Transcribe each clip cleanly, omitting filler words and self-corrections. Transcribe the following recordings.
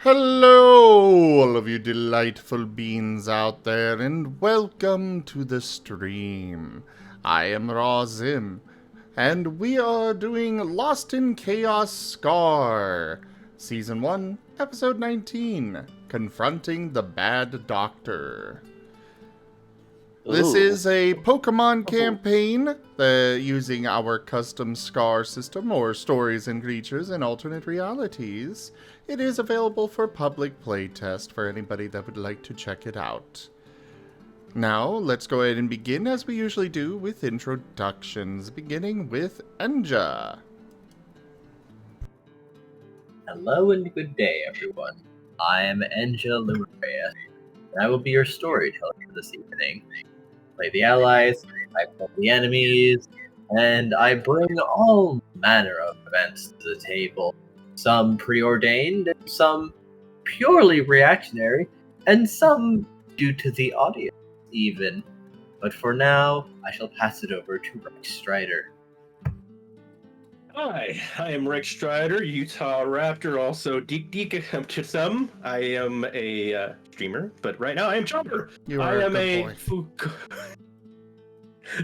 Hello, all of you delightful beings out there, and welcome to the stream. I am Razim, and we are doing Lost in Chaos Scar, Season 1, Episode 19, Confronting the Bad Doctor. This is a Pokemon campaign using our custom Scar system, or stories and creatures in alternate realities. It is available for public playtest for anybody that would like to check it out. Now, let's go ahead and begin as we usually do with introductions, beginning with Enja. Hello and good day, everyone. I am Enja Lumerias, and I will be your storyteller for this evening. I play the allies, I play the enemies, and I bring all manner of events to the table. Some preordained, and some purely reactionary, and some due to the audience, even. But for now, I shall pass it over to Rex Strider. Hi, I am Rex Strider, Utah Raptor, also Deek to some. I am a streamer, but right now I am Chopper. You I are am a good boy.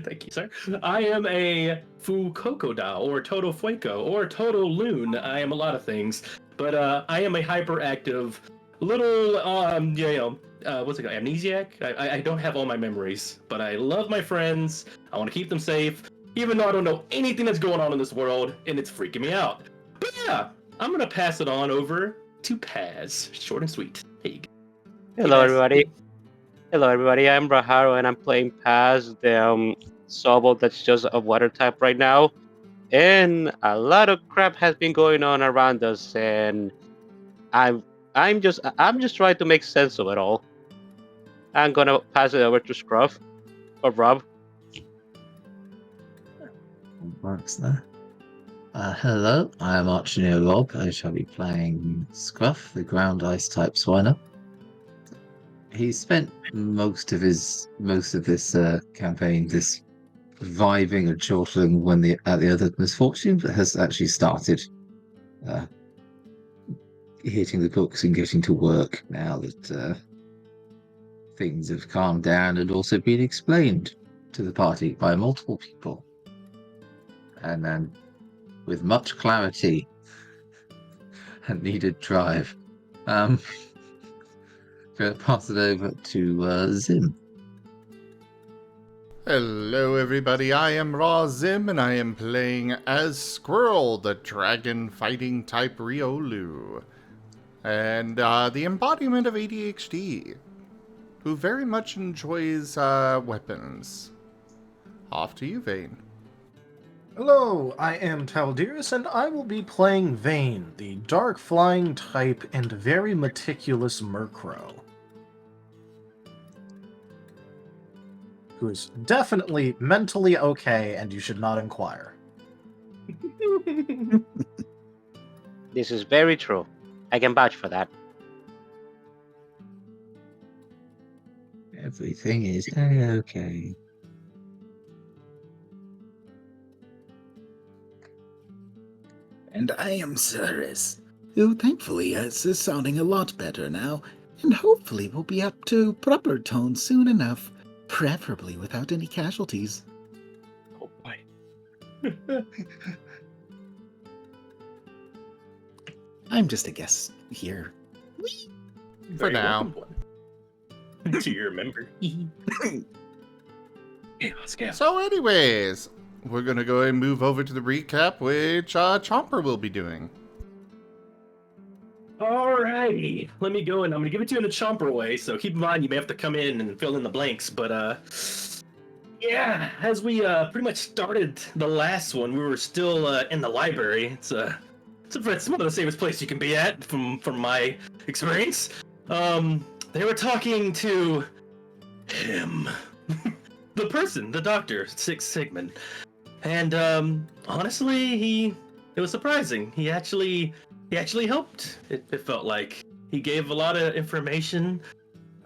Thank you, sir. I am a Fucocodile, or Toto Fueco, or Toto Loon. I am a lot of things, but I am a hyperactive little, what's it called, amnesiac? I don't have all my memories, but I love my friends. I want to keep them safe, even though I don't know anything that's going on in this world, and it's freaking me out. But yeah, I'm gonna pass it on over to Paz. Short and sweet. There you go. Hello, Yes. everybody. Hello, everybody. I'm Raharu, and I'm playing Paz, the Sobol that's just a water type right now. And a lot of crap has been going on around us, and I'm just trying to make sense of it all. I'm gonna pass it over to Scruff or Rob. Works there. Hello, I am ArchineerRob. I shall be playing Scruff, the ground ice type swiner. He spent most of this campaign just vibing and chortling at the other misfortune, but has actually started hitting the books and getting to work now that things have calmed down and also been explained to the party by multiple people. And then, with much clarity and needed drive, going to pass it over to Zim. Hello everybody, I am Razim, and I am playing as Squirrel, the dragon fighting type Riolu. And the embodiment of ADHD, who very much enjoys weapons. Off to you, Vane. Hello, I am Taldirus, and I will be playing Vane, the dark flying type and very meticulous Murkrow, who is definitely mentally okay, and you should not inquire. This is very true. I can vouch for that. Everything is okay. And I am Cyrus, who thankfully is sounding a lot better now, and hopefully will be up to proper tone soon enough, preferably without any casualties. Oh boy. I'm just a guest here. For now. Do you remember? So anyways, we're going to go ahead and move over to the recap, which Chomper will be doing. Alrighty, let me go, and I'm gonna give it to you in a Chomper way, so keep in mind you may have to come in and fill in the blanks, but yeah, as we pretty much started the last one, we were still in the library. It's one of the safest places you can be at, from my experience. They were talking to him, the person, the doctor, Sigmund, and honestly, it was surprising. He actually helped. It felt like he gave a lot of information.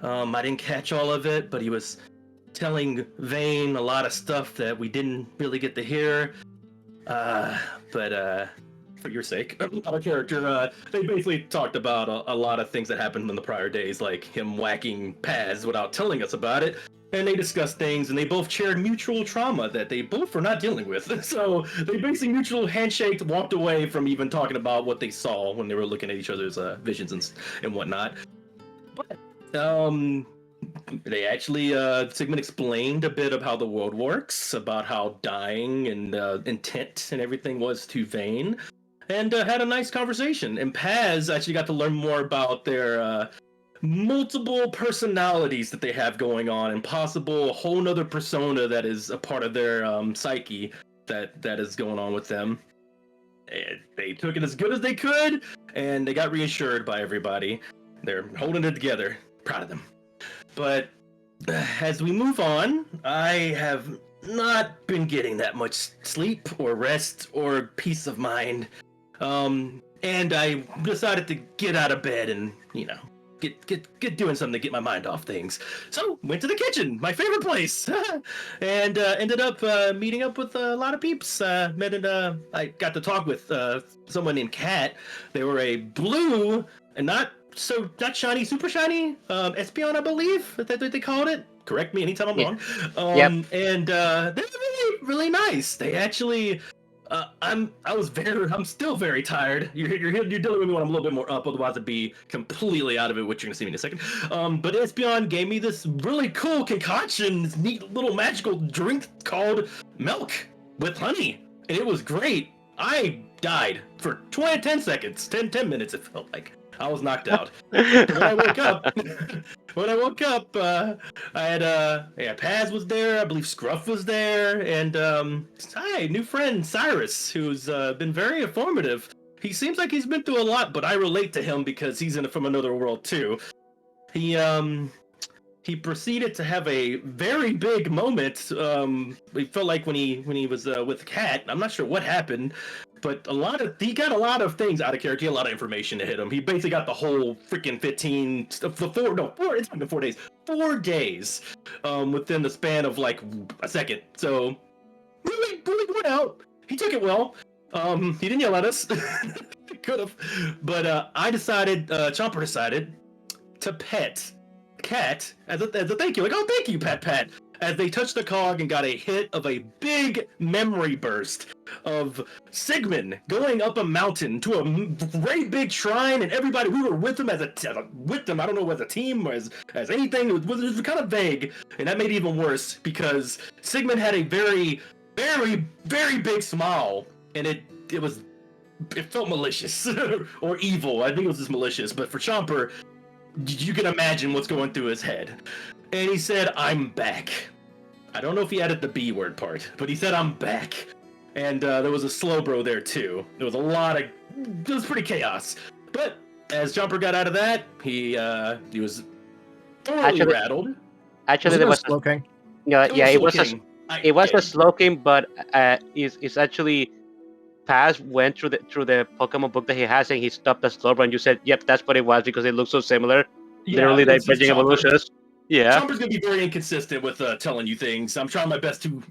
I didn't catch all of it, but he was telling Vane a lot of stuff that we didn't really get to hear. But for your sake, our character, they basically talked about a lot of things that happened in the prior days, like him whacking Paz without telling us about it. And they discussed things, and they both shared mutual trauma that they both were not dealing with. So they basically mutual handshaked, walked away from even talking about what they saw when they were looking at each other's visions and whatnot. But they actually, Sigmund explained a bit of how the world works, about how dying and intent and everything was to Vane, and had a nice conversation. And Paz actually got to learn more about their multiple personalities that they have going on, and possible a whole nother persona that is a part of their psyche that is going on with them. And they took it as good as they could, and they got reassured by everybody. They're holding it together. Proud of them. But as we move on, I have not been getting that much sleep or rest or peace of mind. And I decided to get out of bed and, get doing something to get my mind off things. So went to the kitchen, my favorite place, and ended up meeting up with a lot of peeps. I got to talk with someone named Kat. They were a blue and not shiny, super shiny, Espion, I believe that's what they called it. Correct me anytime I'm wrong. Yep. And they're really, really nice. They actually, I'm still very tired. You're dealing with me when I'm a little bit more up, otherwise I'd be completely out of it, which you're gonna see me in a second. But Espion gave me this really cool concoction, this neat little magical drink called milk with honey, and it was great. I died for 10 seconds, 10 minutes it felt like. I was knocked out. When I woke up, I had Paz was there. I believe Scruff was there, and hi, new friend Cyrus, who's been very informative. He seems like he's been through a lot, but I relate to him because he's from another world too. He proceeded to have a very big moment. It felt like when he was with Kat. I'm not sure what happened. But he got a lot of things out of character, a lot of information to hit him. He basically got the whole freaking 4 days within the span of like a second. So really went out. He took it well. He didn't yell at us. Could have. But Chomper decided to pet Cat as a thank you. Like, oh, thank you, Pat. As they touched the cog and got a hit of a big memory burst of Sigmund going up a mountain to a great big shrine, and everybody, we were with him I don't know, as a team or as anything. It was kind of vague, and that made it even worse because Sigmund had a very, very, very big smile, and it felt malicious or evil. I think it was just malicious, but for Chomper, you can imagine what's going through his head. And he said, I'm back. I don't know if he added the B word part, but he said, I'm back. And there was a slow bro there too. There was it was pretty chaos. But as Jumper got out of that, he was thoroughly rattled. Wasn't it it Slow King? It was a slow king, but it's actually Paz went through the Pokemon book that he has, and he stopped the Slowbro, and you said, yep, that's what it was because it looks so similar. Literally diverging evolutions. Yeah. Chomper's going to be very inconsistent with telling you things. I'm trying my best to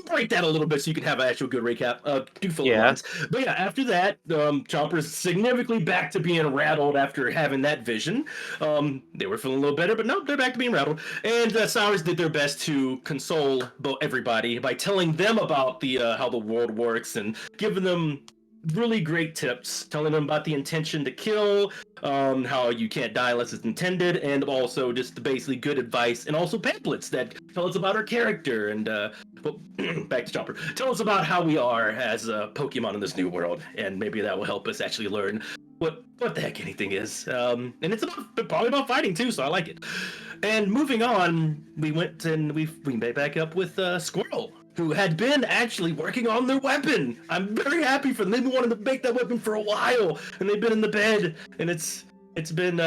break that a little bit so you can have an actual good recap. Do fill in lines. But yeah, after that, Chomper's significantly back to being rattled after having that vision. They were feeling a little better, but no, they're back to being rattled. And Cyrus did their best to console everybody by telling them about how the world works and giving them really great tips, telling them about the intention to kill, how you can't die unless it's intended, and also just basically good advice, and also pamphlets that tell us about our character, and back to Chomper. Tell us about how we are as Pokemon in this new world, and maybe that will help us actually learn what the heck anything is. And it's probably about fighting too, so I like it. And moving on, we went and we made back up with Squirrel, who had been actually working on their weapon. I'm very happy for them. They've been wanting to make that weapon for a while, and they've been in the bed, and it's been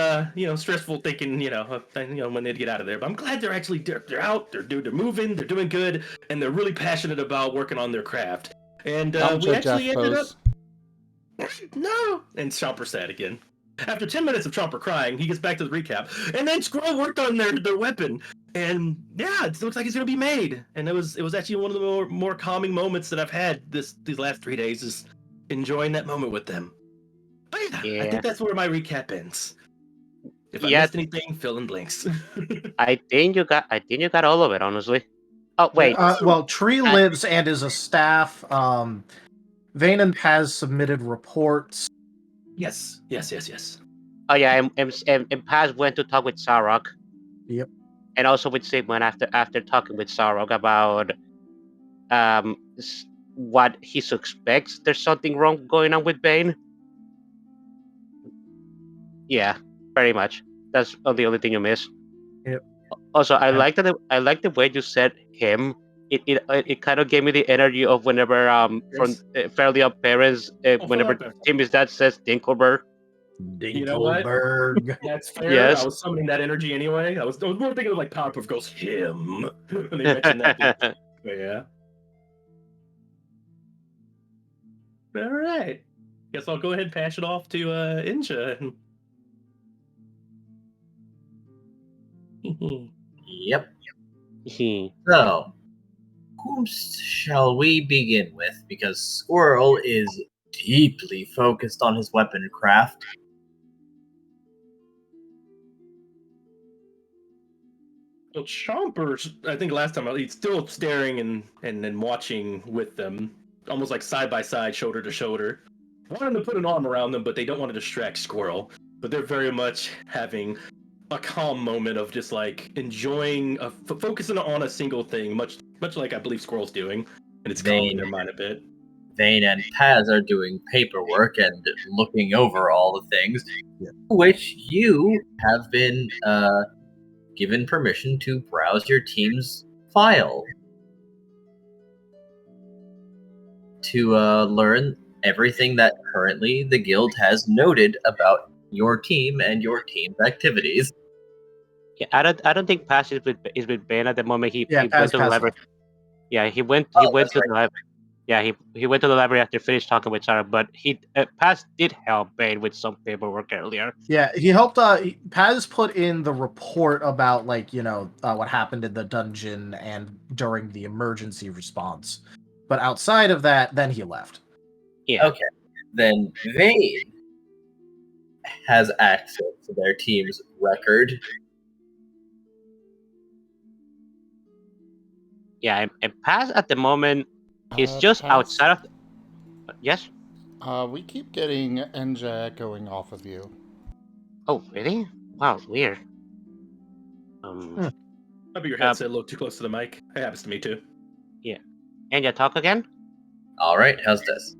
stressful thinking when they'd get out of there. But I'm glad they're out. They're moving. They're doing good, and they're really passionate about working on their craft. And we actually ended up. No, and Chomper sad again. After 10 minutes of Chomper crying, he gets back to the recap, and then Squirrel worked on their weapon. And yeah, it looks like it's gonna be made. And it was actually one of the more calming moments that I've had these last 3 days. enjoying that moment with them. But yeah, I Yeah. think that's where my recap ends. If I Yeah. missed anything, fill in blanks. I think you got all of it, honestly. Oh wait. Well, Tree I- lives and is a staff. Vane and Paz submitted reports. yes. Oh yeah, and Paz went to talk with Sarok. Yep. And also with Sigmund after talking with Sarok about what he suspects there's something wrong going on with Bane. Yeah, very much. That's the only thing you miss. Yep. Also, I And- like the way you said him. It kind of gave me the energy of whenever from Fairly Odd Parents whenever Timmy's dad says Dinkelberg. You know what? Dinkelberg. That's fair. Yes. I was summoning that energy anyway. I was more thinking of like Powerpuff Girls him when they mentioned that. But yeah. All right. Guess I'll go ahead and pass it off to Enja. Yep. He- So, whom shall we begin with? Because Squirrel is deeply focused on his weapon craft. Well, Chomper's, I think last time he's still staring and watching with them, almost like side by side, shoulder to shoulder. Wanting to put an arm around them, but they don't want to distract Squirrel. But they're very much having a calm moment of just like enjoying, focusing on a single thing, much like I believe Squirrel's doing, and it's calming their mind a bit. Vane and Paz are doing paperwork and looking over all the things, which you have been given permission to browse your team's file to learn everything that currently the guild has noted about your team and your team's activities. Yeah, I don't think Paz is with Bane at the moment. He Yeah, went Paz to the library. left. Yeah, he went Oh, to that's the library. Yeah, he went to the library after finished talking with Sarah, but Paz did help Bane with some paperwork earlier. Yeah, he helped. Paz put in the report about what happened in the dungeon and during the emergency response. But outside of that, then he left. Yeah. Okay. Then Vane has access to their team's record. Yeah, and Paz at the moment is just Paz, outside of. Yes. We keep getting Enja echoing off of you. Oh, really? Wow, weird. Maybe your headset a little too close to the mic. It happens to me too. Yeah. And you talk again? All right, how's this?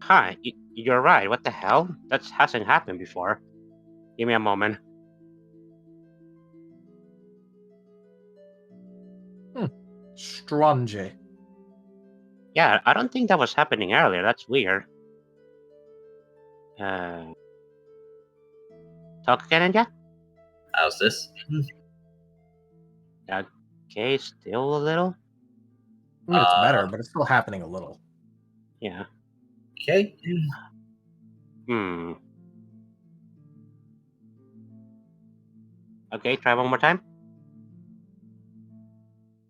Hi, you're right. What the hell? That hasn't happened before. Give me a moment. Strange. Yeah, I don't think that was happening earlier. That's weird. Talk again, Enja? How's this? Okay, still a little. I mean, it's better, but it's still happening a little. Yeah. Okay. Okay, try one more time.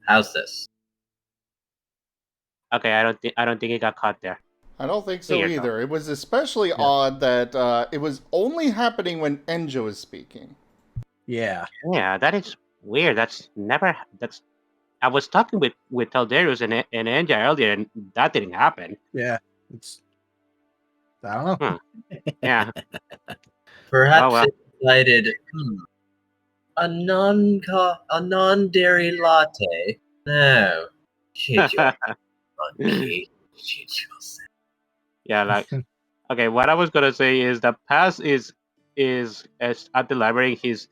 How's this? Okay, I don't think it got caught there. I don't think so Weird. either. It was especially odd that it was only happening when Enja was speaking. Yeah. Yeah, that is weird. I was talking with Taldarius and Enja earlier, and that didn't happen. Yeah. I don't know. Yeah. Perhaps Oh, well. it decided a non-dairy latte. No. Monkey. Yeah, like okay. What I was gonna say is that Paz is at the library. He's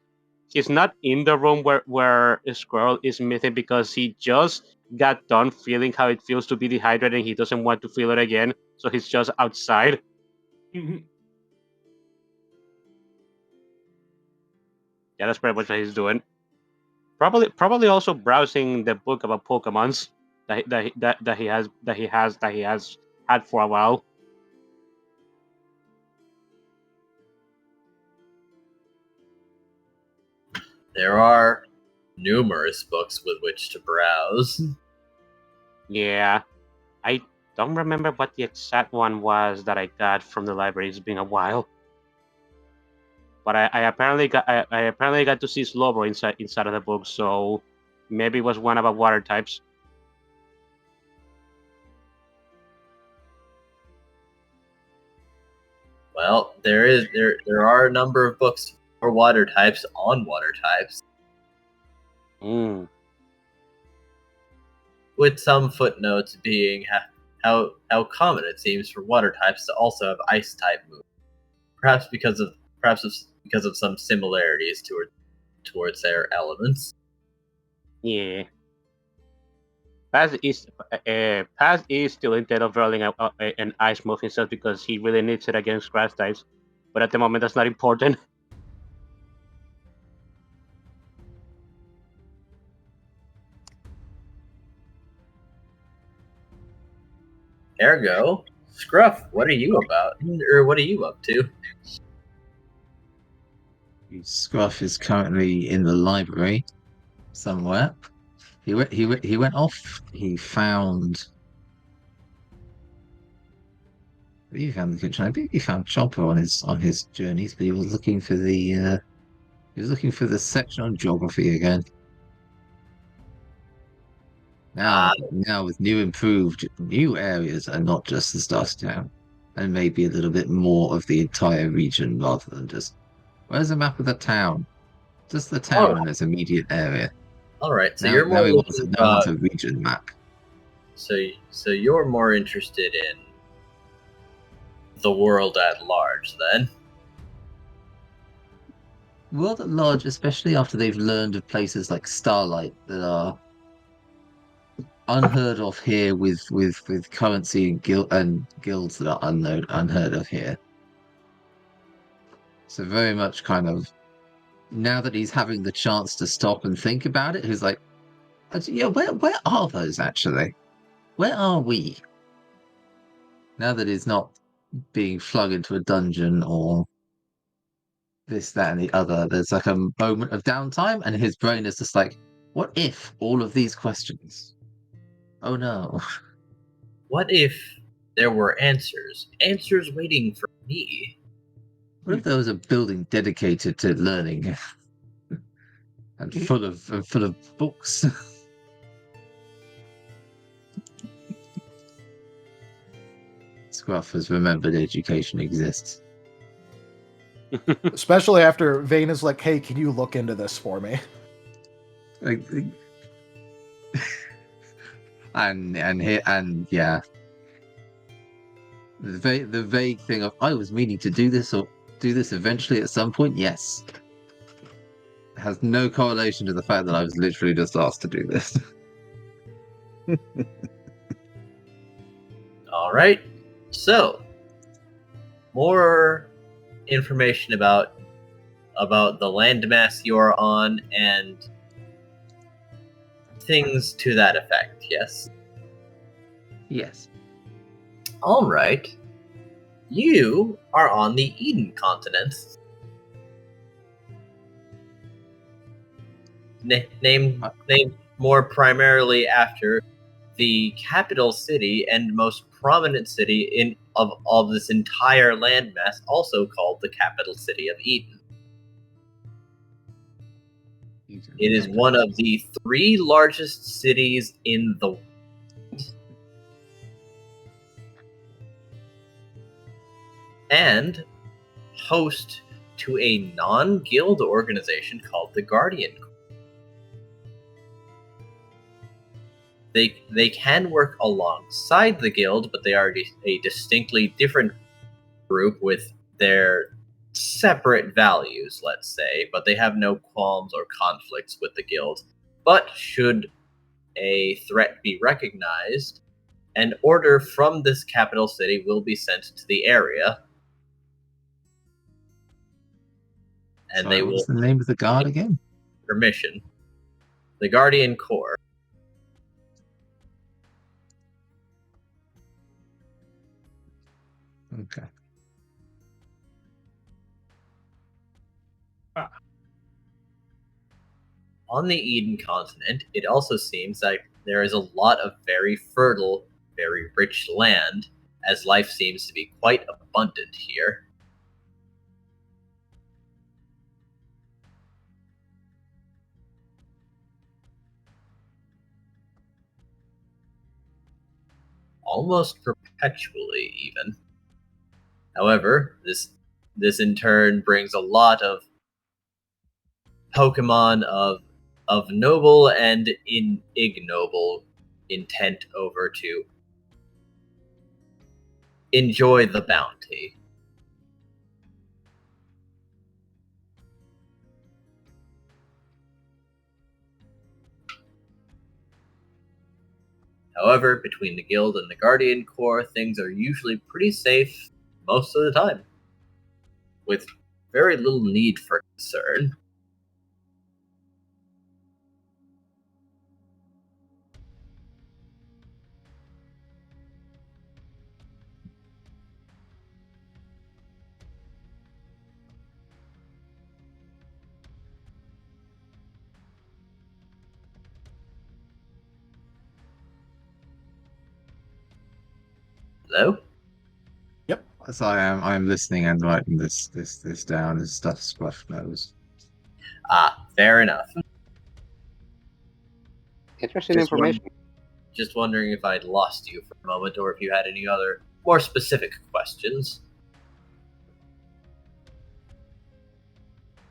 not in the room where Squirrel is missing because he just got done feeling how it feels to be dehydrated and he doesn't want to feel it again. So he's just outside. Yeah, that's pretty much what he's doing. Probably also browsing the book about Pokemons that he has had for a while. There are numerous books with which to browse. Yeah, don't remember what the exact one was that I got from the library. It's been a while. But I apparently got to see Slowbro inside of the book, so maybe it was one about water types. Well, there are a number of books for water types on water types, Mm. with some footnotes being how common it seems for water types to also have ice type moves. Perhaps because of some similarities towards their elements. Yeah. Paz is still intent of rolling an ice move himself because he really needs it against grass types. But at the moment, that's not important. Ergo, Scruff, what are you about? Or what are you up to? Scruff is currently in the library somewhere. He went off. He found. I believe he found the kitchen. I think he found Chopper on his journeys, but he was looking for the section on geography again. Now with new areas and not just the Stars Town, and maybe a little bit more of the entire region rather than just where's the map of the town? Just the town and its immediate area. All right, so Now, you're more he wants a region map. So you're more interested in the world at large, then? World at large, especially after they've learned of places like Starlight that are unheard of here, with currency and guilds that are unheard of here. So very much kind of now that he's having the chance to stop and think about it, he's like, yeah, where are those actually? Where are we? Now that he's not being flung into a dungeon or this, that, and the other, there's like a moment of downtime, and his brain is just like, what if all of these questions? Oh no. What if there were answers waiting for me? What if there was a building dedicated to learning and full of books? Scruff has remembered education exists. Especially after Vane is like, "Hey, can you look into this for me?" And yeah, the vague thing of I was meaning to do this or do this eventually at some point. Yes, has no correlation to the fact that I was literally just asked to do this. All right. So, more information about the landmass you're on and things to that effect. Yes. Yes. All right. You are on the Eden continent. Named more primarily after the capital city and most prominent city of this entire landmass, also called the capital city of Eden. It is one of the 3 largest cities in the world, and host to a non-guild organization called the Guardian Corps. They can work alongside the guild, but they are a distinctly different group with their separate values, let's say, but they have no qualms or conflicts with the guild. But should a threat be recognized, an order from this capital city will be sent to the area, and Sorry, what's the name of the guard again? Permission. The Guardian Corps. Okay. On the Eden continent, it also seems like there is a lot of very fertile very rich land, as life seems to be quite abundant here. Almost perpetually, even. However, this in turn brings a lot of Pokemon of noble and ignoble intent over to enjoy the bounty. However, between the Guild and the Guardian Corps, things are usually pretty safe most of the time, with very little need for concern. Hello? So I'm listening and writing this down as stuff Scruff knows. Ah, fair enough. Interesting Just information. Just wondering if I'd lost you for a moment, or if you had any other more specific questions.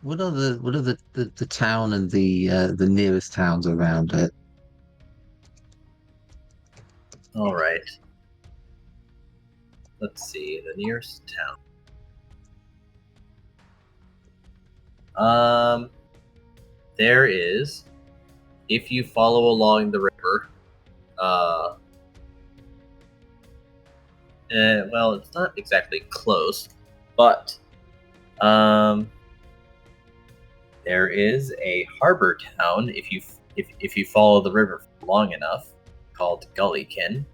What are the town and the nearest towns around it? All right. Let's see, the nearest town. There is, if you follow along the river, well, it's not exactly close, but there is a harbor town if you follow the river long enough, called Gullykin.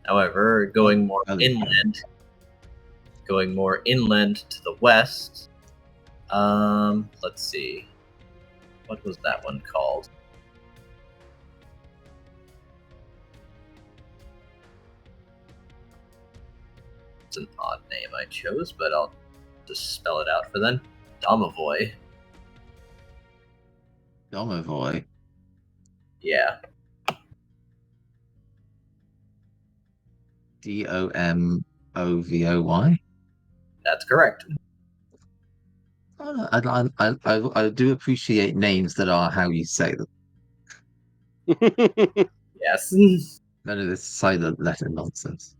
However, going more inland to the west, let's see, what was that one called? It's an odd name I chose, but I'll just spell it out for them. Domovoy. Domovoy. Yeah. Domovoy. That's correct. I do appreciate names that are how you say them. Yes. None of this silent letter nonsense.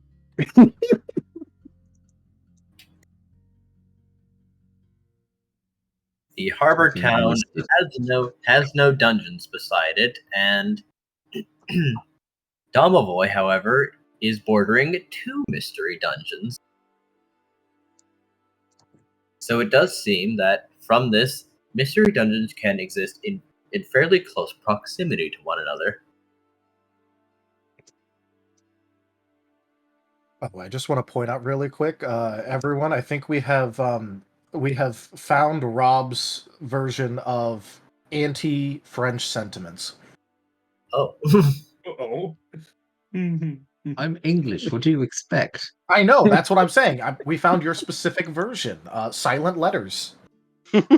The harbor Fucking town understood. has no dungeons beside it, and Domovoy, however, is bordering 2 mystery dungeons. So it does seem that from this, mystery dungeons can exist in fairly close proximity to one another. Oh, I just want to point out really quick, everyone. I think we have found Rob's version of anti-French sentiments. Oh. Oh. I'm English. What do you expect? I know. That's what I'm saying. We found your specific version. Silent letters. Like,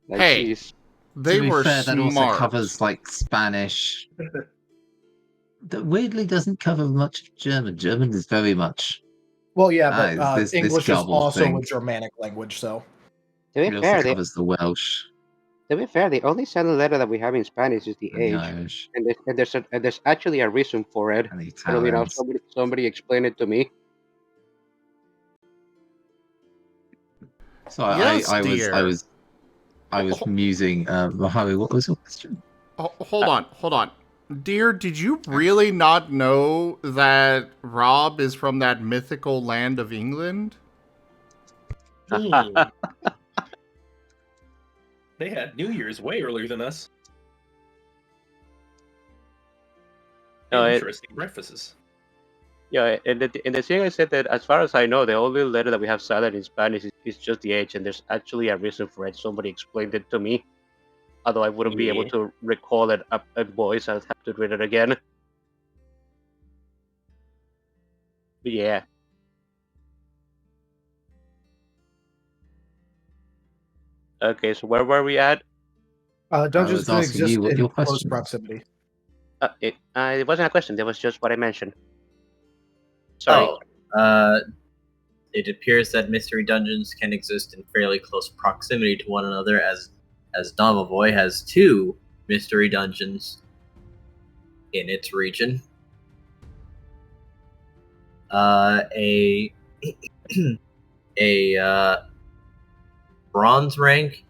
Hey, geez. they To be were fair, that also smart. covers like Spanish. That weirdly doesn't cover much of German. German is very much. Well, yeah, but This English is garbled also thing. a Germanic language, so. To be It also fair, covers the Welsh the only silent letter that we have in Spanish is the and the H, Irish and there's actually a reason for it. and the I don't know, Italians. somebody explain it to me. So Yes, I dear. was musing. Raharu, what was your question? Oh, hold on. Dear, did you really not know that Rob is from that mythical land of England? They had New Year's way earlier than us. No, Interesting breakfasts. Yeah, and the thing I said that as far as I know, the only letter that we have silent in Spanish is it's just the age, and there's actually a reason for it. Somebody explained it to me. Although I wouldn't be able Yeah. to recall it up at voice, I'd have to read it again. But yeah. Okay, so where were we at? Dungeons was can asking exist you what in your close question was. proximity. It wasn't a question. That was just what I mentioned. Sorry. It appears that mystery dungeons can exist in fairly close proximity to one another, as Domavoy has 2 mystery dungeons in its region. A bronze rank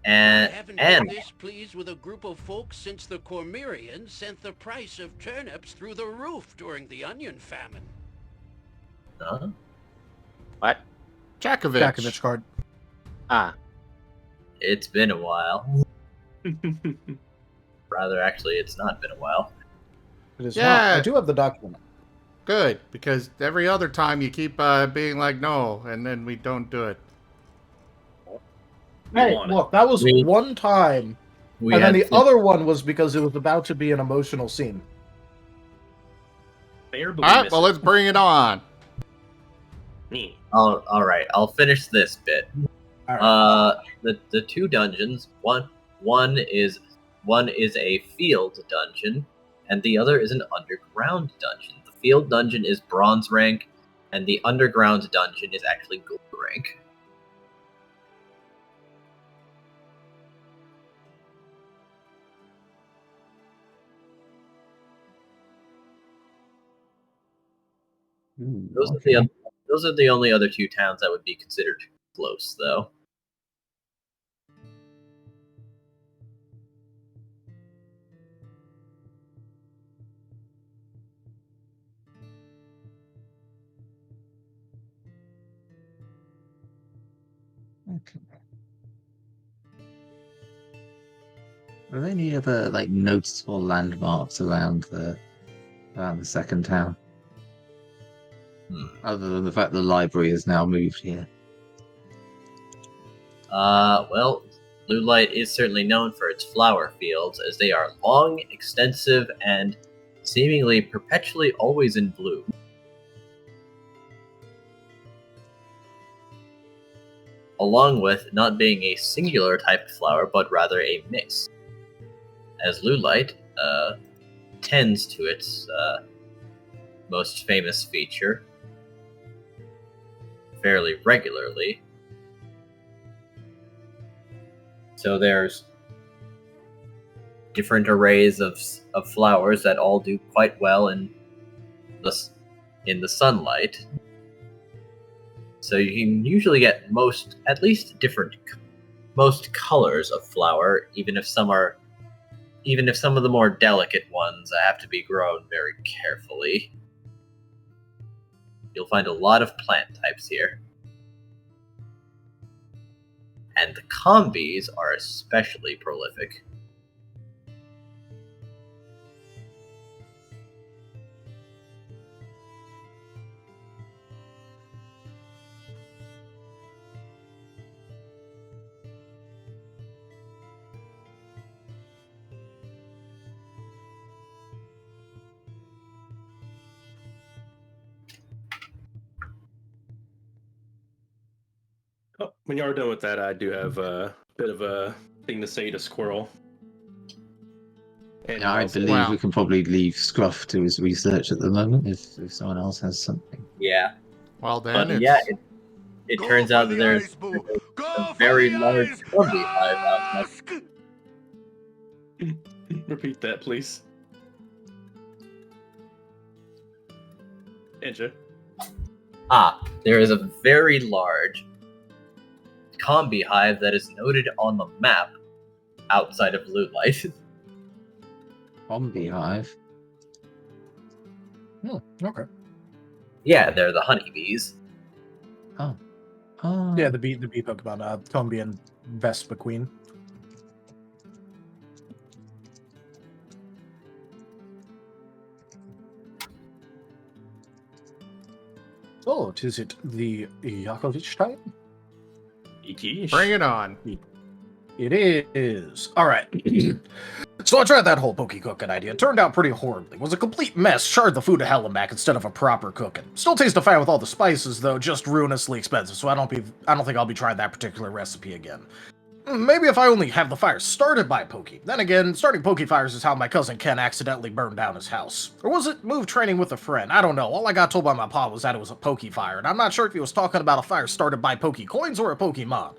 I and haven't been this pleased with a group of folks since the Cormyreans sent the price of turnips through the roof during the onion famine. What? Jakovich card. Ah. It's been a while. Rather, actually, it's not been a while. It is Yeah. not. I do have the document. Good, because every other time you keep being like, no, and then we don't do it. We Hey, want it. look, that was We- one time, We and then had the other one was because it was about to be an emotional scene. Fair, but All we right, miss well, it. let's bring it on. all right. I'll finish this bit. All right. The 2 dungeons. One is a field dungeon, and the other is an underground dungeon. The field dungeon is bronze rank, and the underground dungeon is actually gold rank. Those are the only other 2 towns that would be considered close, though. Okay. Are there any other like noticeable landmarks around the second town? Other than the fact the library has now moved here. Well, Blue Light is certainly known for its flower fields, as they are long, extensive, and seemingly perpetually always in bloom. Along with not being a singular type of flower, but rather a mix. As Lulite tends to its most famous feature fairly regularly. So there's different arrays of flowers that all do quite well in the sunlight. So you can usually get most colors of flower, even if some of the more delicate ones have to be grown very carefully. You'll find a lot of plant types here. And the combis are especially prolific. Oh, when you are done with that, I do have a bit of a thing to say to Squirrel. And I also- believe we can probably leave Scruff to his research at the moment if someone else has something. Yeah. Well, then But it's... yeah, it turns out that there's a very large combi hive outside. Repeat that, please. Enja. There is a very large combi hive that is noted on the map outside of Blue Light. On Beehive. Okay. Yeah, they're the honeybees. Oh. Yeah, the bee Pokemon, Combi and Vespa Queen. Oh, is it the Yakovich time? Yeesh. Bring it on. It is. All right. So I tried that whole poke cooking idea. It turned out pretty horribly. It was a complete mess. Charred the food to hell and back instead of a proper cooking. Still tastes fine with all the spices though, just ruinously expensive. So I don't think I'll be trying that particular recipe again. Maybe if I only have the fire started by poke. Then again, starting poke fires is how my cousin Ken accidentally burned down his house. Or was it move training with a friend? I don't know. All I got told by my pa was that it was a poke fire, and I'm not sure if he was talking about a fire started by poke coins or a Pokemon.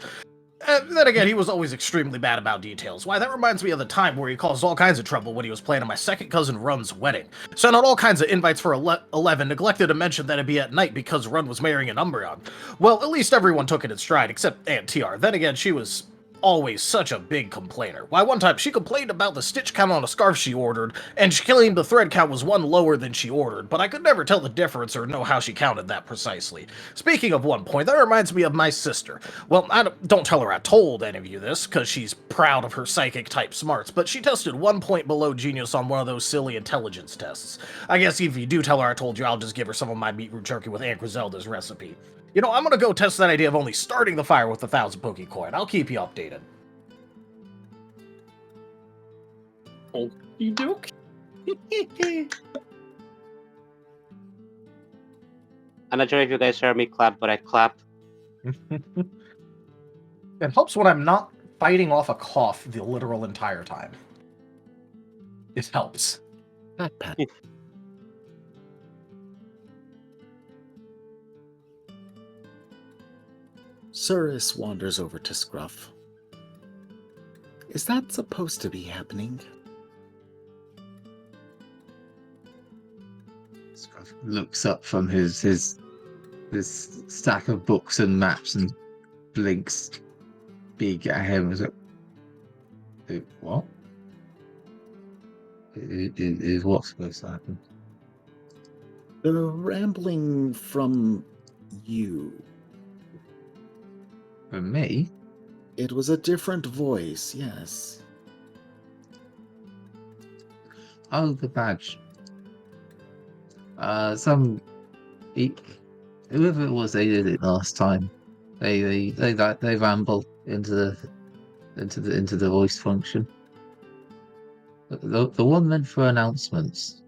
Then again, he was always extremely bad about details. Why, that reminds me of the time where he caused all kinds of trouble when he was planning my second cousin Run's wedding. Sent out all kinds of invites for 11, neglected to mention that it'd be at night because Run was marrying an Umbreon. Well, at least everyone took it in stride, except Aunt TR. Then again, she was always such a big complainer. Why, one time she complained about the stitch count on a scarf she ordered, and she claimed the thread count was one lower than she ordered, but I could never tell the difference or know how she counted that precisely. Speaking of one point, that reminds me of my sister. Well, I don't tell her I told any of you this, because she's proud of her psychic-type smarts, but she tested 1 point below genius on one of those silly intelligence tests. I guess if you do tell her I told you, I'll just give her some of my beetroot jerky with Aunt Griselda's recipe. You know, I'm gonna go test that idea of only starting the fire with 1,000 Pokecoin. I'll keep you updated. Okie doke. I'm not sure if you guys heard me clap, but I clapped. It helps when I'm not fighting off a cough the literal entire time. It helps. Pat, pat. Cirrus wanders over to Scruff. Is that supposed to be happening? Scruff looks up from his stack of books and maps and blinks big at him. Is it what? Is what's supposed to happen? The rambling from you. For me? It was a different voice, yes. Oh, the badge. Whoever it was, they did it last time. They ramble into the voice function. The one meant for announcements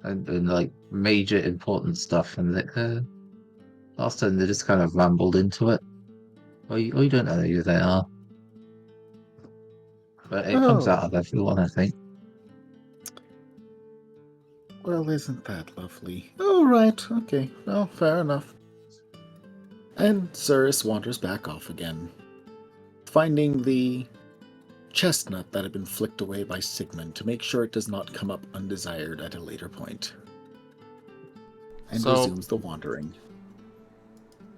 and like major important stuff, and last time they just kind of rambled into it. Or you don't know who they are. But it comes out of everyone, I think. Well, isn't that lovely? Oh, right, okay, well, fair enough. And Cirrus wanders back off again, finding the chestnut that had been flicked away by Sigmund to make sure it does not come up undesired at a later point. And resumes the wandering.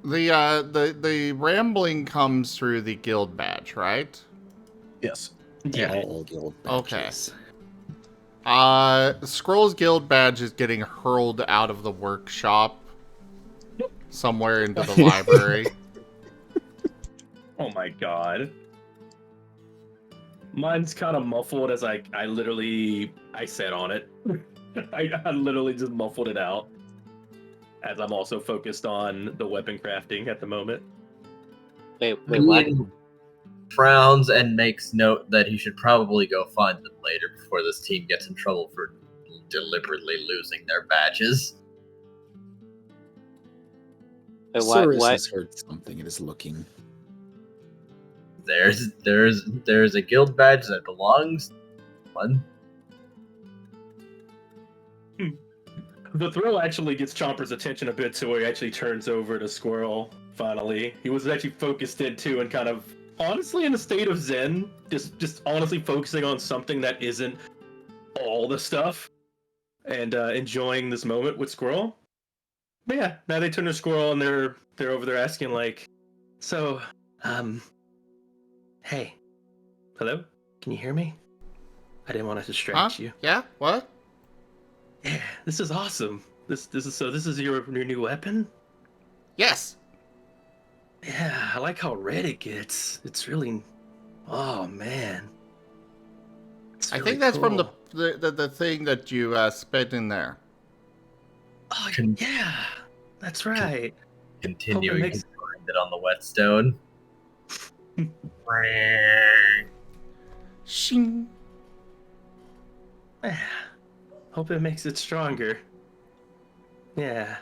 The rambling comes through the guild badge, right? Yes. Yeah. All guild badges. Scroll's guild badge is getting hurled out of the workshop somewhere into the library. Oh my god. Mine's kind of muffled as I sat on it. I literally just muffled it out. As I'm also focused on the weapon crafting at the moment. Wait, what? Frowns and makes note that he should probably go find them later before this team gets in trouble for deliberately losing their badges. Wait, Cirrus what? has heard something and is looking. There's a guild badge that belongs to one. The throw actually gets Chomper's attention a bit to where he actually turns over to Squirrel, finally. He was actually focused into and kind of, honestly, in a state of zen, just honestly focusing on something that isn't all the stuff, and enjoying this moment with Squirrel. But yeah, now they turn to Squirrel and they're over there asking like, so, hey, hello? Can you hear me? I didn't want to distract you. Yeah? What? Yeah, this is awesome. This is your new weapon? Yes. Yeah, I like how red it gets. It's really, oh man. It's I really think that's from cool. the thing that you spit in there. Oh yeah, that's right. Continuing makes- to grind it on the whetstone. Shing. Hope it makes it stronger. Yeah.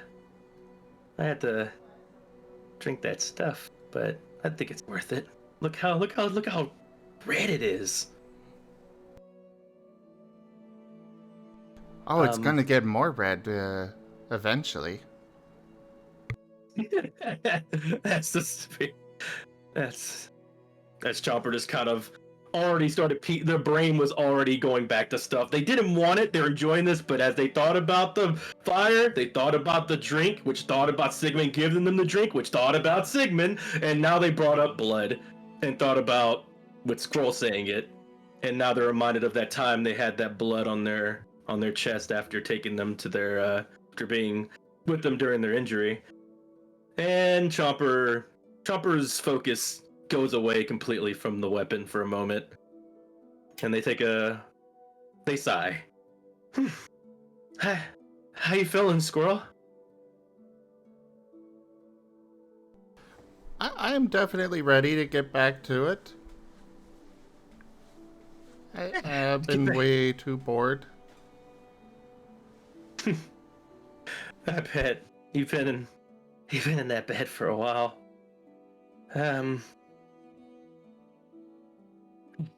I had to drink that stuff, but I think it's worth it. Look how red it is. Oh, it's gonna get more red eventually. That's Chopper just kind of already started. Their brain was already going back to stuff. They didn't want it. They're enjoying this, but as they thought about the fire, they thought about the drink, which thought about Sigmund giving them the drink, which thought about Sigmund, and now they brought up blood and thought about with Squirrel saying it, and now they're reminded of that time they had that blood on their chest after taking them to their after being with them during their injury. And Chopper's focus goes away completely from the weapon for a moment. And they sigh. How you feeling, Squirrel? I am definitely ready to get back to it. I have been way too bored. I bet you've been in that bed for a while.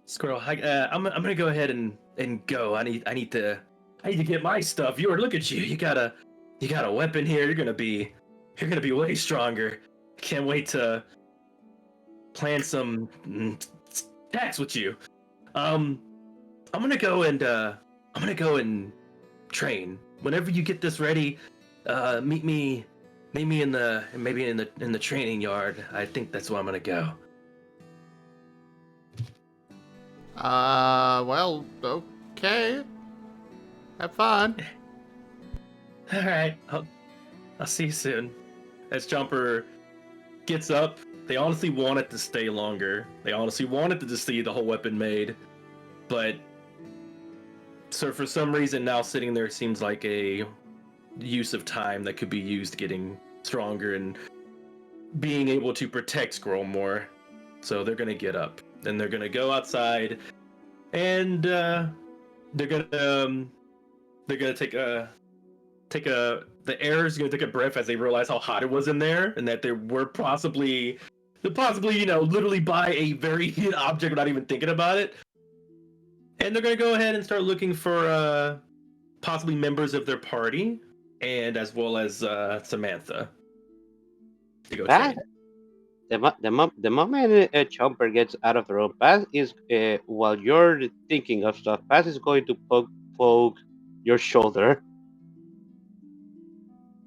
Squirrel, I'm gonna go ahead and go. I need to get my stuff. Look at you. You got a weapon here. You're gonna be way stronger. Can't wait to plan some attacks with you. I'm gonna go and train. Whenever you get this ready, meet me in the training yard. I think that's where I'm gonna go. Well, okay. Have fun. All right, I'll see you soon. As Jumper gets up, they honestly wanted to stay longer. They honestly wanted to just see the whole weapon made, but so for some reason now sitting there seems like a use of time that could be used getting stronger and being able to protect Squirrel more. So they're gonna get up and they're gonna go outside, and they're gonna the air is gonna take a breath as they realize how hot it was in there, and that they were possibly literally by a very heated object without even thinking about it. And they're gonna go ahead and start looking for possibly members of their party, and as well as Samantha to go Paz, train. the moment Chomper gets out of the room, Paz is while you're thinking of stuff, Paz is going to poke your shoulder.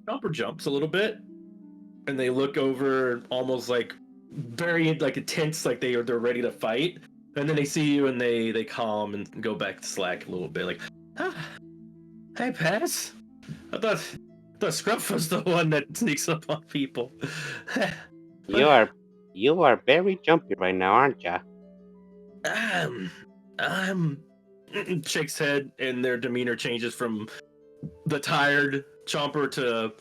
Chomper jumps a little bit, and they look over, almost like very like tense, like they're ready to fight. And then they see you, and they calm and go back to slack a little bit. Like, hey, Paz. I thought Scruff was the one that sneaks up on people. You are very jumpy right now, aren't ya? I'm shakes head, and their demeanor changes from the tired Chomper to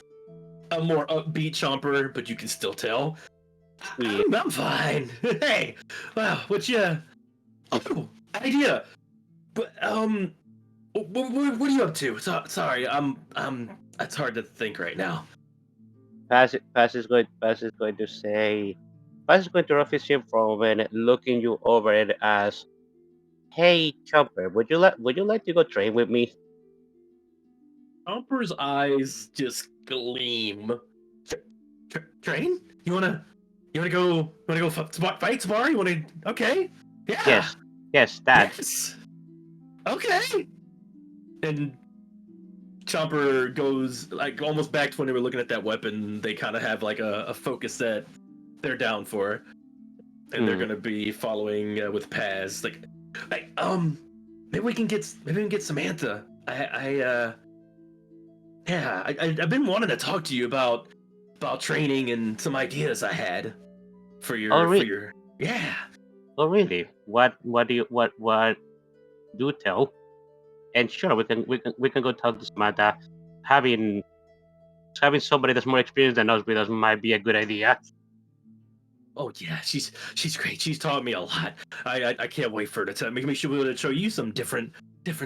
a more upbeat Chomper, but you can still tell. Yeah. I'm fine. Hey, wow, what you? Oh, idea. But what are you up to? Sorry, It's hard to think right now. Paz is going to say, Paz is going to rough his chin for a minute, looking you over and ask, "Hey, Chomper, would you like to go train with me?" Chomper's eyes just gleam. Train? You wanna go fight tomorrow? You wanna? Okay. Yeah. Yes, that. Yes. Okay. And Chomper goes like almost back to when they were looking at that weapon. They kind of have like a focus that they're down for, and they're gonna be following with Paz. Like, maybe we can get Samantha. I've been wanting to talk to you about training and some ideas I had for your yeah. Oh, really? What do tell? And sure, we can go talk to Samantha. Having somebody that's more experienced than us with us might be a good idea. Oh yeah, she's great. She's taught me a lot. I can't wait for her to make me sure we'll show you some different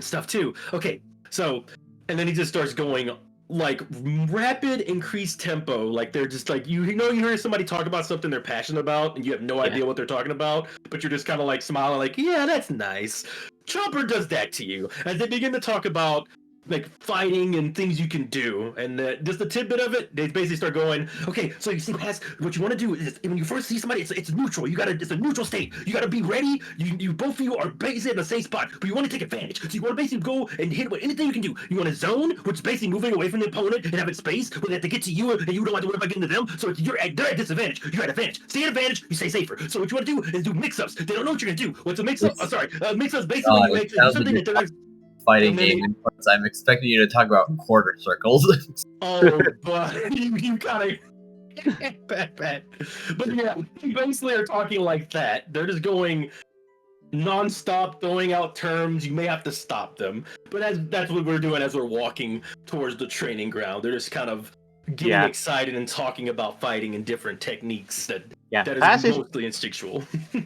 stuff too. Okay, so and then he just starts going like rapid increased tempo, like they're just like you hear somebody talk about something they're passionate about and you have no Yeah. idea what they're talking about, but you're just kind of like smiling like, yeah, that's nice. Chopper does that to you as they begin to talk about like fighting and things you can do, and just the tidbit of it, they basically start going, okay, so you see past what you want to do is when you first see somebody, it's neutral. It's a neutral state. You gotta be ready. You both of you are basically in the same spot, but you want to take advantage. So you want to basically go and hit with anything you can do. You want to zone, which is basically moving away from the opponent and having space where they have to get to you, and you don't have to worry about getting to them. So they're at disadvantage. You're at advantage. Stay at advantage. You stay safer. So what you want to do is do mix-ups. They don't know what you're gonna do. What's a mix-up? Mix-ups basically when you make do something that they're fighting game inputs. I'm expecting you to talk about quarter circles. Oh, but you gotta bad. But yeah, they basically are talking like that. They're just going non-stop, throwing out terms. You may have to stop them, but that's what we're doing as we're walking towards the training ground. They're just kind of getting excited and talking about fighting and different techniques that is mostly instinctual.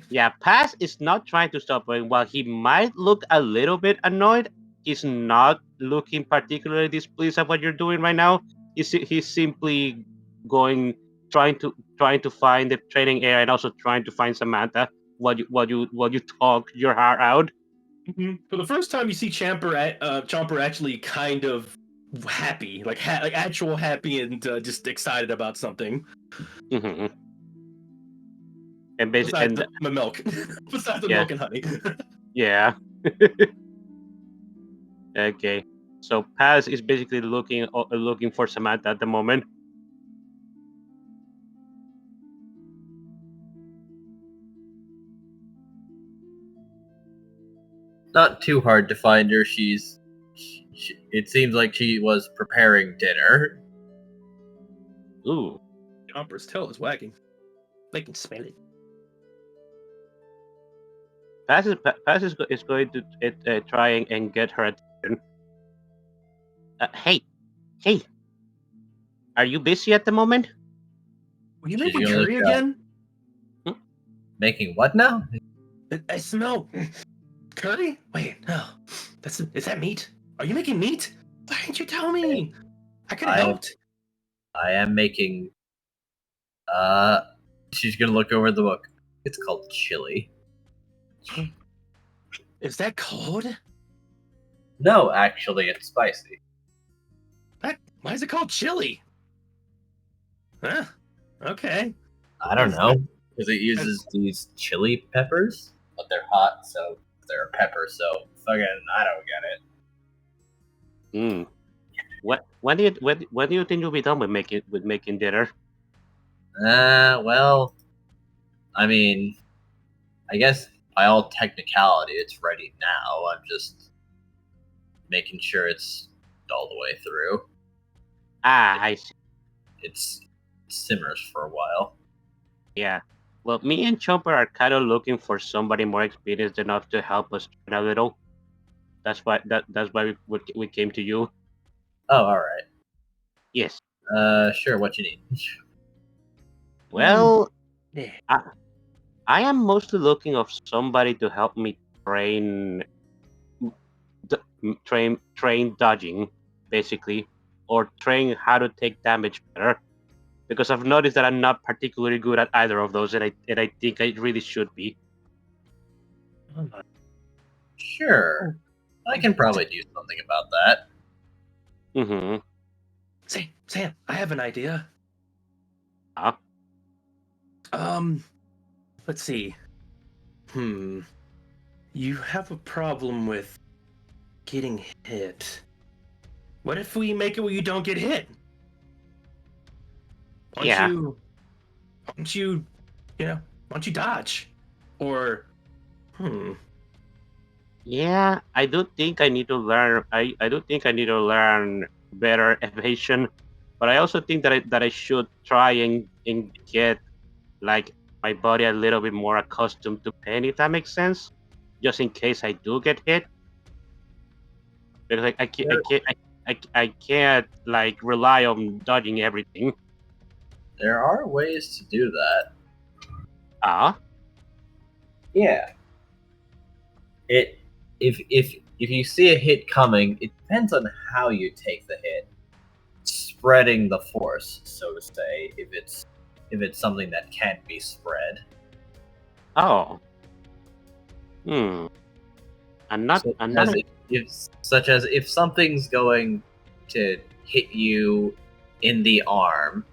Yeah, Paz is not trying to stop, but while he might look a little bit annoyed, he's not looking particularly displeased at what you're doing right now. He's simply trying to find the training area and also trying to find Samantha while you talk your heart out. For the first time, you see Chomper actually kind of happy, like actual happy and just excited about something. Mm-hmm. And basically, besides the milk, besides the milk and honey. Yeah. Okay. So Paz is basically looking for Samantha at the moment. Not too hard to find her. It seems like she was preparing dinner. Ooh. Chomper's tail is wagging. They can smell it. Paz is going to try and get her attention. Hey, are you busy at the moment? Were you making curry again? Making what now? I smell curry. Wait, no, is that meat? Are you making meat? Why didn't you tell me? I could have helped. I am making. She's gonna look over the book. It's called chili. Is that cold? No, actually, it's spicy. Why is it called chili? Huh? Okay. I don't know. Because it uses these chili peppers, but they're hot, so they're pepper. So fucking, I don't get it. When do you think you'll be done with making dinner? Well, I mean, I guess by all technicality, it's ready now. I'm just making sure it's all the way through. I see. It simmers for a while. Yeah. Well, me and Chomper are kind of looking for somebody more experienced enough to help us train a little. That's why we came to you. Oh, all right. Yes. Sure. What you need? Well, I am mostly looking of somebody to help me train dodging, basically, or train how to take damage better. Because I've noticed that I'm not particularly good at either of those, and I think I really should be. Sure, I can probably do something about that. Mm-hmm. Sam, I have an idea. Huh? Let's see. You have a problem with getting hit. What if we make it where you don't get hit? Why don't you dodge? Or, Yeah, I do think I need to learn. I do think I need to learn better evasion, but I also think that I should try and get like my body a little bit more accustomed to pain, if that makes sense, just in case I do get hit. Because I can't like rely on dodging everything. There are ways to do that. Ah. Yeah. If you see a hit coming, it depends on how you take the hit. Spreading the force, so to say, if it's something that can't be spread. Oh. Hmm. I'm not. Such as if something's going to hit you in the arm,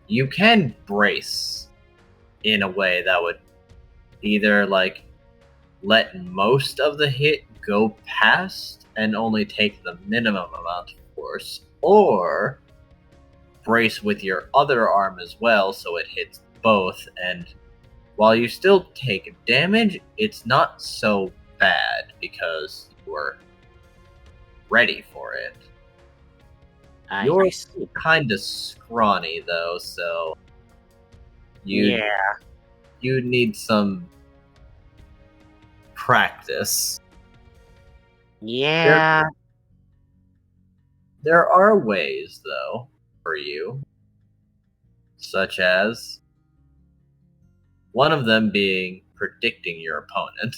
you can brace in a way that would either like let most of the hit go past and only take the minimum amount of force, or brace with your other arm as well so it hits both, and while you still take damage, it's not so bad because you were ready for it. You're kind of scrawny though, so you need some practice. Yeah. There are ways though for you, such as one of them being predicting your opponent.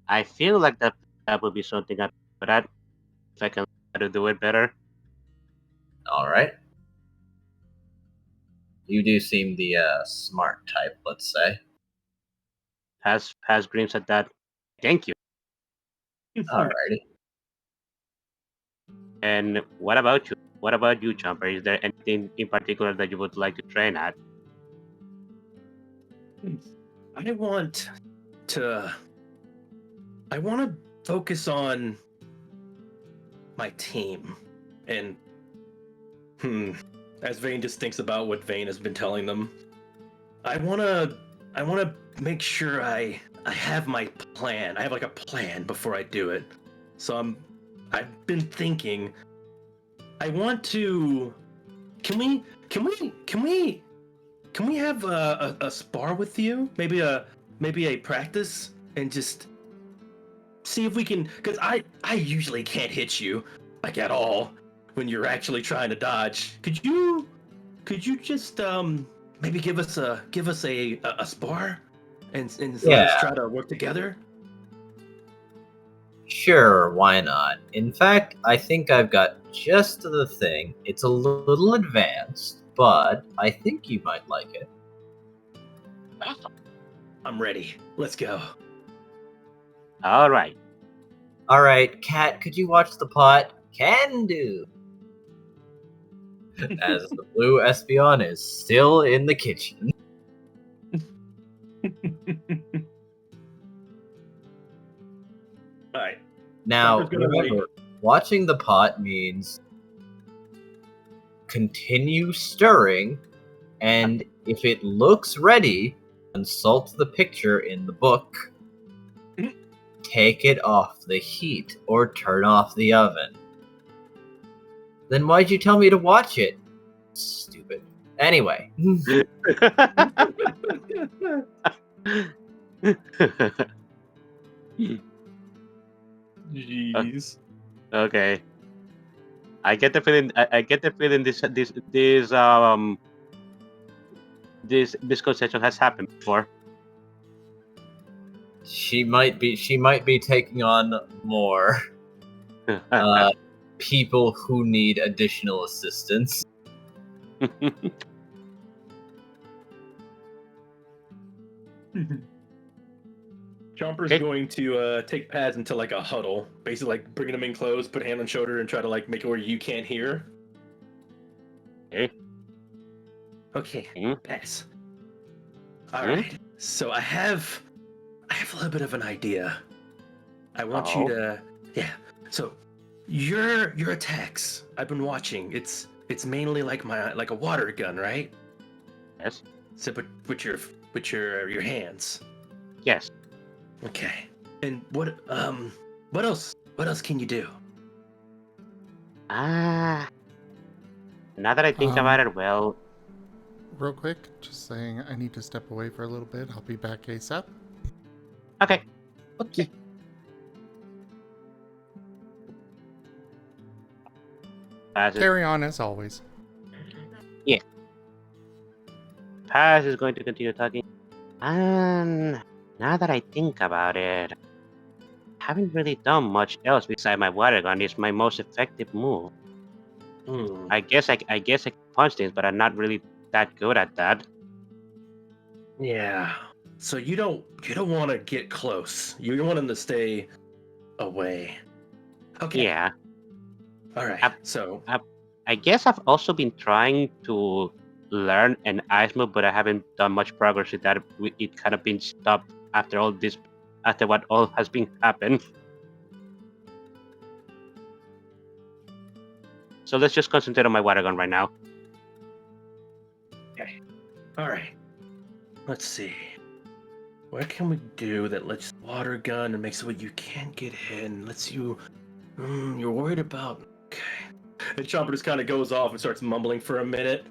I feel like that would be something I'm good at if I can try to do it better. All right. You do seem the smart type, let's say. Has dreams at that. Thank you. Alrighty. And what about you? What about you, Jumper? Is there anything in particular that you would like to train at? I want to focus on my team, and as Vane just thinks about what Vane has been telling them, I want to make sure I have my plan. I have like a plan before I do it. So I've been thinking, I want to. Can we have a spar with you? Maybe a practice, and just see if we can. Because I usually can't hit you like at all when you're actually trying to dodge. Could you just maybe give us a spar, and let us try to work together? Sure, why not? In fact, I think I've got just the thing. It's a little advanced, but I think you might like it. Awesome. I'm ready. Let's go. All right. All right, Cat, could you watch the pot? Can do. As the blue Espeon is still in the kitchen. All right. Now, remember, watching the pot means continue stirring, and if it looks ready, consult the picture in the book. Take it off the heat or turn off the oven. Then why'd you tell me to watch it? Stupid. Anyway. Jeez. Okay. I get the feeling. I get the feeling this misconception has happened before. She might be taking on more people who need additional assistance. Chomper's going to take Paz into like a huddle, basically like bringing him in close, put a hand on shoulder, and try to like make it where you can't hear. Okay, Paz. All right. So I have a little bit of an idea. I want you to, So your attacks, I've been watching. It's mainly like a water gun, right? Yes. So but with your hands. Yes. Okay. And what else? What else can you do? Now that I think about it, well. Real quick, just saying I need to step away for a little bit. I'll be back ASAP. Okay. Okay. Carry on as always. Yeah. Paz is going to continue talking. And now that I think about it, I haven't really done much else besides my water gun. It's my most effective move. I guess I can punch things, but I'm not really that good at that. Yeah. So you don't want to get close. You want him to stay away. Okay. Yeah. All right. I guess I've also been trying to learn an ice move, but I haven't done much progress with that. It kind of been stopped after what all has been happened. So let's just concentrate on my water gun right now. Okay. All right. Let's see. What can we do that lets water gun and makes it what you can't get hit and lets you... you're worried about... Okay. And Chomper just kind of goes off and starts mumbling for a minute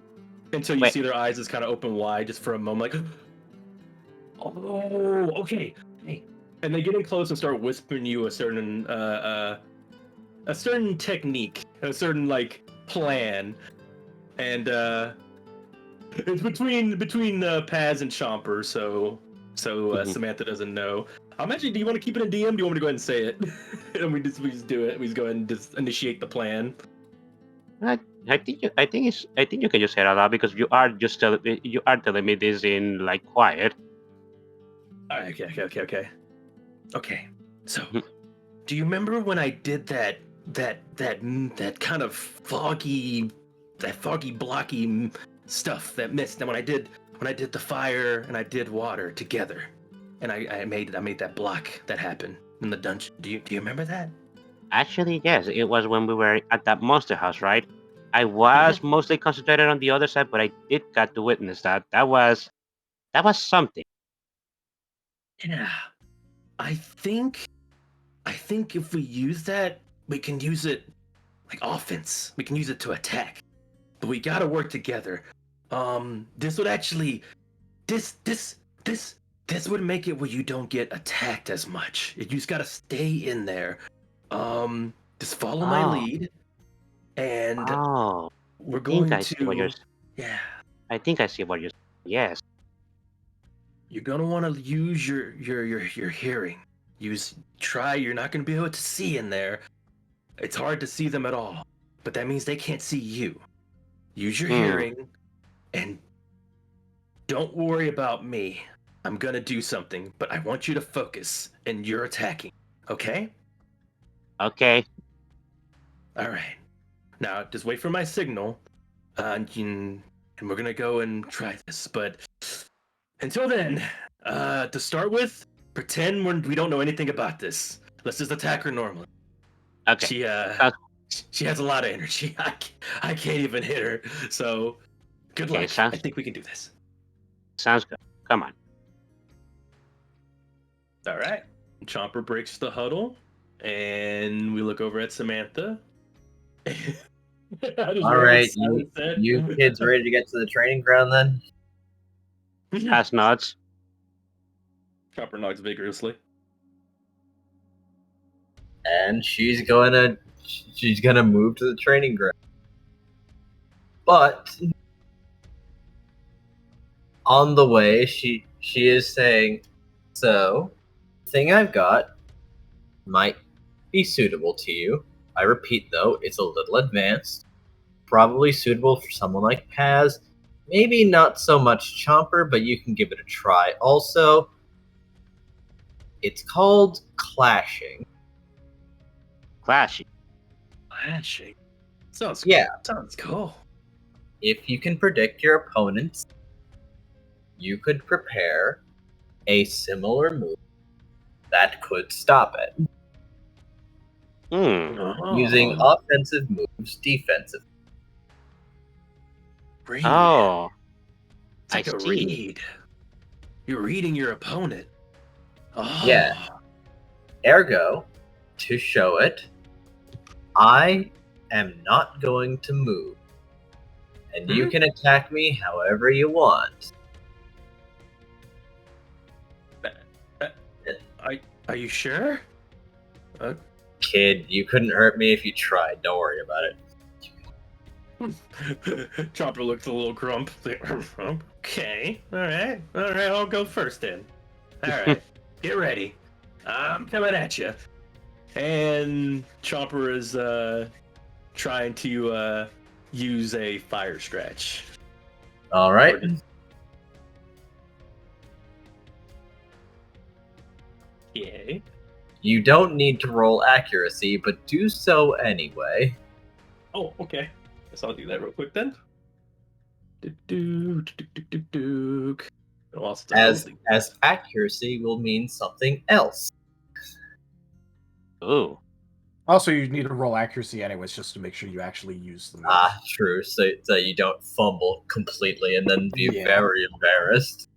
until you see their eyes just kind of open wide just for a moment. Like, oh, okay. Hey. And they get in close and start whispering you a certain technique, a certain like plan, and it's between Paz and Chomper, so Samantha doesn't know. Actually, do you want to keep it in DM? Do you want me to go ahead and say it? And we just do it. We just go ahead and just initiate the plan. I think you can just say it out loud because you are telling me this in like quiet. All right, okay. So, do you remember when I did that kind of foggy, blocky stuff that mist? And when I did the fire and I did water together, and I made that block that happened in the dungeon. Do you remember that? Actually, yes. It was when we were at that monster house, right? I was mostly concentrated on the other side, but I did get to witness that. That was something. Yeah. I think if we use that, we can use it like offense. We can use it to attack. But we gotta work together. This would actually this would make it where you don't get attacked as much. You just gotta stay in there. Just follow my lead. And we're going to... Yeah. I think I see what you're saying. Yes. You're gonna want to use your hearing. You're not gonna be able to see in there. It's hard to see them at all, but that means they can't see you. Use your hearing, and don't worry about me. I'm gonna do something, but I want you to focus, and you're attacking. Okay? Okay. All right. Now just wait for my signal, and we're gonna go and try this. But until then, to start with, pretend we don't know anything about this. Let's just attack her normally. Okay. She has a lot of energy. I can't even hit her. So, good luck. I think we can do this. Sounds good. Come on. All right. Chomper breaks the huddle, and we look over at Samantha. All right, you kids ready to get to the training ground then? Pass nods. Chomper nods vigorously. And she's gonna move to the training ground. But on the way, she is saying, "So, the thing I've got might be suitable to you. I repeat, though, it's a little advanced. Probably suitable for someone like Paz. Maybe not so much Chomper, but you can give it a try. Also, it's called clashing." Clashing. Sounds cool. If you can predict your opponents, you could prepare a similar move that could stop it. Using offensive moves, defensive. Read. Oh. It's like a read. You're reading your opponent. Oh. Yeah. Ergo, to show it, I am not going to move. And you can attack me however you want. Are you sure? Kid, you couldn't hurt me if you tried. Don't worry about it. Chopper looks a little grump. Okay, all right, I'll go first then. All right, get ready. I'm coming at you. And Chopper is trying to use a fire scratch. All right. Yay. You don't need to roll accuracy, but do so anyway. Oh, okay. Guess I'll do that real quick then. As accuracy will mean something else. Ooh. Also, you need to roll accuracy anyways, just to make sure you actually use the move. Ah, true. So you don't fumble completely and then be Yeah. very embarrassed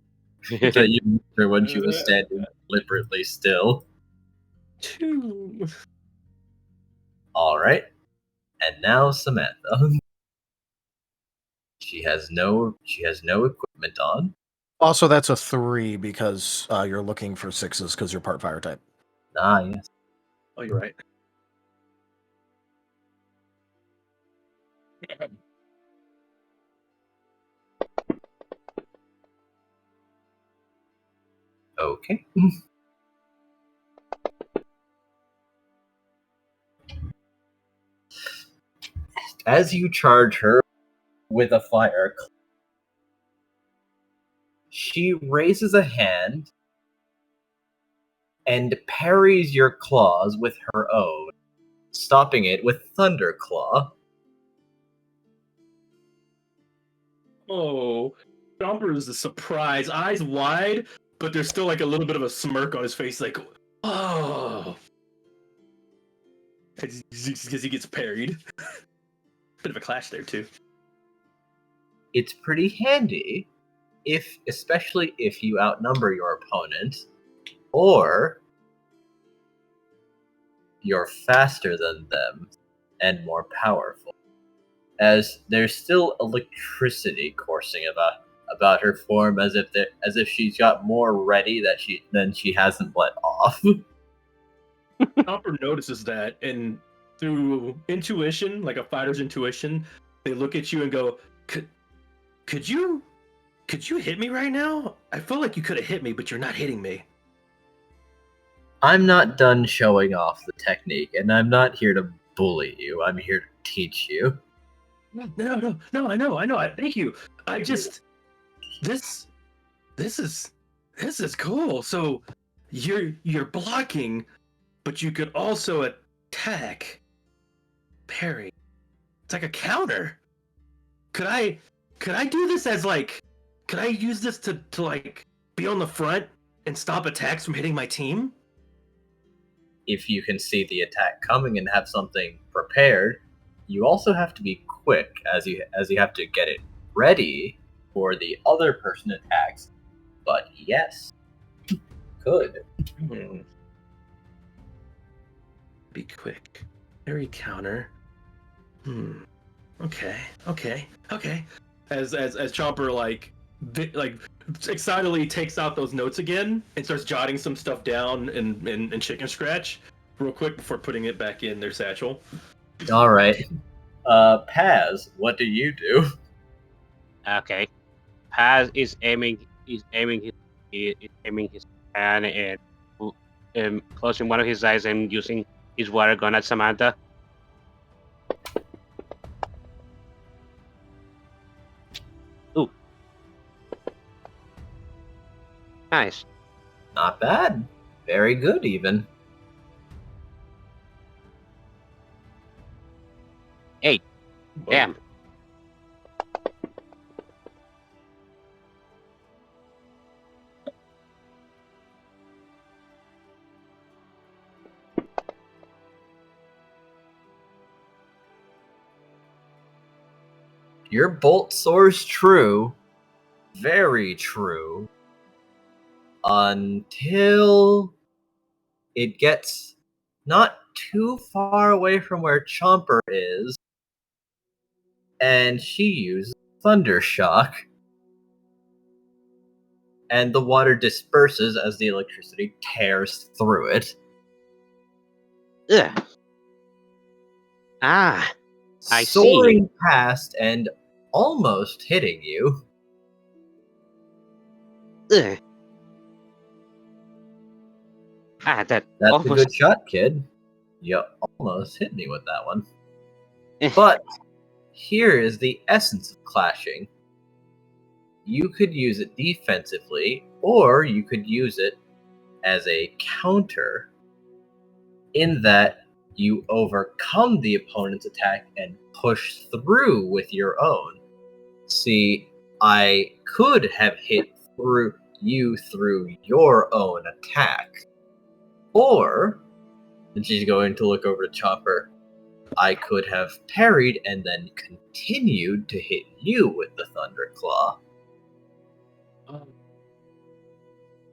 that you missed her when she was standing deliberately still. 2. All right. And now Samantha. She has no equipment on. Also, that's a 3 because you're looking for 6s because you're part fire type. Ah, yes. Oh, you're right. Okay. As you charge her with a fire, she raises a hand and parries your claws with her own, stopping it with Thunderclaw. Oh, Chomper is a surprise, eyes wide, but there's still like a little bit of a smirk on his face, like, oh, because he gets parried. Bit of a clash there too. It's pretty handy, especially if you outnumber your opponent, or you're faster than them and more powerful, as there's still electricity coursing about her form, as if she's got more ready than she hasn't let off. Chomper notices that, and through intuition, like a fighter's intuition, they look at you and go, "Could you hit me right now? I feel like you could have hit me, but you're not hitting me." I'm not done showing off the technique, and I'm not here to bully you. I'm here to teach you. No, I know. Thank you. I just this is cool. So you're blocking, but you could also attack. Parry. It's like a counter. Could I do this as like? Could I use this to like be on the front and stop attacks from hitting my team? If you can see the attack coming and have something prepared, you also have to be quick, as you have to get it ready for the other person attacks. But yes, could. Be quick. Parry counter. Okay. As Chomper like excitedly takes out those notes again and starts jotting some stuff down in Chicken Scratch real quick before putting it back in their satchel. All right. Paz, what do you do? Okay. Paz is aiming his hand and closing one of his eyes and using his water gun at Samantha. Ooh. Nice. Not bad. Very good, even. 8. Damn. Your bolt soars true, very true, until it gets not too far away from where Chomper is, and she uses Thunder Shock, and the water disperses as the electricity tears through it. Ugh. Ah. I see. soaring past and almost hitting you. Ugh. Ah, That's almost... a good shot, kid. You almost hit me with that one. Eh. But here is the essence of clashing. You could use it defensively, or you could use it as a counter, in that you overcome the opponent's attack and push through with your own. See, I could have hit through your own attack. Or, and she's going to look over to Chopper, I could have parried and then continued to hit you with the Thunderclaw.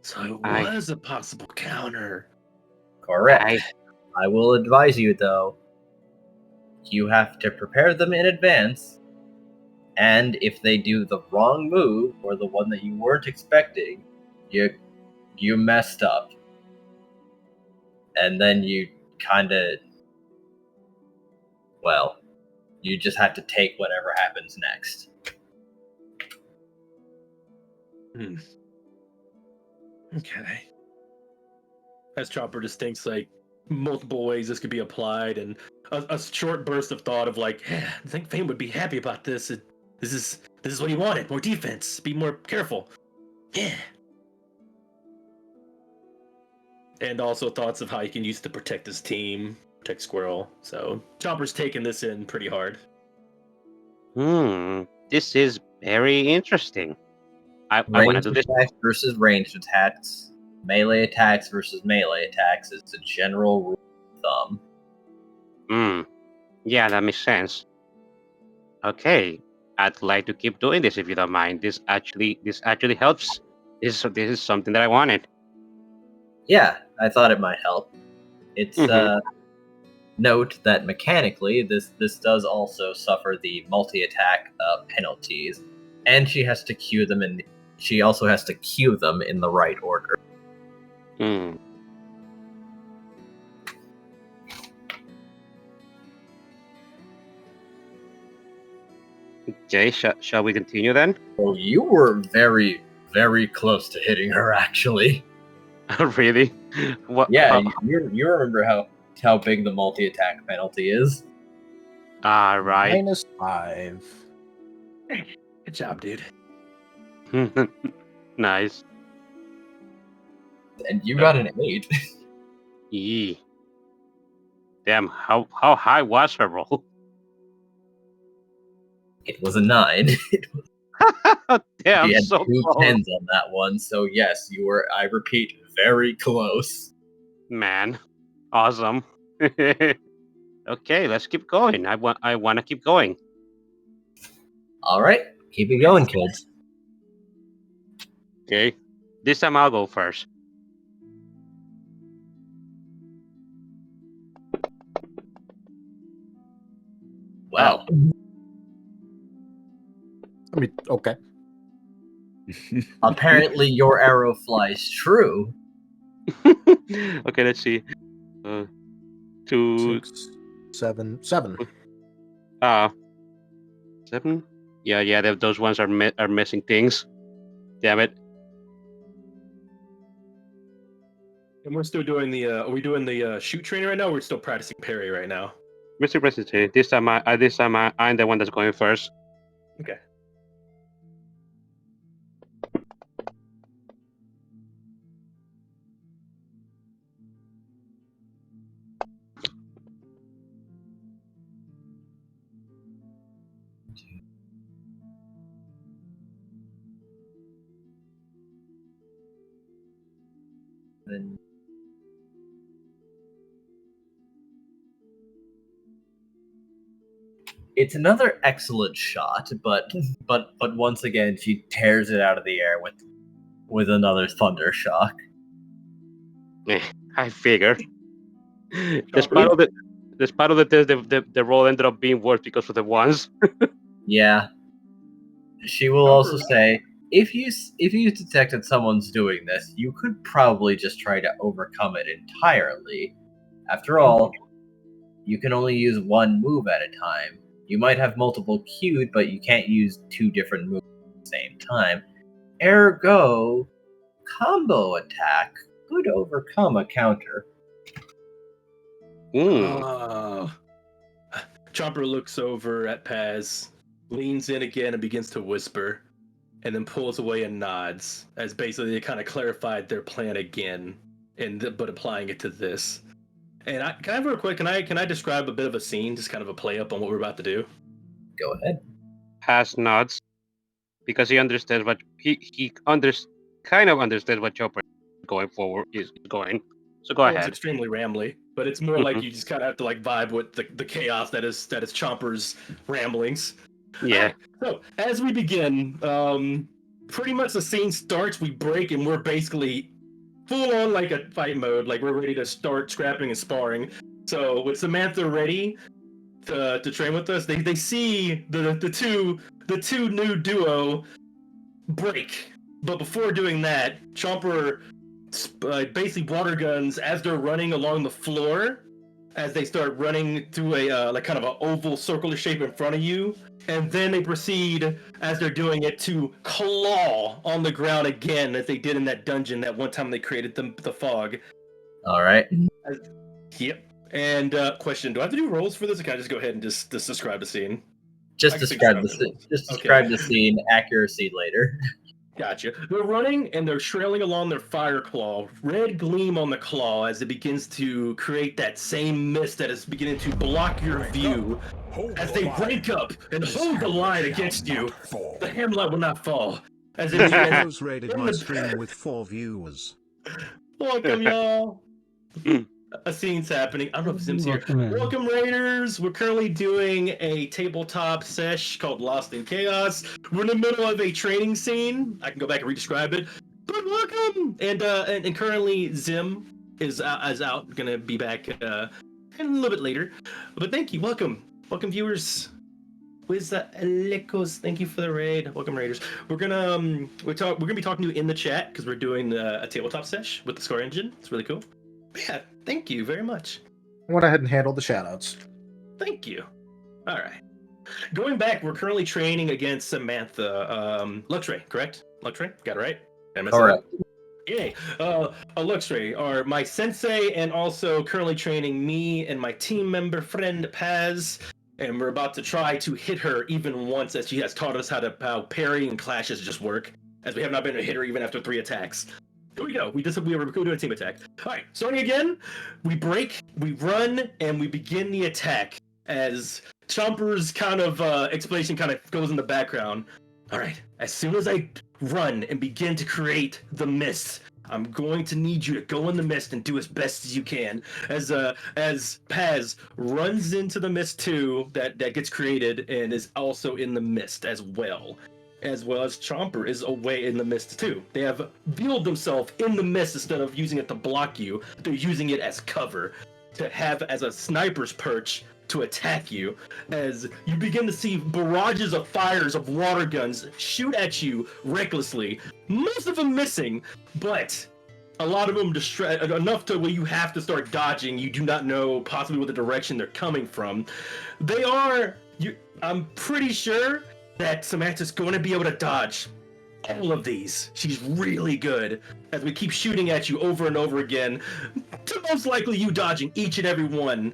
So it I- was a possible counter. Correct. I will advise you, though, you have to prepare them in advance, and if they do the wrong move, or the one that you weren't expecting, you messed up. And then you kinda... well, you just have to take whatever happens next. Okay. As Chopper just thinks like multiple ways this could be applied, and a short burst of thought of like, yeah, I think Fame would be happy about this. This is what he wanted. More defense. Be more careful. Yeah. And also thoughts of how he can use it to protect his team, protect Squirrel. So Chopper's taking this in pretty hard. This is very interesting. I want to Ranged do this. attacks versus ranged attacks, melee attacks versus melee attacks is the general rule of thumb. Yeah, that makes sense. Okay, I'd like to keep doing this if you don't mind. This actually helps. This is something that I wanted. Yeah, I thought it might help. It's note that mechanically this does also suffer the multi-attack penalties, and she has to queue them in. She also has to queue them in the right order. Okay, shall we continue then? Well, you were very, very close to hitting her, actually. Really? What? Yeah, you remember how big the multi-attack penalty is? Right. -5. Good job, dude. Nice. And you got an 8. Yee. Damn, how high was her roll? It was a 9. Damn, You had so two close. 10s on that one, so yes, you were, I repeat, very close. Man, awesome. Okay, let's keep going. I want to keep going. Alright, keep it going, kids. Okay, this time I'll go first. Well, I mean, okay. apparently your arrow flies true. Okay, let's see. 2, 6, 7, 7. 7. Yeah. Those ones are missing things. Damn it. And we're still doing the. Are we doing the shoot training right now? Or we're still practicing parry right now. Mr. President, this time I'm the one that's going first. Okay. Then it's another excellent shot, but once again she tears it out of the air with another thunder shock. I figured. Despite all the test, the roll ended up being worse because of the ones. Yeah. She will also say, if you detected someone's doing this, you could probably just try to overcome it entirely. After all, you can only use one move at a time. You might have multiple queued, but you can't use 2 different moves at the same time. Ergo, combo attack could overcome a counter. Chomper looks over at Paz, leans in again and begins to whisper, and then pulls away and nods, as basically they kind of clarified their plan again, but applying it to this. And can I have real quick? Can I describe a bit of a scene, just kind of a play up on what we're about to do? Go ahead. Paz nods because he understands what kind of understands what Chopper going forward is going. So go It's ahead. extremely rambly, but it's more like you just kind of have to like vibe with the chaos that is Chomper's ramblings. Yeah. So as we begin, pretty much the scene starts. We break and we're basically full on like a fight mode. Like we're ready to start scrapping and sparring. So with Samantha ready to train with us, they see the two new duo break. But before doing that, Chomper basically water guns as they're running along the floor, as they start running through a like kind of an oval circular shape in front of you, and then they proceed as they're doing it to claw on the ground again, as they did in that dungeon that one time they created the fog. All right. Yep. And question: do I have to do rolls for this, or can I just go ahead and just describe the scene? Just I can describe think so. describe the scene. Accuracy later. Gotcha. They're running and they're trailing along their fire claw. Red gleam on the claw as it begins to create that same mist that is beginning to block your view. As they break up and hold the line against you, the hamlet will not fall. As it Rose raided my stream with 4 viewers. Welcome, y'all. A scene's happening. I don't know if Zim's here. Welcome, Raiders. We're currently doing a tabletop sesh called Lost in Chaos. We're in the middle of a training scene. I can go back and re-describe it. But welcome. And currently Zim is out. Gonna be back a little bit later. But thank you. Welcome, viewers. Where's the Elecos? Thank you for the raid. Welcome, Raiders. We're gonna be talking to you in the chat because we're doing a tabletop sesh with the Score Engine. It's really cool. Yeah, thank you very much. I went ahead and handled the shoutouts. Thank you. All right. Going back, we're currently training against Samantha. Luxray, correct? Luxray? Got it right? Correct. Yay. Luxray are my sensei and also currently training me and my team member friend Paz. And we're about to try to hit her even once, as she has taught us how parry and clashes just work, as we have not been able to hit her even after 3 attacks. Here we go. We were doing a team attack. All right, starting again. We break, we run, and we begin the attack as Chomper's kind of explanation kind of goes in the background. All right, as soon as I run and begin to create the mist, I'm going to need you to go in the mist and do as best as you can. As Paz runs into the mist too, that gets created and is also in the mist as well as Chomper is away in the mist too. They have veiled themselves in the mist instead of using it to block you. They're using it as cover, to have as a sniper's perch to attack you, as you begin to see barrages of fires of water guns shoot at you recklessly. Most of them missing, but a lot of them enough to where you have to start dodging. You do not know possibly what the direction they're coming from. I'm pretty sure that Samantha's going to be able to dodge all of these. She's really good as we keep shooting at you over and over again, to most likely you dodging each and every one,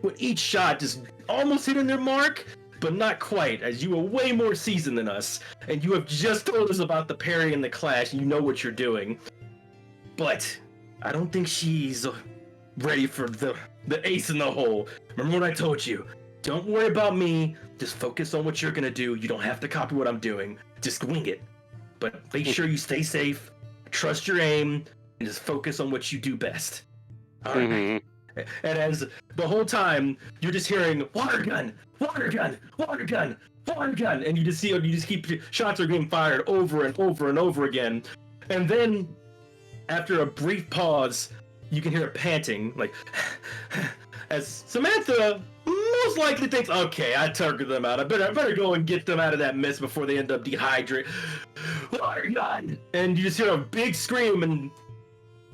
with each shot just almost hitting their mark, but not quite, as you are way more seasoned than us, and you have just told us about the parry and the clash, and you know what you're doing. But I don't think she's ready for the ace in the hole. Remember what I told you. Don't worry about me. Just focus on what you're gonna do. You don't have to copy what I'm doing. Just wing it. But make sure you stay safe, trust your aim, and just focus on what you do best. All right. And as the whole time you're just hearing water gun, water gun, water gun, water gun, and you just keep shots are being fired over and over and over again. And then after a brief pause, you can hear it panting, like as Samantha most likely thinks, okay, I targeted them out. I better go and get them out of that mist before they end up dehydrated. Water gun! And you just hear a big scream, and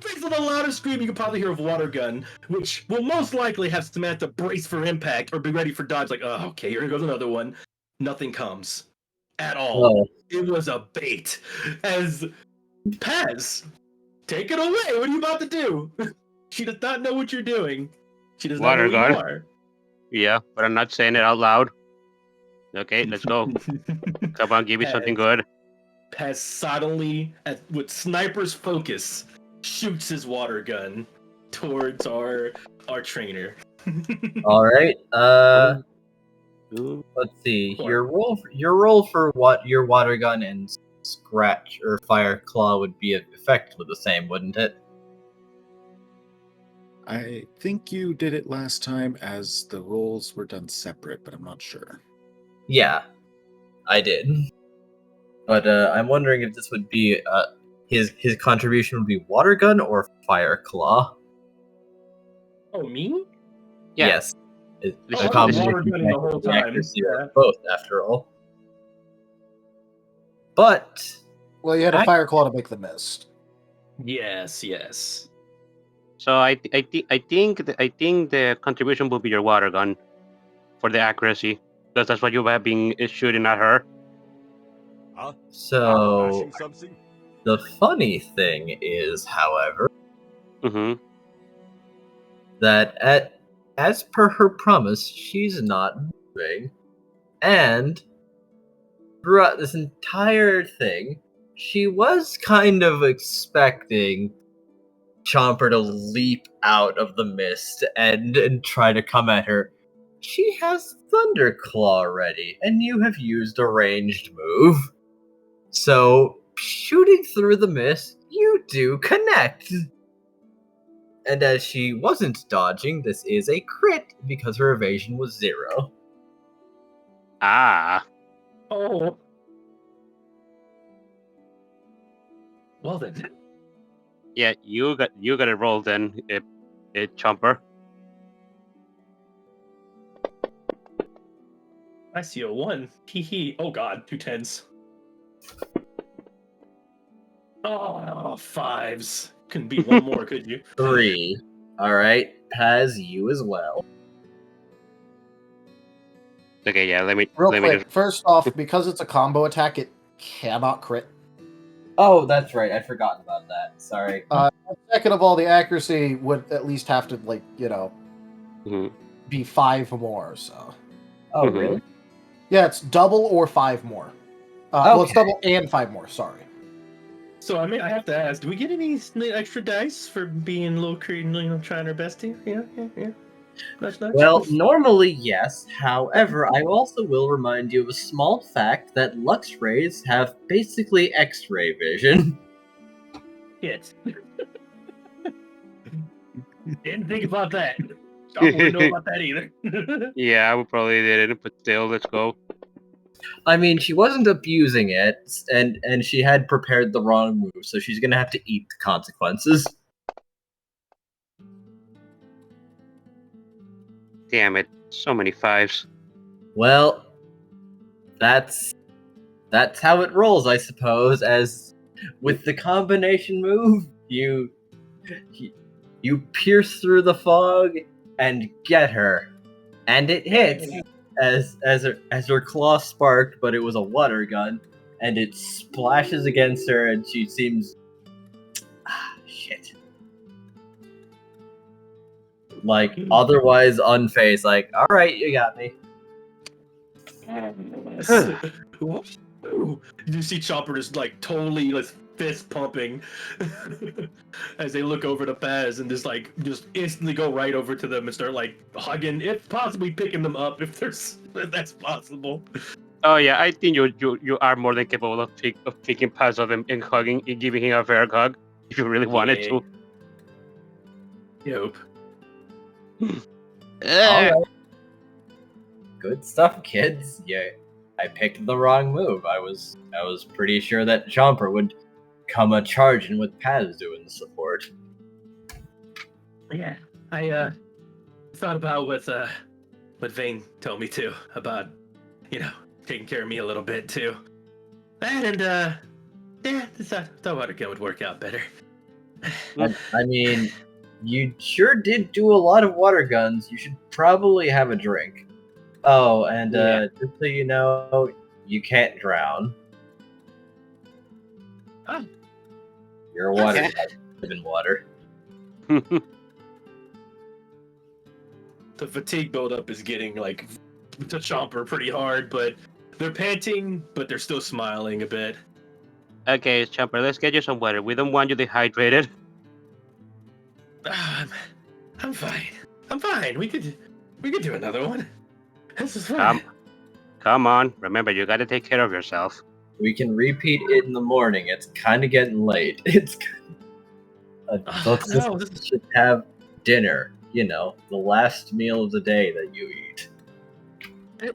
Based on the loudest scream you can probably hear of water gun, which will most likely have Samantha brace for impact or be ready for dodge. Like, oh, okay, here goes another one. Nothing comes at all. Oh. It was a bait. As Paz, take it away. What are you about to do? She does not know what you're doing. She does Water not know who gun. you are. Yeah, but I'm not saying it out loud. Okay, let's go. Come on, give me something good. Paz suddenly, with sniper's focus, shoots his water gun towards our trainer. All right. Ooh. Let's see. Sure. Your roll for what your water gun and scratch or fire claw would be effectively the same, wouldn't it? I think you did it last time as the rolls were done separate, but I'm not sure. Yeah, I did. But I'm wondering if this would be his contribution would be water gun or fire claw. Oh, me? Yeah. Yes. This I is- was this is- water gunning the whole time. Accuracy Yeah. of both, after all. But Well, you had a fire claw to make the mist. Yes, yes. So I think the contribution will be your water gun for the accuracy, because that's what you have been shooting at her. so the funny thing is, however, Mm-hmm. that as per her promise, she's not moving, and throughout this entire thing, she was kind of expecting Chomper to leap out of the mist and try to come at her. She has Thunderclaw ready, and you have used a ranged move. So, shooting through the mist, you do connect. And as she wasn't dodging, this is a crit because her evasion was 0. Ah. Oh. Well then. Yeah, you got it rolled then, Chomper. I see a 1. Hee hee. Oh god, 2 10s. Oh, 5s. Couldn't be one more, could you? 3. Alright, Paz, you as well. Okay, yeah, let me Real let me quick, just first off, because it's a combo attack, it cannot crit. Oh, that's right, I'd forgotten about that. Sorry. Second of all, the accuracy would at least have to, like, you know, Mhm. be 5 more, so. Oh, Mhm. really? Yeah, it's double or 5 more. Well, it's Okay. double and 5 more, sorry. So I have to ask, do we get any extra dice for being a little trying our best here? Yeah. Nudge. Well, normally, yes. However, I also will remind you of a small fact that Lux rays have basically X-ray vision. Shit. Didn't think about that. I wouldn't know about that either. Yeah, we probably didn't, but still, let's go. I mean, she wasn't abusing it, and she had prepared the wrong move, so she's gonna have to eat the consequences. Damn it, so many 5s. Well, that's how it rolls, I suppose. As with the combination move, you pierce through the fog and get her, and it hits as her claw sparked, but it was a water gun, and it splashes against her, and she seems shit. Like otherwise unfazed, like, all right, you got me. You see Chopper just like totally like fist pumping as they look over to Paz and just instantly go right over to them and start like hugging, if possibly picking them up if that's possible. Oh yeah, I think you are more than capable of picking Paz up and hugging and giving him a fair hug if you really wanted to. Yep. Alright. Good stuff, kids. Yeah, I picked the wrong move. I was pretty sure that Jumper would come a charging with Paz doing the support. Yeah, I thought about what Vane told me to about, taking care of me a little bit too. And yeah, thought water gun would work out better. I mean, you sure did do a lot of water guns. You should probably have a drink. Oh, and Yeah. just so you know, you can't drown. Ah. You're a water Okay. type. Live in water. The fatigue buildup is getting like to Chomper pretty hard, but they're panting, but they're still smiling a bit. Okay, Chopper, let's get you some water. We don't want you dehydrated. I'm fine. I'm fine. We could do another one. This is fun. Come on. Remember, you gotta take care of yourself. We can repeat it in the morning. It's kind of getting late. It's let's no, just should have dinner. You know, the last meal of the day that you eat.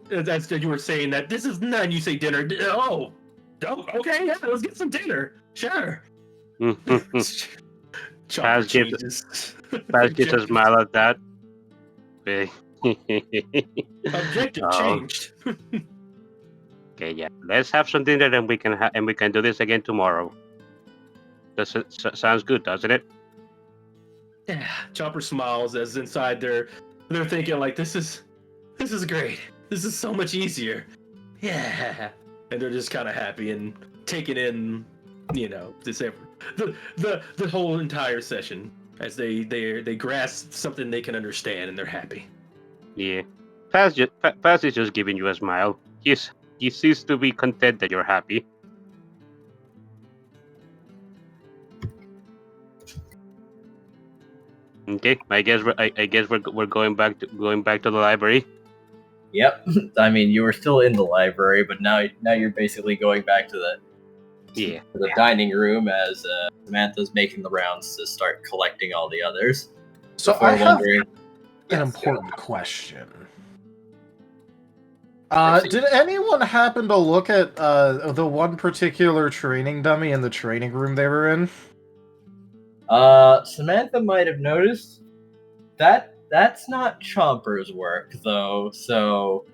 That's you were saying that this is not. You say dinner. Oh, okay. Yeah, let's get some dinner. Sure. Chomper Paz gives a smile at that. Objective Oh. changed. Okay, yeah. Let's have some dinner, and we can do this again tomorrow. Sounds good, doesn't it? Yeah. Chomper smiles as inside they're thinking like this is great. This is so much easier. Yeah. And they're just kind of happy and taking in, this the whole entire session as they grasp something they can understand and they're happy. Yeah. Paz is just giving you a smile. He seems to be content that you're happy. Okay, I guess we're going back to the library. Yep. I mean, you were still in the library, but now you're basically going back to the dining room as Samantha's making the rounds to start collecting all the others. So Before I have wondering- an important question. Did anyone happen to look at the one particular training dummy in the training room they were in? Samantha might have noticed that's not Chomper's work though, so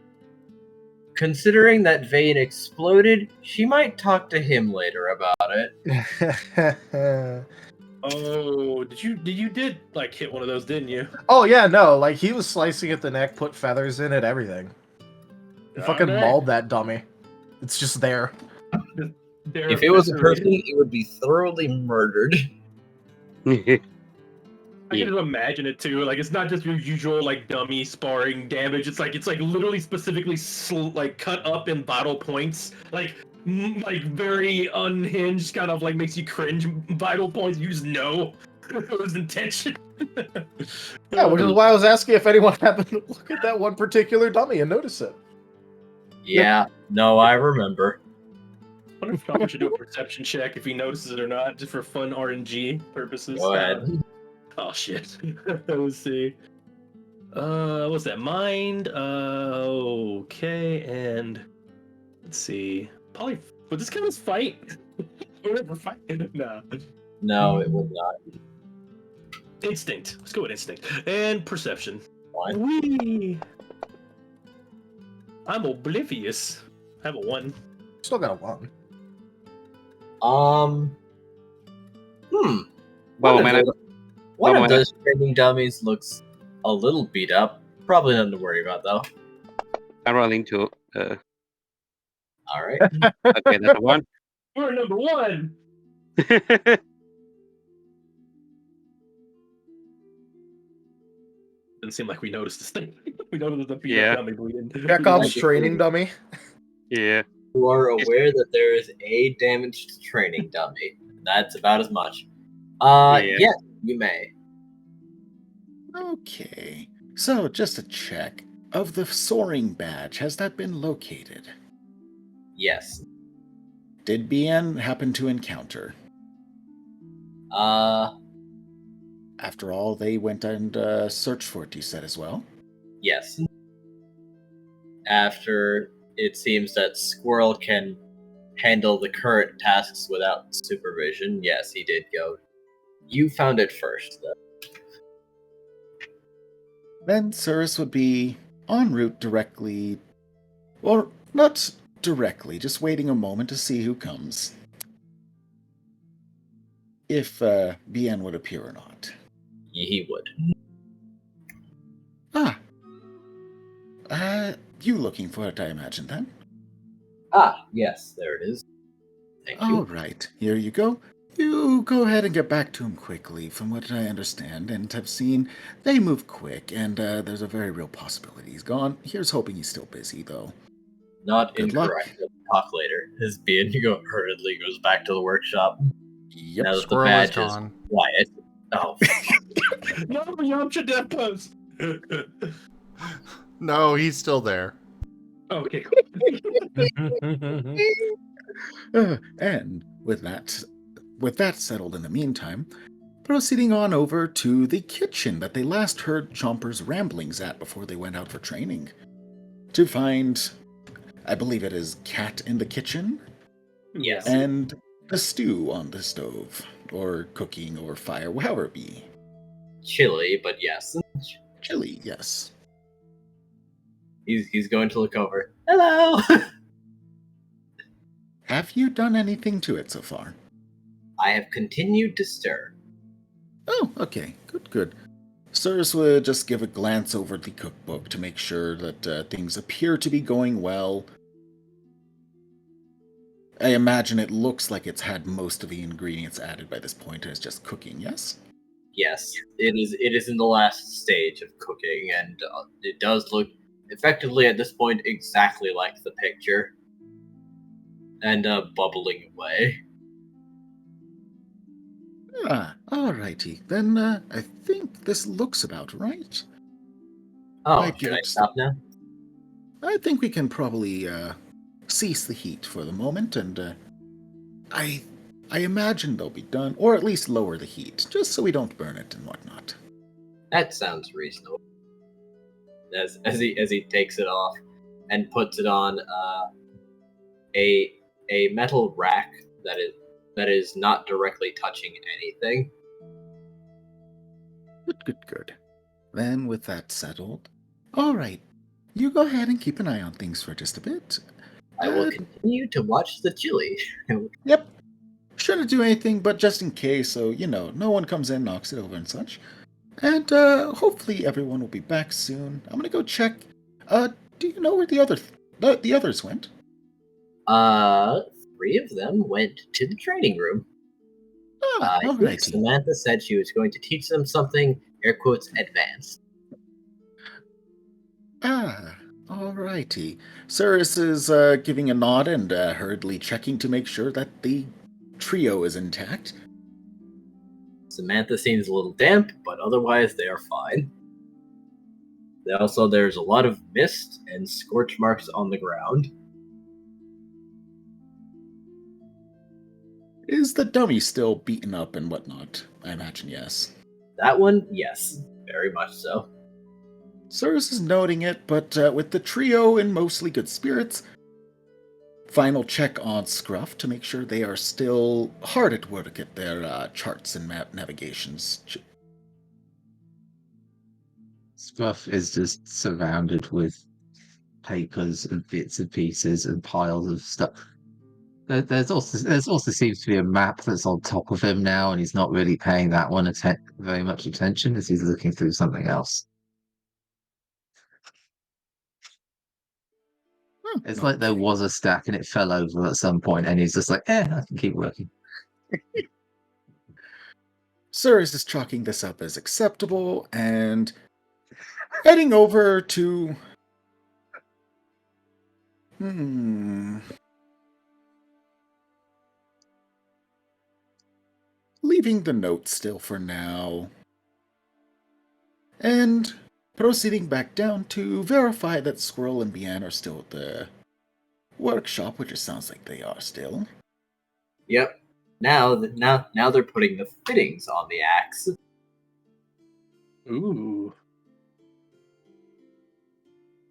considering that vein exploded, she might talk to him later about it. Oh, you did like hit one of those, didn't you? Oh yeah, no, like he was slicing at the neck, put feathers in it, everything. He fucking Alright. mauled that dummy. It's just there. If it was a person, it would be thoroughly murdered. I can just imagine it too. Like it's not just your usual like dummy sparring damage. It's like literally specifically like cut up in vital points. Like very unhinged, kind of like makes you cringe. Vital points you just know it was intention. Yeah, which is why I was asking if anyone happened to look at that one particular dummy and notice it. Yeah, no, I remember. I wonder if Chomper should do a perception check if he notices it or not, just for fun RNG purposes. Go ahead. Oh shit. Let's see. What's that? Mind. Okay, and let's see. Probably. Would this count as fight? Would it ever fight? No. No, it would not. Instinct. Let's go with instinct and perception. Fine. Whee! I'm oblivious. I have a 1. Still got a 1. One of those training dummies looks a little beat up. Probably nothing to worry about though. I'm rolling 2. Alright. Okay, that's a 1. We're number 1! Doesn't seem like we noticed this thing. We noticed the beat up dummy, but we didn't. Chekhov's training dummy. Yeah. You are aware that there is a damaged training dummy. That's about as much. Yes, you may. Okay. So, just a check. Of the soaring badge, has that been located? Yes. Did BN happen to encounter? After all, they went and searched for it, you said as well? Yes. After it seems that Squirrel can handle the current tasks without supervision, yes, he did go. You found it first, though. Then Cirrus would be en route directly... Or, not directly, just waiting a moment to see who comes. if Bien would appear or not. He would. Ah. You looking for it, I imagine, then? Ah, yes, there it is. Thank you. All right, here you go. You go ahead and get back to him quickly. From what I understand and have seen, they move quick, and there's a very real possibility he's gone. Here's hoping he's still busy, though. Not Good luck. incorrect. We'll talk later. His beard hurriedly goes back to the workshop. Yep. Now that the Squirrel is badge is gone. quiet. Oh, No, Yamcha death pose. No, he's still there. Okay, And with that settled in the meantime, proceeding on over to the kitchen that they last heard Chomper's ramblings at before they went out for training. To find, I believe it is cat in the kitchen, yes. and the stew on the stove, or cooking, or fire, however it be. Chilly, but yes. Chili, yes. He's going to look over. Hello! Have you done anything to it so far? I have continued to stir. Oh, okay. Good. Cyrus would just give a glance over the cookbook to make sure that things appear to be going well. I imagine it looks like it's had most of the ingredients added by this point and is just cooking, yes? Yes, it is in the last stage of cooking, and it does look effectively at this point exactly like the picture. And bubbling away. Ah, alrighty. Then I think this looks about right. Oh, Might give can I it- stop now? I think we can probably cease the heat for the moment, and I imagine they'll be done, or at least lower the heat, just so we don't burn it and whatnot. That sounds reasonable. As he takes it off and puts it on a metal rack that is not directly touching anything. Good. Then with that settled, alright, you go ahead and keep an eye on things for just a bit. I will continue to watch the chili. Yep. Shouldn't do anything, but just in case, so, no one comes in, knocks it over and such. And, hopefully everyone will be back soon. I'm gonna go check. Do you know where the others went? 3 of them went to the training room. Ah, I think alrighty. Samantha said she was going to teach them something, air quotes, advanced. Ah, alrighty. Cyrus is, giving a nod and, hurriedly checking to make sure that the trio is intact. Samantha seems a little damp, but otherwise they are fine. There's a lot of mist and scorch marks on the ground. Is the dummy still beaten up and whatnot? I imagine yes. That one, yes, very much so. Cyrus is noting it, but with the trio in mostly good spirits, final check on Scruff to make sure they are still hard at work at their charts and map navigations. Scruff is just surrounded with papers and bits and pieces and piles of stuff. There's also seems to be a map that's on top of him now, and he's not really paying that one very much attention as he's looking through something else. It's like there was a stack and it fell over at some point, and he's just like, I can keep working. Cyrus is chalking this up as acceptable and heading over to... Leaving the note still for now. And proceeding back down to verify that Squirrel and Bien are still at the workshop, which it sounds like they are still. Yep. Now they're putting the fittings on the axe. Ooh.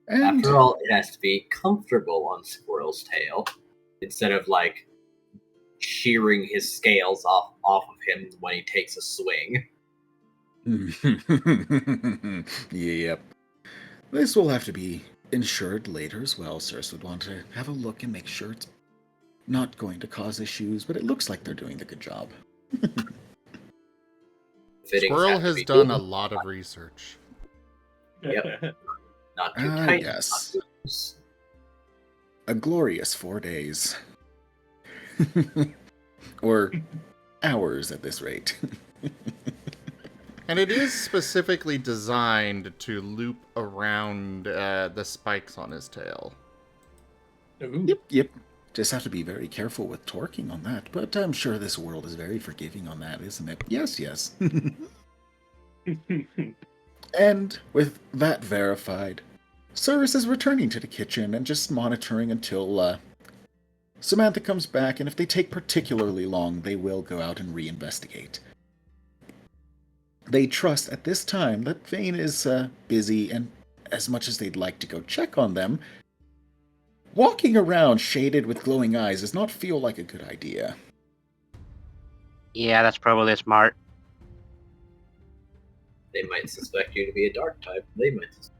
And After all, it has to be comfortable on Squirrel's tail, instead of like shearing his scales off of him when he takes a swing. Yep. This will have to be insured later as well. Cyrus would want to have a look and make sure it's not going to cause issues, but it looks like they're doing a good job. fittings Squirrel have to has be done a moved. lot of research. Yep. Not too tight. Yes. Not too loose. A glorious 4 days. Or hours at this rate. And it is specifically designed to loop around the spikes on his tail. Ooh. Yep. Just have to be very careful with torquing on that, but I'm sure this world is very forgiving on that, isn't it? Yes. And with that verified, Cyrus is returning to the kitchen and just monitoring until Samantha comes back, and if they take particularly long, they will go out and reinvestigate. They trust at this time that Vane is busy, and as much as they'd like to go check on them, walking around shaded with glowing eyes does not feel like a good idea. Yeah, that's probably smart. They might suspect you to be a dark type. They might suspect.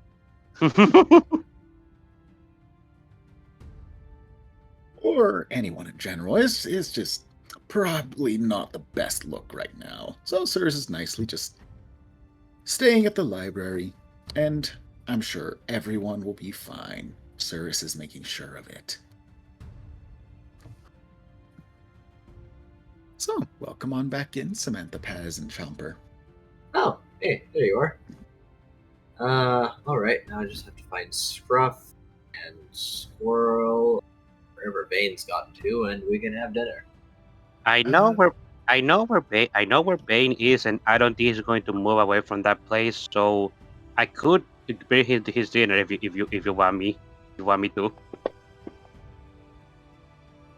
Or anyone in general, is just probably not the best look right now. So Cyrus is nicely just staying at the library, and I'm sure everyone will be fine. Cyrus is making sure of it. So, welcome on back in, Samantha, Paz, and Chomper. Oh, hey, there you are. Alright, now I just have to find Scruff and Squirrel, wherever Vane's gotten to, and we can have dinner. I know where Bane is, and I don't think he's going to move away from that place. So I could bring his dinner if you want me. If you want me to.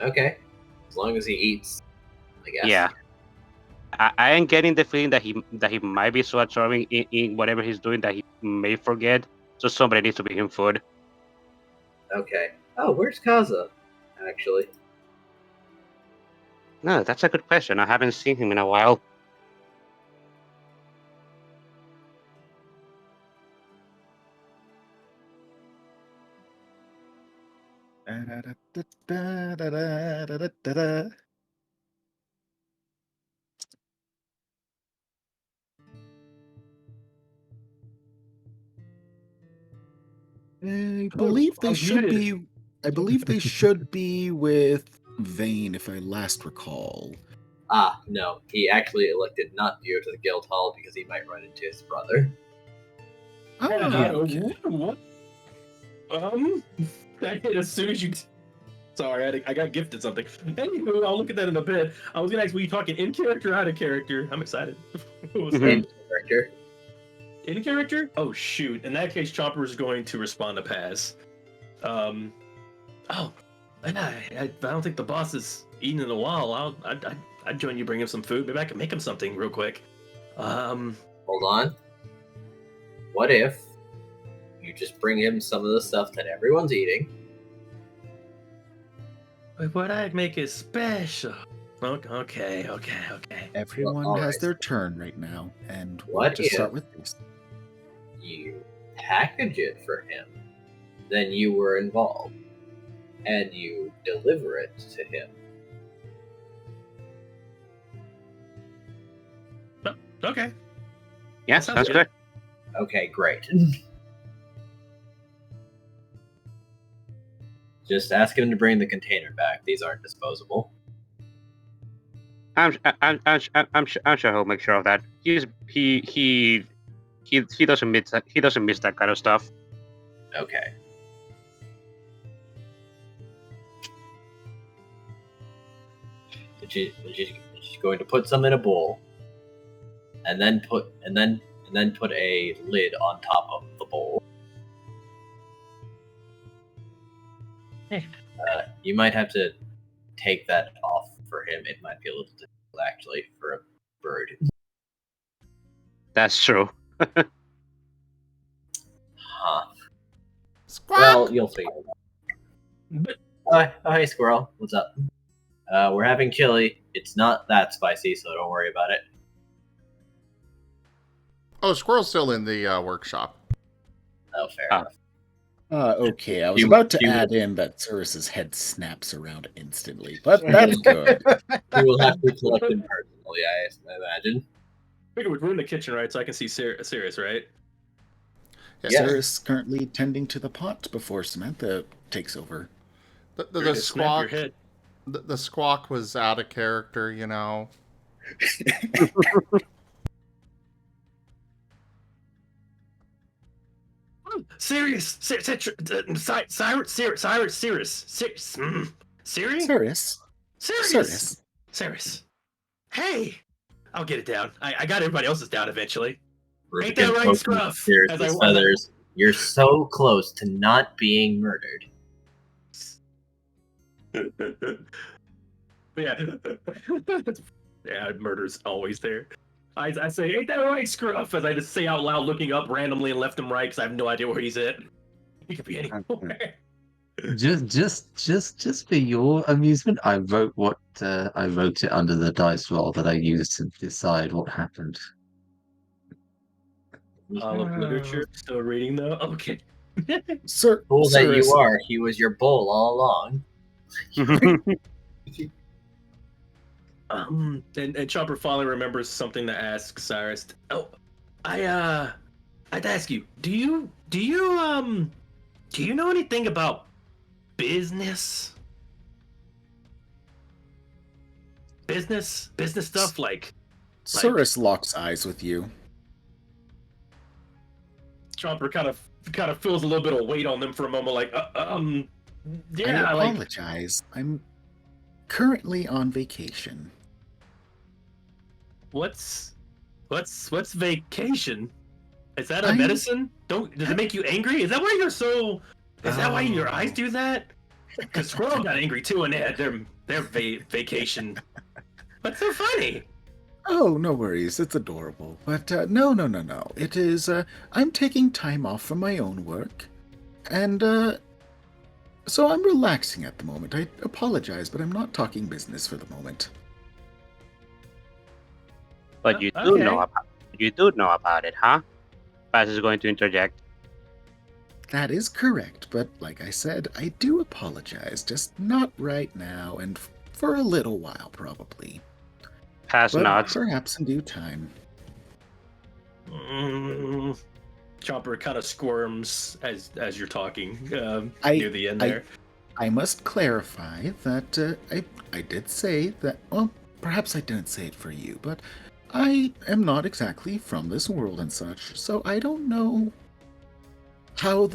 Okay, as long as he eats, I guess. Yeah. I am getting the feeling that he might be so absorbing in whatever he's doing that he may forget. So somebody needs to bring him food. Okay. Oh, where's Kaza? Actually. No, that's a good question. I haven't seen him in a while. I believe they I'm should muted. be. I believe they should be with Vane, if I last recall. Ah, no. He actually elected not to go to the guild hall because he might run into his brother. Okay. What? That hit as soon as you. Sorry, I got gifted something. Anywho, I'll look at that in a bit. I was gonna ask, were you talking in character or out of character? I'm excited. What was that? In character. In character? Oh shoot! In that case, Chomper is going to respond to Paz. Oh, and I don't think the boss has eaten in a while. I'd join you, bring him some food. Maybe I can make him something real quick. Hold on. What if you just bring him some of the stuff that everyone's eating? But what I'd make is special. Okay. Everyone Well, has alright. their turn right now, and we'll What just if- start with this. You package it for him, then you were involved, and you deliver it to him. Okay. Yeah, Sounds sounds good. good. Okay, great. Just ask him to bring the container back. These aren't disposable. I'm sure he'll make sure of that. He doesn't miss that. He doesn't miss that kind of stuff. Okay. She's going to put some in a bowl, and then put a lid on top of the bowl. You might have to take that off for him. It might be a little difficult, actually, for a bird. That's true. Huh. Squawk! Well, you'll figure it But out. Oh, hey, Squirrel. What's up? We're having chili. It's not that spicy, so don't worry about it. Oh, Squirrel's still in the workshop. Oh, fair Ah. enough. Okay, I was You- about to you- add in that Cyrus's head snaps around instantly, but that's good. You will have to collect him personally, I imagine. We're in the kitchen, right? So I can see Sirius, right? Yeah. Cyrus currently tending to the pot before Samantha takes over. The Ready to snap your squawk, head. the squawk was out of character, you know. Sirius, Sirius, Sirius. Hey, I'll get it down. I got everybody else's down eventually. Ain't that right, Scruff? Sirius's feathers. You're so close to not being murdered. Yeah. Yeah, murder's always there. I say, ain't that right, Scruff? As I just say out loud, looking up randomly and left and right because I have no idea where he's at. He could be anywhere. Just for your amusement, I wrote it under the dice roll that I used to decide what happened. Hall of Literature. Still reading though. Okay. Fool that you Cyrus, are, he was your bull all along. And Chopper finally remembers something to ask Cyrus. Oh, I'd ask you, do you know anything about business? Business stuff like Cyrus locks eyes with you. Chopper kind of feels a little bit of weight on them for a moment, like yeah, I like apologize. I'm currently on vacation. what's vacation? Is that a medicine? Does it make you angry? Is that why you're so? Is that why your eyes do that? Because Squirrel got angry too, and they had their vacation. What's so funny? Oh, no worries. It's adorable. But no. It is. I'm taking time off from my own work, and so I'm relaxing at the moment. I apologize, but I'm not talking business for the moment. But you do Okay. know about it, huh? Paz is going to interject. That is correct, but like I said, I do apologize. Just not right now, and for a little while, probably. Paz But nods. perhaps in due time. Chopper kind of squirms as you're talking I- near the end there. I must clarify that I did say that. Well, perhaps I didn't say it for you, but I am not exactly from this world and such, so I don't know how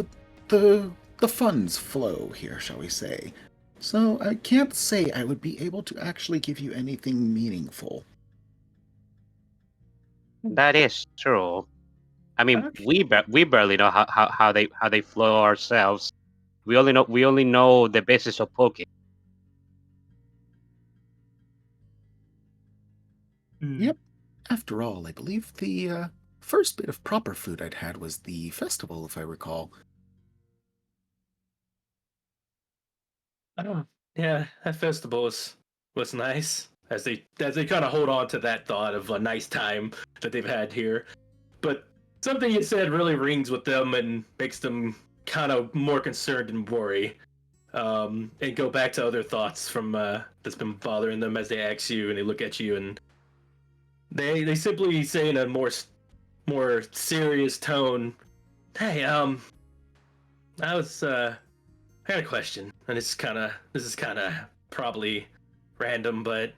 the funds flow here, shall we say. So I can't say I would be able to actually give you anything meaningful. That is true. I mean, Okay. we barely know how they flow ourselves. We only know the basis of poking. Yep. After all, I believe the first bit of proper food I'd had was the festival, if I recall. Oh, yeah, that festival was nice. As they kind of hold on to that thought of a nice time that they've had here. But something you said really rings with them and makes them kind of more concerned and worry. And go back to other thoughts from that's been bothering them as they ask you and they look at you and they simply say in a more serious tone, "Hey, I had a question, and this is kind of probably random, but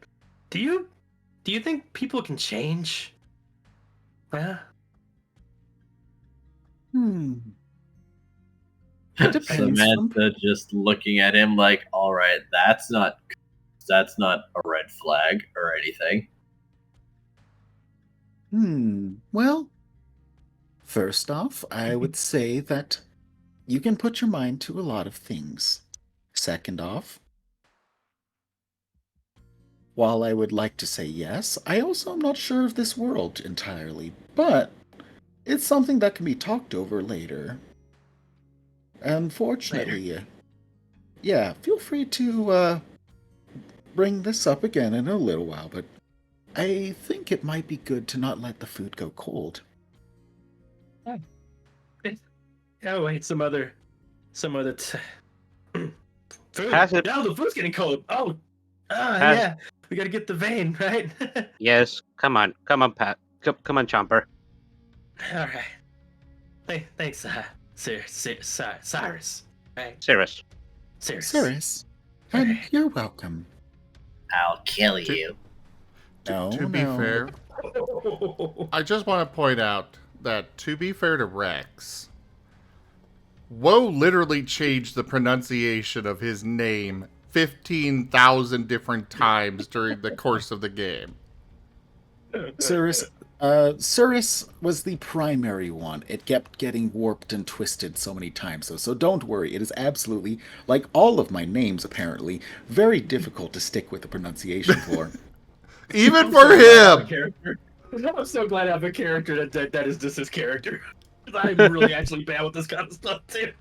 do you think people can change? Yeah. Depends. Samantha just looking at him like, all right, that's not a red flag or anything. Well, first off, I would say that you can put your mind to a lot of things. Second off, while I would like to say yes, I also am not sure of this world entirely, but it's something that can be talked over later. Unfortunately, yeah, feel free to bring this up again in a little while, but I think it might be good to not let the food go cold. Oh wait, some other food. Has it- Now the food's getting cold. Oh, Has- yeah, we gotta get the vein right. Yes, come on, Come on, Chomper. All right. Thanks, Cyrus. Right, Cyrus. Cyrus. Cyrus, and Okay. you're welcome. I'll kill To- you. No, To be no. fair, I just want to point out that, to be fair to Rex, Woe literally changed the pronunciation of his name 15,000 different times during the course of the game. Cyrus was the primary one. It kept getting warped and twisted so many times, though. So don't worry. It is absolutely, like all of my names, apparently, very difficult to stick with the pronunciation for. Even for him! I'm so glad I have a character that is just his character. I'm really actually bad with this kind of stuff, too.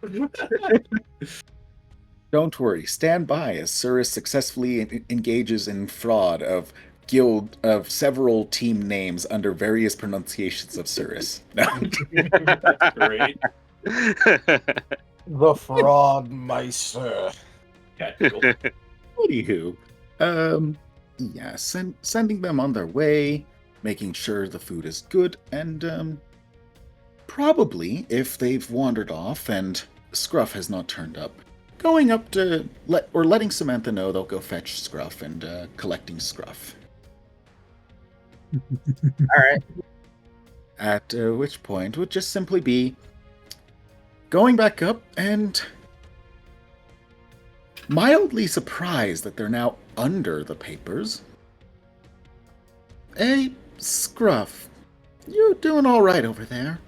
Don't worry. Stand by as Cyrus successfully engages in fraud of several team names under various pronunciations of Cyrus. That's great. The Fraud Meister. Tactical. Anywho, yeah, sending them on their way, making sure the food is good, and probably, if they've wandered off and Scruff has not turned up, going up to letting Samantha know they'll go fetch Scruff and collecting Scruff. Alright. At which point would just simply be going back up and mildly surprised that they're now under the papers. Hey, Scruff, you doing all right over there?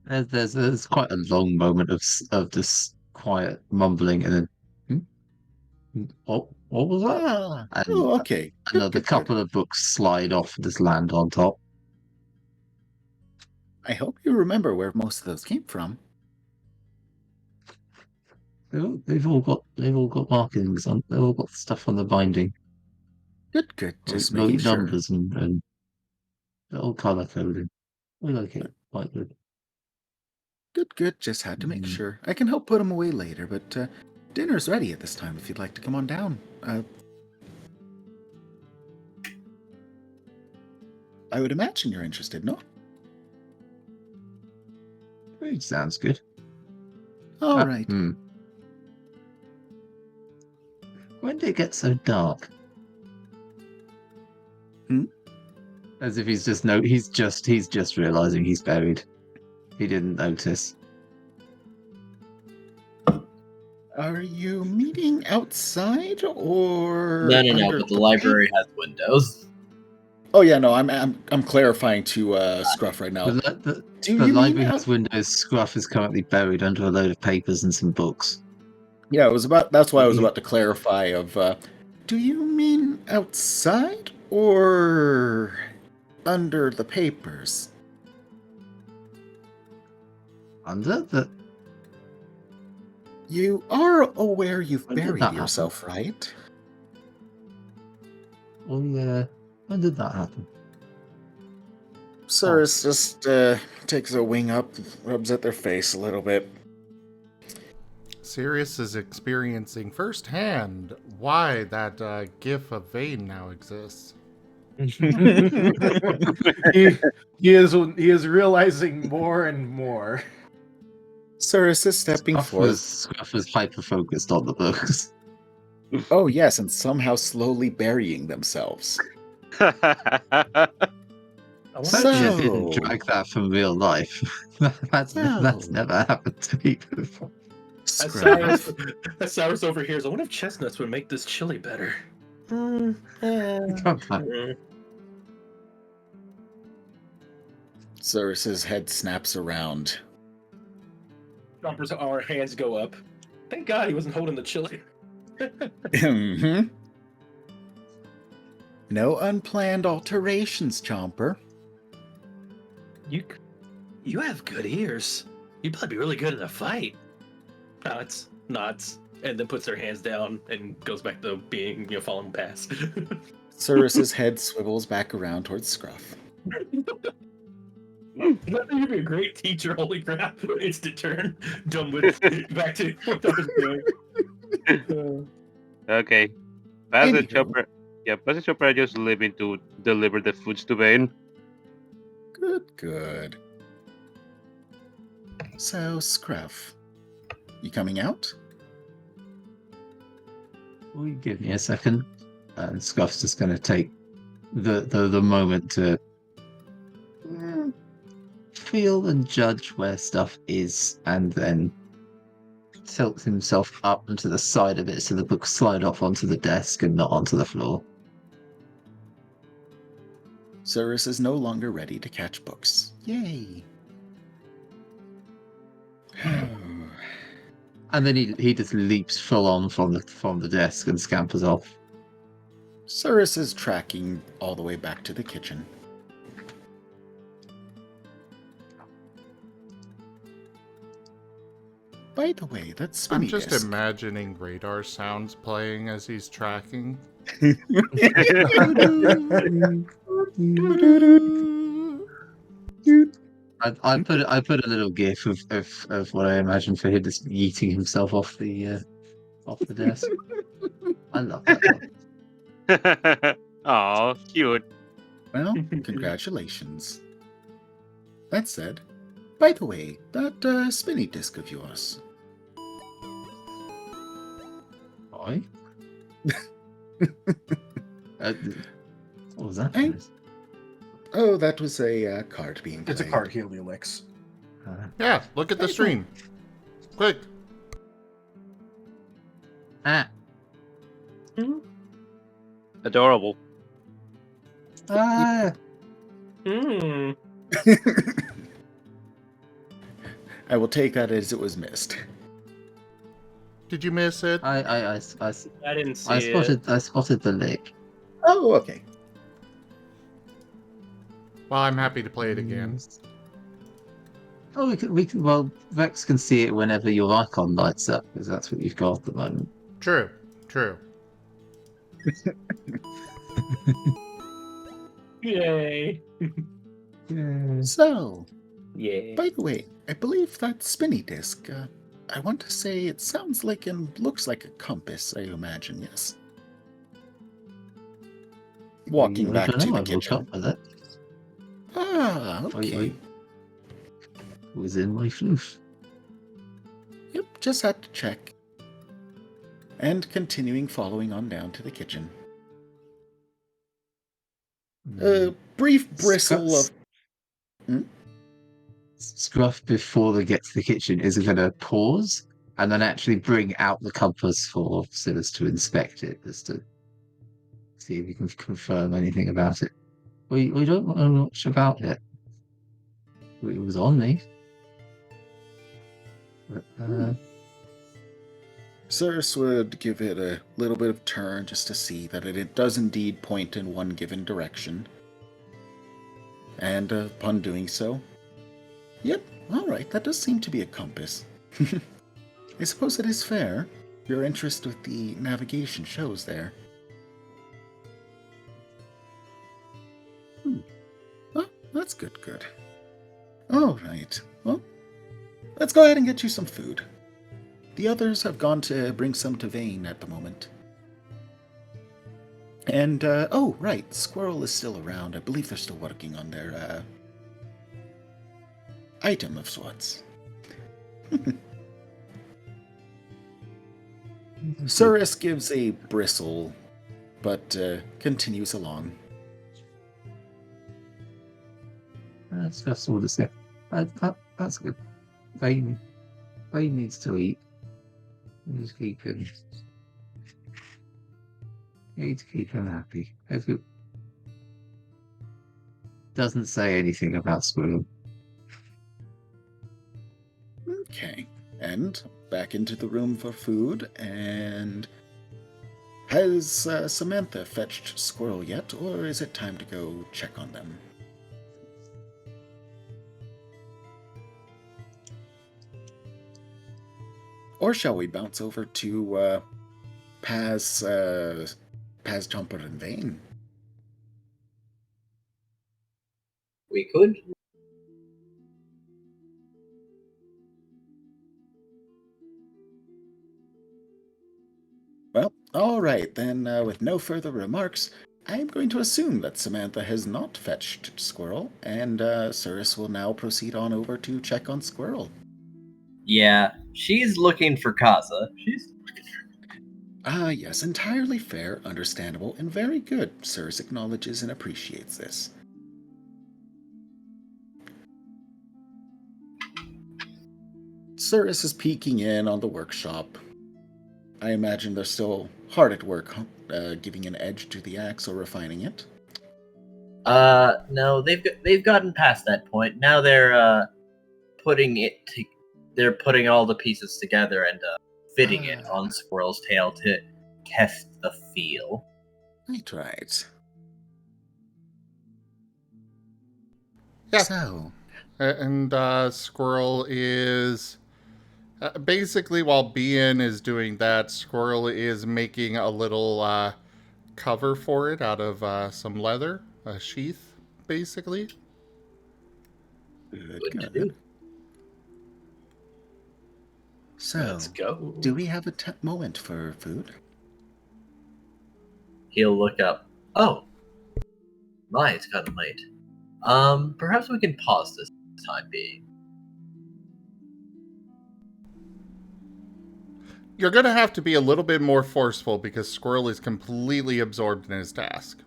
There's quite a long moment of this quiet mumbling, and then what was that? And Oh, okay. Good, another good, couple of books slide off and just land on top. I hope you remember where most of those came from. They've all got markings on. They've all got stuff on the binding, Good, good. Just like making sure. numbers and they're all color coded. We like it quite good. Good, good. Just had to make sure. I can help put them away later, but dinner's ready at this time if you'd like to come on down. I would imagine you're interested, no? It sounds good. All right. When did it get so dark? As if he's just realizing he's buried. He didn't notice. Are you meeting outside or No, under but the library has windows. Oh yeah, no, I'm clarifying to Scruff right now. The Do you library mean has windows. Scruff is currently buried under a load of papers and some books. Yeah, that's why I was about to clarify of do you mean outside or under the papers? Under the You are aware you've When did buried that yourself, right? Oh yeah. When did that happen? Cyrus just takes a wing up, rubs at their face a little bit. Sirius is experiencing firsthand why that gif of Vane now exists. he is realizing more and more. Cyrus is stepping forth. Scruff was hyper-focused on the books. Oh yes, and somehow slowly burying themselves. You didn't drag that from real life. That's never happened to me before. As Cyrus overhears, I wonder if chestnuts would make this chili better. Cyrus's head snaps around. Our hands go up. Thank God he wasn't holding the chili. Mm-hmm. No unplanned alterations, Chomper. You have good ears. You'd probably be really good in a fight. Nods, and then puts their hands down and goes back to being, following past. Cyrus's head swivels back around towards Scruff. I think you'd be a great teacher. Holy crap! Instant turn. Done with. Back to what I was doing. Okay. Pass the Anywho. chopper. Yeah, pass the chopper. I just leaving to deliver the foods to Vane. Good. So, Scruff, you coming out? Will you give me a second? And Scuff's just going to take the moment to feel and judge where stuff is, and then tilts himself up into the side of it so the books slide off onto the desk and not onto the floor. Cyrus is no longer ready to catch books. Yay! And then he just leaps full on from the desk and scampers off. Cyrus is tracking all the way back to the kitchen. By the way, that's spinny I'm just disc. imagining radar sounds playing as he's tracking. I put a little gif of what I imagine for him just yeeting himself off the desk. I love that one. Aw, cute. Well, congratulations. That said, by the way, that spinny disc of yours. Why? What was that? Hey. Oh, that was a card being played. It's a card, Heliolix. Yeah, look at the stream. Quick. Ah. Adorable. Ah. Hmm. I will take that as it was missed. Did you miss it? I I didn't see it. spotted the lick. Oh, okay. Well, I'm happy to play it again. Oh, we can. Well, Vex can see it whenever your icon lights up, because that's what you've got at the moment. True. Yay. So, Yay. by the way, I believe that spinny disc, I want to say it sounds like and looks like a compass, I imagine, yes. Walking I back don't to know, the I woke kitchen. up with it. Ah, okay. It was in my floof. Yep, just had to check. And continuing following on down to the kitchen. A brief bristle of... Scruff, before they get to the kitchen, is going to pause and then actually bring out the compass for Silas to inspect it, just to see if he can confirm anything about it. We don't know much about it. It was on me. But, Cyrus would give it a little bit of turn just to see that it does indeed point in one given direction. And upon doing so, yep, alright, that does seem to be a compass. I suppose it is fair. Your interest with the navigation shows there. Oh, that's good. Alright, well, let's go ahead and get you some food. The others have gone to bring some to Vane at the moment. And, oh, right, Squirrel is still around. I believe they're still working on their, item of sorts. Cyrus gives a bristle, but, continues along. that's all to say. That's good. Vane needs to eat. Just keep him. You need to keep him happy. If it doesn't say anything about Squirrel. Okay, and back into the room for food, and has Samantha fetched Squirrel yet, or is it time to go check on them? Or shall we bounce over to Paz Jumper and Vane? We could. Well, All right, then, with no further remarks, I'm going to assume that Samantha has not fetched Squirrel, and Cirrus will now proceed on over to check on Squirrel. Yeah, she's looking for Kaza. Yes, entirely fair, understandable, and very good. Cirrus acknowledges and appreciates this. Cirrus is peeking in on the workshop. I imagine they're still hard at work, giving an edge to the axe or refining it. No, they've gotten past that point. Now they're they're putting all the pieces together and fitting it on Squirrel's tail to test the feel. Right. Yeah. So, And Squirrel is basically, while Bean is doing that, Squirrel is making a little cover for it out of some leather, a sheath, basically. good. So, Let's go. do we have a moment for food? He'll look up. Oh, my, it's gotten late. Perhaps we can pause this for the time being. You're going to have to be a little bit more forceful because Squirrel is completely absorbed in his task.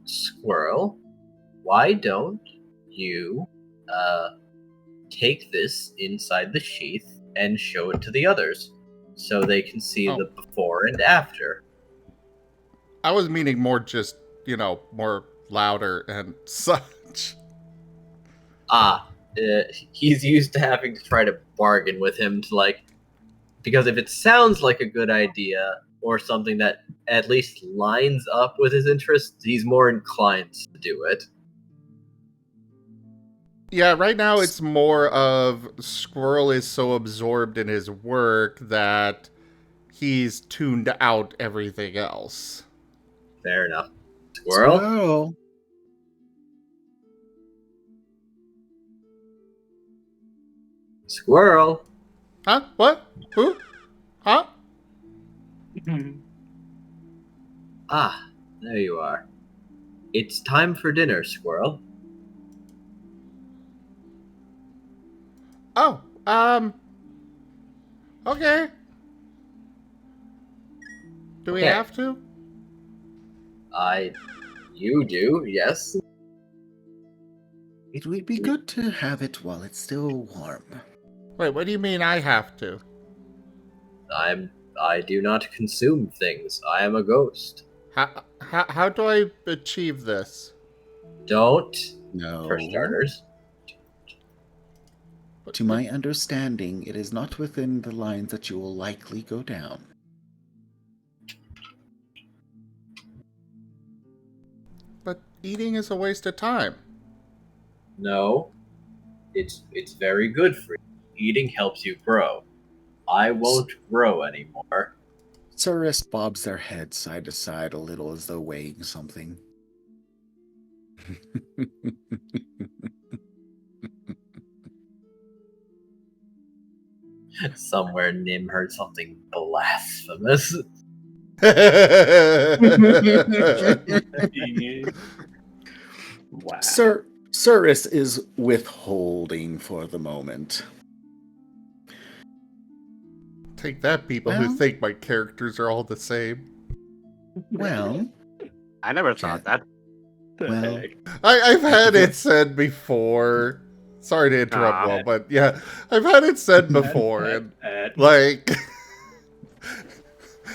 Squirrel, why don't you take this inside the sheath and show it to the others so they can see the before and after? I was meaning more just, more louder and such. He's used to having to try to bargain with him to because if it sounds like a good idea or something that at least lines up with his interests, he's more inclined to do it. Yeah, right now it's more of Squirrel is so absorbed in his work that he's tuned out everything else. Fair enough. Squirrel? Squirrel? Huh? What? Who? Huh? There you are. It's time for dinner, Squirrel. Oh, okay. Do we have to? You do, yes. It would be good to have it while it's still warm. Wait, what do you mean I have to? I do not consume things. I am a ghost. How do I achieve this? Don't. No. For starters. To my understanding, it is not within the lines that you will likely go down. But eating is a waste of time. No. It's very good for you. Eating helps you grow. I won't grow anymore. Cirrus bobs their head side to side a little as though weighing something. Somewhere Nim heard something blasphemous. Wow. Cirrus is withholding for the moment. Take that, people who think my characters are all the same. Well, I never thought that. well, I've had it said before. Sorry to interrupt, Will, but yeah, I've had it said before, and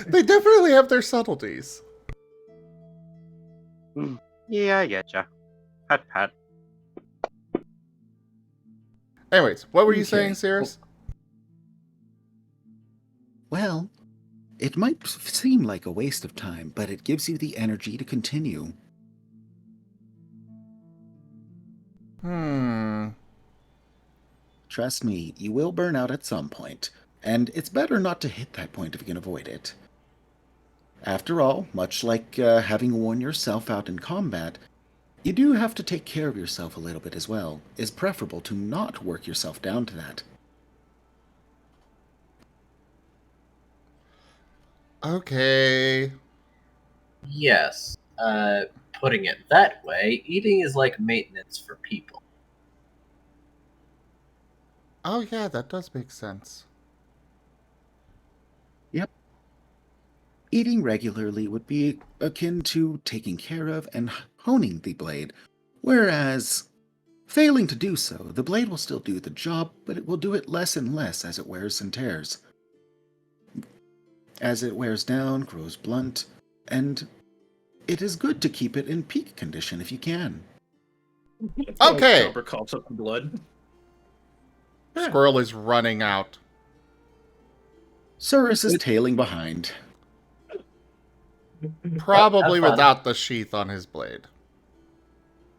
they definitely have their subtleties. Yeah, I getcha. Pat. Anyways, what were you saying, Cirrus? well, it might seem like a waste of time, but it gives you the energy to continue. Trust me, you will burn out at some point, and it's better not to hit that point if you can avoid it. After all, much like having worn yourself out in combat, you do have to take care of yourself a little bit as well. It's preferable to not work yourself down to that. Okay. Yes. Putting it that way, eating is like maintenance for people. Oh, yeah, that does make sense. Yep. Eating regularly would be akin to taking care of and honing the blade, whereas failing to do so, the blade will still do the job, but it will do it less and less as it wears and tears. As it wears down, grows blunt, and it is good to keep it in peak condition if you can. Okay. Chopper coughs up the blood. Squirrel is running out. Cirrus is tailing behind. Probably Have fun. without the sheath on his blade.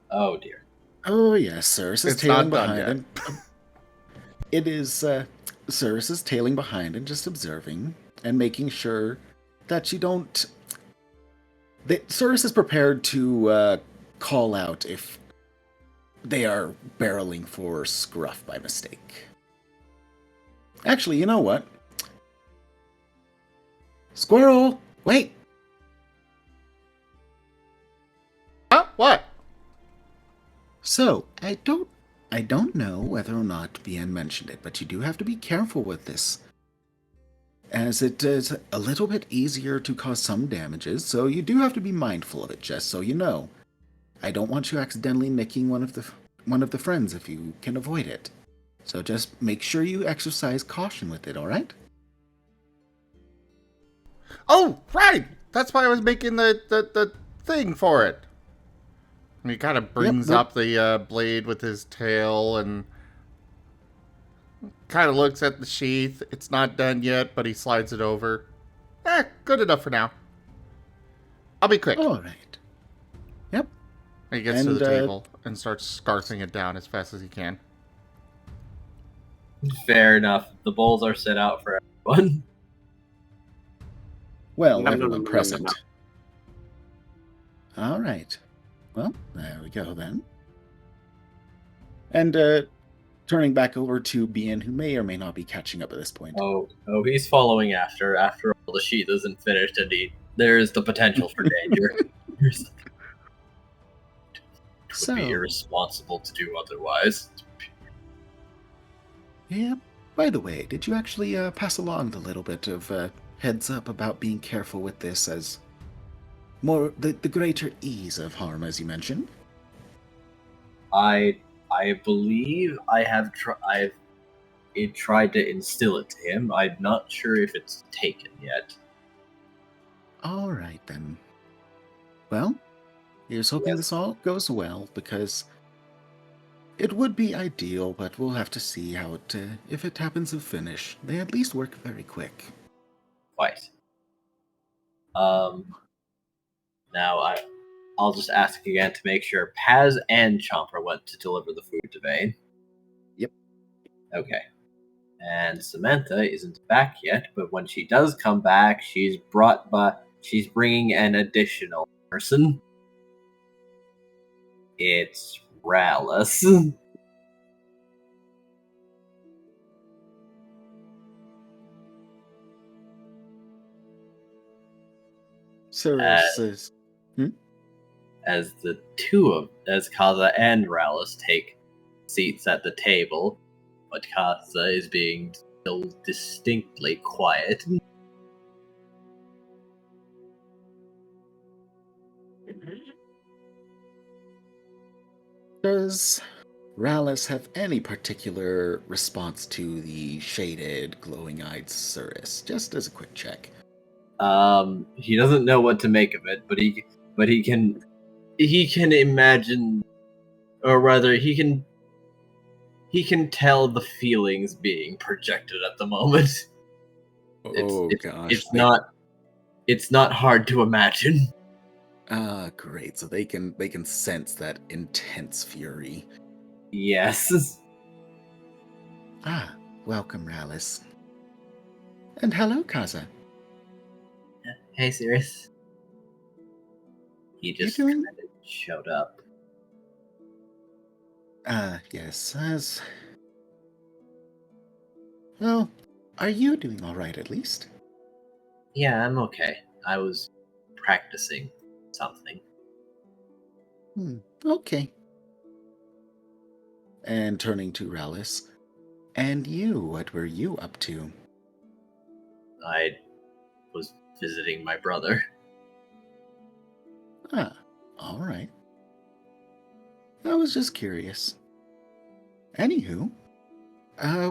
Oh dear. Oh yes, Cirrus is It's tailing not done behind yet. and it is Cirrus is tailing behind and just observing and making sure that you don't that Cirrus is prepared to call out if they are barreling for Scruff by mistake. Actually, you know what? Squirrel, wait. Huh? What? So, I don't know whether or not BN mentioned it, but you do have to be careful with this, as it is a little bit easier to cause some damages, so you do have to be mindful of it, just so you know. I don't want you accidentally nicking one of the friends if you can avoid it. So just make sure you exercise caution with it, alright? Oh, right! That's why I was making the thing for it. And he kind of brings nope. up the blade with his tail and kind of looks at the sheath. It's not done yet, but he slides it over. Good enough for now. I'll be quick. Alright. Yep. He gets to the table and starts scarfing it down as fast as he can. Fair enough. The bowls are set out for everyone. Well, No, no, everyone no, no, present. no, Alright. Well, there we go then. And turning back over to BN, who may or may not be catching up at this point. Oh, he's following after. After all, the sheath isn't finished, and there's the potential for danger. It would be irresponsible to do otherwise. Yeah. By the way, did you actually pass along the little bit of heads up about being careful with this as more the greater ease of harm, as you mentioned? I believe I've tried to instill it to him. I'm not sure if it's taken yet. All right then. Well, here's hoping this all goes well, because it would be ideal, but we'll have to see how it if it happens to finish. They at least work very quick. Quite. Now I'll just ask again to make sure Paz and Chomper went to deliver the food to Vane. Yep. Okay. And Samantha isn't back yet, but when she does come back, she's bringing an additional person. It's Rallis. Cirrus As Kaza and Rallis take seats at the table, but Kaza is being still distinctly quiet. Does Rallis have any particular response to the shaded, glowing-eyed Cirrus? Just as a quick check. He doesn't know what to make of it, but he can imagine, or rather, he can tell the feelings being projected at the moment. It's not hard to imagine. Ah, great. So they can sense that intense fury. Yes. Ah, welcome, Rallis. And hello, Kaza. Hey, Sirius. He just kind of showed up. Yes, well, are you doing all right at least? Yeah, I'm okay. I was practicing something. Okay. And turning to Ralis, and you, what were you up to? I was visiting my brother. Ah, all right. I was just curious. Anywho,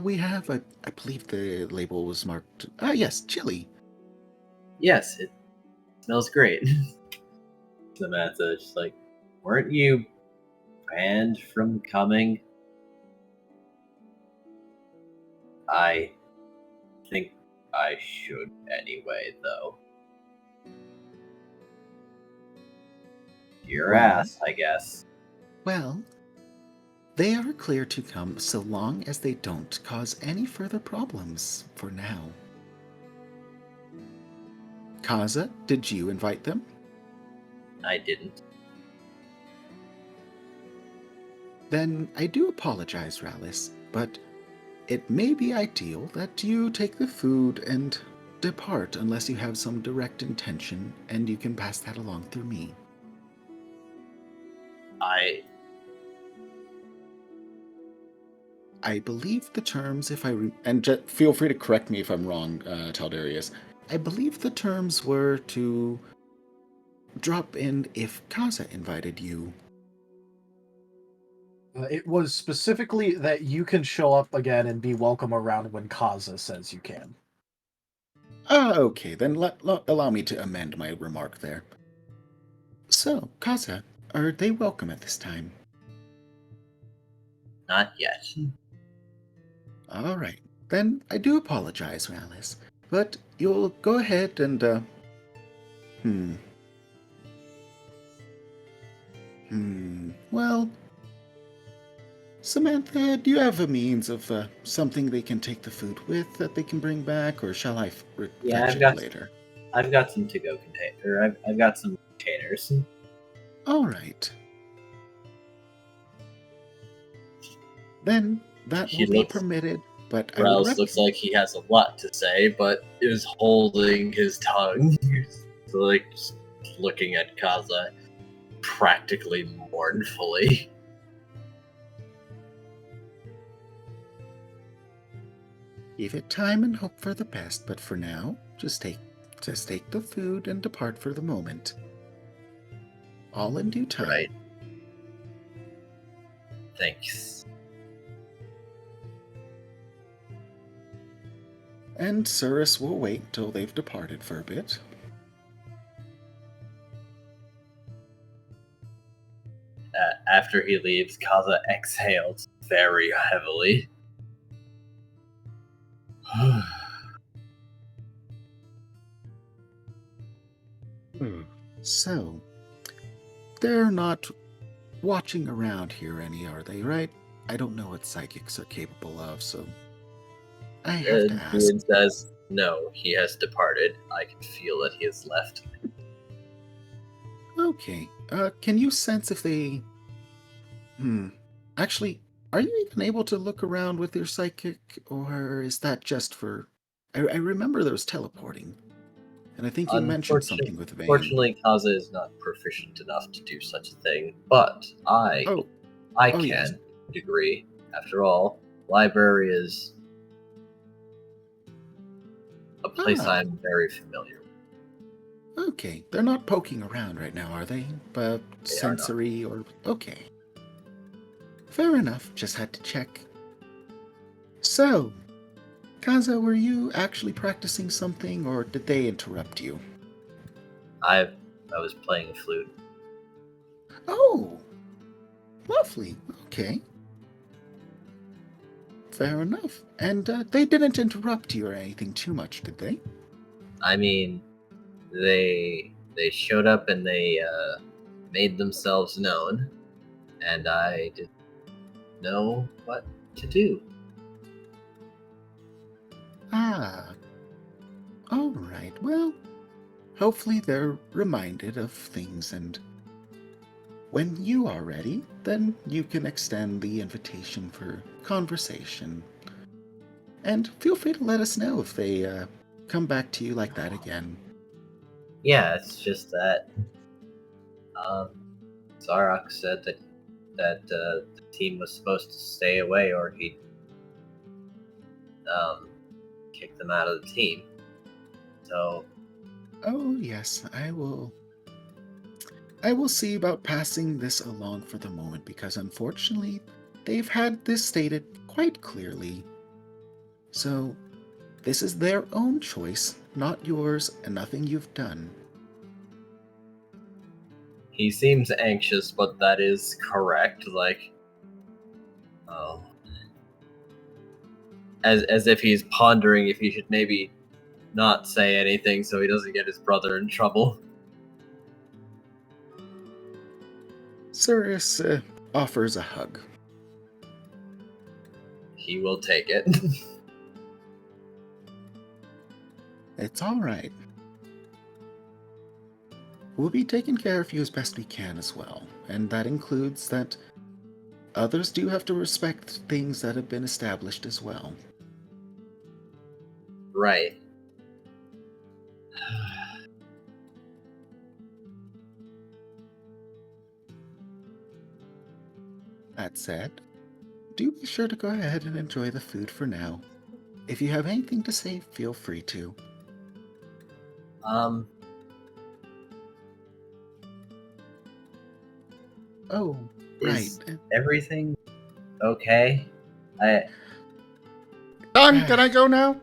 we have, I believe the label was marked, yes, chili. Yes, it smells great. Samantha, just like, weren't you banned from coming? I think I should anyway, though. Your Well. ass, I guess. Well, they are clear to come so long as they don't cause any further problems for now. Kaza, did you invite them? I didn't. Then I do apologize, Ralis, but it may be ideal that you take the food and depart unless you have some direct intention, and you can pass that along through me. I believe the terms, feel free to correct me if I'm wrong, Taldarius. I believe the terms were to drop in if Kaza invited you. It was specifically that you can show up again and be welcome around when Kaza says you can. Okay, then allow me to amend my remark there. So, Kaza, are they welcome at this time? Not yet. All right, then I do apologize, Ralis, but you'll go ahead and, well, Samantha, do you have a means of something they can take the food with that they can bring back, or shall I fetch it later? I've got some to-go container. I've got some containers. All right. Then that will be permitted, but Rouse looks like he has a lot to say, but is holding his tongue. So, like, just looking at Kaza practically mournfully. Give it time and hope for the best, but for now, just take the food and depart for the moment. All in due time. Right. Thanks. And Cirrus will wait till they've departed for a bit. After he leaves, Kaza exhales very heavily. So, they're not watching around here any, are they, right? I don't know what psychics are capable of, so I have to ask. Druid says, no, he has departed. I can feel that he has left. Okay, can you sense if they... Actually, are you even able to look around with your psychic, or is that just for... I remember there was teleporting, and I think you mentioned something with Vane. Fortunately, Kaza is not proficient enough to do such a thing, but I can, yes. to a degree. After all, library is a place I'm very familiar with. Okay, they're not poking around right now, are they? But sensory or... Okay. Fair enough, just had to check. So, Kaza, were you actually practicing something, or did they interrupt you? I was playing a flute. Oh! Lovely, okay. Fair enough. And they didn't interrupt you or anything too much, did they? I mean, they showed up and they made themselves known, and I didn't know what to do. All right. Well, hopefully they're reminded of things, and when you are ready, then you can extend the invitation for conversation. And feel free to let us know if they come back to you like that again. Yeah, it's just that Zarok said that the team was supposed to stay away, or he'd kick them out of the team. So, Oh, yes, I will see about passing this along for the moment, because unfortunately, they've had this stated quite clearly. So, this is their own choice, not yours, and nothing you've done. he seems anxious, but that is correct. Like, oh, as if he's pondering if he should maybe not say anything so he doesn't get his brother in trouble. Cyrus offers a hug. He will take it. It's all right. We'll be taking care of you as best we can as well, and that includes that others do have to respect things that have been established as well. Right. That said, do be sure to go ahead and enjoy the food for now. If you have anything to say, feel free to. Oh, right. Is everything okay? Done! Can I go now?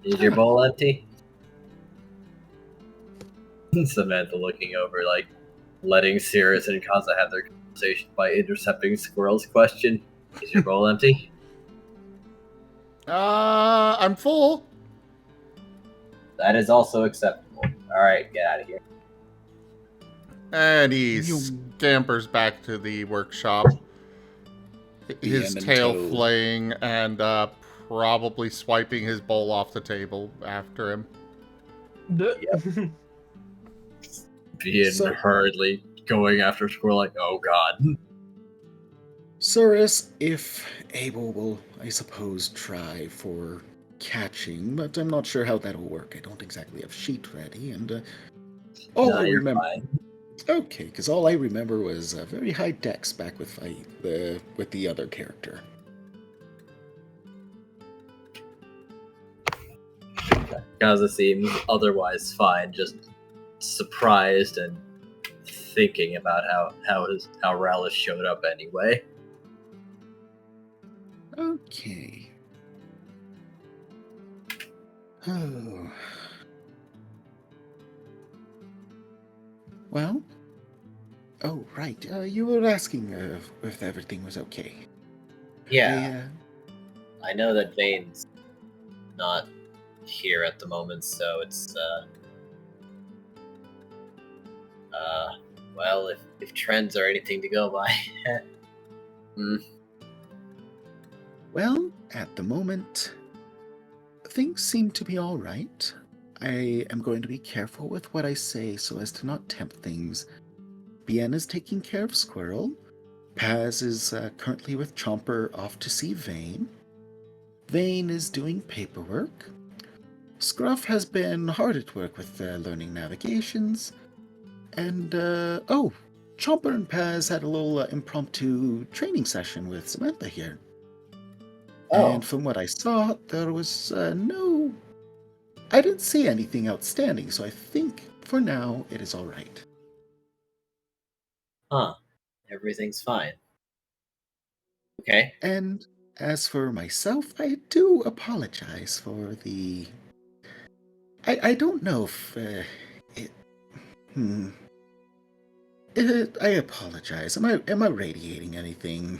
Is your bowl empty? Samantha looking over, like, letting Cirrus and Kaza have their conversation by intercepting Squirrel's question. Is your bowl empty? I'm full. That is also acceptable. Alright, get out of here. And he scampers back to the workshop. His tail flaying and probably swiping his bowl off the table after him. Yep. Being hurriedly going after Squirrel like, oh god. Cyrus, if able, will, I suppose, try for catching, but I'm not sure how that'll work. I don't exactly have sheet ready, and all I remember. Fine. Okay, because all I remember was very high dex back with the other character. Kaza seems otherwise fine, just surprised and thinking about how Rallis showed up anyway. Okay. Oh. Well. Oh, right. You were asking if everything was okay. Yeah. I know that Vane's not here at the moment, so it's well, if trends are anything to go by. Well, at the moment, things seem to be all right. I am going to be careful with what I say so as to not tempt things. Bien is taking care of Squirrel. Paz is currently with Chomper off to see Vane. Vane is doing paperwork. Scruff has been hard at work with learning navigations. And, Chomper and Paz had a little impromptu training session with Samantha here. Oh. And from what I saw, there was I didn't see anything outstanding, so I think, for now, it is all right. Huh. Everything's fine. Okay. And as for myself, I do apologize for the... I don't know if I apologize. Am I radiating anything?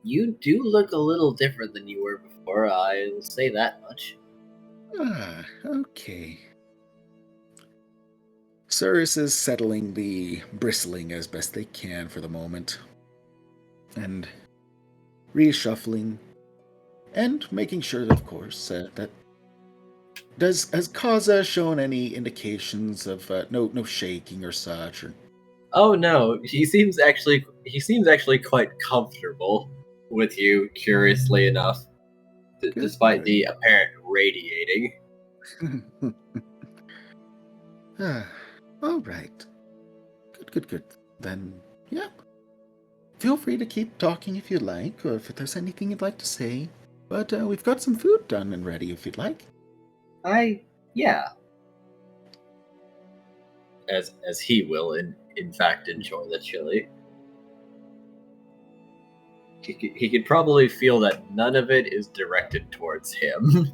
You do look a little different than you were before, I will say that much. Ah, okay. Cyrus is settling the bristling as best they can for the moment. And reshuffling. And making sure, of course, that... Has Kaza shown any indications of no shaking or such? Or... Oh no, he seems actually quite comfortable. with you, curiously enough, despite the apparent radiating. All right. Good. Then, yeah. Feel free to keep talking if you'd like, or if there's anything you'd like to say. But we've got some food done and ready if you'd like. Yeah. As he will, in fact, enjoy the chili. He could probably feel that none of it is directed towards him.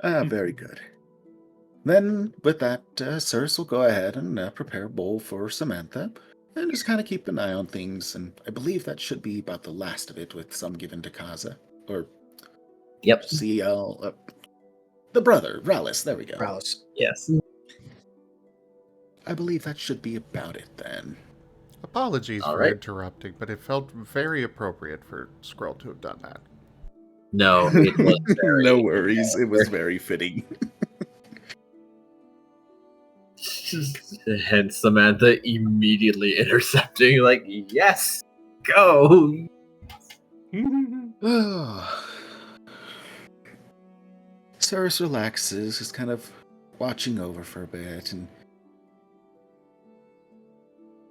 Very good. Then, with that, Sirs will go ahead and prepare a bowl for Samantha, and just kind of keep an eye on things, and I believe that should be about the last of it, with some given to Kaza. Or, Yep. CL, the brother, Rallis, there we go. Rallis. Yes. I believe that should be about it, then. Apologies All for right. interrupting, but it felt very appropriate for Squirrel to have done that. No, it was very... No worries, it was very fitting. And Samantha immediately intercepting, like, yes, go. Cyrus relaxes, just kind of watching over for a bit, and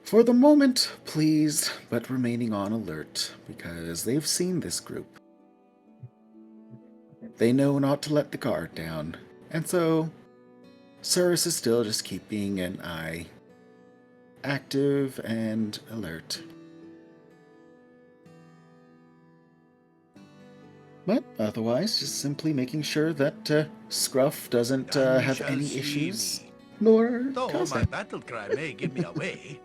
for the moment, pleased, but remaining on alert, because they've seen this group. They know not to let the guard down, and so Cyrus is still just keeping an eye active and alert. But otherwise, just simply making sure that Scruff doesn't have any issues, nor Though cause my them. battle cry may give me away.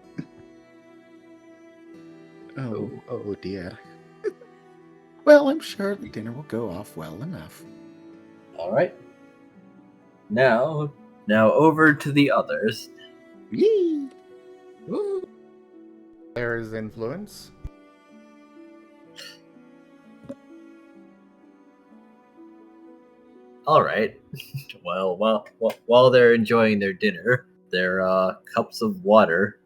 Oh dear. Well, I'm sure the dinner will go off well enough. All right. Now over to the others. Yee! Woo! There is influence. All right. Well, while they're enjoying their dinner, their cups of water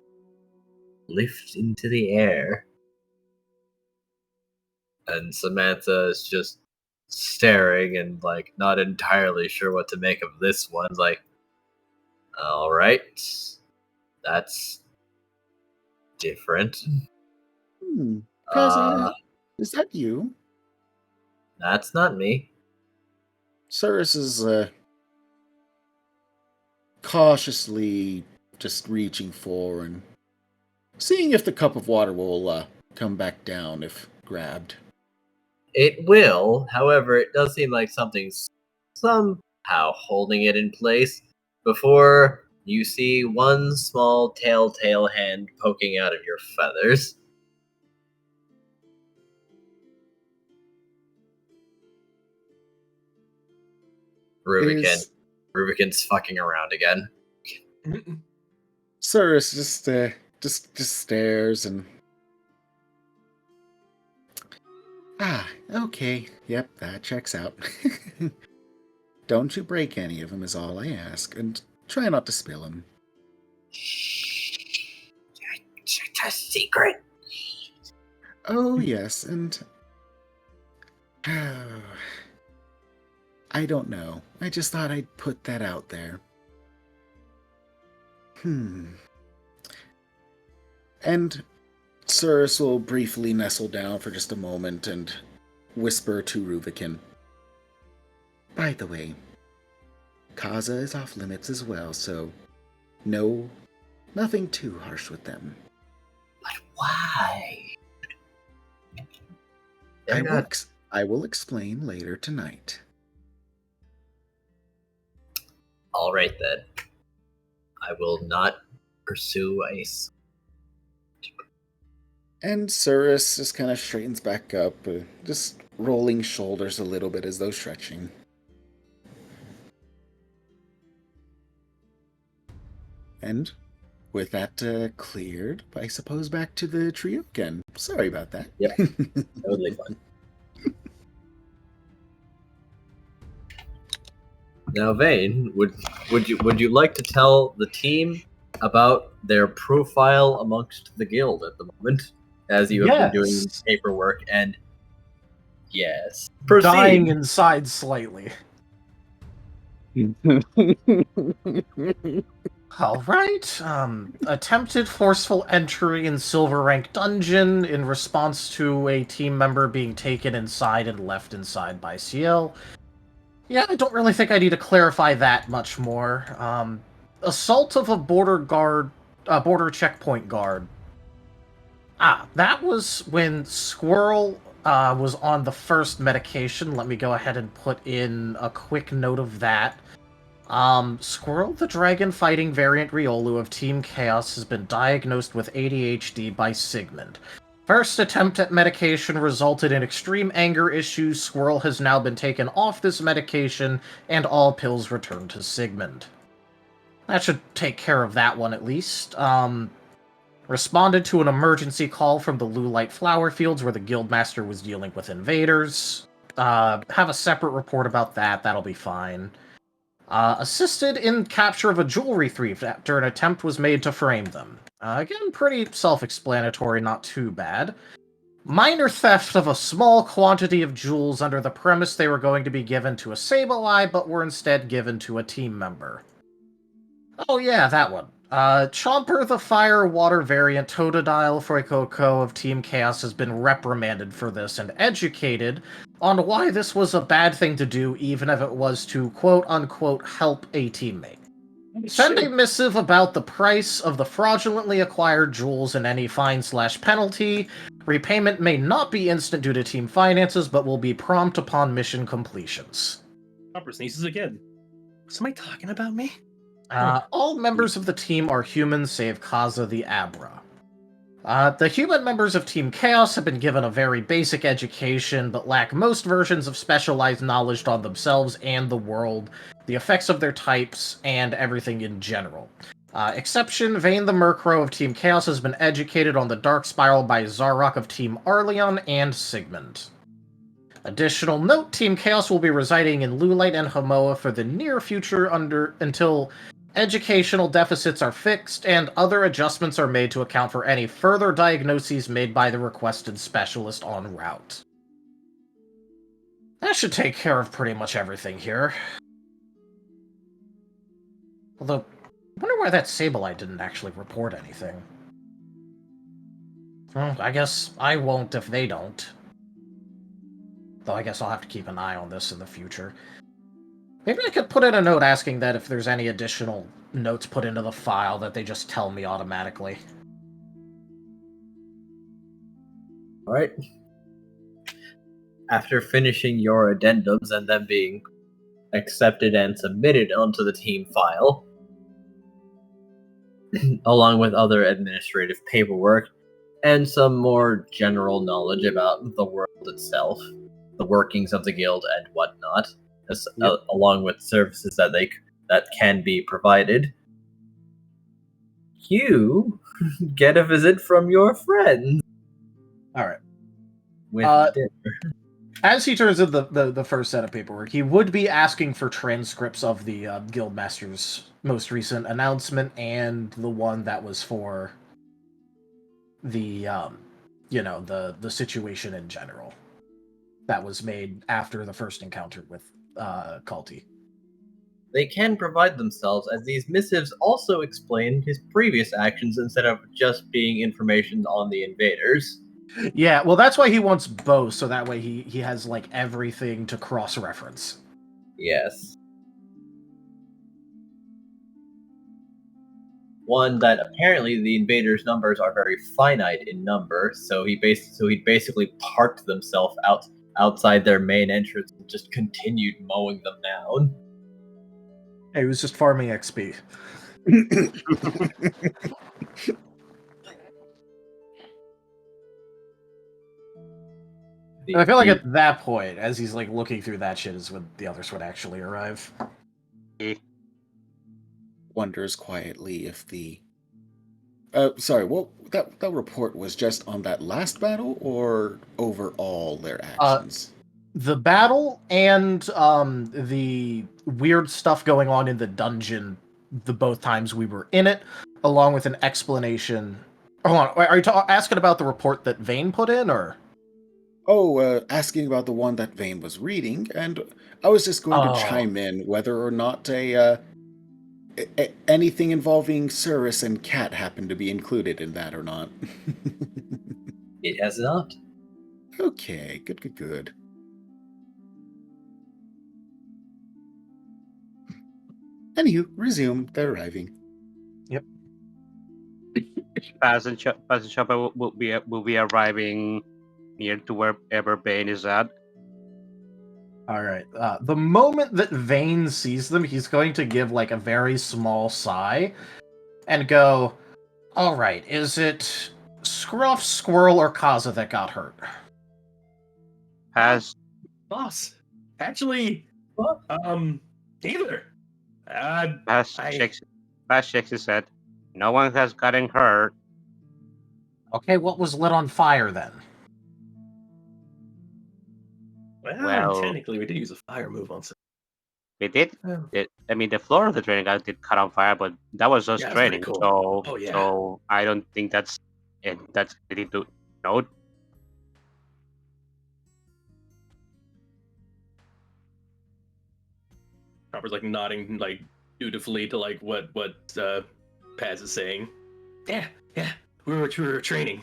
lift into the air, and Samantha is just staring and like not entirely sure what to make of this one. Like, all right, that's different. Kaza, is that you? That's not me. Cyrus is cautiously just reaching for and seeing if the cup of water will come back down if grabbed. It will, however, it does seem like something's somehow holding it in place before you see one small telltale hand poking out of your feathers. Rubican's fucking around again. Cyrus just stares and okay. Yep, that checks out. Don't you break any of them is all I ask, and try not to spill them. It's a secret. Oh yes, and I don't know. I just thought I'd put that out there. And Cyrus will briefly nestle down for just a moment and whisper to Rubican. By the way, Kaza is off limits as well, so nothing too harsh with them. But why? I will explain later tonight. All right then. I will not pursue ice. And Cyrus just kind of straightens back up, just rolling shoulders a little bit as though stretching. And with that cleared, I suppose back to the trio again. Sorry about that. Yep, totally fine. Now, Vane, would you like to tell the team about their profile amongst the guild at the moment? as you have been doing Yes. paperwork, and yes. Proceed. Dying inside slightly. All right. Attempted forceful entry in silver rank dungeon in response to a team member being taken inside and left inside by CL. Yeah, I don't really think I need to clarify that much more. Assault of a border checkpoint guard. That was when Squirrel was on the first medication. Let me go ahead and put in a quick note of that. Squirrel, the dragon fighting variant Riolu of Team Chaos, has been diagnosed with ADHD by Sigmund. First attempt at medication resulted in extreme anger issues. Squirrel has now been taken off this medication, and all pills returned to Sigmund. That should take care of that one at least. Responded to an emergency call from the Lulite flower fields where the guildmaster was dealing with invaders. Have a separate report about that, that'll be fine. Assisted in capture of a jewelry thief after an attempt was made to frame them. Again, pretty self-explanatory, not too bad. Minor theft of a small quantity of jewels under the premise they were going to be given to a Sableye, but were instead given to a team member. Oh yeah, that one. Chomper the Fire Water variant Totodile Froikoko of Team Chaos has been reprimanded for this and educated on why this was a bad thing to do, even if it was to quote-unquote help a teammate. Send a missive about the price of the fraudulently acquired jewels and any fine/penalty. Repayment may not be instant due to team finances, but will be prompt upon mission completions. Chomper sneezes again. Was somebody talking about me? All members of the team are humans, save Kaza the Abra. The human members of Team Chaos have been given a very basic education, but lack most versions of specialized knowledge on themselves and the world, the effects of their types, and everything in general. Exception, Vayne the Murkrow of Team Chaos has been educated on the Dark Spiral by Zarok of Team Arleon and Sigmund. Additional note, Team Chaos will be residing in Lulite and Hamoa for the near future until educational deficits are fixed and other adjustments are made to account for any further diagnoses made by the requested specialist en route. That should take care of pretty much everything here. Although, I wonder why that Sableye didn't actually report anything. Well, I guess I won't if they don't. Though I guess I'll have to keep an eye on this in the future. Maybe I could put in a note asking that if there's any additional notes put into the file that they just tell me automatically. Alright. After finishing your addendums and them being accepted and submitted onto the team file, along with other administrative paperwork, and some more general knowledge about the world itself, the workings of the guild and whatnot, along with services that can be provided, you get a visit from your friend. Alright. With dinner. As he turns in the first set of paperwork, he would be asking for transcripts of the Guildmaster's most recent announcement and the one that was for the, the situation in general that was made after the first encounter with Culty. They can provide themselves, as these missives also explain his previous actions instead of just being information on the invaders. Yeah, well, that's why he wants both, so that way he has, like, everything to cross-reference. Yes. One, that apparently the invaders' numbers are very finite in number, so he basically parked themselves outside their main entrance and just continued mowing them down. He was just farming XP. I feel like at that point, as he's like looking through that shit, is when the others would actually arrive. Wonders quietly if the that report was just on that last battle or overall their actions? The battle and the weird stuff going on in the dungeon the both times we were in it, along with an explanation, Hold on, are you asking about the report that Vane put in, or? Oh, asking about the one that Vane was reading, and I was just going to Oh. chime in whether or not anything involving Cirrus and Cat happened to be included in that or not. It has not. Okay, good. Anywho, resume. They're arriving. Yep. Paz and Chopper will be arriving near to wherever Bane is at. All right. The moment that Vane sees them, he's going to give like a very small sigh and go, "All right, is it Scruff, Squirrel, or Kaza that got hurt?" Paz, Boss. Actually, either. Paz checks his head. No one has gotten hurt. Okay, what was lit on fire then? Well, technically, we did use a fire move on. We did. I mean, the floor of the training ground did cut on fire, but that was just training. Cool. So, so I don't think that's anything to note. Robert's like nodding like dutifully to like what Paz is saying. Yeah. We were training.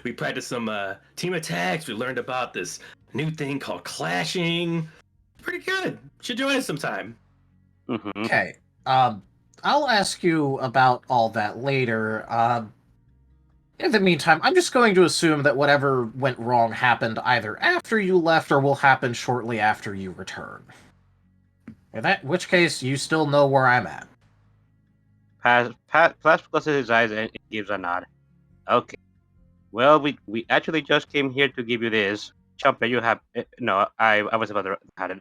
We practiced some team attacks. We learned about this new thing called clashing. Pretty good. Should join us sometime. Mm-hmm. Okay. I'll ask you about all that later. In the meantime, I'm just going to assume that whatever went wrong happened either after you left or will happen shortly after you return. In which case, you still know where I'm at. Paz closes his eyes and gives a nod. Okay. Well, we actually just came here to give you this. Chopper, you have no. I was about to hand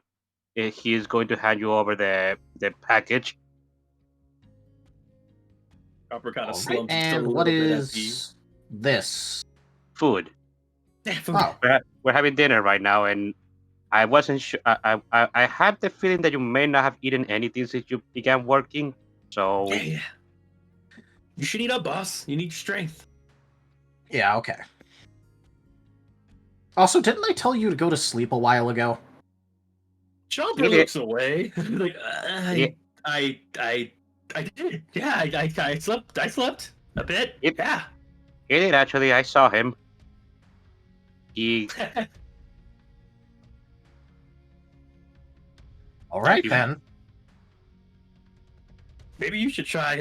it. He's going to hand you over the package. Chopper kind of Right. slumps. And what is this? Food. Yeah, food. Oh. We're having dinner right now, and I wasn't sure. I had the feeling that you may not have eaten anything since you began working. So Yeah. You should eat up, boss. You need strength. Yeah, okay. Also, didn't I tell you to go to sleep a while ago? Chopper looks away. Like I did. Yeah, I slept a bit. Yeah. He did actually. I saw him. He. All right then. Maybe you should try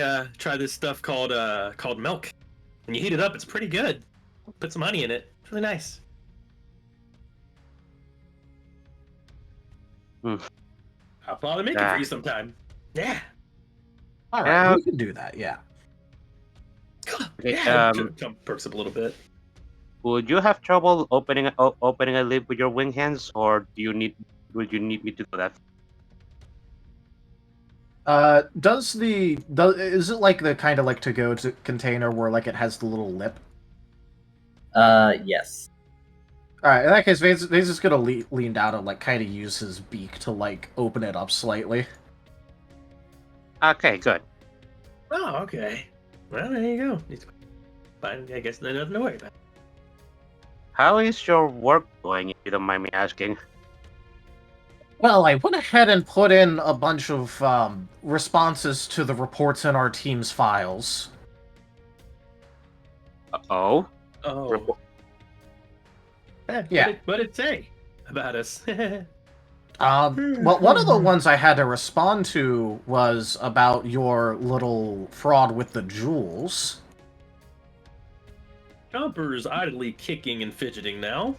this stuff called milk. When you heat it up, it's pretty good. Put some honey in it. It's really nice. I'll probably make it for you sometime. Yeah. All right, we can do that. Yeah. Yeah. Jump perks up a little bit. Would you have trouble opening a lid with your wing hands, or would you need me to do that? Is it like the kind of like to-go container where like it has the little lip? Yes. Alright, in that case, Vane's just gonna lean down and like kind of use his beak to like open it up slightly. Okay, good. Oh, okay. Well, there you go. It's fine. I guess there's nothing to worry about. How is your work going, if you don't mind me asking? Well, I went ahead and put in a bunch of responses to the reports in our team's files. Oh. Yeah. What did it say about us? Well, one of the ones I had to respond to was about your little fraud with the jewels. Chomper's idly kicking and fidgeting now.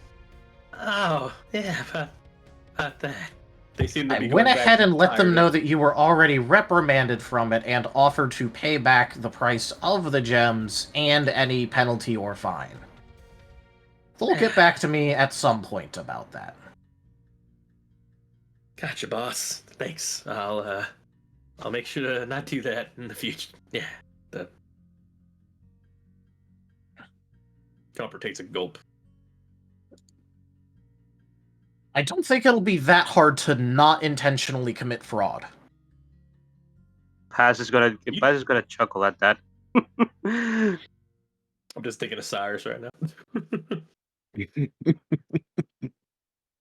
Oh, yeah, about that. They seem to be I went ahead and let them know of... that you were already reprimanded from it and offered to pay back the price of the gems and any penalty or fine. They'll get back to me at some point about that. Gotcha, boss. Thanks. I'll make sure to not do that in the future. Yeah. Chomper takes a gulp. I don't think it'll be that hard to not intentionally commit fraud. Paz is gonna chuckle at that. I'm just thinking of Cyrus right now.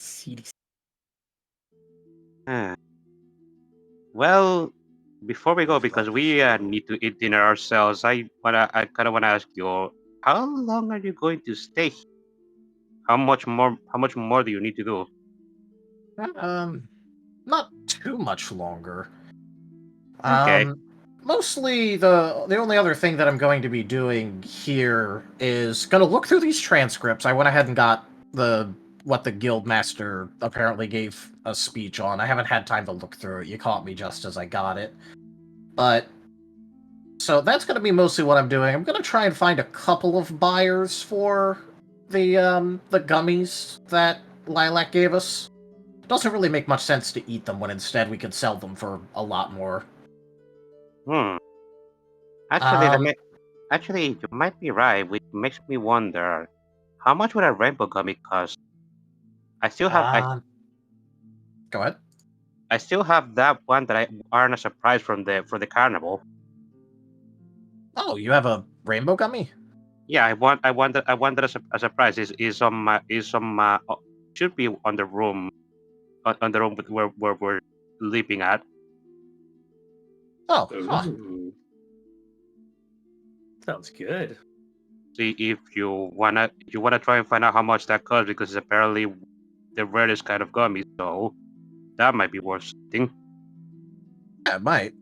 CDC. Well, before we go, because we need to eat dinner ourselves, I kind of wanna ask you, how long are you going to stay here? How much more? How much more do you need to do? Not too much longer. Okay. Mostly the only other thing that I'm going to be doing here is gonna look through these transcripts. I went ahead and got what the guild master apparently gave a speech on. I haven't had time to look through it. You caught me just as I got it. But so that's gonna be mostly what I'm doing. I'm gonna try and find a couple of buyers for the gummies that Lilac gave us. Doesn't really make much sense to eat them when instead we could sell them for a lot more. Actually, actually, you might be right, which makes me wonder, how much would a rainbow gummy cost? I still have Go ahead. I still have that one that I earned a surprise from for the carnival. Oh, you have a rainbow gummy? Yeah, I want that as a surprise. Is on my should be on the room on the room where we're sleeping at. Oh, huh. Sounds good. See if you wanna try and find out how much that costs, because it's apparently the rarest kind of gummy, so that might be worth something. Yeah, it might.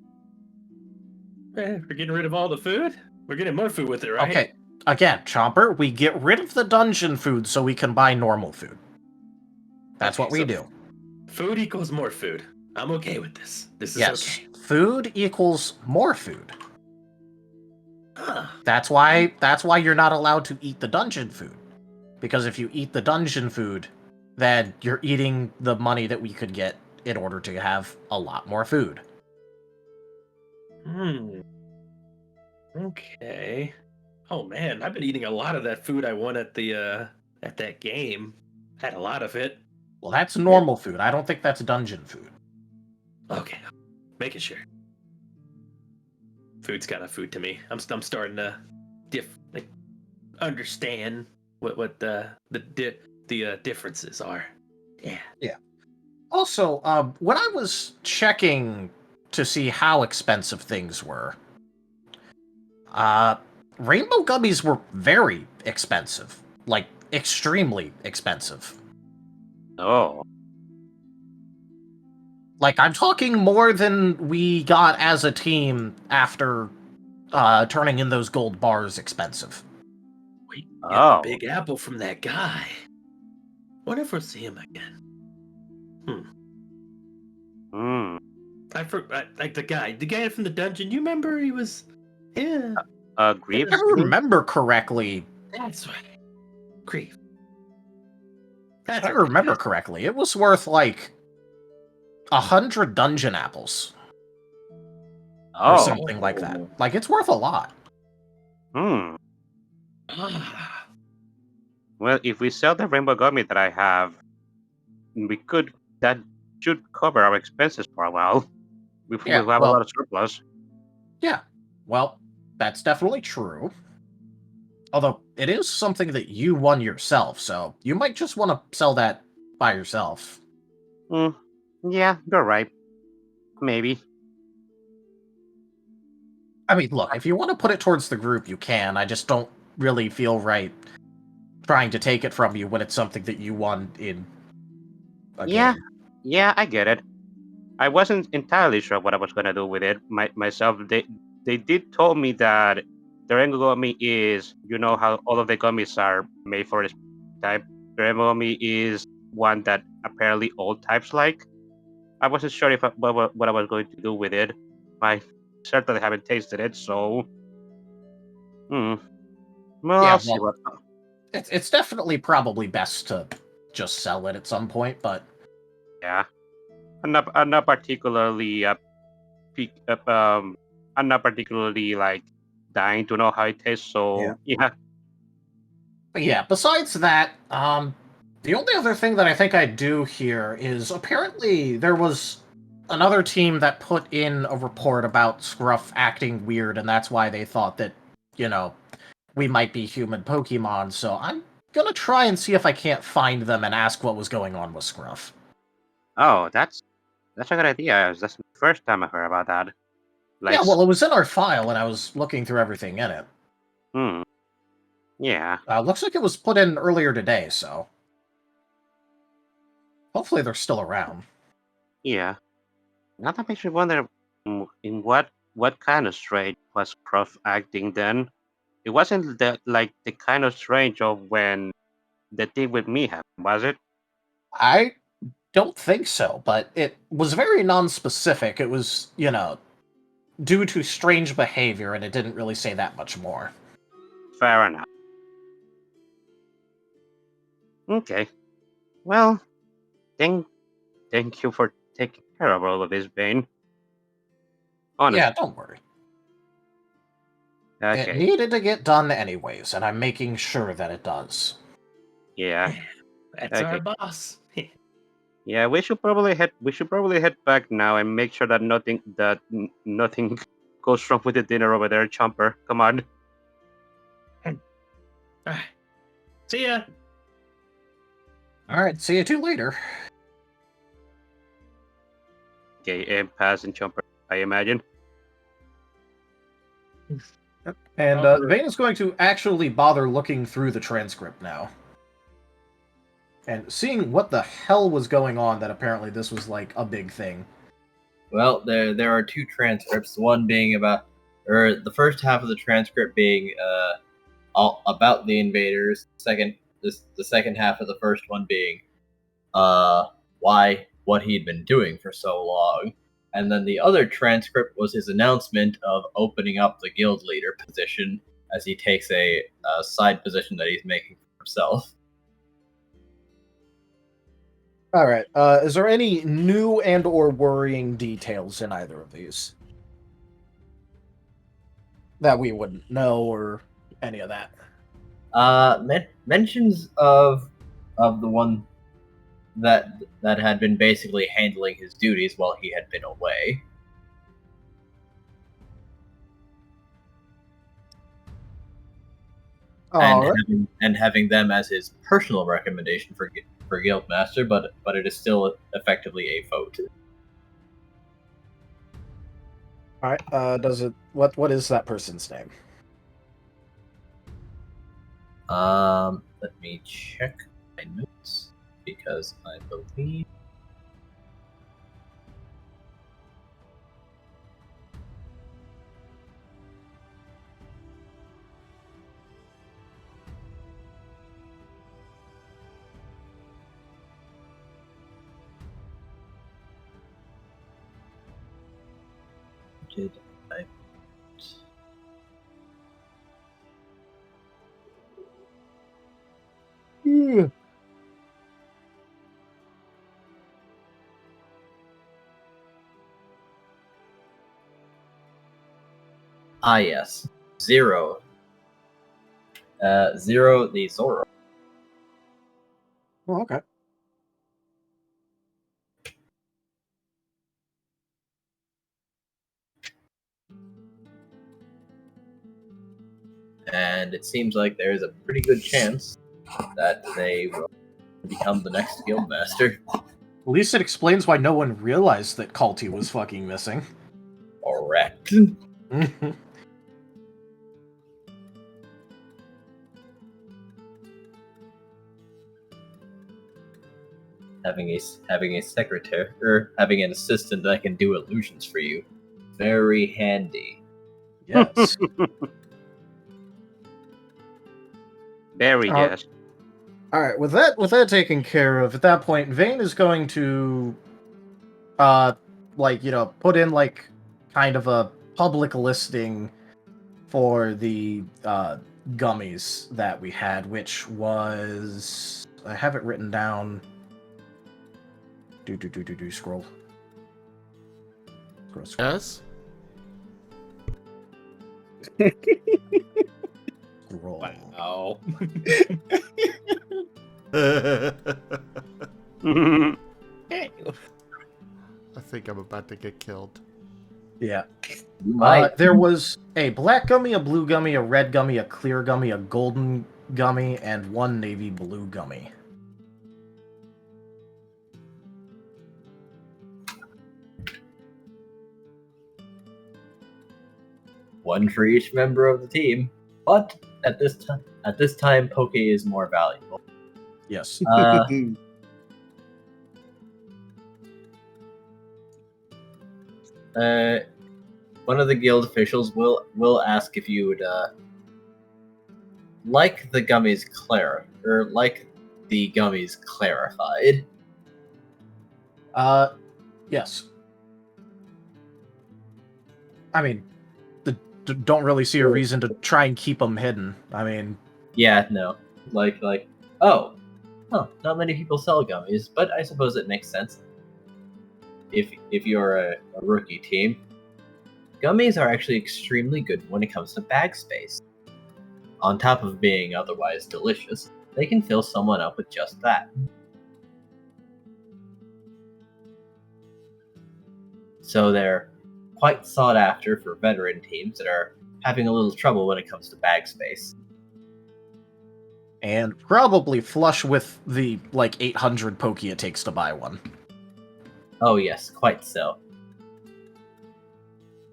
We're getting rid of all the food? We're getting more food with it, right? Okay. Again, Chomper, we get rid of the dungeon food so we can buy normal food. That's Okay, what we do. Food equals more food. I'm okay with this. This is Yes. okay. Food equals more food. Huh. That's why you're not allowed to eat the dungeon food. Because if you eat the dungeon food, then you're eating the money that we could get in order to have a lot more food. Okay. Oh man, I've been eating a lot of that food I won at that game. Had a lot of it. Well, that's normal food. I don't think that's dungeon food. Okay, making sure. Food's kind of food to me. I'm starting to understand what the differences are. Yeah. Yeah. Also, when I was checking to see how expensive things were, rainbow gummies were very expensive. Like, extremely expensive. Oh. Like, I'm talking more than we got as a team after turning in those gold bars expensive. Wait, get the big apple from that guy. Wonder if we'll see him again. I forgot, like the guy from the dungeon. You remember he was, yeah. Grief. If I remember correctly. That's right. Grief. If I remember correctly, it was worth like 100 dungeon apples. Or something like that. Like, it's worth a lot. Well, if we sell the rainbow gummy that I have, that should cover our expenses for a while. We'll have a lot of surplus. Yeah. Well, that's definitely true. Although, it is something that you won yourself, so you might just want to sell that by yourself. Yeah, you're right. Maybe. I mean, look, if you want to put it towards the group, you can. I just don't really feel right trying to take it from you when it's something that you won in a game. Yeah, I get it. I wasn't entirely sure what I was gonna do with it myself. They did tell me that the rainbow gummy is, you know how all of the gummies are made for this type. The rainbow gummy is one that apparently all types like. I wasn't sure what I was going to do with it. I certainly haven't tasted it, so. Well, Yeah, I'll see what. It's definitely probably best to just sell it at some point, but. Yeah. I'm not particularly I'm not particularly like dying to know how it tastes, so yeah. But yeah, besides that, the only other thing that I think I do here is apparently there was another team that put in a report about Scruff acting weird, and that's why they thought that, we might be human Pokemon, so I'm gonna try and see if I can't find them and ask what was going on with Scruff. Oh, that's a good idea. That's the first time I heard about that. Like, Yeah, well, it was in our file, and I was looking through everything in it. Yeah. Looks like it was put in earlier today, so hopefully they're still around. Yeah. Now that makes me wonder, in what kind of strange was Scruff acting then? It wasn't the kind of strange of when the thing with me happened, was it? I don't think so, but it was very non-specific. It was, due to strange behavior, and it didn't really say that much more. Fair enough. Okay. Well, thank you for taking care of all of this, Bane. Honestly. Yeah, don't worry. Okay. It needed to get done anyways, and I'm making sure that it does. Yeah. That's our boss. Yeah, we should probably head back now and make sure that nothing goes wrong with the dinner over there, Chomper. Come on. See ya. Alright, see you two later. Okay, and Paz and Chomper, I imagine. And Vane is going to actually bother looking through the transcript now. And seeing what the hell was going on, that apparently this was like a big thing. Well, there are two transcripts. One being the first half of the transcript being all about the invaders. The second half of the first one being what he'd been doing for so long. And then the other transcript was his announcement of opening up the guild leader position as he takes a side position that he's making for himself. Alright, is there any new and or worrying details in either of these? That we wouldn't know, or any of that? Mentions of the one that had been basically handling his duties while he had been away. And having them as his personal recommendation for Guildmaster, but it is still effectively a vote. Alright, does it what is that person's name? Let me check my notes, because I believe did I yes. Zero the Zoro. Oh, okay. And it seems like there is a pretty good chance that they will become the next Guildmaster. At least it explains why no one realized that Kalti was fucking missing. Correct. Having a secretary or having an assistant that can do illusions for you, very handy. Yes. Very yes. Alright, with that taken care of, at that point, Vane is going to put in kind of a public listing for the gummies that we had, which was, I have it written down. Scroll. Yes? Scroll. Wow. I think I'm about to get killed. Yeah. You might. There was a black gummy, a blue gummy, a red gummy, a clear gummy, a golden gummy, and one navy blue gummy. One for each member of the team. But at this time, Poke is more valuable. Yes. One of the guild officials will ask if you would like the gummies clarified. Yes. I mean, don't really see a reason to try and keep them hidden. I mean, yeah, no, not many people sell gummies, but I suppose it makes sense. If you're a rookie team, gummies are actually extremely good when it comes to bag space. On top of being otherwise delicious, they can fill someone up with just that. So they're quite sought after for veteran teams that are having a little trouble when it comes to bag space. and probably flush with the, 800 Poke it takes to buy one. Oh yes, quite so.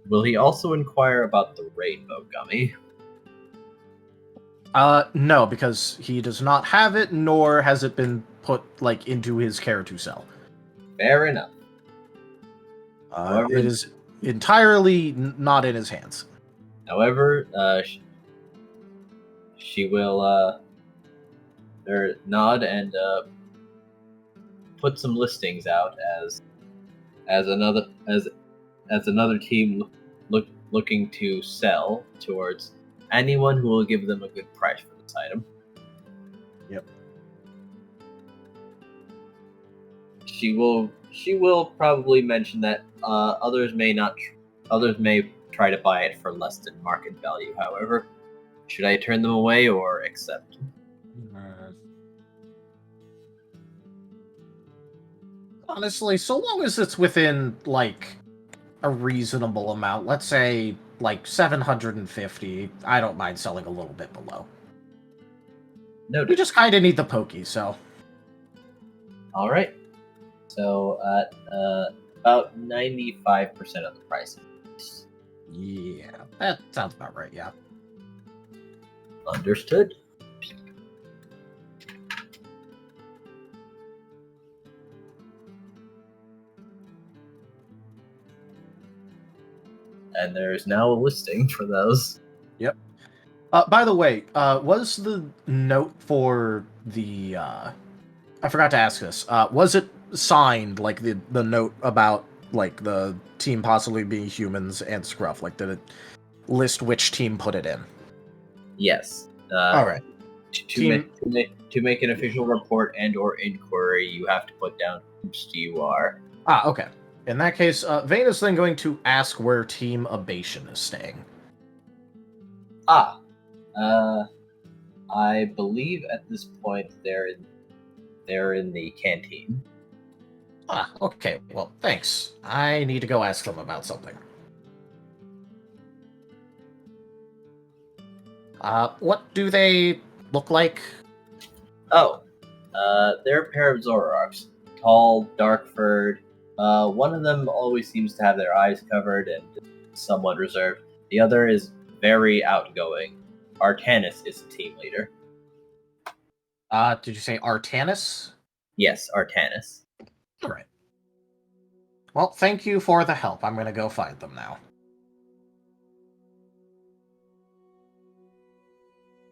Will he also inquire about the rainbow gummy? No, because he does not have it, nor has it been put, into his care to sell. Fair enough. It is entirely not in his hands. However, she will nod and put some listings out as another team looking to sell towards anyone who will give them a good price for this item. Yep. She will probably mention that others may try to buy it for less than market value. However, should I turn them away or accept? Honestly, so long as it's within, a reasonable amount, let's say, 750, I don't mind selling a little bit below. Noted. We just kind of need the Pokey, so... Alright. So, at about 95% of the price. Yeah, that sounds about right, yeah. Understood. And there's now a listing for those. Yep. By the way, was the note for the... I forgot to ask this. Was it signed, the note about, the team possibly being humans and Scruff? Did it list which team put it in? Yes. Alright. To make an official report and or inquiry, you have to put down whose you are. Ah, okay. In that case, Vane is then going to ask where Team Abation is staying. I believe at this point they're in the canteen. Ah, okay. Well, thanks. I need to go ask them about something. What do they look like? Oh, they're a pair of Zoroarks. Tall, dark-furred. One of them always seems to have their eyes covered and somewhat reserved. The other is very outgoing. Artanis is the team leader. Did you say Artanis? Yes, Artanis. Alright. Well, thank you for the help. I'm gonna go find them now.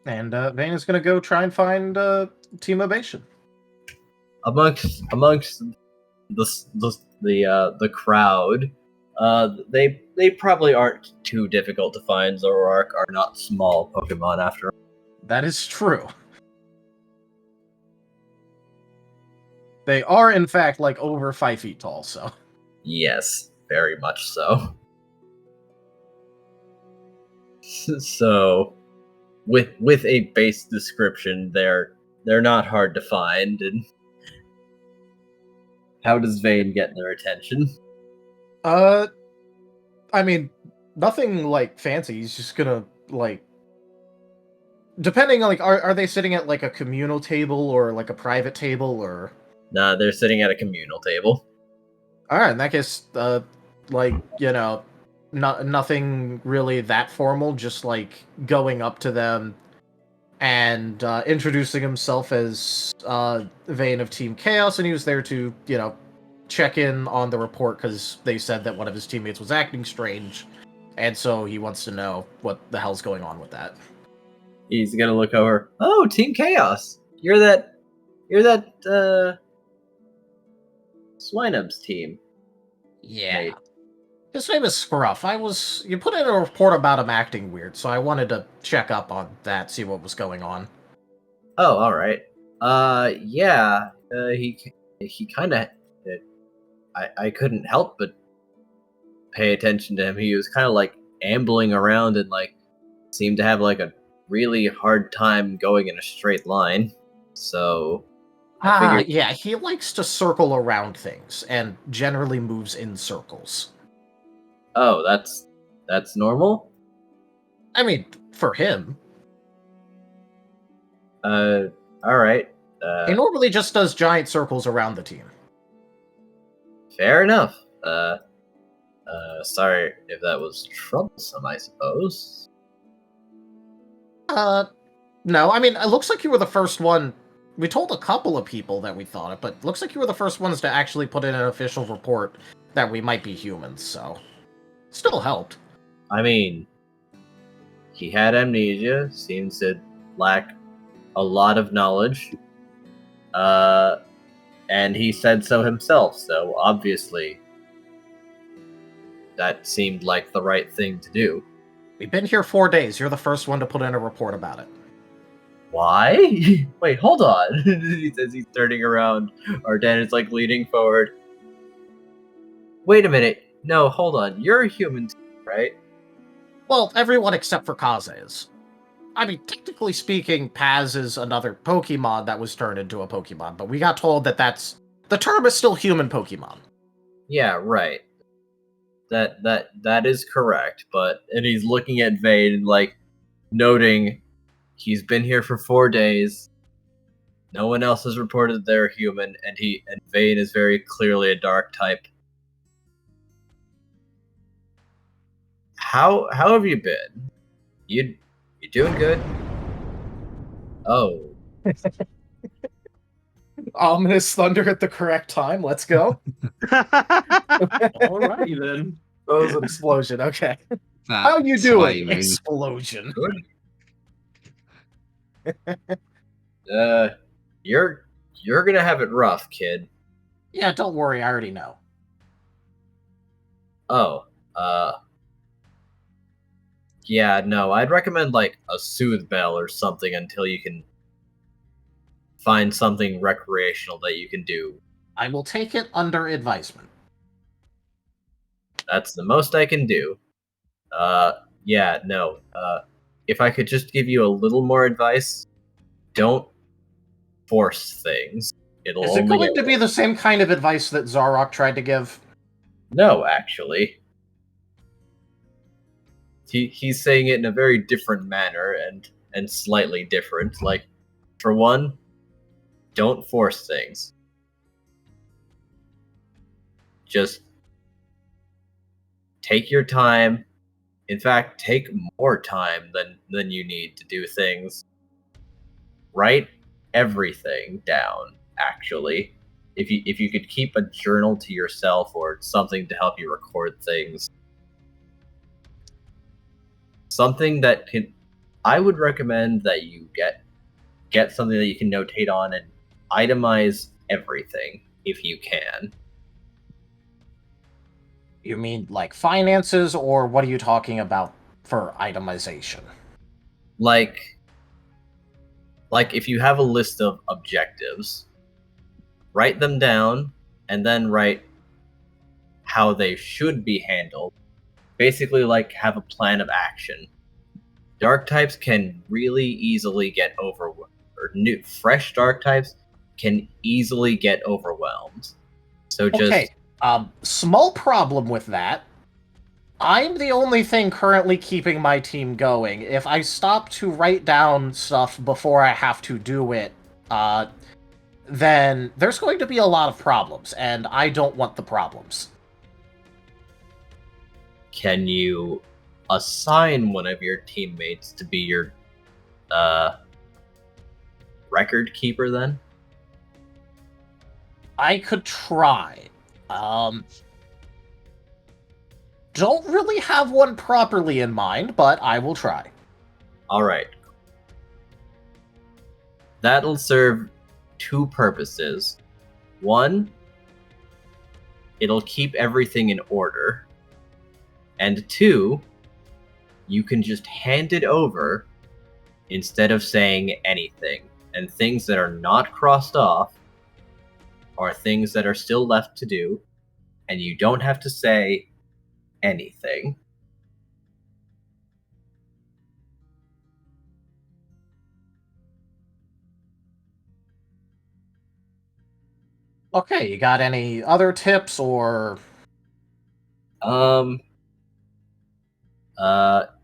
And Vane is gonna go try and find Team Abation. Amongst the crowd, they probably aren't too difficult to find. Zoroark are not small Pokemon after all. That is true. They are, in fact, over 5 feet tall, so... Yes, very much so. So, with a base description, they're not hard to find. And how does Vane get their attention? I mean, nothing like fancy. He's just gonna like, depending on like, are they sitting at like a communal table or like a private table or? Nah, they're sitting at a communal table. All right, in that case, like nothing really that formal. Just like going up to them and introducing himself as Vane of Team Chaos, and he was there to check in on the report because they said that one of his teammates was acting strange, and so he wants to know what the hell's going on with that. He's gonna look over. Oh, Team Chaos! You're that Swinub's team. Yeah. Mate. His name is Scruff. You put in a report about him acting weird, so I wanted to check up on that, see what was going on. Oh, all right. Yeah. He kind of. I couldn't help but pay attention to him. He was kind of like ambling around and like seemed to have like a really hard time going in a straight line. So yeah, he likes to circle around things and generally moves in circles. Oh, that's normal? I mean, for him. All right. He normally just does giant circles around the team. Fair enough. Sorry if that was troublesome, I suppose. No, I mean, it looks like you were the first one. We told a couple of people that we thought it, but it looks like you were the first ones to actually put in an official report that we might be humans, so... Still helped. I mean, he had amnesia, seems to lack a lot of knowledge. And he said so himself, so obviously that seemed like the right thing to do. We've been here 4 days. You're the first one to put in a report about it. Why? Wait, hold on. He says he's turning around. Arden is like leaning forward. Wait a minute. No, hold on. You're a human, right? Well, everyone except for Kaze is. I mean, technically speaking, Paz is another Pokemon that was turned into a Pokemon, but we got told that the term is still human Pokemon. Yeah, right. That is correct, and he's looking at Vane and like noting he's been here for 4 days. No one else has reported they're human, and Vane is very clearly a dark type. How have you been? You doing good? Oh. Ominous thunder at the correct time. Let's go. Alrighty then. That was an explosion. Okay. That How you doing? timing. Explosion. Good. You're gonna have it rough, kid. Yeah, don't worry. I already know. Oh. Yeah, no, I'd recommend like a soothe bell or something until you can find something recreational that you can do. I will take it under advisement. That's the most I can do. Yeah, no. If I could just give you a little more advice, don't force things. It'll Is it going to be the same kind of advice that Zarok tried to give? No, actually. He's saying it in a very different manner and slightly different. Like, for one, don't force things. Just take your time. In fact, take more time than you need to do things. Write everything down, actually. If you could keep a journal to yourself or something to help you record things. Something that I would recommend that you get something that you can notate on and itemize everything if you can. You mean like finances, or what are you talking about for itemization? Like if you have a list of objectives, write them down and then write how they should be handled. Basically, like, have a plan of action. Dark types can really easily get overwhelmed. Fresh dark types can easily get overwhelmed. So just... Okay, small problem with that. I'm the only thing currently keeping my team going. If I stop to write down stuff before I have to do it, then there's going to be a lot of problems, and I don't want the problems. Can you assign one of your teammates to be your record keeper then? I could try. Don't really have one properly in mind, but I will try. Alright. That'll serve two purposes. One, it'll keep everything in order. And two, you can just hand it over instead of saying anything. And things that are not crossed off are things that are still left to do, and you don't have to say anything. Okay, you got any other tips or...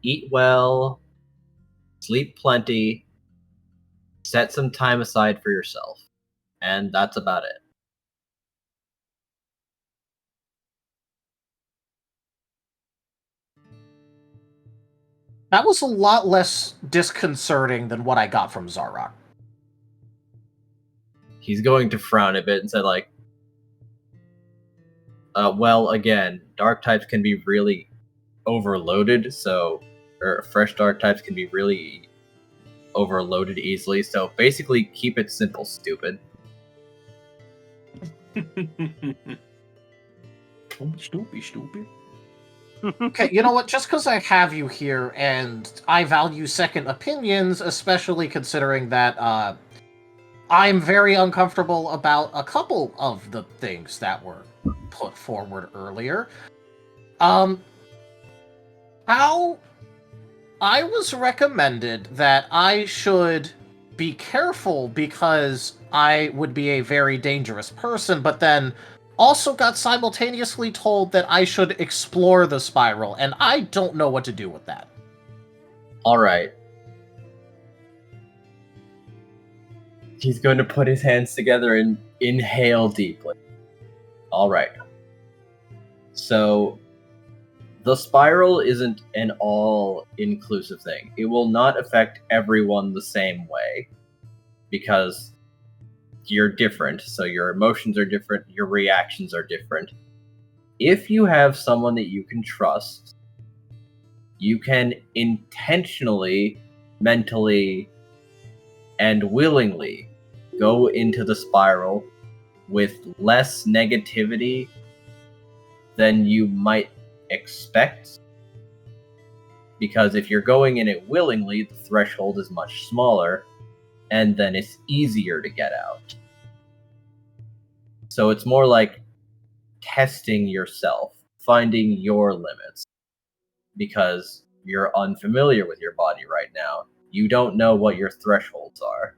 Eat well, sleep plenty, set some time aside for yourself. And that's about it. That was a lot less disconcerting than what I got from Zarok. He's going to frown a bit and say, like, well, again, dark types can be really overloaded, or fresh dark types can be really overloaded easily, so basically keep it simple, stupid. Stupid. Okay, you know what? Just because I have you here, and I value second opinions, especially considering that I'm very uncomfortable about a couple of the things that were put forward earlier. How I was recommended that I should be careful because I would be a very dangerous person, but then also got simultaneously told that I should explore the spiral, and I don't know what to do with that. Alright. He's going to put his hands together and inhale deeply. Alright. So, the spiral isn't an all-inclusive thing. It will not affect everyone the same way, because you're different, so your emotions are different, your reactions are different. If you have someone that you can trust, you can intentionally, mentally, and willingly go into the spiral with less negativity than you might expect. Because if you're going in it willingly, the threshold is much smaller, and then it's easier to get out. So it's more like testing yourself, finding your limits, because you're unfamiliar with your body right now. You don't know what your thresholds are.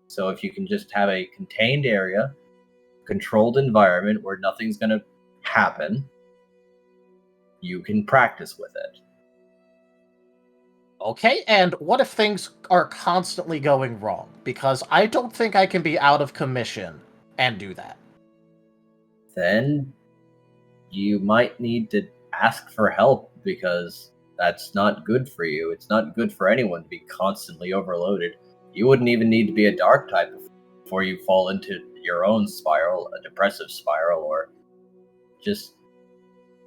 So if you can just have a contained area, controlled environment where nothing's going to happen, you can practice with it. Okay, and what if things are constantly going wrong? Because I don't think I can be out of commission and do that. Then you might need to ask for help, because that's not good for you. It's not good for anyone to be constantly overloaded. You wouldn't even need to be a dark type before you fall into your own spiral, a depressive spiral, or just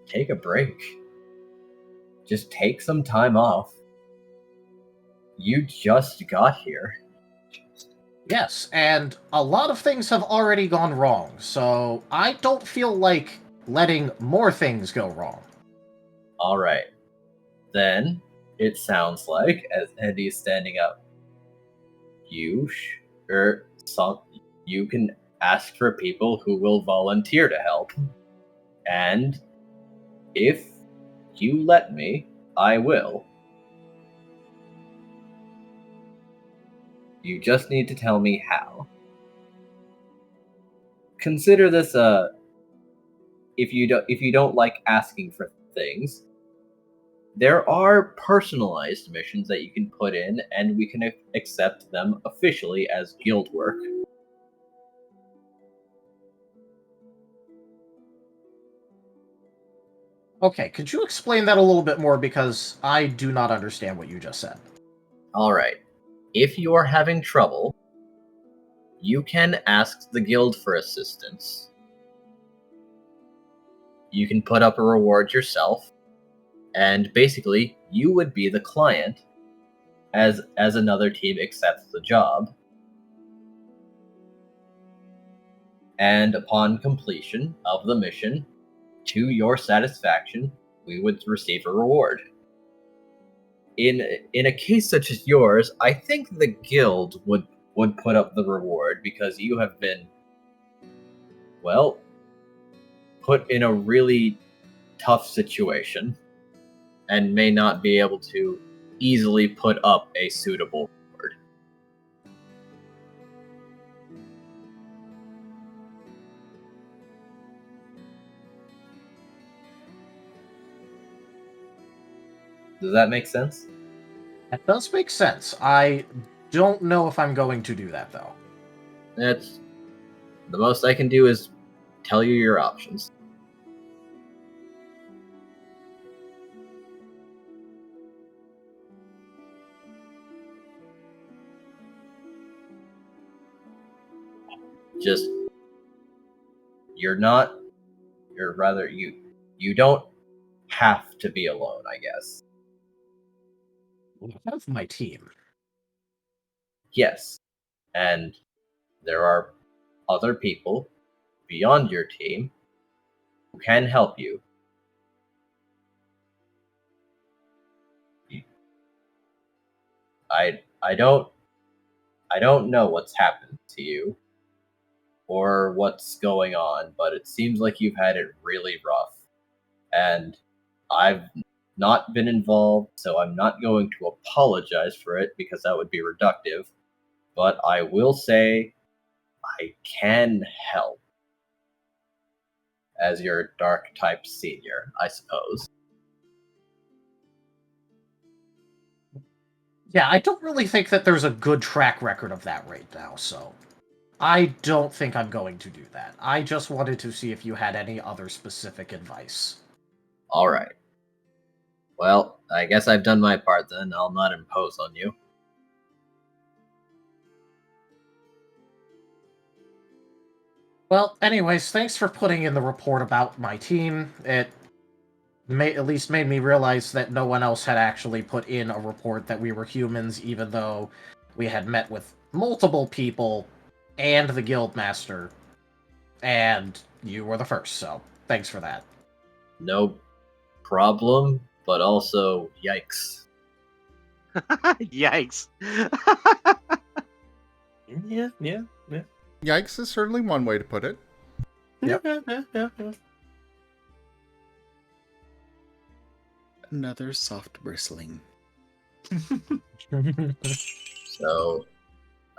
take a break. Just take some time off. You just got here. Yes, and a lot of things have already gone wrong, so I don't feel like letting more things go wrong. Alright. Then, it sounds like, as Eddie's standing up, you can ask for people who will volunteer to help. And if you let me, I will. You just need to tell me how. Consider this if you don't like asking for things, there are personalized missions that you can put in, and we can accept them officially as guild work. Okay, could you explain that a little bit more, because I do not understand what you just said. Alright. If you are having trouble, you can ask the guild for assistance. You can put up a reward yourself, and basically, you would be the client as another team accepts the job. And upon completion of the mission, to your satisfaction, we would receive a reward. In a case such as yours, I think the guild would put up the reward because you have been, well, put in a really tough situation and may not be able to easily put up a suitable reward. Does that make sense? That does make sense. I don't know if I'm going to do that, though. That's the most I can do is tell you your options. Just you don't have to be alone, I guess. I have my team. Yes. And there are other people beyond your team who can help you. I don't know what's happened to you or what's going on, but it seems like you've had it really rough. And I've not been involved, so I'm not going to apologize for it because that would be reductive. But I will say I can help as your dark type senior, I suppose. Yeah, I don't really think that there's a good track record of that right now, so I don't think I'm going to do that. I just wanted to see if you had any other specific advice. Alright. Well, I guess I've done my part then. I'll not impose on you. Well, anyways, thanks for putting in the report about my team. It at least made me realize that no one else had actually put in a report that we were humans, even though we had met with multiple people and the guildmaster, and you were the first, so thanks for that. No problem, but also yikes. Yikes. Yeah. Yikes is certainly one way to put it. Yep. Yeah. Another soft bristling. So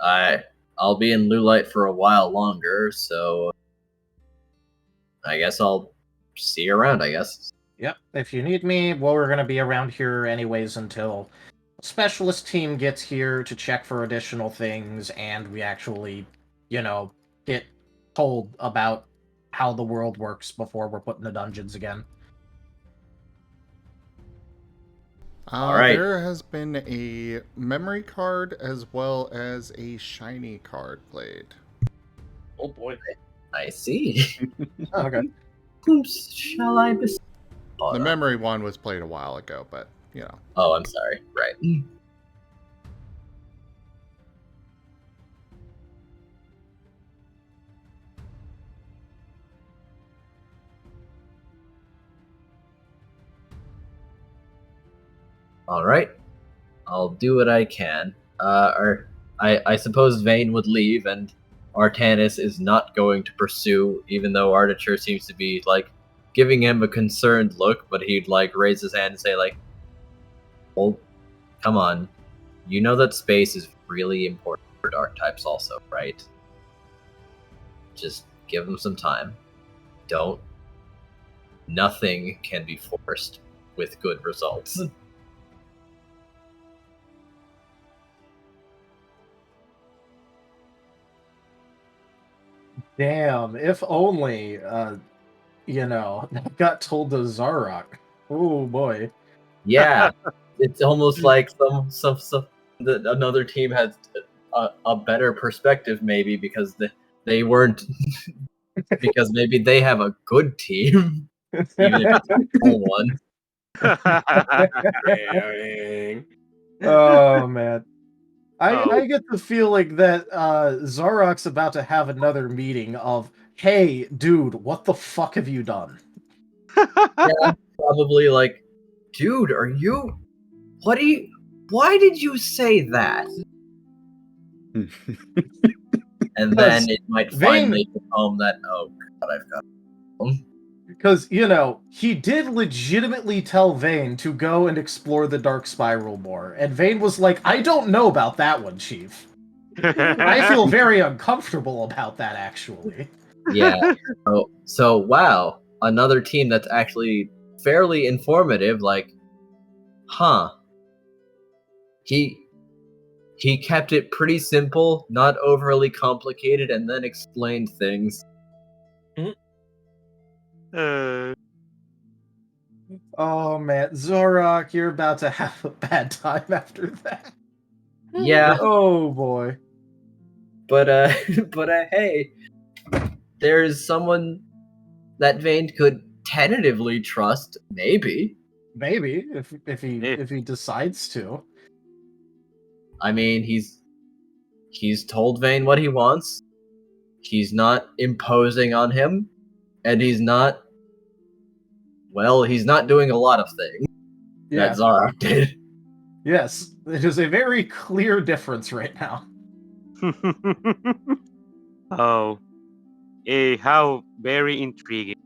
I'll be in Lulite for a while longer, so I guess I'll see you around, I guess. Yep, if you need me, well, we're going to be around here anyways until a specialist team gets here to check for additional things, and we actually, get told about how the world works before we're put in the dungeons again. All right. There has been a memory card as well as a shiny card played. Oh boy. I see. Okay. Whom's shall I bestow? The memory one was played a while ago, but, Oh, I'm sorry. Right. All right. I'll do what I can. I suppose Vane would leave, and Artanis is not going to pursue, even though Artiture seems to be, giving him a concerned look, but he'd, raise his hand and say, well, come on. You know that space is really important for dark types also, right? Just give him some time. Don't nothing can be forced with good results. Damn, if only, I got told to Zarok. Oh boy. Yeah, it's almost like another team has a better perspective, maybe because they weren't because maybe they have a good team, even if it's a cool one. Dang. Oh man. Oh. I get the feeling that Zarok's about to have another meeting of, hey, dude, what the fuck have you done? Yeah, probably like, dude, why did you say that? And then it might finally become that, oh god, I've got him. Because, he did legitimately tell Vayne to go and explore the Dark Spiral more, and Vayne was like, I don't know about that one, Chief. I feel very uncomfortable about that, actually. Yeah. So wow, another team that's actually fairly informative, like, huh. He kept it pretty simple, not overly complicated, and then explained things. Oh man, Zorok, you're about to have a bad time after that. Yeah, Oh boy. but hey, there's someone that Vayne could tentatively trust, maybe. Maybe, if he decides to. I mean, he's told Vayne what he wants. He's not imposing on him, and he's not doing a lot of things that Zarok did. Yes, it is a very clear difference right now. Oh. How very intriguing.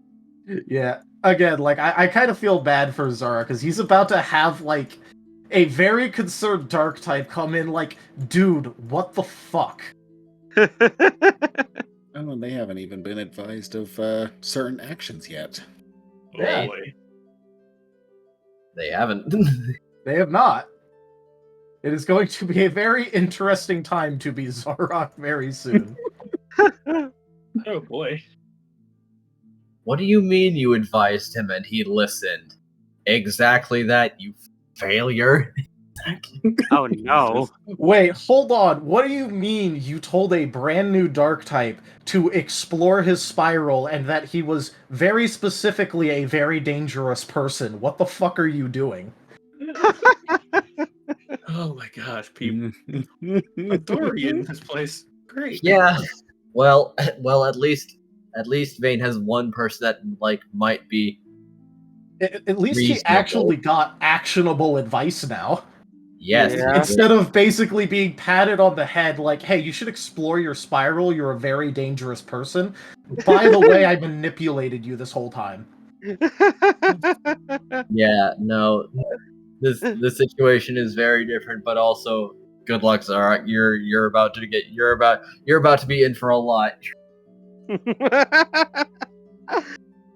Yeah, again, like, I kind of feel bad for Zara, because he's about to have, like, a very concerned dark type come in like, dude, what the fuck? Oh, and they haven't even been advised of certain actions yet. Oh boy. They haven't. They have not. It is going to be a very interesting time to be Zarok very soon. Oh boy. What do you mean you advised him and he listened? Exactly that, you failure. Oh no. Wait, hold on. What do you mean you told a brand new dark type to explore his spiral and that he was very specifically a very dangerous person? What the fuck are you doing? Oh my gosh, people. Authority in this place. Great. Yeah. Well, at least Vayne has one person that might be At least he reasonable. actually got actionable advice now. Yes. Yeah. Instead of basically being patted on the head like, hey, you should explore your spiral, you're a very dangerous person. By the way, I manipulated you this whole time. Yeah, no. This situation is very different, but also good luck, Zarok. You're about to be in for a lot.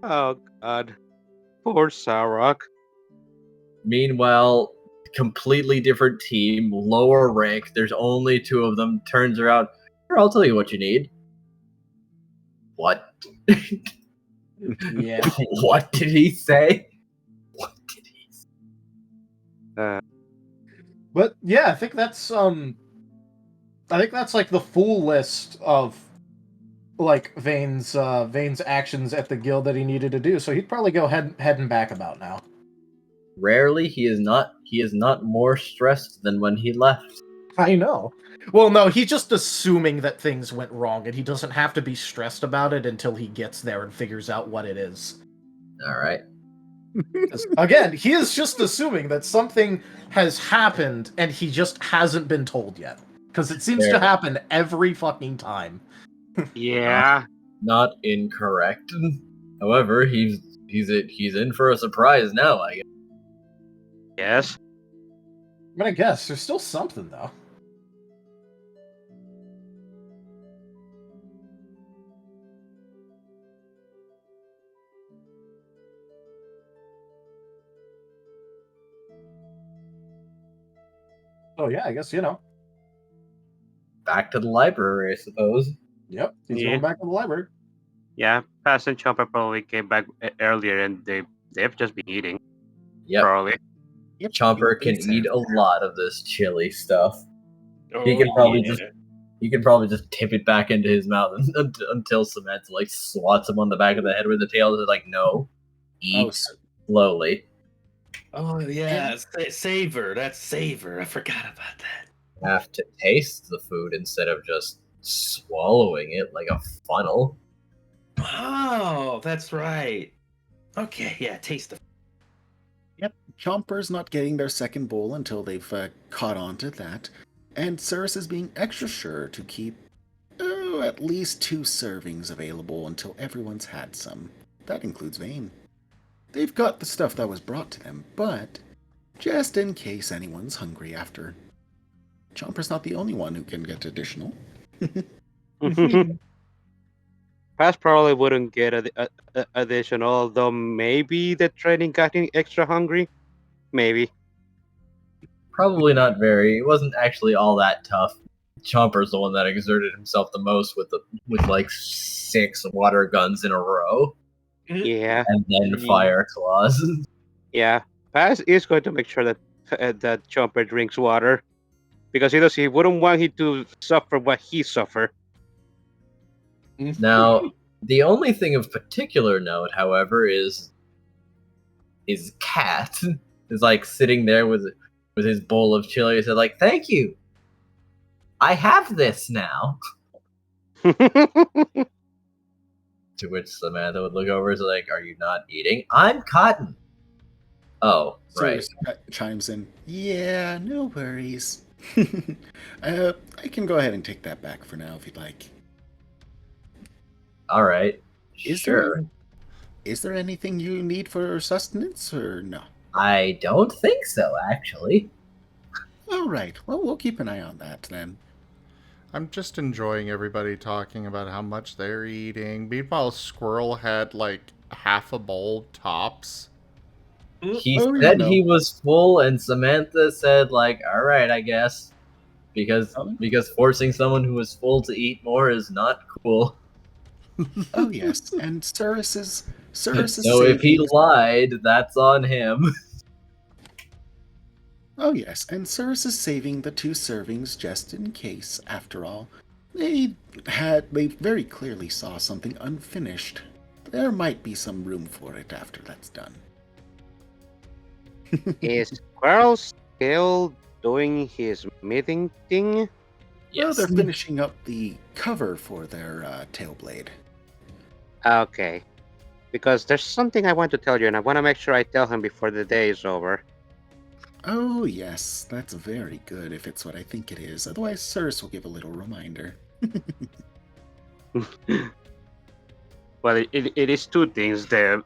Oh god. Poor Sarok. Meanwhile, completely different team, lower rank. There's only two of them. Turns around. Here, I'll tell you what you need. What? Yeah. What did he say? What did he say? But yeah, I think that's like the full list of like Vayne's actions at the guild that he needed to do. So he'd probably go heading back about now. Rarely he is not more stressed than when he left. I know. Well, no, he's just assuming that things went wrong, and he doesn't have to be stressed about it until he gets there and figures out what it is. All right. Again, he is just assuming that something has happened, and he just hasn't been told yet. Because it seems to happen every fucking time. Yeah. Not incorrect. However, he's in for a surprise now, I guess. Yes. I'm gonna guess there's still something though. So yeah, I guess Back to the library, I suppose. Yep, he's Yeah. going back to the library. Yeah, Paz and Chopper probably came back earlier, and they've just been eating. Yep. Probably. Yep. Chomper can It's eat a lot of this chili stuff. He Oh, can probably yeah. just tip it back into his mouth until Samantha like swats him on the back of the head with the tail. They're like, no, eat slowly. Oh yeah, savor. That's savor. I forgot about that. Have to taste the food instead of just swallowing it like a funnel. Oh, that's right. Okay, yeah, taste the. Yep, Chomper's not getting their second bowl until they've caught on to that, and Cirrus is being extra sure to keep at least 2 servings available until everyone's had some. That includes Vane. They've got the stuff that was brought to them, but just in case anyone's hungry after. Chomper's not the only one who can get additional. Paz probably wouldn't get additional, though maybe the training got him extra hungry. Maybe. Probably not very. It wasn't actually all that tough. Chomper's the one that exerted himself the most with like 6 water guns in a row. Yeah. And then fire claws. Yeah. Paz is going to make sure that that Chomper drinks water, because he wouldn't want him to suffer what he suffered. Now, the only thing of particular note, however, is Cat is like sitting there with his bowl of chili. He said, like, "Thank you. I have this now." To which Samantha would look over and say, like, "Are you not eating? I'm Cotton." Oh, right. Cirrus chimes in, "Yeah, no worries. I can go ahead and take that back for now if you'd like." All right. Is there anything you need for sustenance, or no? I don't think so, actually. All right. Well, we'll keep an eye on that then. I'm just enjoying everybody talking about how much they're eating. Meanwhile, Squirrel had like half a bowl tops. He said he was full, and Samantha said, like, "All right, I guess," because forcing someone who is full to eat more is not cool. Oh yes, and Cirrus is So if he lied, that's on him. Oh yes, and Cirrus is saving the 2 servings just in case. After all, they very clearly saw something unfinished. There might be some room for it after that's done. Is Squirrel still doing his meeting thing? Well, they're finishing up the cover for their tail blade. Okay. Because there's something I want to tell you, and I want to make sure I tell him before the day is over. Oh yes, that's very good if it's what I think it is. Otherwise, Cirrus will give a little reminder. Well, it is 2 things. The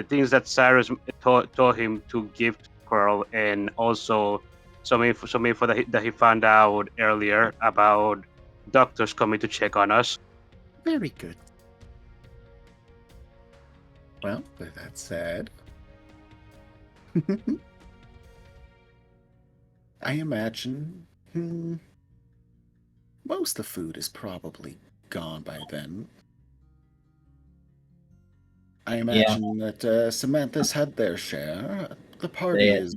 things that Cyrus told him to give to Squirrel, and also some info that he found out earlier about doctors coming to check on us. Very good. Well, with that said, I imagine most of the food is probably gone by then. I imagine that Samantha's had their share. The party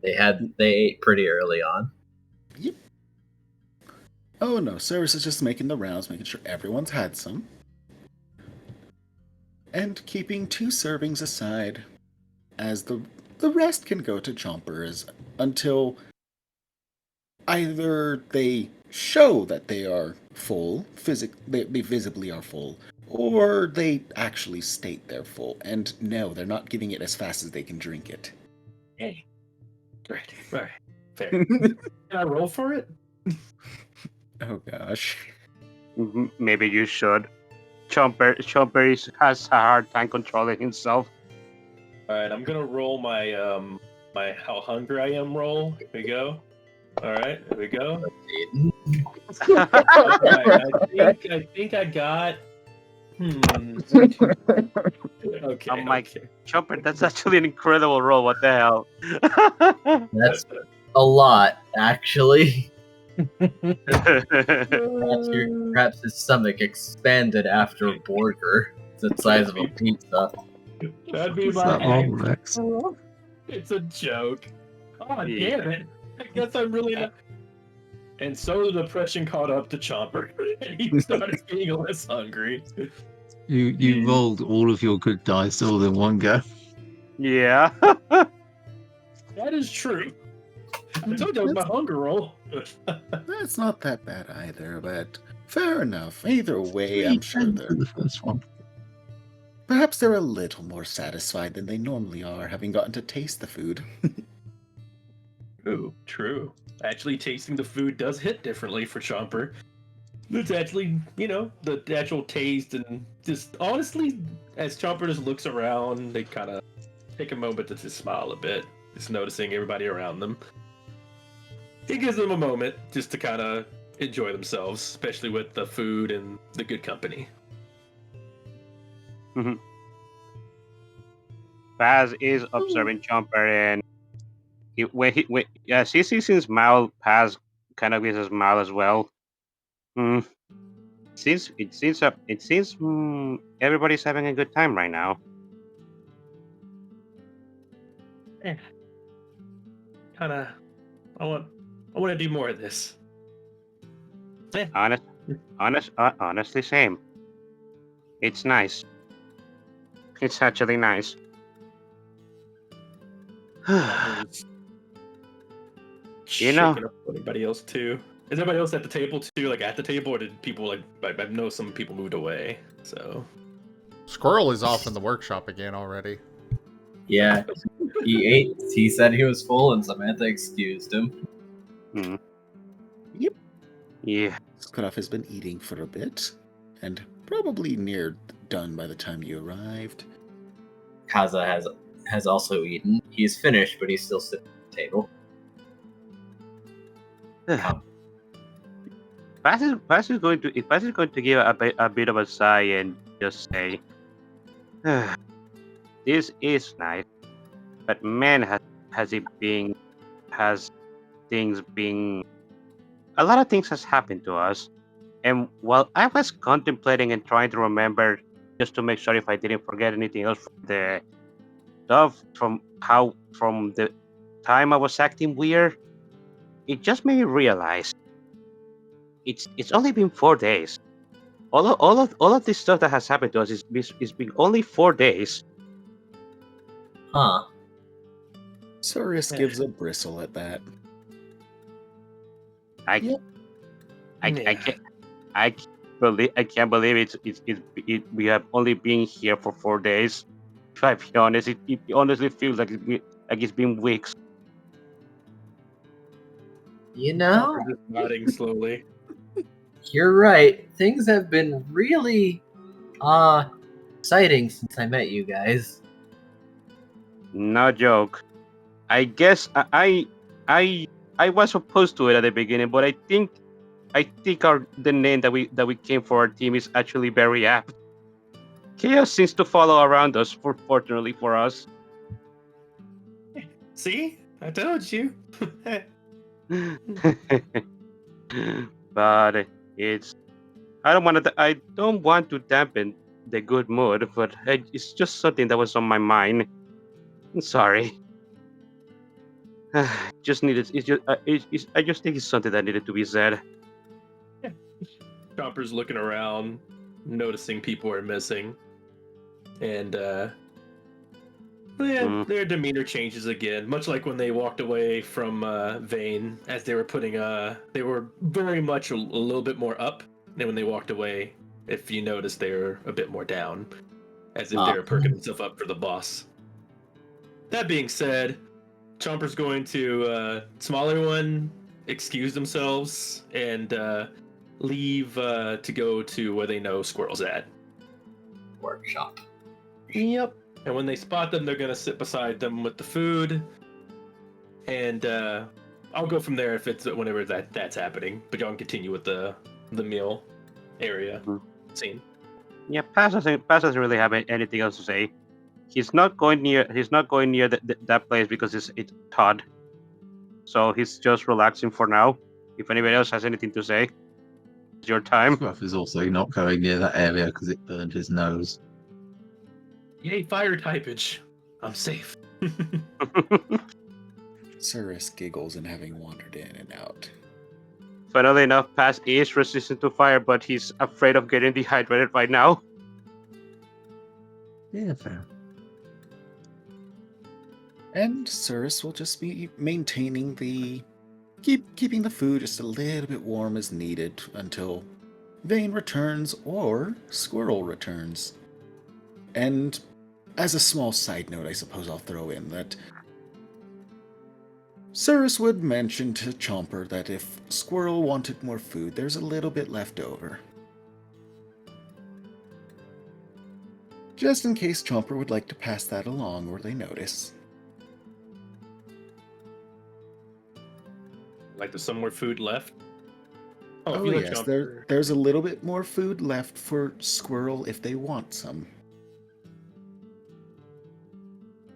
They ate pretty early on. Yep. Oh no, Cirrus is just making the rounds, making sure everyone's had some. And keeping 2 servings aside, as the rest can go to Chompers until either they show that they are full, they visibly are full, or they actually state they're full. And no, they're not getting it as fast as they can drink it. Hey. Great. All right. Fair. Can I roll for it? Oh gosh. Maybe you should. Chomper has a hard time controlling himself. All right, I'm gonna roll my my how hungry I am roll. Here we go. All right, here we go. All right, I think I got. Okay. I'm like, Chomper, that's actually an incredible roll. What the hell? A lot, actually. Perhaps his stomach expanded after a burger. It's the size of a pizza. That'd be What's my that on, act. Rex? It's a joke. Oh, Yeah. damn it. I guess I'm really not. And so the depression caught up to Chomper, and he started being less hungry. You rolled all of your good dice all in one go. Yeah. That is true. I told you it was my hunger roll. That's not that bad either, but fair enough. Either way, I'm sure For they're the first one. perhaps they're a little more satisfied than they normally are, having gotten to taste the food. True, true. Actually, tasting the food does hit differently for Chomper. It's actually, the actual taste and just honestly, as Chomper just looks around, they kind of take a moment to just smile a bit, just noticing everybody around them. It gives them a moment just to kind of enjoy themselves, especially with the food and the good company. Paz is observing Chomper, and when he sees his smile, Paz kind of gives a smile as well. It seems everybody's having a good time right now. I want to do more of this. Honestly, same. It's nice. It's actually nice. Shaking up everybody else too. Is everybody else at the table too? Like at the table, or did people I know some people moved away. So Squirrel is off in the workshop again already. Yeah, he ate. He said he was full, and Samantha excused him. Yep. Yeah. Scruff has been eating for a bit, and probably near done by the time you arrived. Kaza has also eaten. He's finished, but he's still sitting at the table. Paz is going to give a bit of a sigh and just say, "This is nice, but man, has things been a lot of things has happened to us. And while I was contemplating and trying to remember, just to make sure if I didn't forget anything else from the stuff from the time I was acting weird, it just made me realize it's only been 4 days. All of this stuff that has happened to us is been only 4 days. Huh. Cyrus gives a bristle at that. I can't believe we have only been here for 4 days. If I be honest, it honestly feels like it's been weeks. You know, just nodding slowly. You're right. Things have been really exciting since I met you guys. No joke. I guess I was opposed to it at the beginning, but I think the name that we came for our team is actually very apt. Chaos seems to follow around us, fortunately for us. See? I told you. But I don't want to dampen the good mood, but it's just something that was on my mind. I'm sorry. I just think it's something that needed to be said. Chopper's looking around, noticing people are missing, and their demeanor changes again, much like when they walked away from Vane, as they were they were very much a little bit more up, and when they walked away, if you noticed, they were a bit more down, as if they were perking themselves up for the boss. That being said, Chomper's going to smaller one excuse themselves and leave to go to where they know Squirrel's at. Workshop. Yep. And when they spot them, they're gonna sit beside them with the food, and I'll go from there if it's whenever that's happening. But y'all can continue with the meal area scene. Yeah, Paz doesn't really have anything else to say. He's not going near that place because it's Todd. so he's just relaxing for now. If anybody else has anything to say, it's your time. Scruff is also not going near that area because it burned his nose. Yay, fire typage. I'm safe. Cyrus giggles in having wandered in and out. Funnily enough, Paz is resistant to fire, but he's afraid of getting dehydrated right now. Yeah, fair. And Cyrus will just be maintaining keeping the food just a little bit warm as needed until Vane returns or Squirrel returns. And as a small side note, I suppose I'll throw in that Cyrus would mention to Chomper that if Squirrel wanted more food, there's a little bit left over. Just in case Chomper would like to pass that along or they notice. Like there's some more food left? Oh if you let yes, Chomper- there's a little bit more food left for Squirrel if they want some.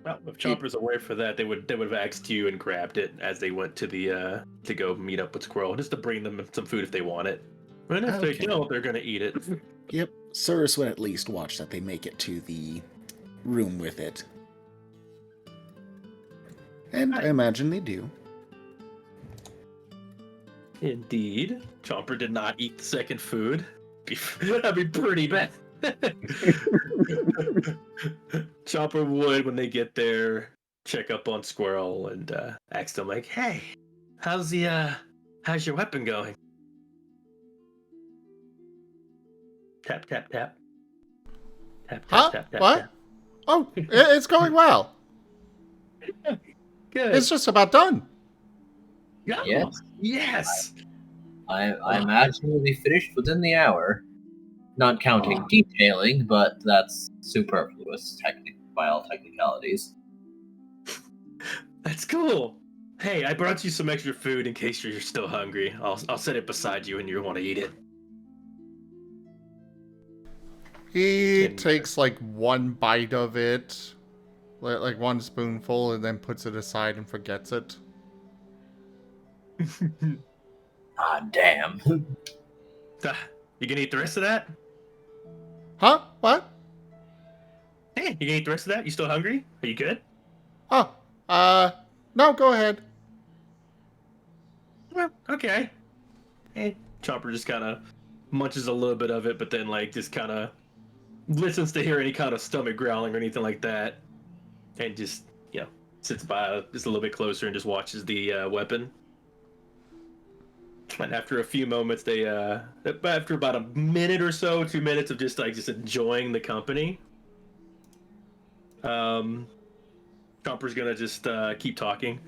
Well, if Chomper's aware for that, they would have asked you and grabbed it as they went to the to go meet up with Squirrel, just to bring them some food if they want it. And if they Okay. don't, they're gonna eat it. Yep, Cyrus would at least watch that they make it to the room with it. And I imagine they do. Indeed. Chomper did not eat the second food. That'd be pretty bad. Chomper would, when they get there, check up on Squirrel and ask them like, "Hey, how's your weapon going?" Tap tap tap. Tap tap Huh? tap tap. What? Tap. Oh, it's going well. Good. It's just about done. Yeah. Yes. Yes. I imagine we'll be finished within the hour. Not counting detailing, but that's superfluous by all technicalities. That's cool. Hey, I brought you some extra food in case you're still hungry. I'll set it beside you and you want to eat it. He takes like one bite of it, like one spoonful, and then puts it aside and forgets it. Ah, damn. You gonna eat the rest of that? Huh? What? Hey, you gonna eat the rest of that? You still hungry? Are you good? Oh, no, go ahead. Well, okay. Hey, Chomper just kind of munches a little bit of it, but then like just kind of listens to hear any kind of stomach growling or anything like that, and just sits by just a little bit closer and just watches the weapon. And after a few moments, they after about a minute or so, 2 minutes of just enjoying the company, Chomper's gonna just keep talking.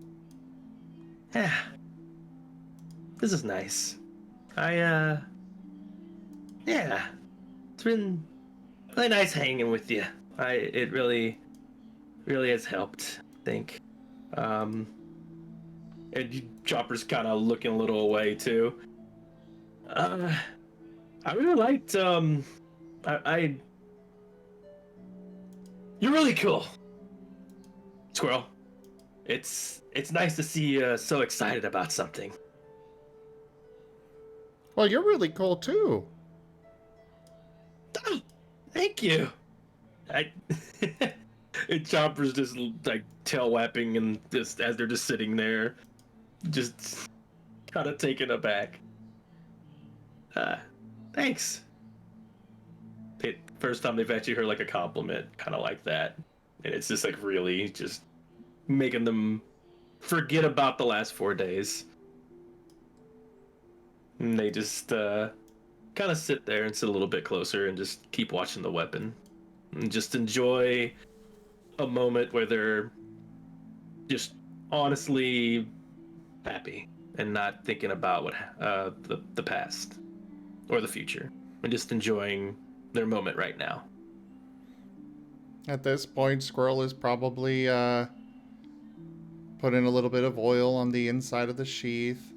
Yeah, this is nice. Yeah, it's been really nice hanging with you. It really has helped, I think. And Chopper's kind of looking a little away too. I really liked. You're really cool, Squirrel. It's nice to see you so excited about something. Well, you're really cool too. Oh, thank you. And Chopper's just like tail wapping and just as they're just sitting there, just kind of taken aback. Thanks. First time they've actually heard like a compliment, kind of like that, and it's just like really just making them forget about the last 4 days. And they just kind of sit there and sit a little bit closer and just keep watching the weapon and just enjoy a moment where they're just honestly happy and not thinking about what the past or the future, and just enjoying their moment right now. At this point, Squirrel is probably putting a little bit of oil on the inside of the sheath.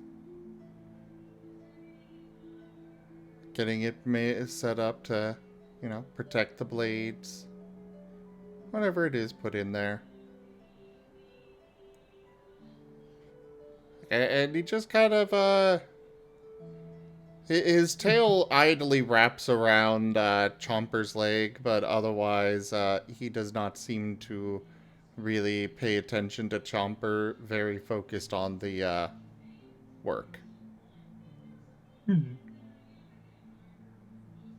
Getting it set up to, protect the blades. Whatever it is put in there. And he just kind of, his tail idly wraps around Chomper's leg, but otherwise he does not seem to really pay attention to Chomper, very focused on the work.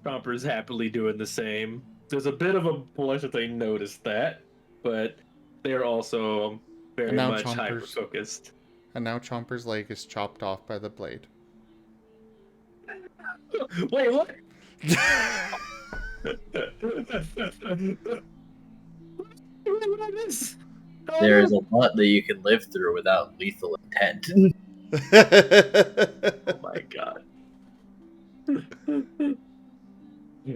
Chomper's happily doing the same. There's a bit of a blush that they noticed that, but they're also very And now much Chomper's- hyper-focused. And now Chomper's leg is chopped off by the blade. Wait, what? What did I miss? There is a lot that you can live through without lethal intent. Oh my god.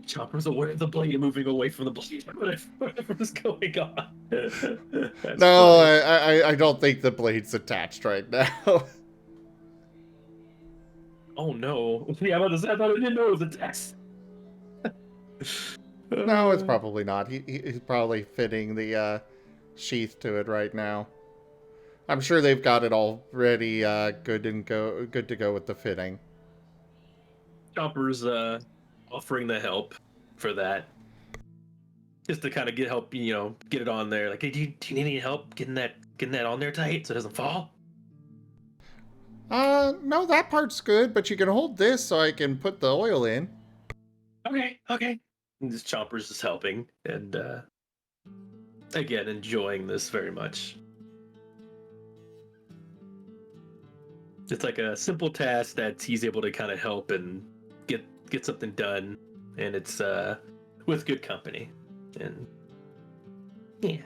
Chopper's aware of the blade moving away from the blade. Whatever is going on. That's No, funny. I don't think the blade's attached right now. Oh no. Yeah, I thought I didn't know it was attached. No, it's probably not. He's probably fitting the sheath to it right now. I'm sure they've got it all ready, good to go with the fitting. Chopper's offering the help for that. Just to kind of get help, get it on there. Like, hey, do you need any help getting that on there tight so it doesn't fall? No, that part's good, but you can hold this so I can put the oil in. Okay. And this Chopper's just helping and again enjoying this very much. It's like a simple task that he's able to kind of help and get something done, and it's with good company. And yeah,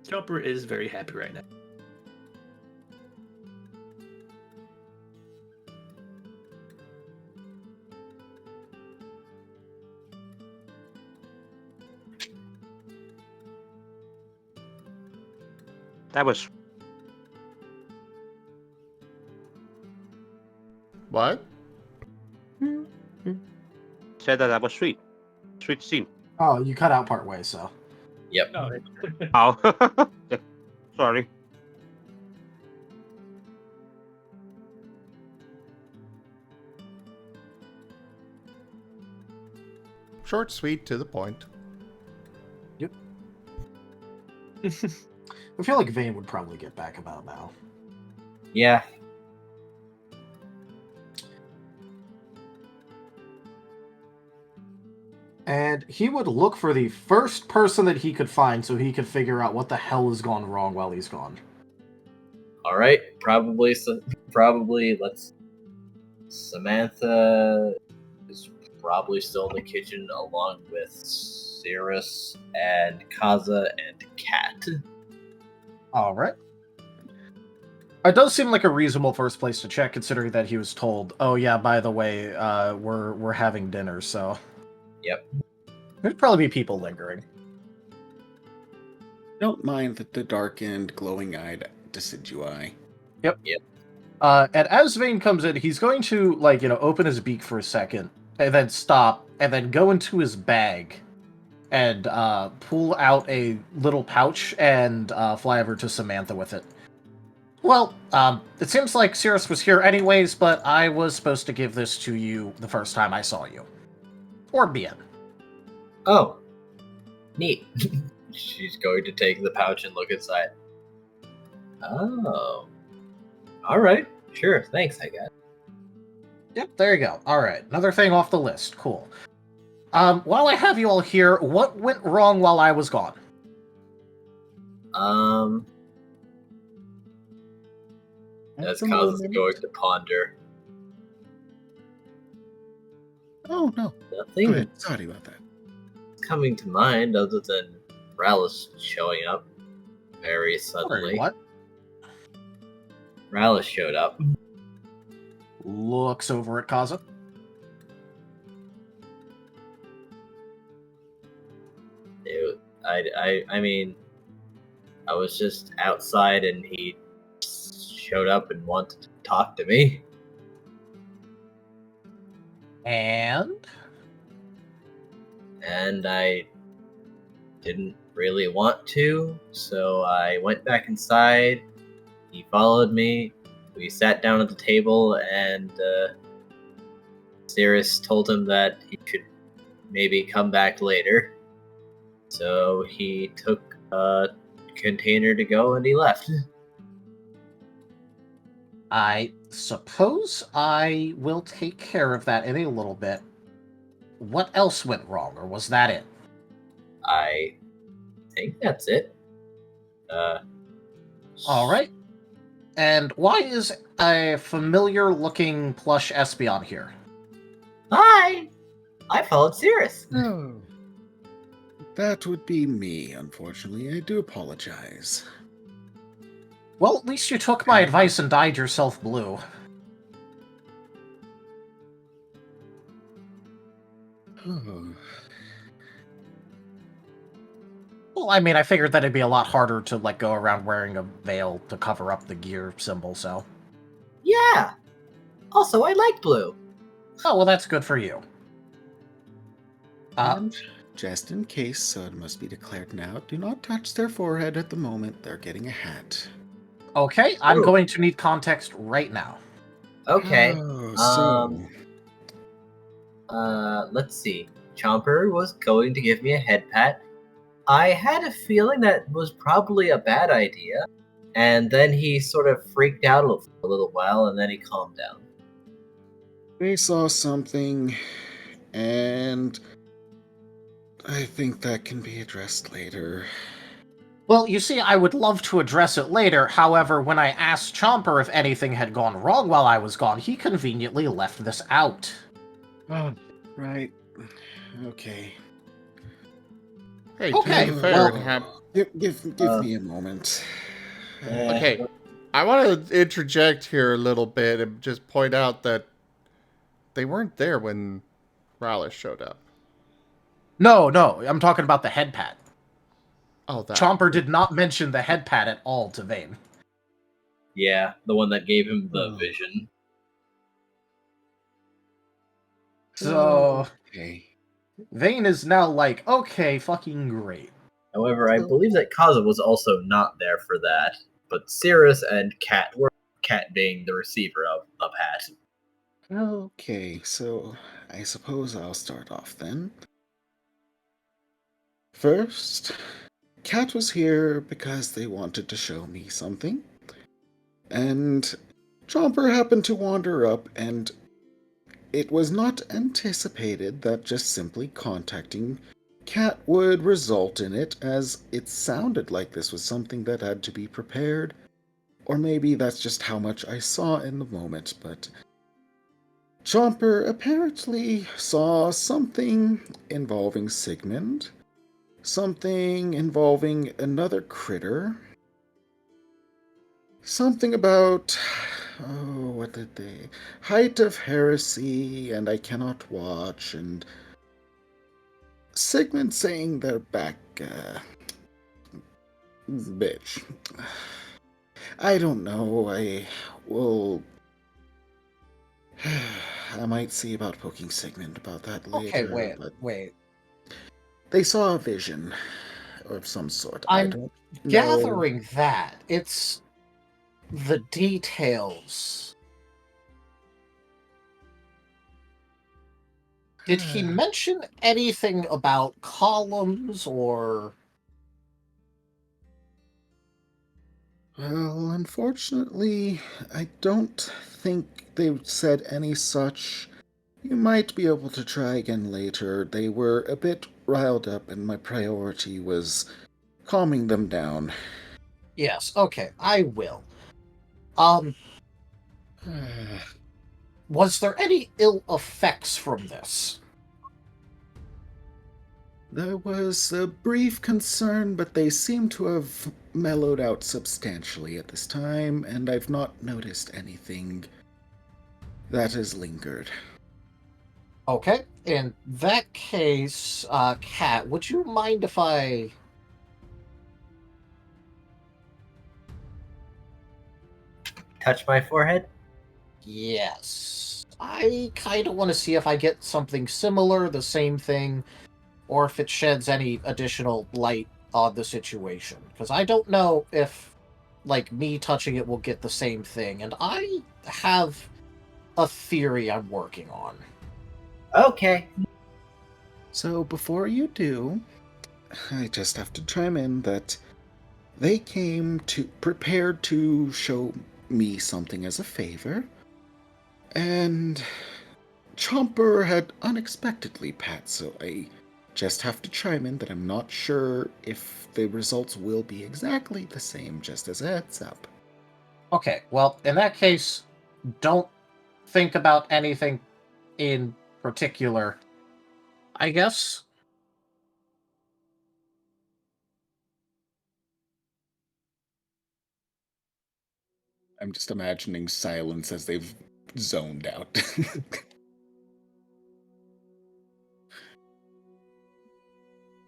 Chopper is very happy right now. That was What? said that was sweet. Sweet scene. Oh, you cut out part way, so. Yep. Oh, sorry. Short, sweet, to the point. Yep. I feel like Vane would probably get back about now. Yeah. And he would look for the first person that he could find so he could figure out what the hell has gone wrong while he's gone. All right. Probably. Let's. Samantha is probably still in the kitchen along with Cirrus and Kaza and Kat. All right. It does seem like a reasonable first place to check, considering that he was told, "Oh yeah, by the way, we're having dinner." So. Yep. There'd probably be people lingering. Don't mind the darkened, glowing-eyed decidui. Yep. Yep. And as Vane comes in, he's going to, open his beak for a second, and then stop, and then go into his bag, and pull out a little pouch, and fly over to Samantha with it. Well, it seems like Cirrus was here anyways, but I was supposed to give this to you the first time I saw you. Or Bien. Oh. Neat. She's going to take the pouch and look inside. Oh. Alright. Sure. Thanks, I guess. Yep, there you go. Alright, another thing off the list. Cool. While I have you all here, what went wrong while I was gone? As Kaza's going to ponder. Oh, no. Nothing Go ahead. Sorry about that. coming to mind other than Rallis showing up very Sorry, suddenly. what? Rallis showed up. Looks over at Kaza. I mean, I was just outside and he showed up and wanted to talk to me. And I didn't really want to, so I went back inside. He followed me. we sat down at the table, and Cirrus told him that he should maybe come back later. So he took a container to go, and he left. I suppose I will take care of that in a little bit. What else went wrong, or was that it? I think that's it. Alright. And why is a familiar-looking plush Espeon here? Hi! I followed Cirrus. Oh. That would be me, unfortunately. I do apologize. Well, at least you took my advice and dyed yourself blue. Oh. Well, I mean, I figured that it'd be a lot harder to, like, go around wearing a veil to cover up the gear symbol, so... Yeah! Also, I like blue. Oh, well, that's good for you. And just in case, so it must be declared now, do not touch their forehead at the moment. They're getting a hat. Okay, I'm Ooh. going to need context right now. Okay. Oh, Let's see. Chomper was going to give me a head pat. I had a feeling that was probably a bad idea, and then he sort of freaked out a little while, and then he calmed down. they saw something, and I think that can be addressed later. Well, you see, I would love to address it later. However, when I asked Chomper if anything had gone wrong while I was gone, he conveniently left this out. Oh, right. Okay. Hey, Okay, to be fair, well- Give me a moment. okay, I want to interject here a little bit and just point out that they weren't there when Raleigh showed up. No, I'm talking about the head pat. Oh, that. Chomper did not mention the head pat at all to Vane. Yeah, the one that gave him the Oh. vision. So, Okay. Vane is now like, okay, fucking great. However, I believe that Kaza was also not there for that, but Cirrus and Cat were, Cat being the receiver of Hat. Okay, so I suppose I'll start off then. First, Cat was here because they wanted to show me something. And Chomper happened to wander up, and it was not anticipated that just simply contacting Cat would result in it, as it sounded like this was something that had to be prepared. Or maybe that's just how much I saw in the moment, but Chomper apparently saw something involving Sigmund, something involving another critter, something about, oh, what did they? Height of heresy, and I cannot watch, and Sigmund saying they're back, bitch. I don't know, I will... I might see about poking Sigmund about that later. Okay, but wait. they saw a vision of some sort. I'm I don't know. Gathering that. It's the details. Did he mention anything about columns or... Well, unfortunately, I don't think they said any such. You might be able to try again later. They were a bit riled up, and my priority was calming them down. Yes, okay, I will. Was there any ill effects from this? There was a brief concern, but they seem to have mellowed out substantially at this time, and I've not noticed anything that has lingered. Okay, in that case, Kat, would you mind if I... Touch my forehead? Yes. I kind of want to see if I get something similar, the same thing, or if it sheds any additional light on the situation. Because I don't know if like me touching it will get the same thing, and I have a theory I'm working on. Okay. So before you do, I just have to chime in that they came to prepared to show me something as a favor, and Chomper had unexpectedly passed, so I just have to chime in that I'm not sure if the results will be exactly the same, just as a heads up. Okay, well, in that case, don't think about anything in particular, I guess. I'm just imagining silence as they've zoned out.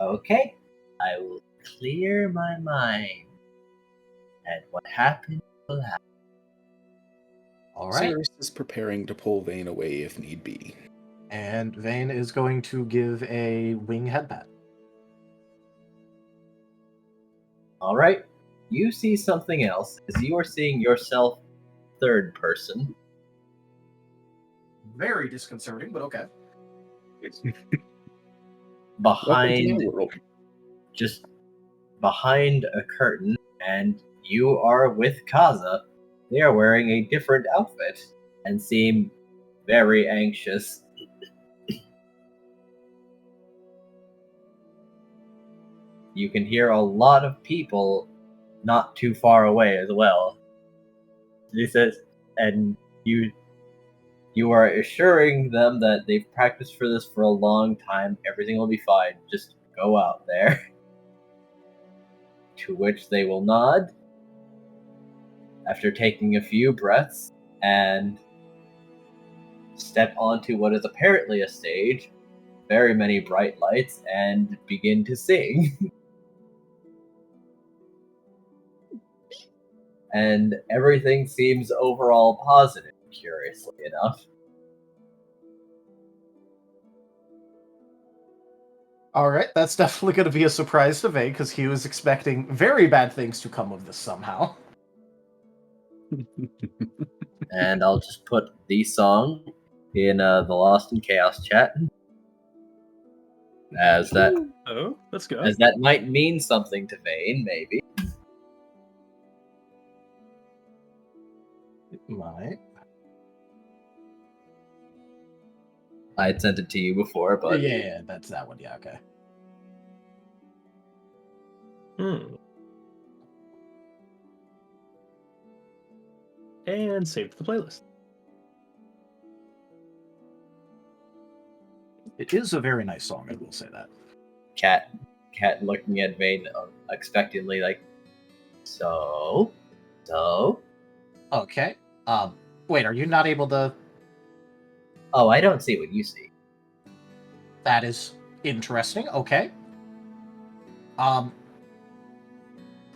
Okay. I will clear my mind. And what happened will happen. All right. Cyrus is preparing to pull Vane away if need be. And Vane is going to give a wing headpat. All right. You see something else as you are seeing yourself third person. Very disconcerting, but okay. Behind, just behind a curtain, and you are with Kaza. They are wearing a different outfit and seem very anxious. You can hear a lot of people not too far away as well. He says, and you are assuring them that they've practiced for this for a long time. Everything will be fine. Just go out there. To which they will nod after taking a few breaths and step onto what is apparently a stage, very many bright lights, and begin to sing. And everything seems overall positive, curiously enough. All right, that's definitely going to be a surprise to Vane because he was expecting very bad things to come of this somehow. And I'll just put the song in the Lost in Chaos chat, as that Oh, let's go. as that might mean something to Vane, maybe. It might. I had sent it to you before, but Yeah, that's that one. Yeah, okay. And save to the playlist. It is a very nice song, I will say that. Cat looking at Vane expectantly, like, so. Okay. Wait, are you not able to? Oh, I don't see what you see. That is interesting. Okay.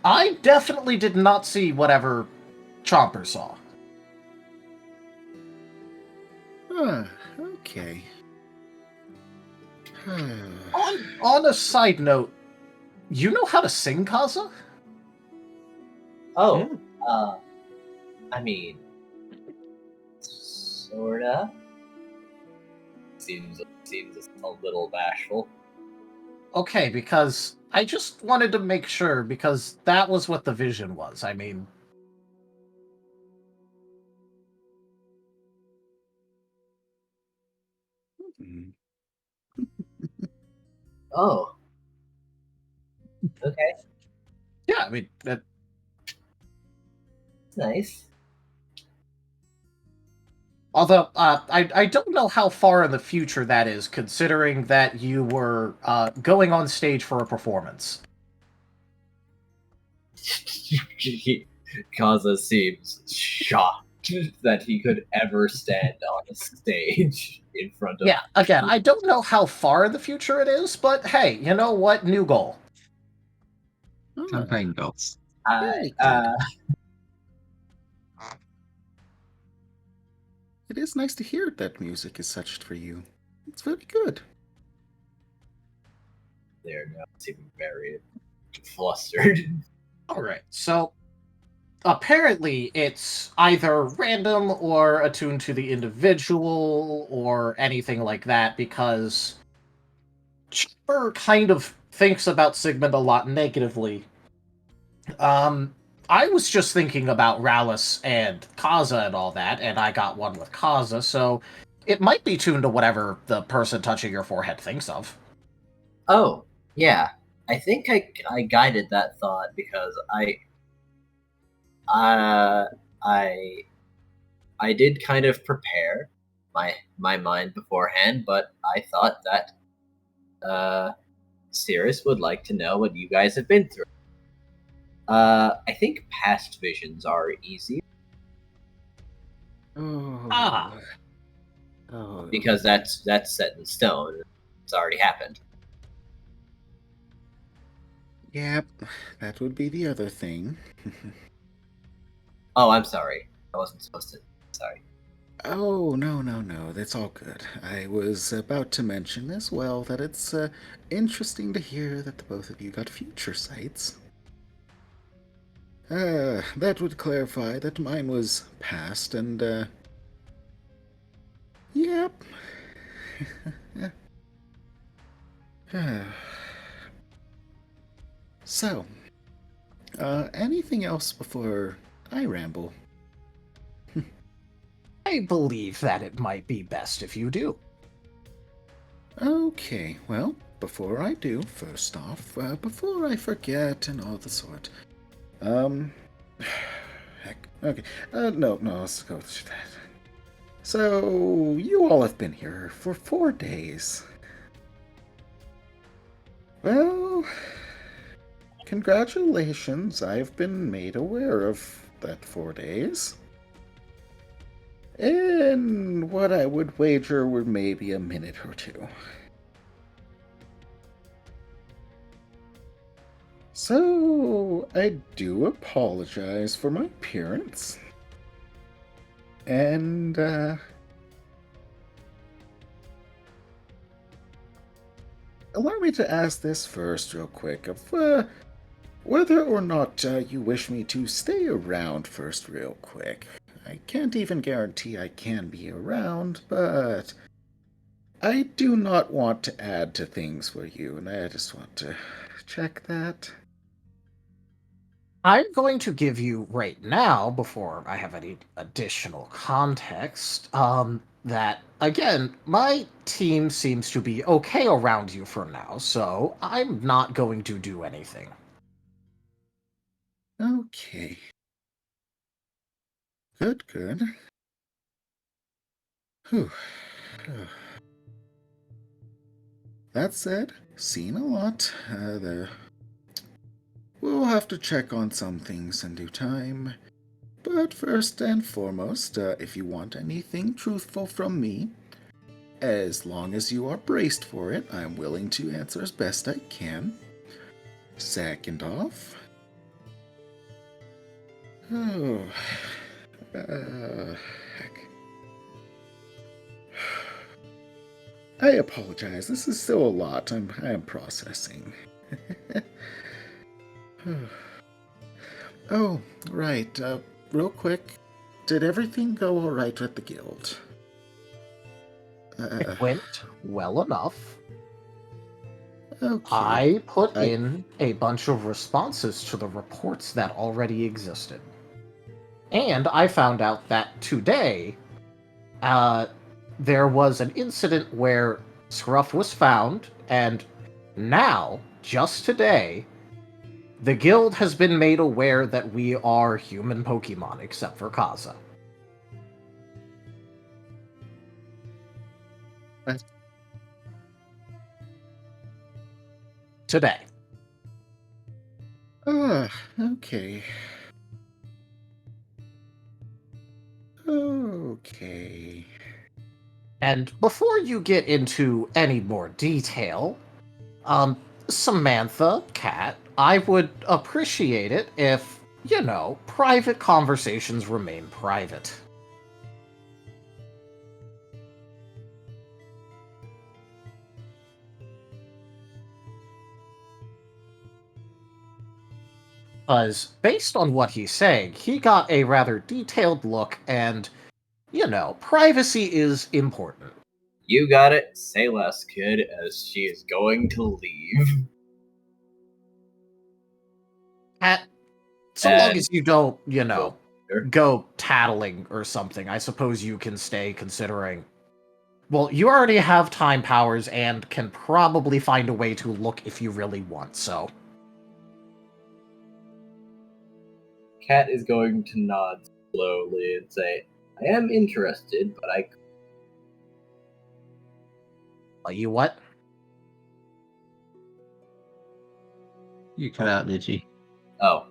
I definitely did not see whatever Chomper saw. Okay. On a side note, you know how to sing, Kaza? Oh, I mean, sorta. Seems a little bashful. Okay, because I just wanted to make sure, because that was what the vision was. I mean... Oh. Okay. Yeah, I mean... That's nice. Although, I don't know how far in the future that is, considering that you were going on stage for a performance. Kaza seems shocked that he could ever stand on a stage in front of... Yeah, again, I don't know how far in the future it is, but hey, you know what? New goal. Campaign goals. It is nice to hear that music is such for you. It's very good. They're now seeming very flustered. Alright, so apparently it's either random or attuned to the individual or anything like that, because Chipper kind of thinks about Sigmund a lot negatively. I was just thinking about Rallis and Kaza and all that, and I got one with Kaza, so it might be tuned to whatever the person touching your forehead thinks of. Oh, yeah. I think I guided that thought because uh, I I did kind of prepare my mind beforehand, but I thought that Cirrus would like to know what you guys have been through. I think past visions are easy Ah, Oh, because that's set in stone. It's already happened. yep, that would be the other thing. Oh, I'm sorry. I wasn't supposed to. Sorry. Oh, no, that's all good. I was about to mention as well that it's interesting to hear that the both of you got future sights. That would clarify that mine was past, and, yep. So, anything else before I ramble? I believe that it might be best if you do. Okay, well, before I do, first off, before I forget and all the sort, heck, okay, no, let's go through that. So, you all have been here for 4 days. Well, congratulations, I've been made aware of that 4 days. In what I would wager were maybe a minute or two. So, I do apologize for my appearance. And, allow me to ask this first, real quick, of, whether or not you wish me to stay around first, real quick. I can't even guarantee I can be around, but I do not want to add to things for you, and I just want to check that. I'm going to give you right now, before I have any additional context, that, again, my team seems to be okay around you for now, so I'm not going to do anything. Okay. Good. Whew. That said, seen a lot. We'll have to check on some things in due time. But first and foremost, if you want anything truthful from me, as long as you are braced for it, I'm willing to answer as best I can. Second off... Oh... heck. I apologize. This is still a lot. I am processing. Oh, right. Real quick, did everything go all right with the guild? It went well enough. Okay. I put in a bunch of responses to the reports that already existed. And I found out that today, there was an incident where Scruff was found, and now, just today, the guild has been made aware that we are human Pokemon, except for Kaza. What? Today. Okay. Okay. And before you get into any more detail, Samantha, Kat, I would appreciate it if, private conversations remain private. Because based on what he's saying, he got a rather detailed look, and, privacy is important. You got it. Say less, kid, as she is going to leave. So long And- as you don't, Sure. go tattling or something, I suppose you can stay, considering... Well, you already have time powers and can probably find a way to look if you really want, so... Cat is going to nod slowly and say, I am interested, but You what? You cut out, did you? Oh.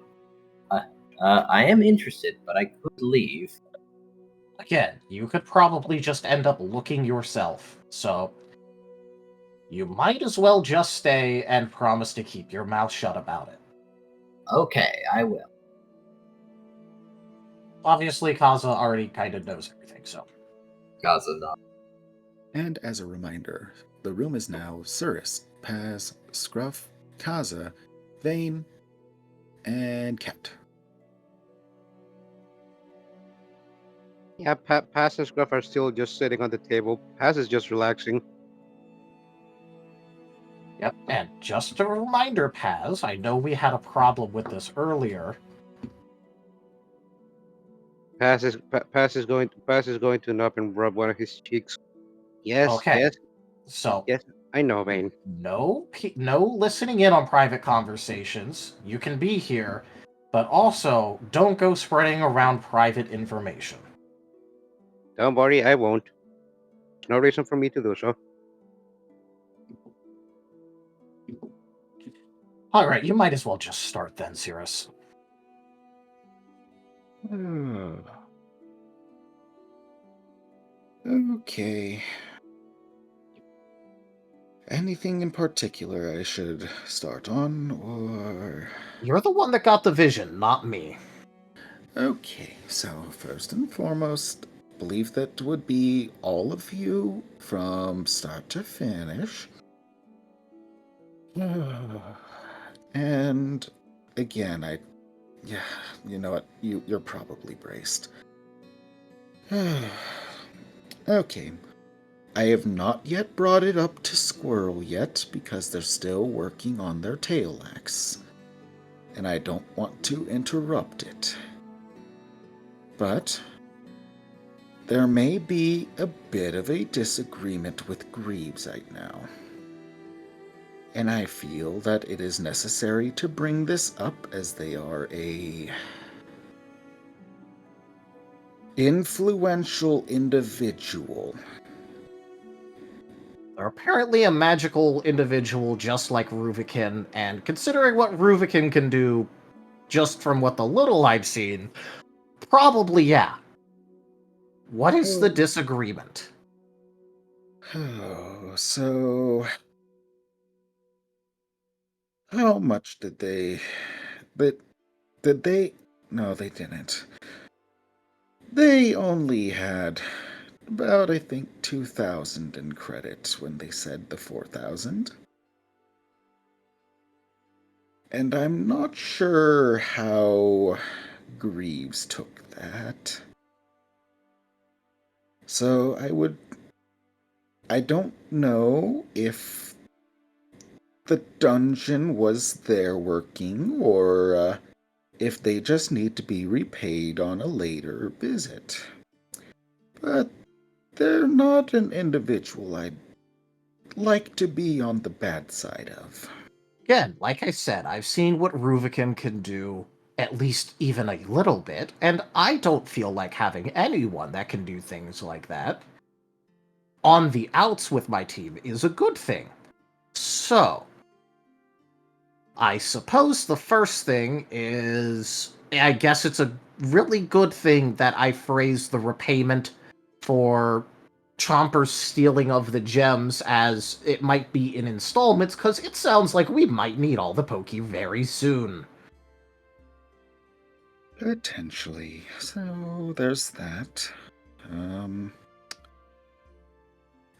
I am interested, but I could leave. Again, you could probably just end up looking yourself, so... You might as well just stay and promise to keep your mouth shut about it. Okay, I will. Obviously, Kaza already kind of knows everything, so... Gaza nods. And as a reminder, the room is now Cirrus, Paz, Scruff, Kaza, Vane, and Cat. Yeah, Paz and Scruff are still just sitting on the table. Paz is just relaxing. Yep, and just a reminder, Paz, I know we had a problem with this earlier. Paz is going to nub and rub one of his cheeks. Yes, Okay. yes, So, yes. I know, Vane. no listening in on private conversations. You can be here, but also don't go spreading around private information. Don't worry, I won't. No reason for me to do so. Alright, you might as well just start then, Cirrus. Okay. Anything in particular I should start on, or... You're the one that got the vision, not me. Okay, so first and foremost, believe that would be all of you from start to finish. And again, yeah, you know what? You're probably braced. Okay. I have not yet brought it up to Squirrel yet because they're still working on their tail axe. And I don't want to interrupt it. But there may be a bit of a disagreement with Greaves right now. And I feel that it is necessary to bring this up as they are a influential individual. They're apparently a magical individual just like Ruvicin, and considering what Ruvicin can do, just from what the little I've seen, probably yeah. What is the disagreement? So... How much did they... Did they... No, they didn't. They only had about, I think, 2,000 in credit when they said the 4,000. And I'm not sure how Greaves took that. So I don't know if the dungeon was their working or if they just need to be repaid on a later visit. But they're not an individual I'd like to be on the bad side of. Again, like I said, I've seen what Ruvicin can do, at least even a little bit, and I don't feel like having anyone that can do things like that on the outs with my team is a good thing. So, I suppose the first thing is, I guess it's a really good thing that I phrased the repayment for Chomper's stealing of the gems as it might be in installments, because it sounds like we might need all the Poke very soon. Potentially. So there's that.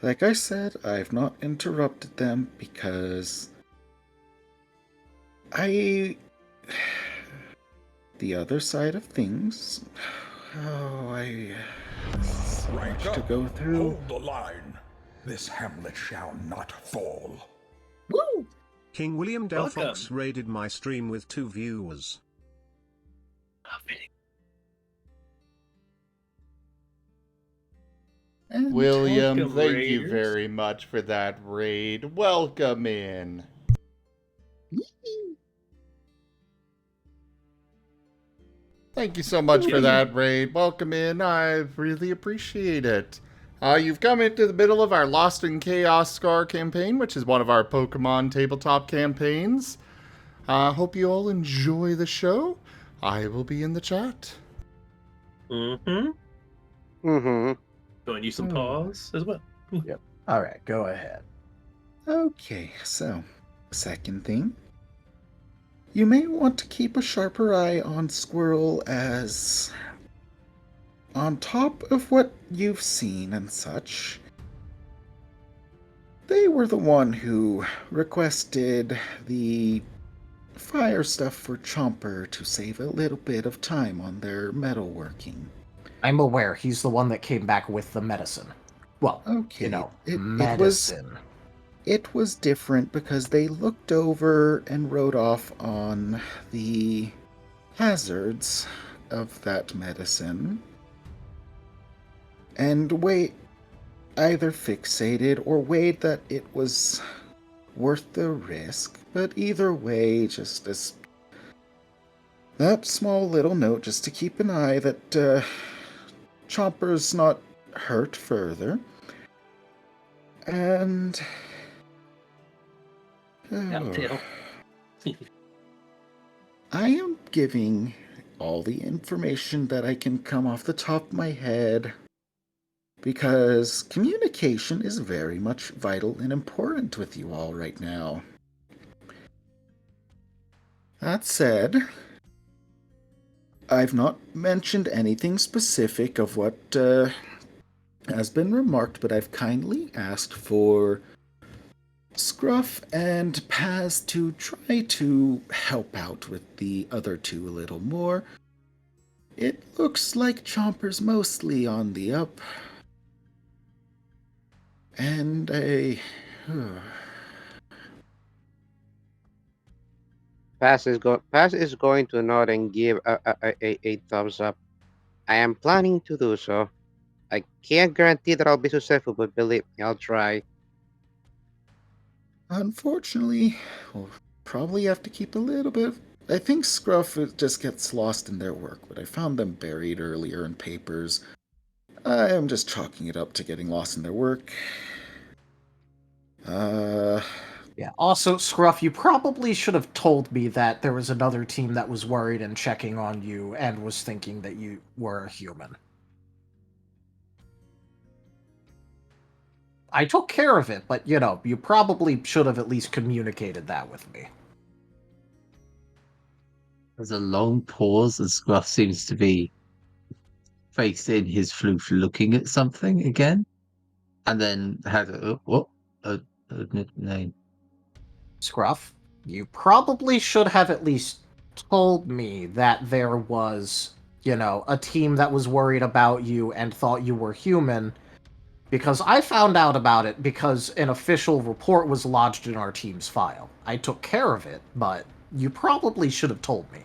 Like I said, I've not interrupted them because the other side of things, oh, I so much to go through. Hold the line. This hamlet shall not fall. Woo! King William Delphox Welcome. raided my stream with 2 viewers. And William, Welcome, thank you Raiders. very much for that raid. Welcome in. Thank you so much for that raid. Welcome in. I really appreciate it. You've come into the middle of our Lost in Chaos Scar campaign, which is one of our Pokemon tabletop campaigns. Hope you all enjoy the show. I will be in the chat. Mm-hmm. Mm-hmm. Going to use some pause as well. All right, go ahead. Okay, so, second thing. You may want to keep a sharper eye on Squirrel, as on top of what you've seen and such, they were the one who requested the fire stuff for Chomper to save a little bit of time on their metalworking. I'm aware he's the one that came back with the medicine. Well, Okay, you know, it medicine. It was different because they looked over and wrote off on the hazards of that medicine, and either fixated or weighed that it was worth the risk. But either way, just as that small little note just to keep an eye that Chomper's not hurt further. And Telltale. I am giving all the information that I can come off the top of my head, because communication is very much vital and important with you all right now. That said, I've not mentioned anything specific of what has been remarked, but I've kindly asked for Scruff and Paz to try to help out with the other two a little more. It looks like Chomper's mostly on the up. And Pass is going to nod and give a thumbs up. I am planning to do so. I can't guarantee that I'll be successful, but believe me, I'll try. Unfortunately, we'll probably have to keep a little bit. I think Scruff just gets lost in their work, but I found them buried earlier in papers. I am just chalking it up to getting lost in their work. Yeah, also, Scruff, you probably should have told me that there was another team that was worried and checking on you and was thinking that you were a human. I took care of it, but, you know, you probably should have at least communicated that with me. There's a long pause, and Scruff seems to be faced in his floof looking at something again, and then had a name. Scruff, you probably should have at least told me that there was, you know, a team that was worried about you and thought you were human, because I found out about it because an official report was lodged in our team's file. I took care of it, but you probably should have told me.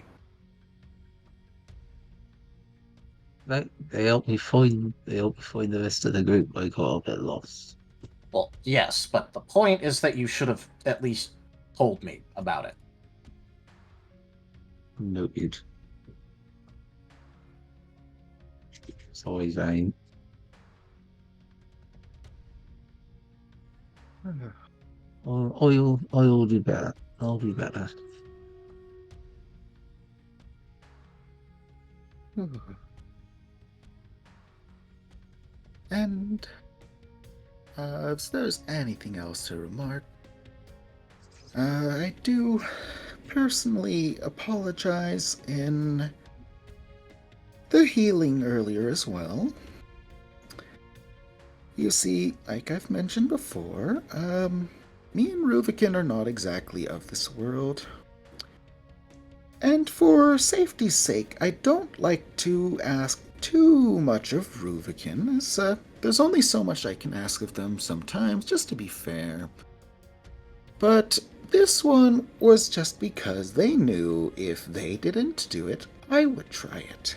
They helped me find the rest of the group. I got a bit lost. Well, yes, but the point is that you should have at least told me about it. Noted. Sorry, Vane. I'll do better. I'll do better. And if there's anything else to remark, I do personally apologize in the healing earlier as well. You see, like I've mentioned before, me and Ruvikin are not exactly of this world. And for safety's sake, I don't like to ask too much of Ruvicin, as there's only so much I can ask of them sometimes, just to be fair. But this one was just because they knew if they didn't do it, I would try it.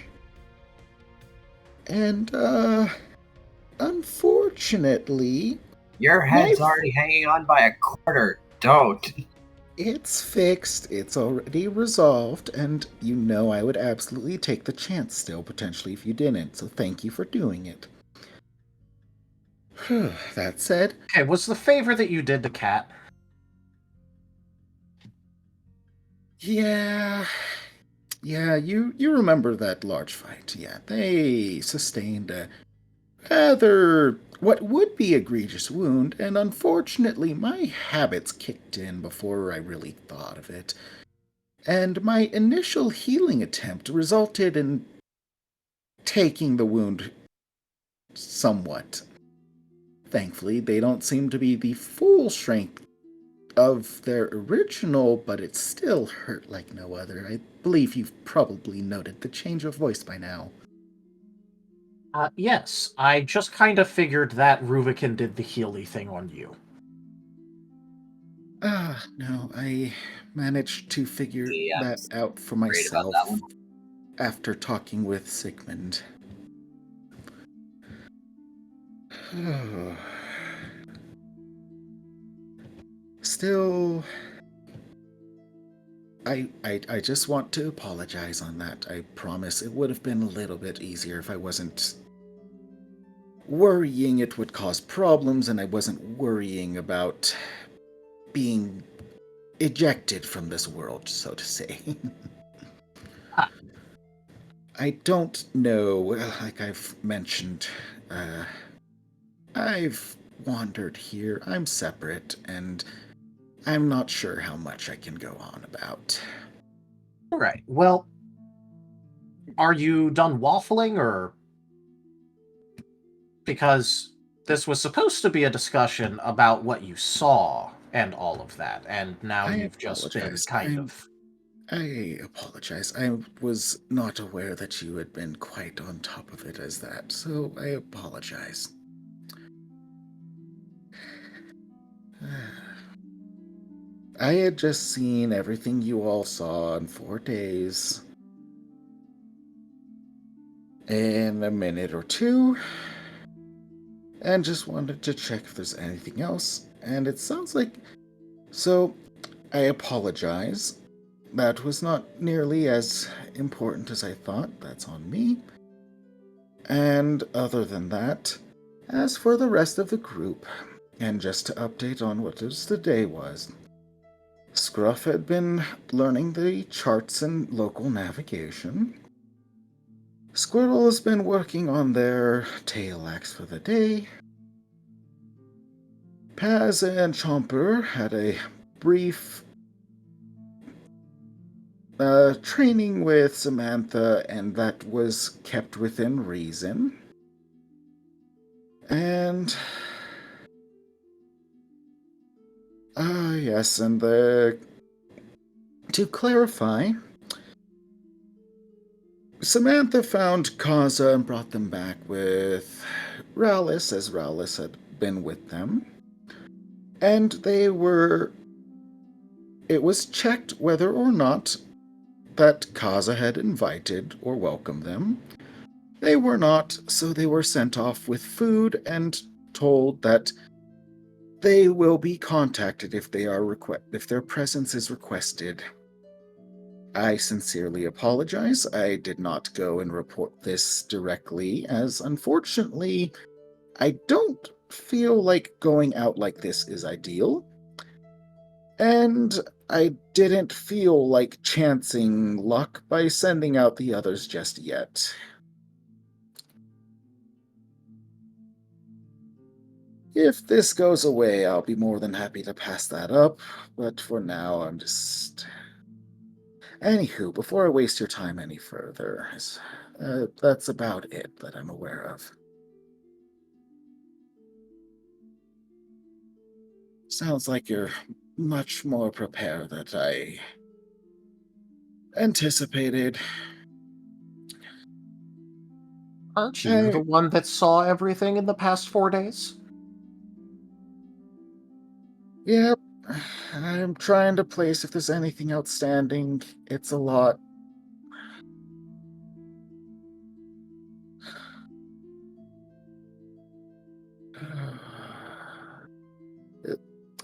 And, unfortunately, Your head's already hanging on by a quarter. Don't. it's fixed, it's already resolved, and you know I would absolutely take the chance still, potentially, if you didn't, so thank you for doing it. That said... Okay, was the favor that you did to Cat? Yeah, you remember that large fight. Yeah, they sustained a rather what would be egregious wound, and unfortunately my habits kicked in before I really thought of it. And my initial healing attempt resulted in taking the wound somewhat. Thankfully, they don't seem to be the full strength of their original, but it still hurt like no other. I believe you've probably noted the change of voice by now. Yes. I just kind of figured that Ruvicin did the Healy thing on you. No, I managed to figure Yeah, that out for great about myself that one. after talking with Sigmund. Still, I just want to apologize on that. I promise it would have been a little bit easier if I wasn't worrying it would cause problems and I wasn't worrying about being ejected from this world, so to say. I don't know, like I've mentioned, I've wandered here. I'm separate, and I'm not sure how much I can go on about. Alright, well, are you done waffling, or... Because this was supposed to be a discussion about what you saw and all of that, and now you've just been kind of... I apologize. I was not aware that you had been quite on top of it as that, so I apologize. I had just seen everything you all saw in 4 days. In a minute or two, and just wanted to check if there's anything else, and it sounds like... So, I apologize. That was not nearly as important as I thought. That's on me. And other than that, as for the rest of the group, and just to update on what the day was, Scruff had been learning the charts and local navigation. Squirrel has been working on their tail axe for the day. Paz and Chomper had a brief training with Samantha, and that was kept within reason. And... yes, and to clarify, Samantha found Kaza and brought them back with Rallis, as Rallis had been with them. And they were... It was checked whether or not that Kaza had invited or welcomed them. They were not, so they were sent off with food and told that they will be contacted if if their presence is requested. I sincerely apologize. I did not go and report this directly, as unfortunately, I don't feel like going out like this is ideal. And I didn't feel like chancing luck by sending out the others just yet. If this goes away, I'll be more than happy to pass that up, but for now, I'm just... Anywho, before I waste your time any further, that's about it that I'm aware of. Sounds like you're much more prepared than I anticipated. Aren't you the one that saw everything in the past 4 days? Yep. I'm trying to place if there's anything outstanding. It's a lot.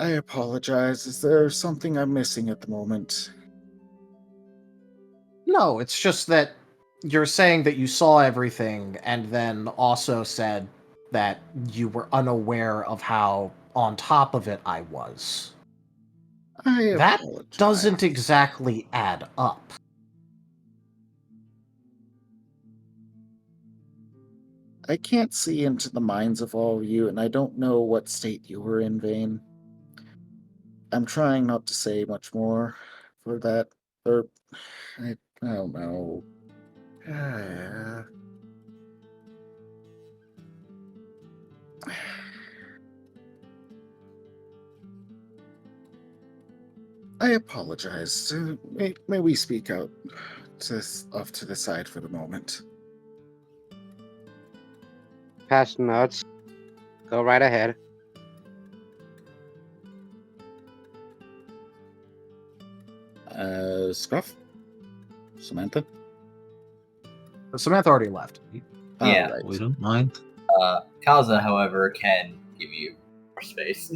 I apologize. Is there something I'm missing at the moment? No, it's just that you're saying that you saw everything and then also said that you were unaware of how on top of it I was. That apologize. doesn't exactly add up. I can't see into the minds of all of you, and I don't know what state you were in, Vane. I'm trying not to say much more for that, or I don't know. I apologize. May we speak out off to the side for the moment? Pass nuts. Go right ahead. Scruff? Samantha? Samantha already left. Yeah. Right. We don't mind. Kalza, however, can give you more space.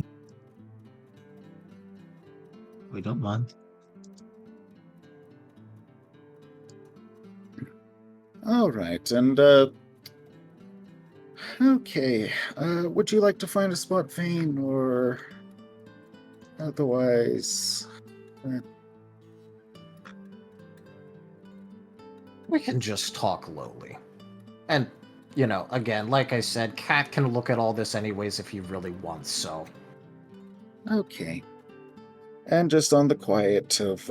We don't mind. All right, and okay. Would you like to find a spot, Vane, or otherwise? We can just talk lowly. And, you know, again, like I said, Kat can look at all this anyways if he really wants, so. Okay. And just on the quiet of,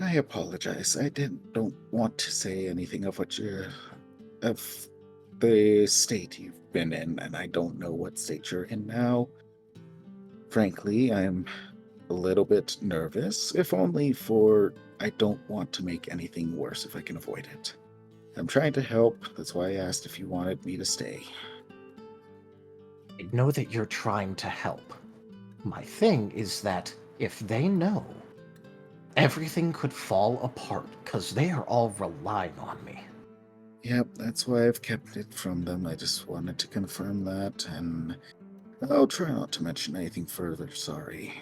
I apologize. I don't want to say anything of of the state you've been in, and I don't know what state you're in now. Frankly, I'm a little bit nervous, if only for I don't want to make anything worse if I can avoid it. I'm trying to help, that's why I asked if you wanted me to stay. I know that you're trying to help. My thing is that if they know, everything could fall apart because they are all relying on me. Yep, that's why I've kept it from them. I just wanted to confirm that, and I'll try not to mention anything further, sorry.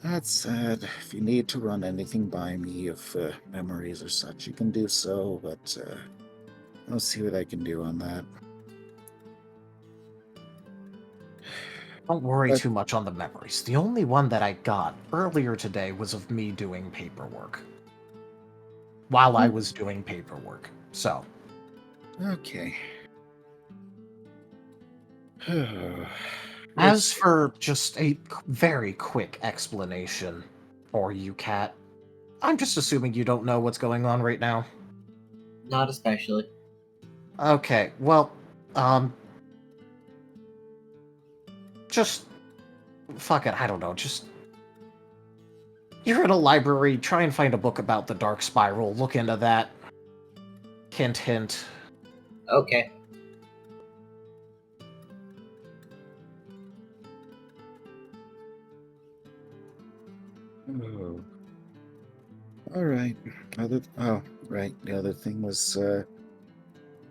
That said, if you need to run anything by me of memories or such, you can do so, but I'll see what I can do on that. Don't worry too much on the memories. The only one that I got earlier today was of me doing paperwork. While I was doing paperwork, so. Okay. As for just a very quick explanation for you, Kat, I'm just assuming you don't know what's going on right now. Not especially. Okay, well, just fuck it, I don't know, just you're in a library, try and find a book about the Dark Spiral, look into that. Hint, hint. Okay. Oh. All right. Right. The other thing was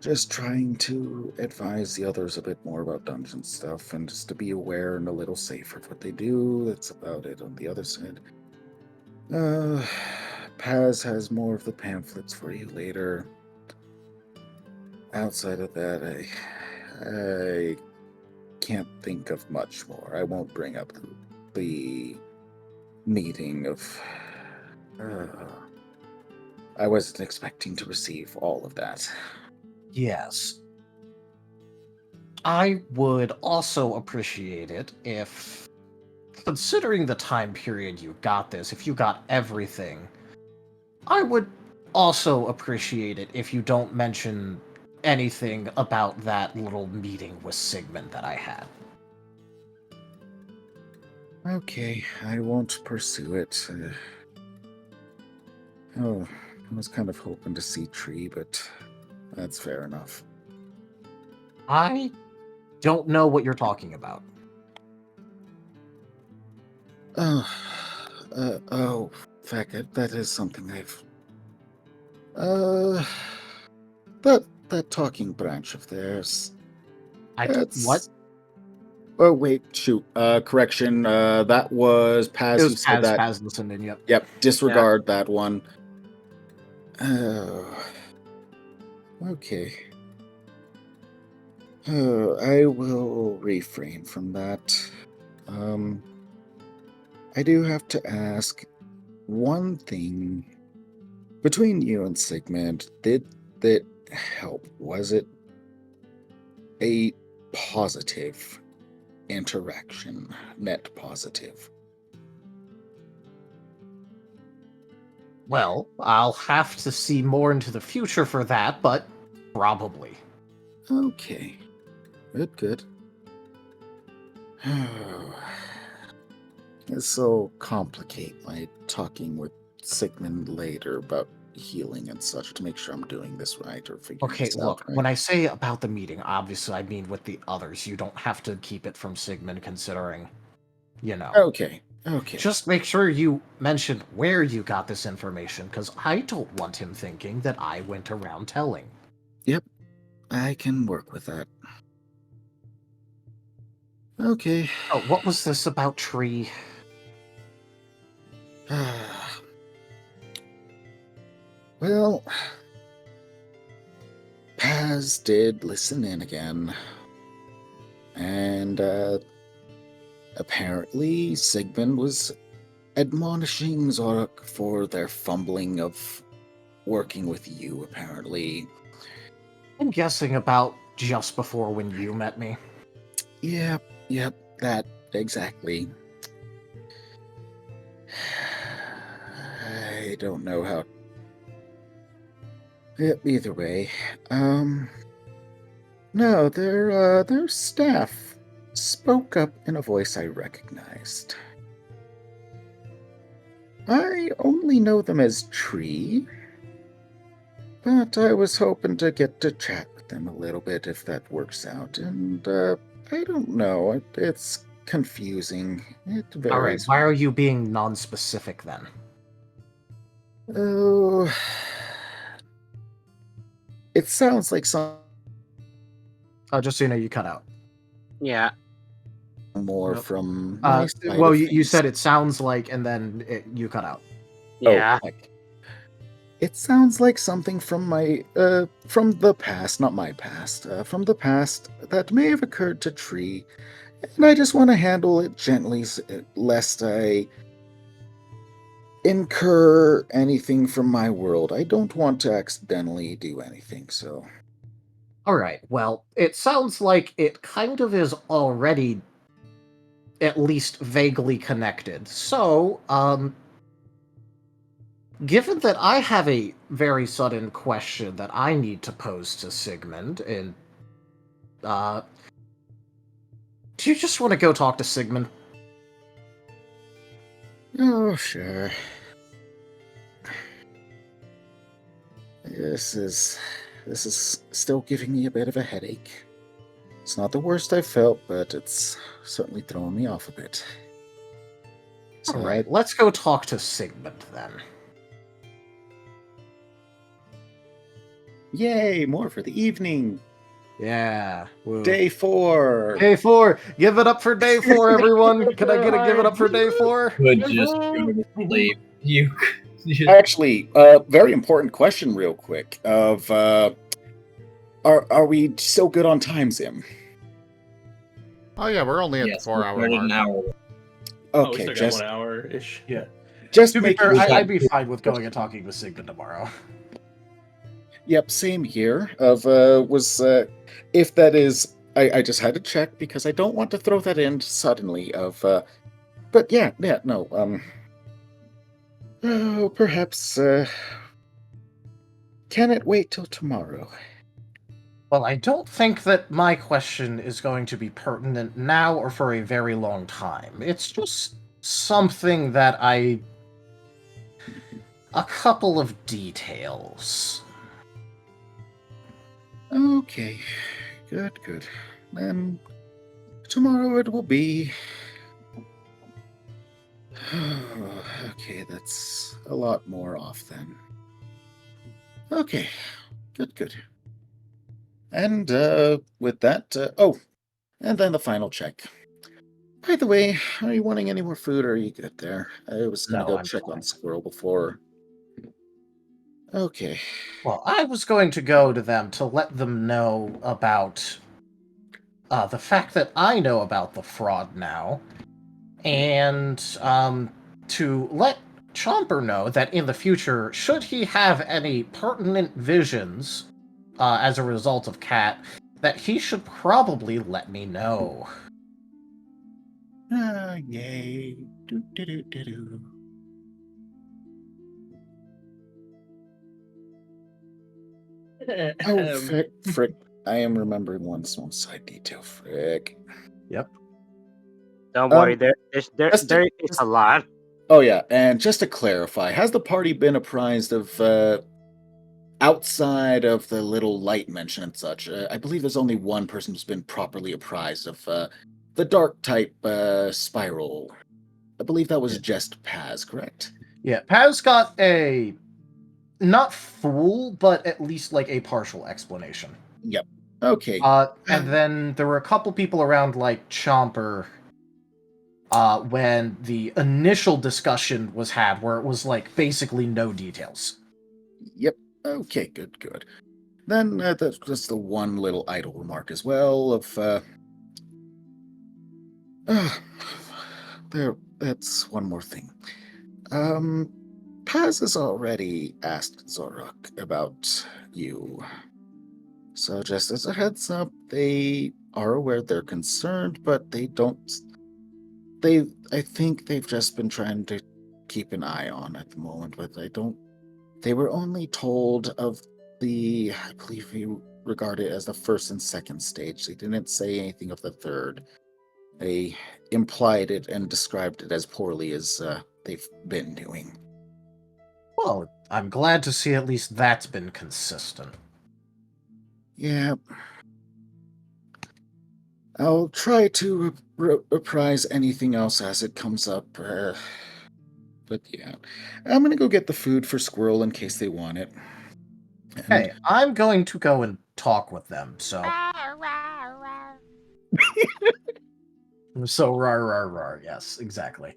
just trying to advise the others a bit more about dungeon stuff and just to be aware and a little safer of what they do. That's about it on the other side. Paz has more of the pamphlets for you later. Outside of that, I can't think of much more. I won't bring up the meeting of... I wasn't expecting to receive all of that. Yes. I would also appreciate it if, considering the time period you got this, if you got everything, I would also appreciate it if you don't mention anything about that little meeting with Sigmund that I had. Okay, I won't pursue it. I was kind of hoping to see Tree, but that's fair enough. I don't know what you're talking about. Oh, that is something I've... that talking branch of theirs. What? Oh, wait, shoot. Correction, that was Paz It who was said that. Paz listened in, yep. Yep, disregard that one. Oh, okay. I will refrain from that. I do have to ask one thing. Between you and Sigmund, did that help? Was it a positive interaction? Net positive? Well, I'll have to see more into the future for that, but probably. Okay. Good. This will complicate my talking with Sigmund later about healing and such to make sure I'm doing this right or figuring Okay, this out look, right. when I say about the meeting, obviously I mean with the others. You don't have to keep it from Sigmund considering, you know. Okay. Just make sure you mention where you got this information, because I don't want him thinking that I went around telling. Yep, I can work with that. Okay. Oh, what was this about Tree? Well, Paz did listen in again. And, apparently Sigmund was admonishing Zorak for their fumbling of working with you, apparently. I'm guessing about just before when you met me. Yep, that exactly. I don't know how... Yep, either way. No, their staff spoke up in a voice I recognized. I only know them as Tree, but I was hoping to get to chat with them a little bit if that works out, and, I don't know, it's confusing. It varies. Alright, why are you being non-specific then? Oh... It sounds like some... Just so you know, you cut out. Yeah. More from my side well, of you things. said it sounds like, and then you cut out. Yeah. Oh, it sounds like something from my, from the past, not my past, from the past that may have occurred to Tree, and I just want to handle it gently, lest I incur anything from my world. I don't want to accidentally do anything, so... Alright, well, it sounds like it kind of is already at least vaguely connected. So, given that I have a very sudden question that I need to pose to Sigmund, and, do you just want to go talk to Sigmund? Oh, sure. This is still giving me a bit of a headache. It's not the worst I've felt, but it's certainly throwing me off a bit. So Alright, let's go talk to Sigmund then. Yay, more for the evening. Yeah. Woo. Day 4. Day 4. Give it up for day 4, everyone. Can I get a give it up for day 4? Could just go to sleep. You Actually, very important question real quick of are we still good on time, Zim? Oh yeah, we're only at the 4-hour mark. An hour. Okay, we still just got 1 hour-ish. Yeah. just To be make fair, sure. I'd be fine with going and talking with Sigmund tomorrow. Yep, same here. Of if that is, I just had to check because I don't want to throw that in suddenly. But yeah, no. Oh, perhaps. Can it wait till tomorrow? Well, I don't think that my question is going to be pertinent now or for a very long time. It's just something that a couple of details. Okay, good. Then tomorrow it will be. Okay, that's a lot more off then. Okay, good. And with that, and then the final check. By the way, are you wanting any more food, or are you good there? I was gonna No, go I'm check fine. on Squirrel before. Okay. Well, I was going to go to them to let them know about the fact that I know about the fraud now, and to let Chomper know that in the future, should he have any pertinent visions as a result of Cat, that he should probably let me know. Yay. Do. Oh, frick. I am remembering one small side detail, frick. Yep. Don't worry, there just to- is a lot. Oh, yeah, and just to clarify, has the party been apprised of, outside of the little light mention and such? I believe there's only one person who's been properly apprised of, the dark type, spiral. I believe that was just Paz, correct? Yeah, Paz got a not full, but at least like a partial explanation. Yep. Okay. And then there were a couple people around like Chomper when the initial discussion was had, where it was like basically no details. Yep. Okay, good. Then that's just the one little idle remark as well of that's one more thing. Paz has already asked Zorak about you. So just as a heads up, they are aware they're concerned, but I think they've just been trying to keep an eye on at the moment, but they were only told of I believe we regard it as the first and second stage. They didn't say anything of the third. They implied it and described it as poorly as they've been doing. Well, I'm glad to see at least that's been consistent. Yeah. I'll try to reprise anything else as it comes up. But yeah. I'm gonna go get the food for Squirrel in case they want it. And Hey, I'm going to go and talk with them, so... So, rar, yes, exactly.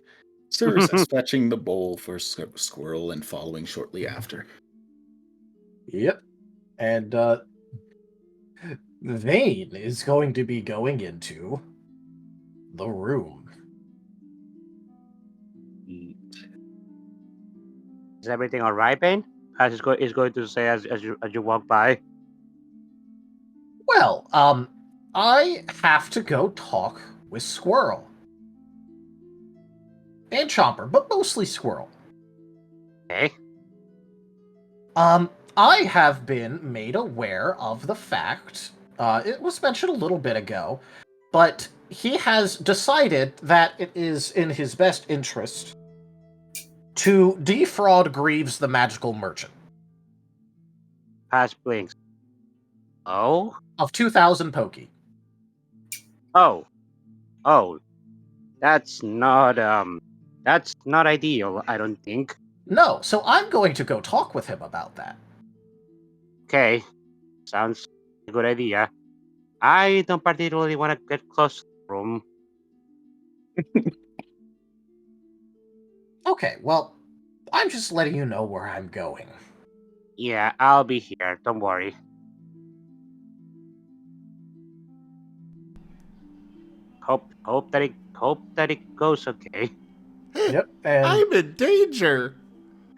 Cirrus is fetching the bowl for Squirrel and following shortly after. Yep. And, Vane is going to be going into the room. Is everything all right, Ben? As is going to say as you walk by. Well, I have to go talk with Squirrel. And Chomper, but mostly Squirrel. Okay. I have been made aware of the fact, it was mentioned a little bit ago, but he has decided that it is in his best interest to defraud Greaves the Magical Merchant. Pass blinks. Oh? Of 2,000 Poki. Oh. That's not ideal, I don't think. No, so I'm going to go talk with him about that. Okay. Sounds a good idea. I don't particularly want to get close to the room. Okay, well, I'm just letting you know where I'm going. Yeah, I'll be here, don't worry. Hope that it goes okay. Yep, and I'm in danger.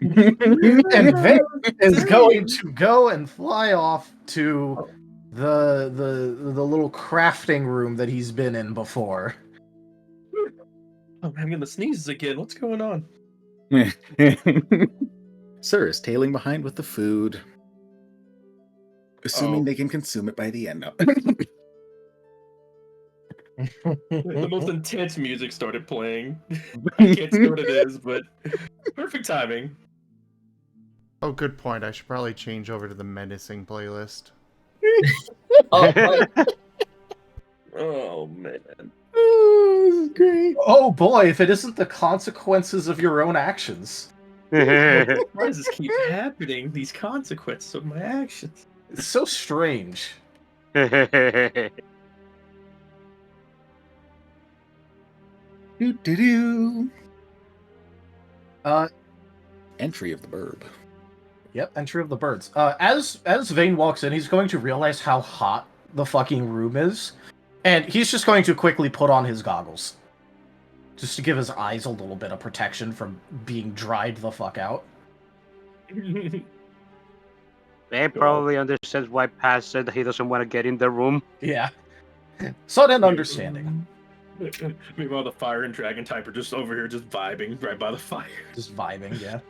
and Vane is going to go and fly off to the little crafting room that he's been in before. Oh, I'm gonna sneeze again. What's going on? Sir is tailing behind with the food. Assuming they can consume it by the end. No. The most intense music started playing. I can't see what it is, but perfect timing. Oh, good point. I should probably change over to the menacing playlist. Oh man. Oh, this is great. Oh boy, if it isn't the consequences of your own actions. Why does this keep happening? These consequences of my actions. It's so strange. Do. Uh, Entry of the burb. Yep, entry of the birds. As Vane walks in, he's going to realize how hot the fucking room is, and he's just going to quickly put on his goggles. Just to give his eyes a little bit of protection from being dried the fuck out. They probably understands why Paz said that he doesn't want to get in the room. Yeah. Sudden understanding. Meanwhile, the fire and dragon type are just over here, just vibing right by the fire. Just vibing, yeah.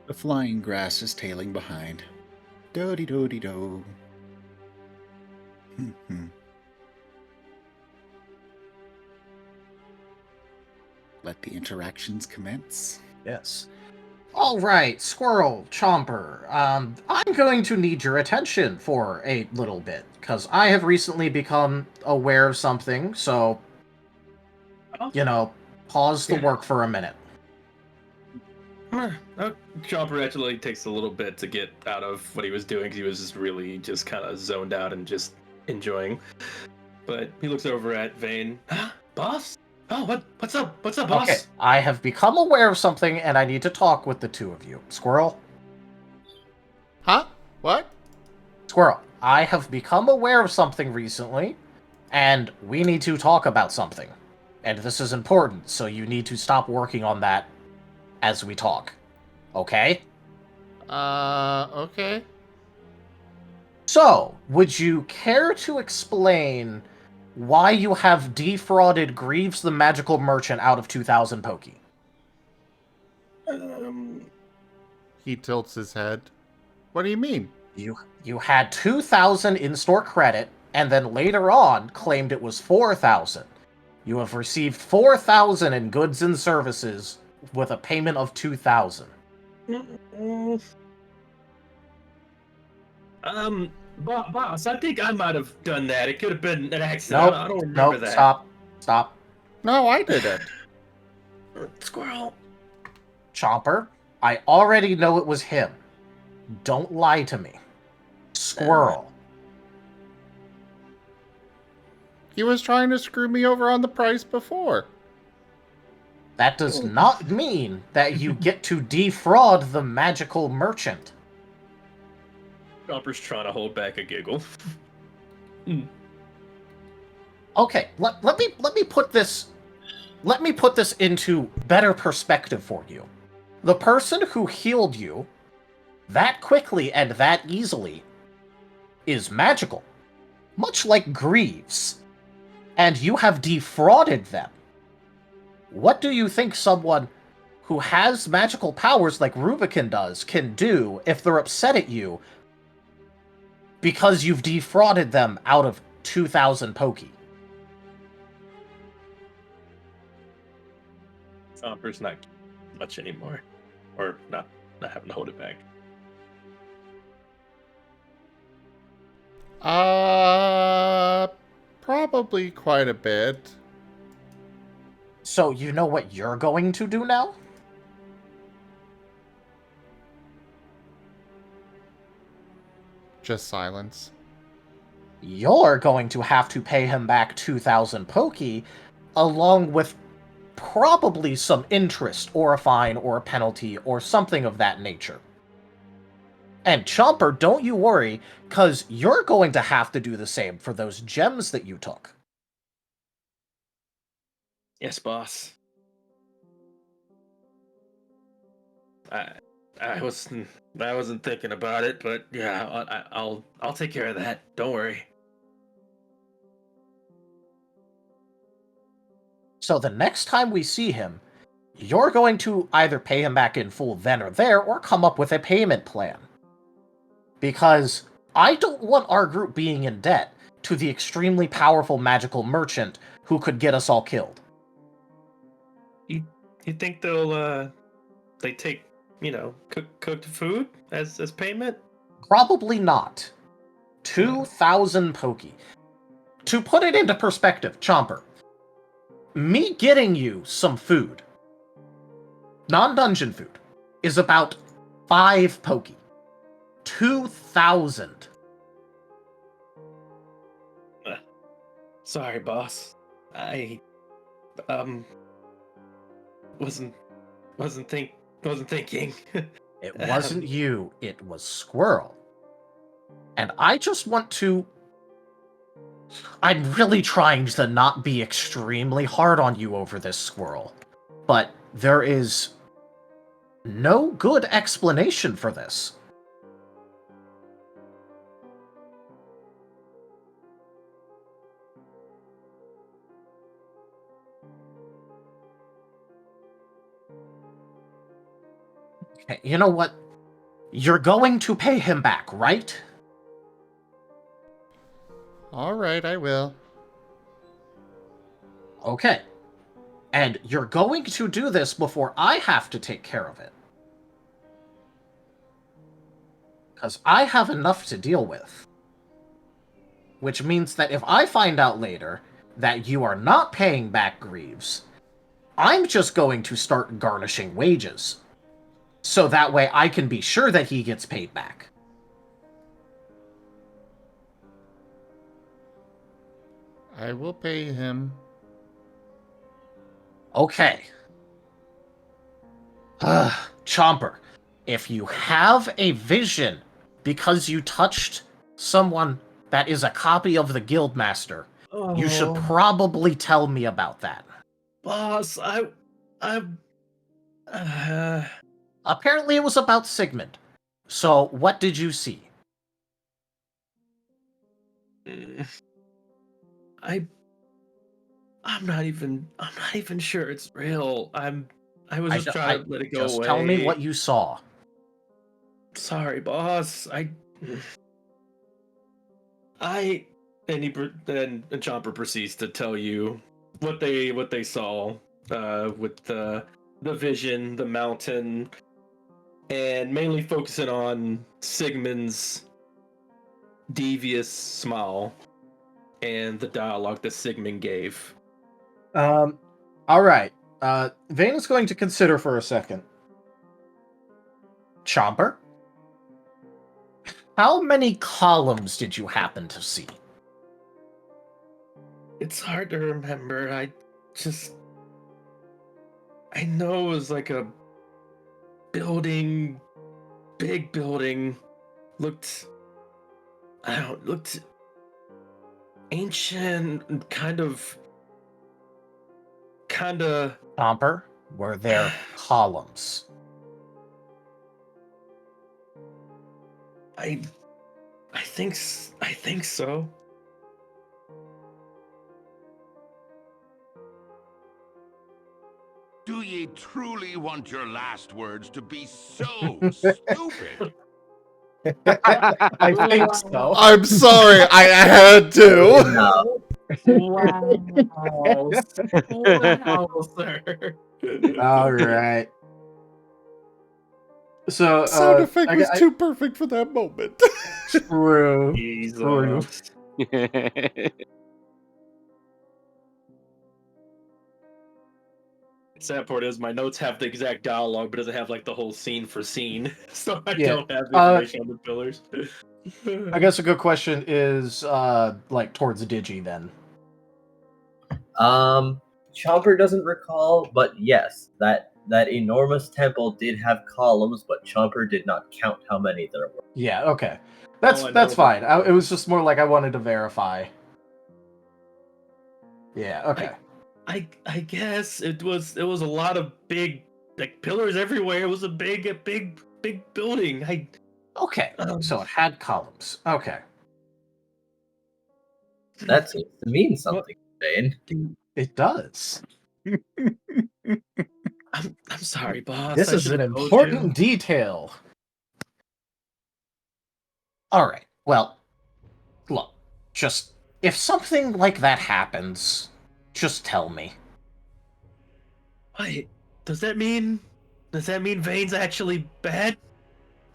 The flying grass is tailing behind. Do-de-do-de-do. Let the interactions commence. Yes. All right, Squirrel, Chomper, I'm going to need your attention for a little bit, because I have recently become aware of something, so, pause the work for a minute. Chomper actually takes a little bit to get out of what he was doing, because he was just really just kind of zoned out and just enjoying. But he looks over at Vane. Boss? Oh, what's up? What's up, boss? Okay, I have become aware of something, and I need to talk with the two of you. Squirrel? Huh? What? Squirrel, I have become aware of something recently, and we need to talk about something. And this is important, so you need to stop working on that as we talk. Okay? Okay. So, would you care to explain why you have defrauded Greaves the Magical Merchant out of 2,000 Poki? He tilts his head. What do you mean? You had 2,000 in-store credit, and then later on claimed it was 4,000. You have received 4,000 in goods and services with a payment of 2,000. Boss, I think I might have done that. It could have been an accident. I don't remember that. Stop. No, I did it. Squirrel. Chomper, I already know it was him. Don't lie to me. Squirrel. He was trying to screw me over on the price before. That does not mean that you get to defraud the magical merchant. Chomper's trying to hold back a giggle. Okay, let me put this into better perspective for you. The person who healed you that quickly and that easily is magical, much like Greaves, and you have defrauded them. What do you think someone who has magical powers like Rubicon does can do if they're upset at you because you've defrauded them out of 2,000 Poki? Chomper's not much anymore. Or not having to hold it back. Probably quite a bit. So you know what you're going to do now? Just silence. You're going to have to pay him back 2,000 Poki, along with probably some interest, or a fine, or a penalty, or something of that nature. And Chomper, don't you worry, because you're going to have to do the same for those gems that you took. Yes, boss. I wasn't thinking about it, but yeah, I'll take care of that. Don't worry. So the next time we see him, you're going to either pay him back in full then or there, or come up with a payment plan. Because I don't want our group being in debt to the extremely powerful magical merchant who could get us all killed. You think they take, cooked food as payment? Probably not. 2,000 Poki. To put it into perspective, Chomper, me getting you some food, non-dungeon food, is about 5 Poki. 2,000. Sorry, boss. I wasn't thinking. It wasn't you, it was Squirrel. And I just want to... I'm really trying to not be extremely hard on you over this, Squirrel. But there is no good explanation for this. Okay, you know what? You're going to pay him back, right? Alright, I will. Okay. And you're going to do this before I have to take care of it. Because I have enough to deal with. Which means that if I find out later that you are not paying back Greaves, I'm just going to start garnishing wages. So that way I can be sure that he gets paid back. I will pay him. Okay. Chomper, if you have a vision because you touched someone that is a copy of the Guildmaster, you should probably tell me about that. Boss, Apparently it was about Sigmund. So, what did you see? I'm not even sure it's real. I was just trying to let it go just away. Tell me what you saw. Sorry, boss. Then Chomper proceeds to tell you what they saw with the vision, the mountain, and mainly focusing on Sigmund's devious smile and the dialogue that Sigmund gave. Alright. Vane is going to consider for a second. Chomper? How many columns did you happen to see? It's hard to remember. I know it was like a building, big building. Looked ancient, kind of. Chomper, were there columns? I think so. Do ye truly want your last words to be so stupid? I think so. I'm sorry, I had to. No. Wow, sir. Alright. So, Sound effect was too perfect for that moment. True. Jesus. Sad part is my notes have the exact dialogue, but doesn't have like the whole scene for scene, so I don't have the information on the pillars. I guess a good question is, like, towards Digi, then. Chomper doesn't recall, but yes, that enormous temple did have columns, but Chomper did not count how many there were. Yeah, okay. That's fine. It was just more like I wanted to verify. Yeah, okay. I guess it was a lot of big like pillars everywhere. It was a big building. Okay, so it had columns. Okay. That seems to mean something, Bane. It does. I'm sorry, boss. This is an important detail. All right. Well, look, just if something like that happens, just tell me. Wait, does that mean Vane's actually bad?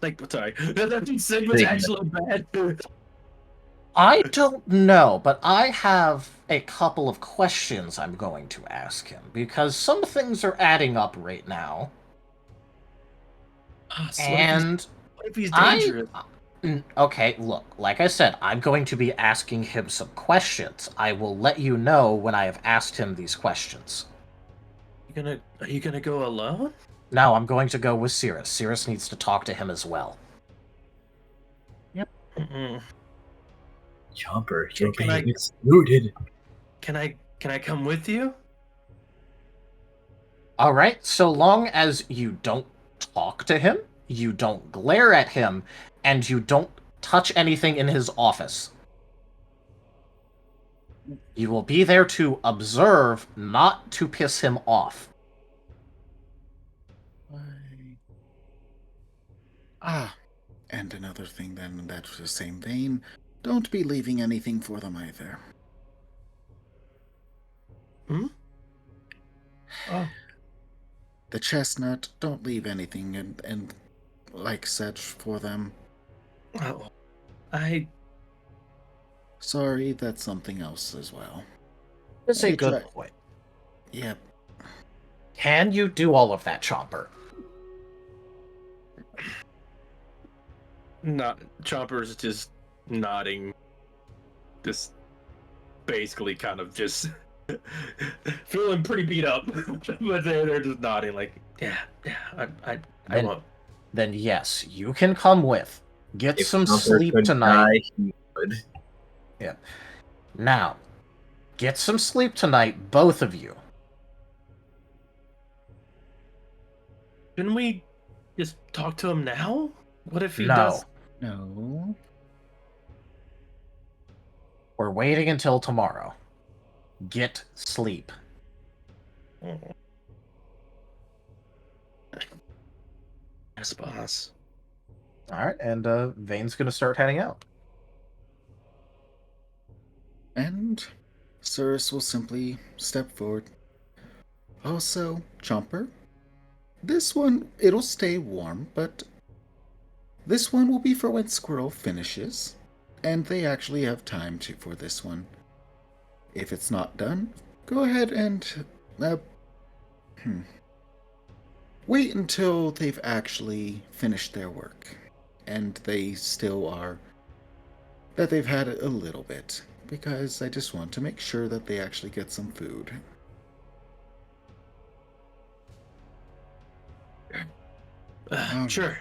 Like, sorry, does that mean Sigmund's actually bad? I don't know, but I have a couple of questions I'm going to ask him, because some things are adding up right now. So And what if he's dangerous? Okay, look, like I said, I'm going to be asking him some questions. I will let you know when I have asked him these questions. Are you gonna go alone? No, I'm going to go with Cirrus. Cirrus needs to talk to him as well. Yep. Chomper, you're Can being I- excluded. Can I come with you? Alright, so long as you don't talk to him, you don't glare at him, and you don't touch anything in his office. You will be there to observe, not to piss him off. And another thing then in that same vein, don't be leaving anything for them either. Oh. The chestnut, don't leave anything and like such for them. Oh. Sorry, that's something else as well. That's a good point. Yep. Can you do all of that, Chomper? Chomper's just nodding. Just basically kind of just feeling pretty beat up. But they're just nodding like, yeah, I won't. Then yes, you can come with. Get If some Chomper sleep could tonight. die, he would. Yeah. Now, get some sleep tonight, both of you. Shouldn't we just talk to him now? What if he No. does? No. We're waiting until tomorrow. Get sleep. Yes, boss. Alright, and Vane's gonna start heading out. And Cirrus will simply step forward. Also, Chomper, this one, it'll stay warm, but this one will be for when Squirrel finishes, and they actually have time for this one. If it's not done, go ahead and wait until they've actually finished their work, and they still are, that they've had a little bit, because I just want to make sure that they actually get some food. Sure.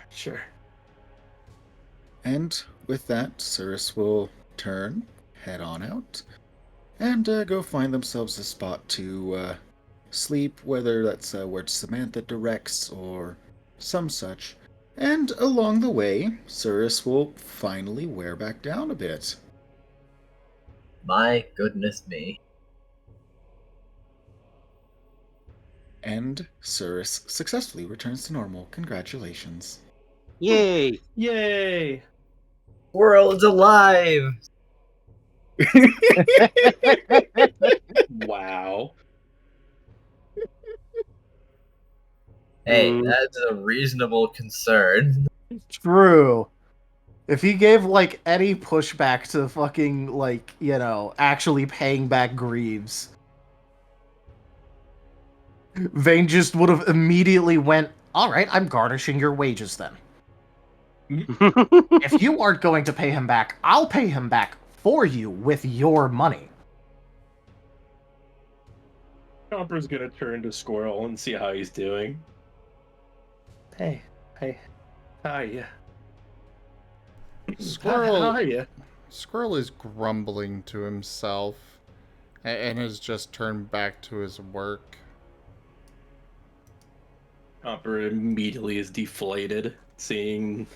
And with that, Cirrus will turn, head on out, and go find themselves a spot to sleep, whether that's where Samantha directs or some such. And along the way, Cirrus will finally wear back down a bit. My goodness me. And Cirrus successfully returns to normal. Congratulations. Yay! Yay! World's alive! Wow. Hey, that's a reasonable concern. True. If he gave, like, any pushback to fucking, like, actually paying back Greaves, Vane just would have immediately went, alright, I'm garnishing your wages then. If you aren't going to pay him back, I'll pay him back for you with your money. Chomper's gonna turn to Squirrel and see how he's doing. Hey, how are you? Squirrel, How are you? Squirrel is grumbling to himself and has just turned back to his work. Chomper immediately is deflated, seeing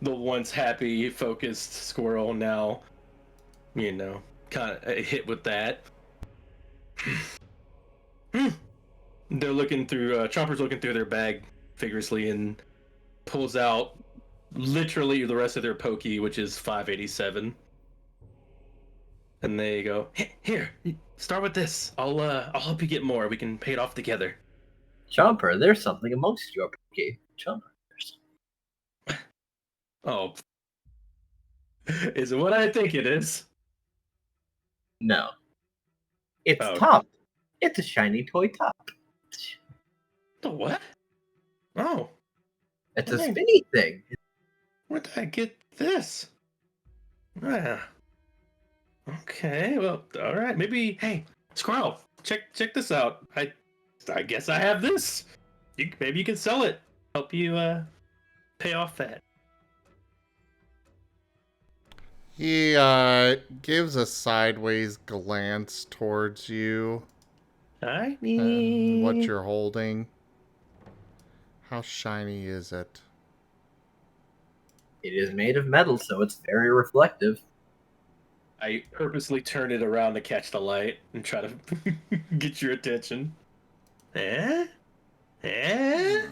the once happy, focused Squirrel now, kind of hit with that. They're looking through, Chomper's looking through their bag vigorously and pulls out literally the rest of their pokey, which is 587. And they go, here, start with this. I'll help you get more. We can pay it off together. Chomper, there's something amongst your pokey. Chomper. Oh. Is it what I think it is? No. It's Oh. top. It's a shiny toy top. The what? Oh. It's a spinny thing. Where did I get this? Ah. Okay, well, all right. Maybe, hey, Squirrel, check this out. I guess I have this. Maybe you can sell it. Help you pay off that. He gives a sideways glance towards you. What you're holding. How shiny is it? It is made of metal, so it's very reflective. I purposely turn it around to catch the light and try to get your attention. Eh? Eh?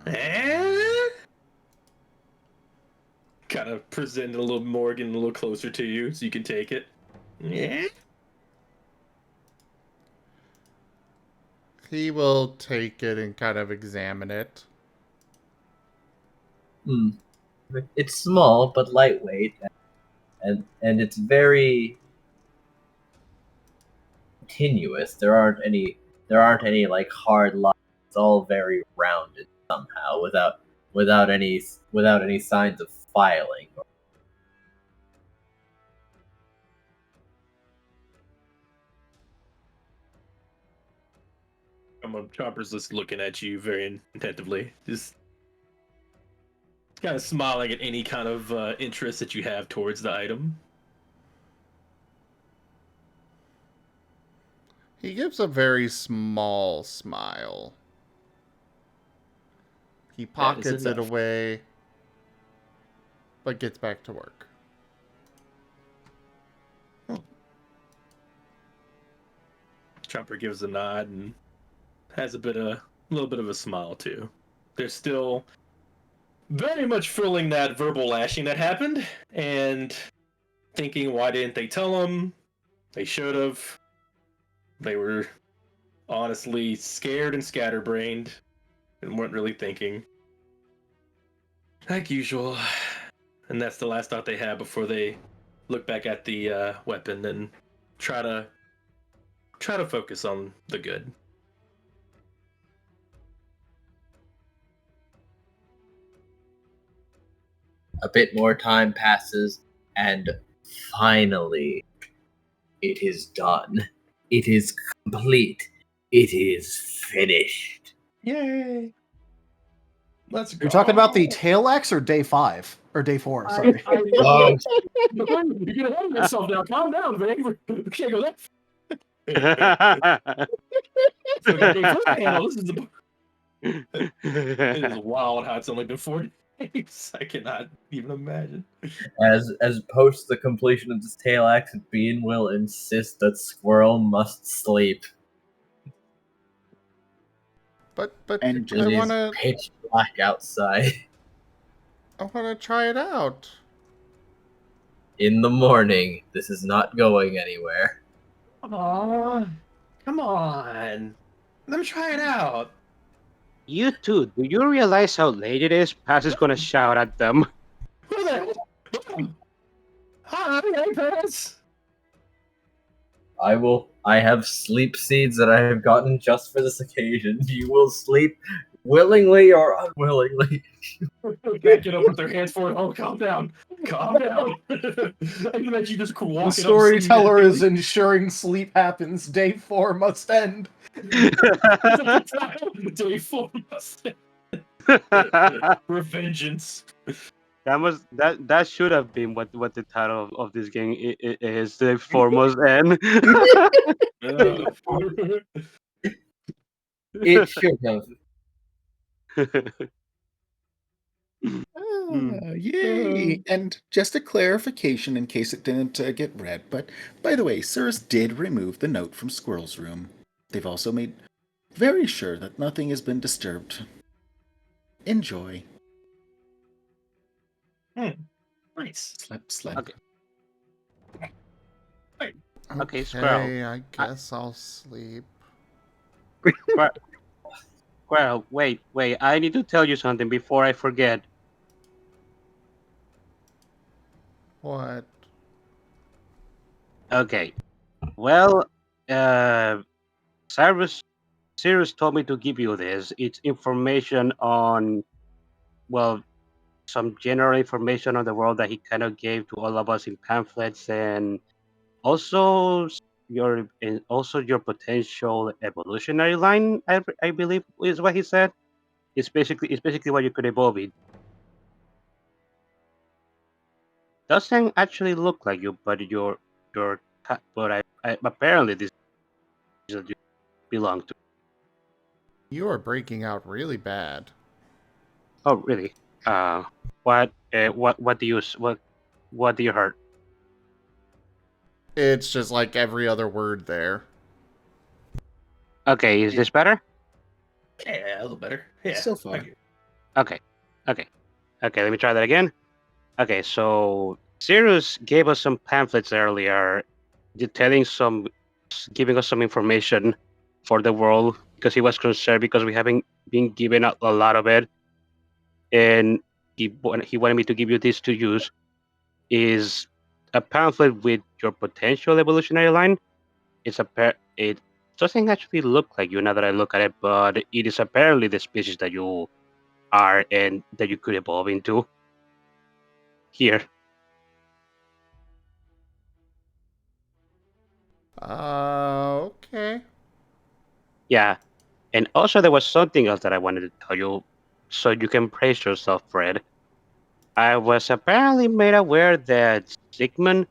Eh? Kind of present it a little more, getting a little closer to you so you can take it. Yeah. He will take it and kind of examine it. It's small but lightweight, and it's very continuous. There aren't any like hard lines. It's all very rounded somehow, without any signs of filing. Chopper's just looking at you very attentively, just kind of smiling at any kind of interest that you have towards the item. He gives a very small smile. He pockets it away, but gets back to work. Chopper gives a nod and has a little bit of a smile too. They're still very much feeling that verbal lashing that happened and thinking, why didn't they tell him? They should have. They were honestly scared and scatterbrained and weren't really thinking. Like usual. And that's the last thought they had before they look back at the weapon and try to focus on the good. A bit more time passes, and finally, it is done. It is complete. It is finished. Yay! Let's go. You're talking about the tail axe or day 5? Or day 4, sorry. You're gonna hold yourself now. Calm down, babe. We can't go that so got day 4 handle. It is wild how it's only been 4 days. I cannot even imagine. As post the completion of this tail axe, Bean will insist that Squirrel must sleep. But And I want to pitch black outside. I want to try it out. In the morning, this is not going anywhere. Aww, come on. Let me try it out. You two, do you realize how late it is? Paz is gonna shout at them. Who the hell? Hi, hey, Paris. I have sleep seeds that I have gotten just for this occasion. You will sleep willingly or unwillingly. Can't get up with their hands forward. Oh, calm down. Calm down. I can imagine you just walking The storyteller is ensuring sleep happens. Day 4 must end. Day 4 must end. Revengeance. That should have been what the title of this game is. The foremost end. It should have. Yay! And just a clarification in case it didn't get read, but by the way, Sirs did remove the note from Squirrel's room. They've also made very sure that nothing has been disturbed. Enjoy. Nice. Slap. Okay. Okay, Okay, Squirrel. I guess I'll sleep. Squirrel, wait. I need to tell you something before I forget. What? Okay. Well, Cyrus told me to give you this. It's information on, well, some general information on the world that he kind of gave to all of us in pamphlets, and also your potential evolutionary line. I believe is what he said. It's basically what you could evolve in. Doesn't actually look like you, but apparently this is what you belong to. You are breaking out really bad. Oh, really? What do you hurt? It's just like every other word there. Okay, is this better? Yeah, a little better. Yeah. So far. Okay. Let me try that again. Okay, so Sirius gave us some pamphlets earlier, giving us some information for the world because he was concerned because we haven't been given a lot of it, and he wanted me to give you this to use. Is a pamphlet with your potential evolutionary line. It doesn't actually look like you now that I look at it, but it is apparently the species that you are and that you could evolve into. Here. Okay. Yeah. And also there was something else that I wanted to tell you so you can praise yourself, Fred. I was apparently made aware that Sigmund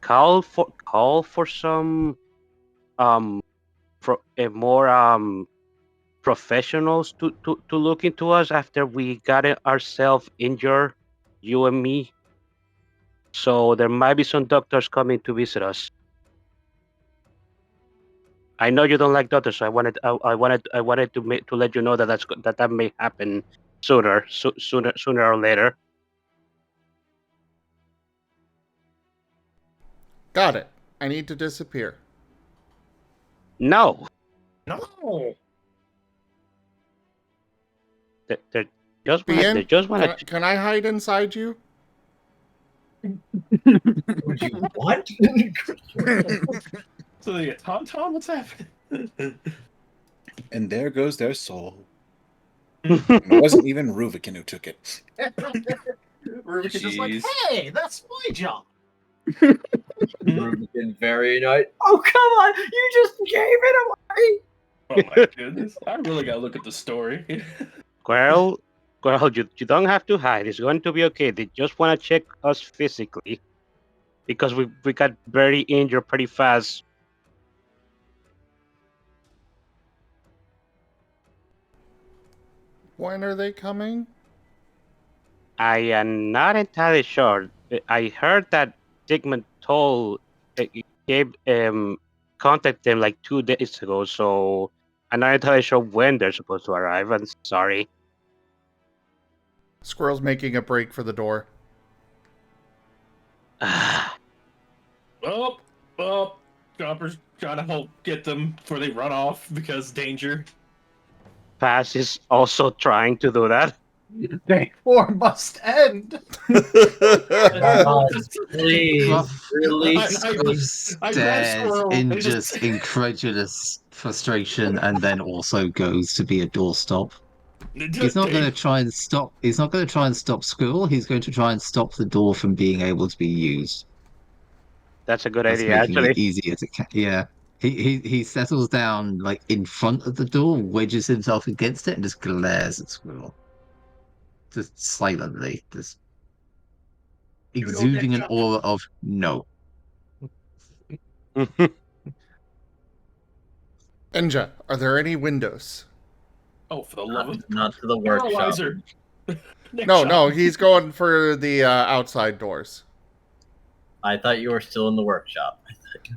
called for some for a more professionals to look into us after we got ourselves injured, you and me. So there might be some doctors coming to visit us. I know you don't like doctors, so I wanted to let you know that that may happen sooner or later. Got it. I need to disappear. No, No. they Bien, just wanna. can I hide inside you? Would you what? So the Tauntaun, what's happening? And there goes their soul. It wasn't even Ruvik who took it. Rubikin just like, Jeez. hey, that's my job. Rubicon very nice. Oh, come on! You just gave it away! Oh my goodness. I really gotta look at the story. Squirrel, you don't have to hide. It's going to be okay. They just want to check us physically because we got very injured pretty fast. When are they coming? I am not entirely sure. I heard that Sigmund gave contacted them like 2 days ago, so I'm not entirely sure when they're supposed to arrive. I'm sorry. Squirrel's making a break for the door. Oh, Chopper's trying to help get them before they run off because danger. Paz is also trying to do that. Day 4 must end. Please, release. I grabbed Stares Squirrel in and just incredulous frustration and then also goes to be a doorstop. He's not going to try and stop. He's not going to try and stop Squirrel. He's going to try and stop the door from being able to be used. That's a good That's idea, making actually. it easier to. Yeah, he settles down like in front of the door, wedges himself against it, and just glares at Squirrel. Just silently, just exuding an aura of no. Enja, are there any windows? Oh, for the love of Not to the workshop. Paralyzer. No, he's going for the outside doors. I thought you were still in the workshop.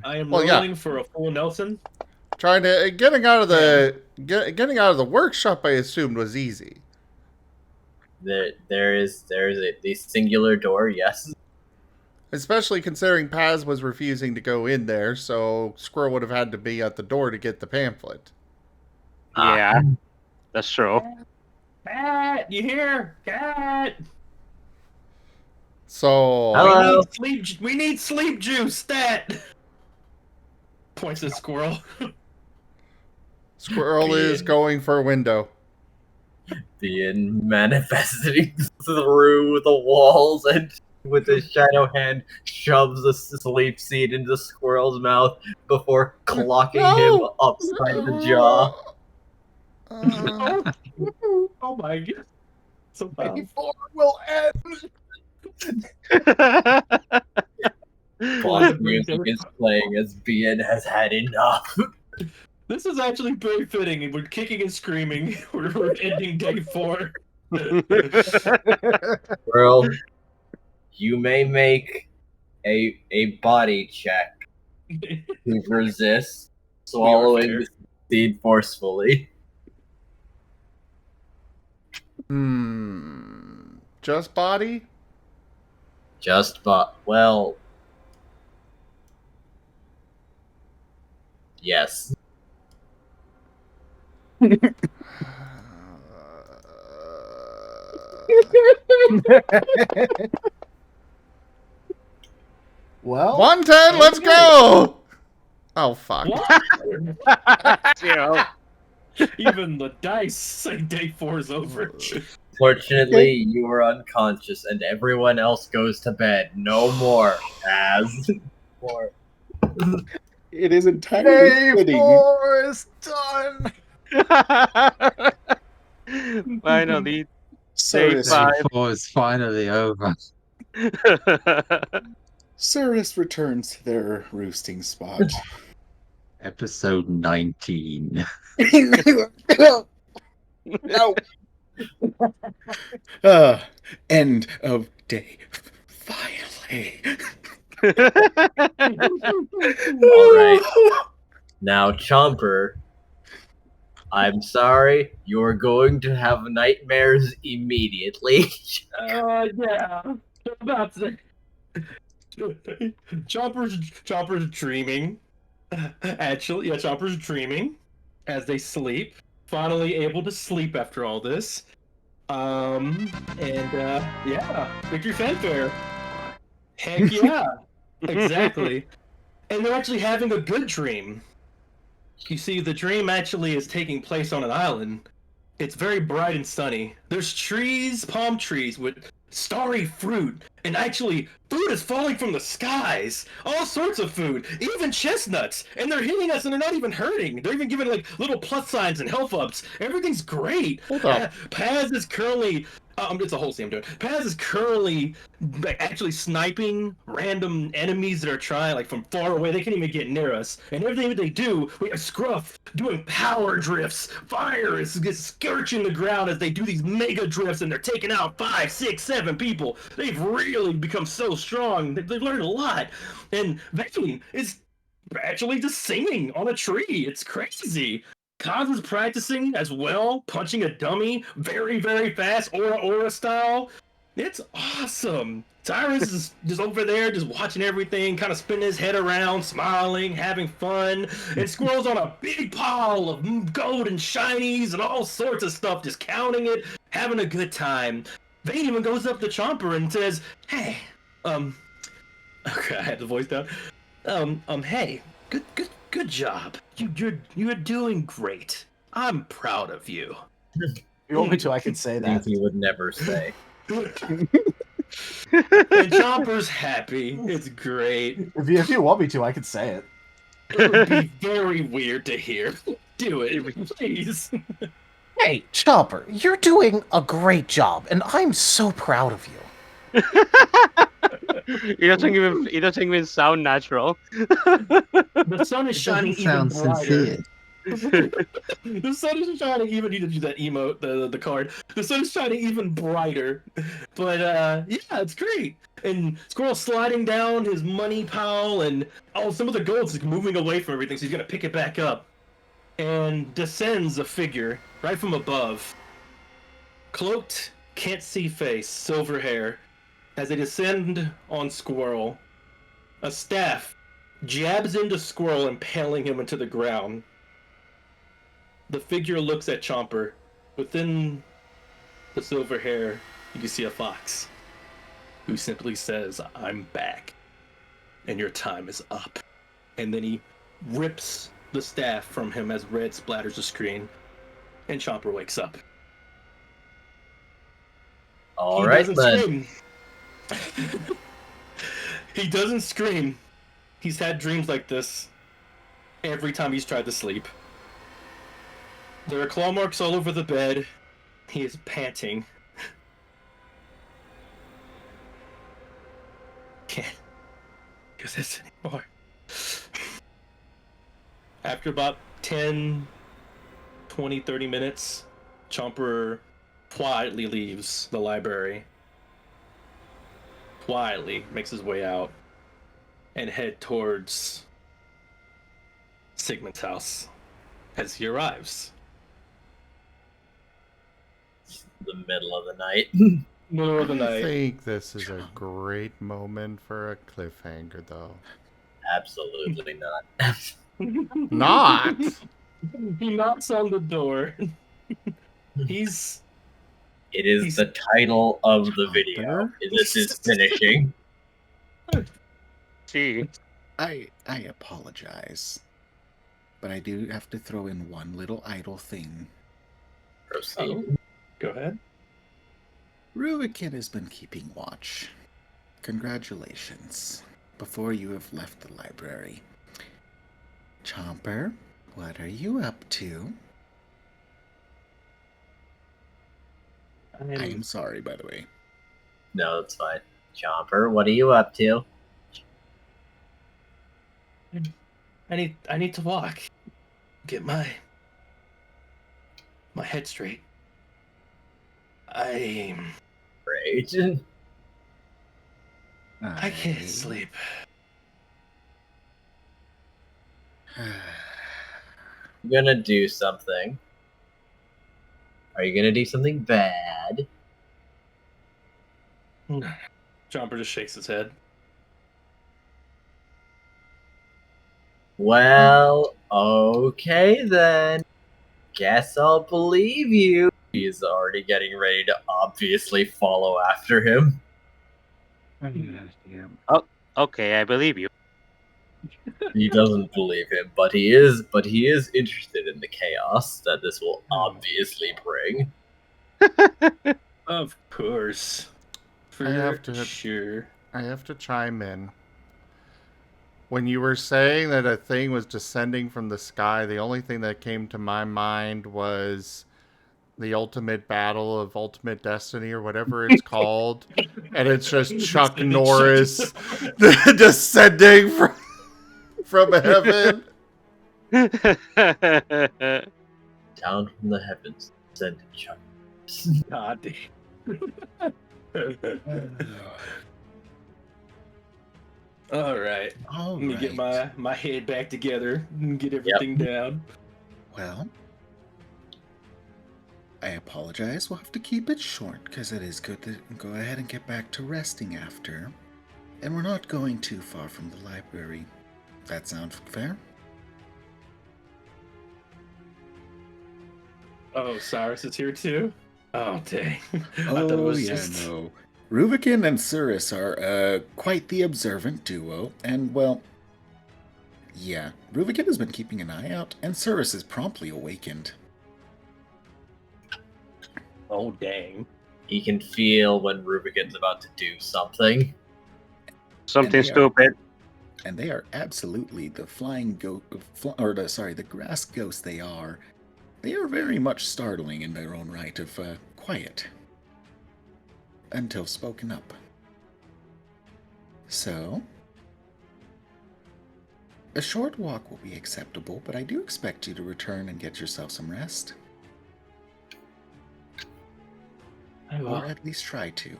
I am Well, yeah. rolling for a full Nelson. Trying to getting out of the workshop. I assumed was easy. There is the singular door. Yes. Especially considering Paz was refusing to go in there, so Squirrel would have had to be at the door to get the pamphlet. Yeah, that's true. Cat, you hear? Cat. So Hello. We need sleep juice. Stat. Points at Squirrel. Squirrel is going for a window. Being manifesting through the walls and with his shadow hand shoves a sleep seed into Squirrel's mouth before clocking him upside the jaw. Oh my god. So bad. Before will end. Boss music is playing as Bien has had enough. This is actually very fitting. We're kicking and screaming. We're ending day 4. Squirrel, you may make a body check to resist swallowing the seed forcefully. Just body? Well, yes. Well, 110, let's go! Oh, fuck. Zero. Even the dice say day 4 is over. Fortunately, you are unconscious and everyone else goes to bed. No more, as more. It is entirely fitting. 4 is done. Finally, Cyrus, Day 5. 4 is finally over. Cyrus returns to their roosting spot. Episode 19. No. End of day. Finally. Alright. Now, Chomper, I'm sorry, you're going to have nightmares immediately. Yeah. I'm about to. Chomper's dreaming. Actually, yeah, Chomper's dreaming as they sleep. Finally able to sleep after all this. Yeah, victory fanfare. Heck yeah, exactly. And they're actually having a good dream. You see, the dream actually is taking place on an island. It's very bright and sunny. There's trees, palm trees with starry fruit, and actually food is falling from the skies. All sorts of food, even chestnuts, and they're hitting us and they're not even hurting. They're even giving like little plus signs and health ups. Everything's great. Hold up. Paz is currently it's a whole scene I'm doing. Paz is currently actually sniping random enemies that are trying, like from far away. They can't even get near us. And everything that they do, we have Scruff doing power drifts. Fire is scorching the ground as they do these mega drifts, and they're taking out 5, 6, 7 people. They've really become so strong. They've learned a lot. And Vane is actually just singing on a tree. It's crazy. Kaz is practicing as well, punching a dummy very, very fast, aura style. It's awesome. Cyrus is just over there, just watching everything, kind of spinning his head around, smiling, having fun. And Squirrel's on a big pile of gold and shinies and all sorts of stuff, just counting it, having a good time. Vane even goes up to Chomper and says, "Hey, okay, I had the voice down. Hey, good job. You're doing great. I'm proud of you." If you want me to, I can say that. He would never say. And Chomper's happy. It's great. If you want me to, I can say it. It would be very weird to hear. Do it, please. Hey, Chomper, you're doing a great job, and I'm so proud of you. It doesn't even sound natural. The sun is shining even Sounds brighter. sincere. The sun is shining even. You need to do that emote, the card. The sun is shining even brighter. But yeah, it's great. And Squirrel sliding down his money pile, and some of the gold's is moving away from everything, so he's gonna pick it back up. And descends a figure right from above, cloaked can't see face, silver hair. As they descend on Squirrel, a staff jabs into Squirrel, impaling him into the ground. The figure looks at Chomper. Within the silver hair, you can see a fox who simply says, "I'm back, and your time is up." And then he rips the staff from him as red splatters the screen, and Chomper wakes up. All right, He doesn't then. scream. He doesn't scream. He's had dreams like this every time he's tried to sleep. There are claw marks all over the bed. He is panting. Can't do this anymore. After about 10, 20, 30 minutes, Chomper quietly leaves the library. Quietly makes his way out and head towards Sigmund's house as he arrives. The middle of the night. Middle of the I night. think this is a great moment for a cliffhanger, though. Absolutely not. Not! He knocks on the door. He's It is the title of the video. This is finishing. See, I apologize, but I do have to throw in one little idle thing. Proceed. Go ahead. Rubikin has been keeping watch. Congratulations. Before you have left the library. Chomper, what are you up to? I am sorry, by the way. No, that's fine. Chomper, what are you up to? I need to walk. Get my head straight. Great. I can't sleep. I'm gonna do something. Are you gonna do something bad? Chomper just shakes his head. Well, okay then. Guess I'll believe you. He's already getting ready to obviously follow after him. oh, okay, I believe you. He doesn't believe him, but he is interested in the chaos that this will obviously bring. Of course. I have to chime in. When you were saying that a thing was descending from the sky, the only thing that came to my mind was the Ultimate Battle of Ultimate Destiny or whatever it's called. And it's just Chuck Norris descending from heaven. Down from the heavens, descended Chuck. God damn. All right. Let me get my head back together and get everything down. Well, I apologize. We'll have to keep it short because it is good to go ahead and get back to resting after. And we're not going too far from the library. That sound fair? Oh, Cyrus is here too? Oh, dang. I thought it Oh, was yeah, just... no. Rubikin and Cyrus are quite the observant duo, and, well, yeah, Rubikin has been keeping an eye out, and Cyrus is promptly awakened. Oh, dang. He can feel when Rubikin's about to do something. Something stupid. And they are absolutely the the grass ghosts they are. They are very much startling in their own right of quiet. Until spoken up. So, a short walk will be acceptable, but I do expect you to return and get yourself some rest. Or at least try to.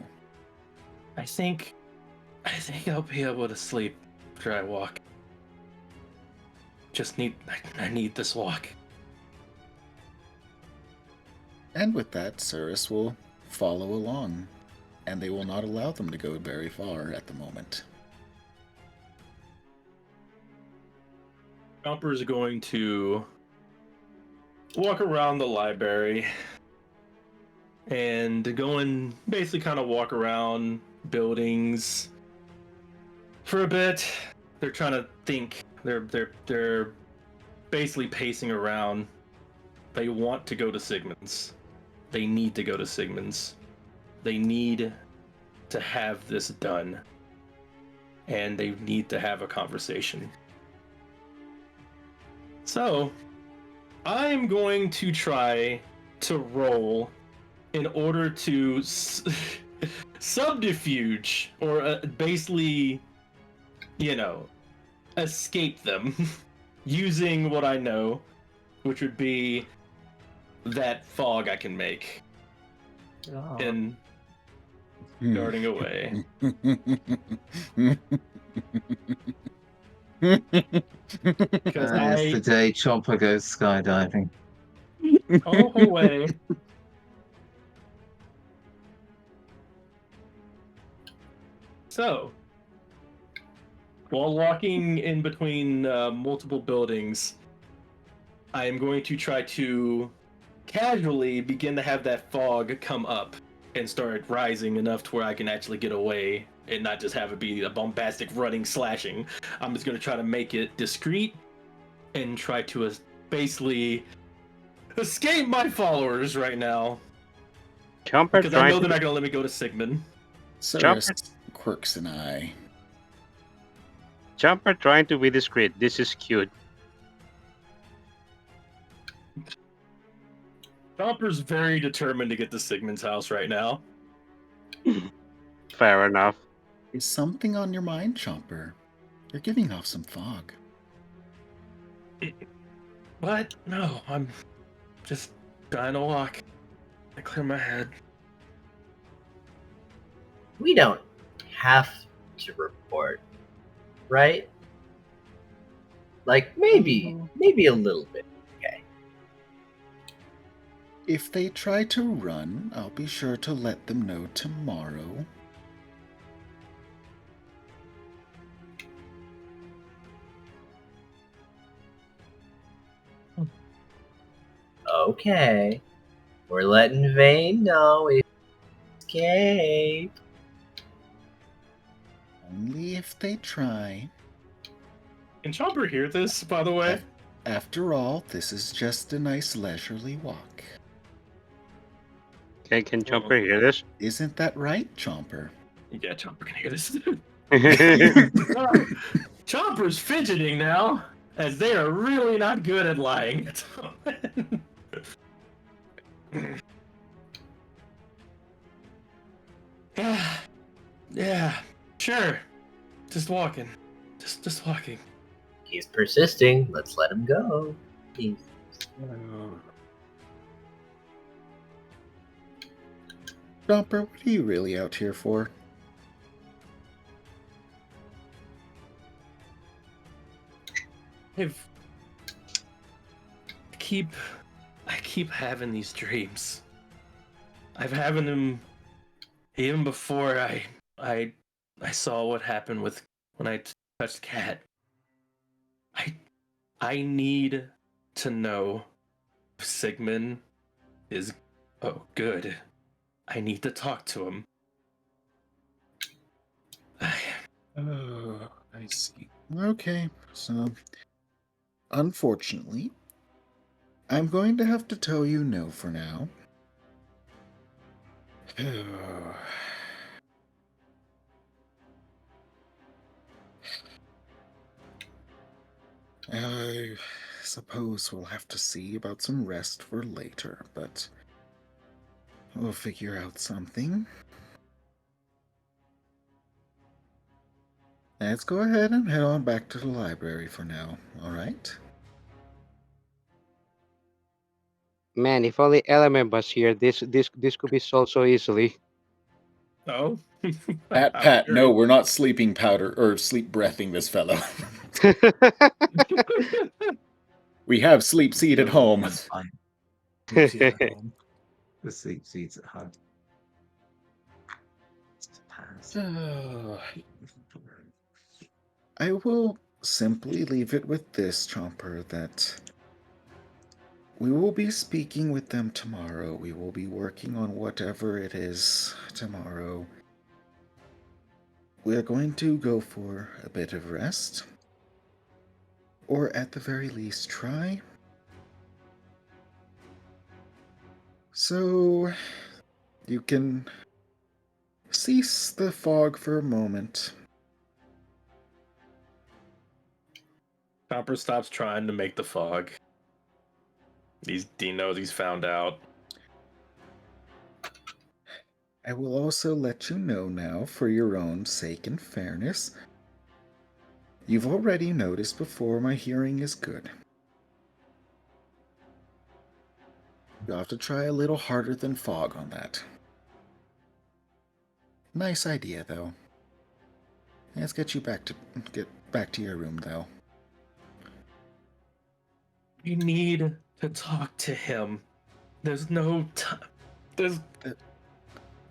I think I'll be able to sleep after I walk. I need this walk. And with that, Cyrus will follow along, and they will not allow them to go very far at the moment. Chomper's going to walk around the library and go and basically kind of walk around buildings for a bit. They're trying to think. They're basically pacing around. They want to go to Sigmund's. They need to go to Sigmund's. They need to have this done. And they need to have a conversation. So, I'm going to try to roll in order to subterfuge, or basically, escape them using what I know, which would be that fog I can make. And darting away. It's the day Chomper goes skydiving. Oh, away. So, while walking in between multiple buildings, I am going to try to casually begin to have that fog come up and start rising enough to where I can actually get away and not just have it be a bombastic running slashing. I'm just going to try to make it discreet and try to basically escape my followers right now. Because I know they're not going to let me go to Sigmund. Cyrus quirks an eye. Chomper trying to be discreet. This is cute. Chomper's very determined to get to Sigmund's house right now. Fair enough. Is something on your mind, Chomper? You're giving off some fog. What? No, I'm just trying to walk. I clear my head. We don't have to report, right? Like, maybe a little bit. Okay. If they try to run, I'll be sure to let them know tomorrow. Okay. We're letting Vane know we escape. Only if they try. Can Chomper hear this, by the way? After all, this is just a nice leisurely walk. Okay, can Chomper hear this? Isn't that right, Chomper? Yeah, Chomper can hear this. Chomper's fidgeting now, as they are really not good at lying. Yeah, sure. Just walking. Just walking. He's persisting. Let's let him go. Chomper, what are you really out here for? I keep having these dreams. I've having them even before I saw what happened with when I touched Cat. I need to know if Sigmund is good. I need to talk to him. Oh, I see. Okay, so unfortunately, I'm going to have to tell you no for now. I suppose we'll have to see about some rest for later, but we'll figure out something. Let's go ahead and head on back to the library for now, alright? Man, if only Element was here, this could be solved so easily. Oh? Pat, no, we're not sleeping powder or sleep breathing this fellow. We have sleep seed at home. The sleep seeds at home. I will simply leave it with this, Chomper, that we will be speaking with them tomorrow. We will be working on whatever it is tomorrow. We are going to go for a bit of rest. Or at the very least, try. So, you can cease the fog for a moment. Chopper stops trying to make the fog. He knows he's found out. I will also let you know now, for your own sake and fairness, you've already noticed before my hearing is good. You'll have to try a little harder than fog on that. Nice idea, though. Let's get back to your room, though. We need to talk to him. There's no time.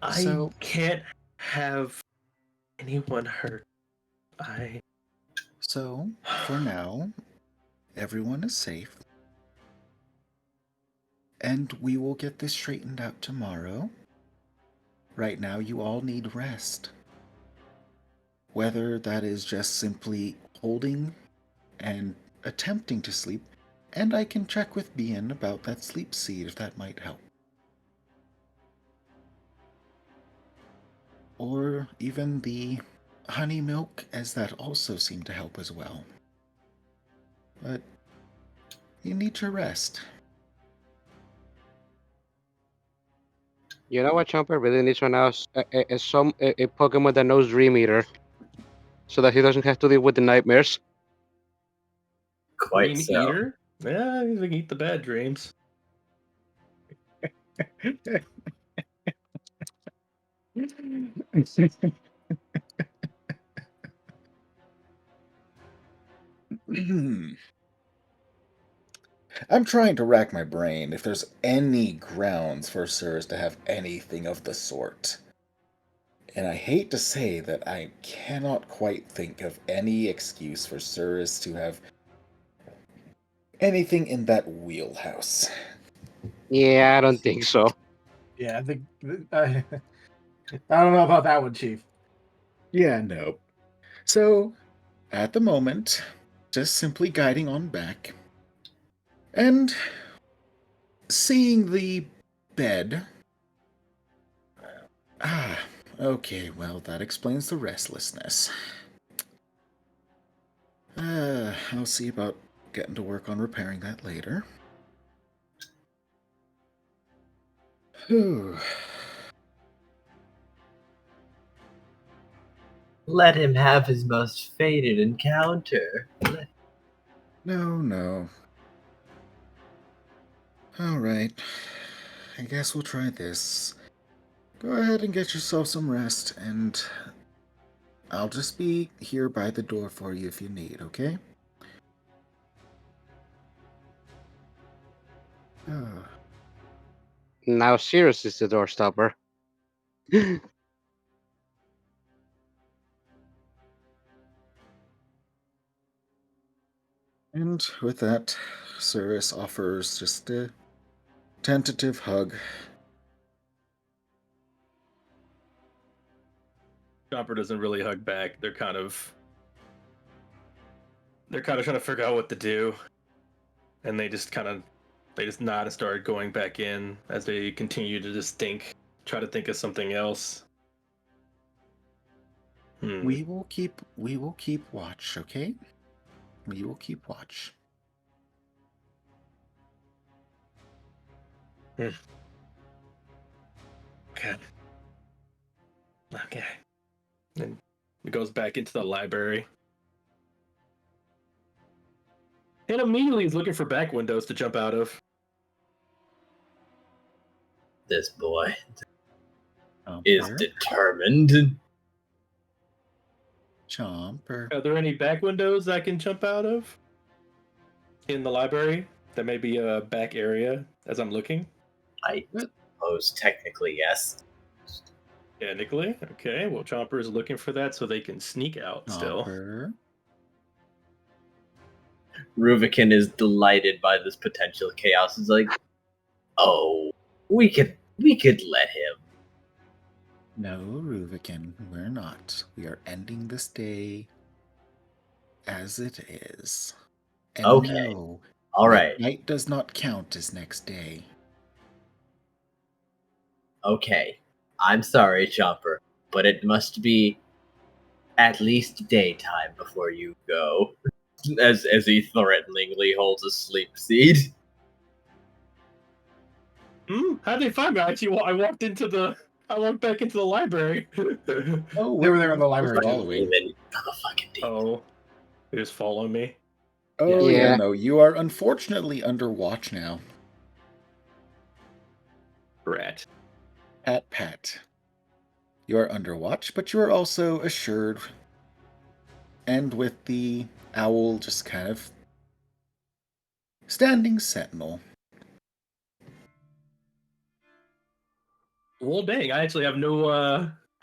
I can't have anyone hurt. So, for now, everyone is safe. And we will get this straightened out tomorrow. Right now, you all need rest. Whether that is just simply holding and attempting to sleep, and I can check with Bien about that sleep seed if that might help. Or even the honey milk, as that also seemed to help as well. But you need to rest. You know what, Chomper really needs right now is a Pokemon that knows Dream Eater, so that he doesn't have to deal with the nightmares. Quite Dream so. Eater? Yeah, he's like eat the bad dreams. I'm trying to rack my brain if there's any grounds for Sirs to have anything of the sort. And I hate to say that I cannot quite think of any excuse for Sirs to have anything in that wheelhouse. Yeah, I don't think so. Yeah, I think I don't know about that one, Chief. Yeah, no. So, at the moment, just simply guiding on back. And seeing the bed. Okay, well, that explains the restlessness. I'll see about getting to work on repairing that later. Whew. Let him have his most fated encounter. No. Alright. I guess we'll try this. Go ahead and get yourself some rest, and I'll just be here by the door for you if you need, okay? Now Sirius is the doorstopper. And with that, Cirrus offers just a tentative hug. Chopper doesn't really hug back. They're kind of trying to figure out what to do, and they just nod and start going back in as they continue to just try to think of something else. We will keep watch, okay? We will keep watch. Okay. And it goes back into the library. And immediately is looking for back windows to jump out of. This boy is determined. Chomper. Are there any back windows I can jump out of in the library? That may be a back area as I'm looking. I suppose technically yes. Technically, okay. Well, Chomper is looking for that so they can sneak out still. Chomper. Ruvikin is delighted by this potential chaos. He's like, "Oh, we could let him." No, Ruvikin, we're not. We are ending this day as it is. And Okay. no, All right. night does not count as next day. Okay. I'm sorry, Chomper, but it must be at least daytime before you go. As he threateningly holds a sleep seed. How'd they find me? I walked back into the library. Oh, they were there in the library. Following. Oh, they just follow me. Oh, Yeah. yeah, no. You are unfortunately under watch now. Rat. Pat. You are under watch, but you are also assured. And with the owl just kind of standing sentinel. Well, dang! I actually have no.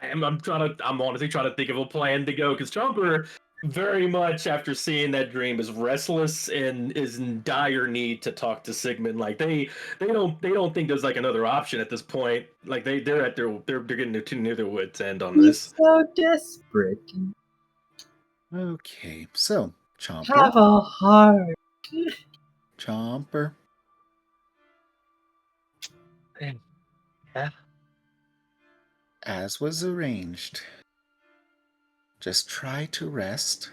I'm honestly trying to think of a plan to go because Chomper, very much after seeing that dream, is restless and is in dire need to talk to Sigmund. Like they don't think there's like another option at this point. Like they're getting too near their wits end on this. So desperate. Okay, so Chomper. Have a heart. Chomper. Yeah. As was arranged. Just try to rest.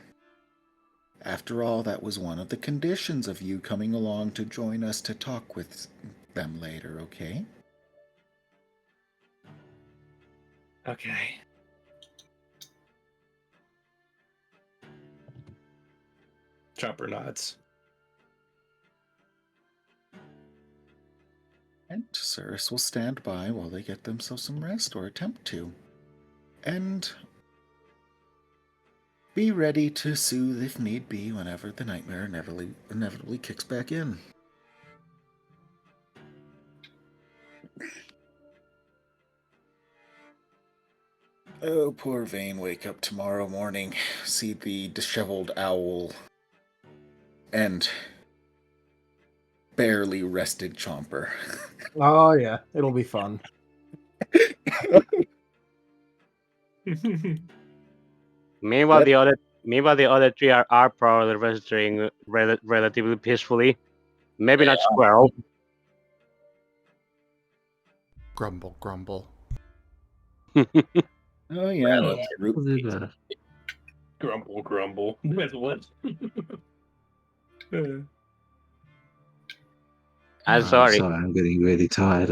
After all, that was one of the conditions of you coming along to join us to talk with them later, okay? Okay. Chomper nods. And Cirrus will stand by while they get themselves some rest, or attempt to. And be ready to soothe if need be whenever the nightmare inevitably kicks back in. Oh, poor Vane, wake up tomorrow morning, see the disheveled owl, and barely rested Chomper. Oh yeah, it'll be fun. Meanwhile, the other three are probably resting relatively peacefully. Maybe not Squirrel. Grumble, grumble. Oh yeah, no, Grumble. That's what. I'm sorry. I'm getting really tired.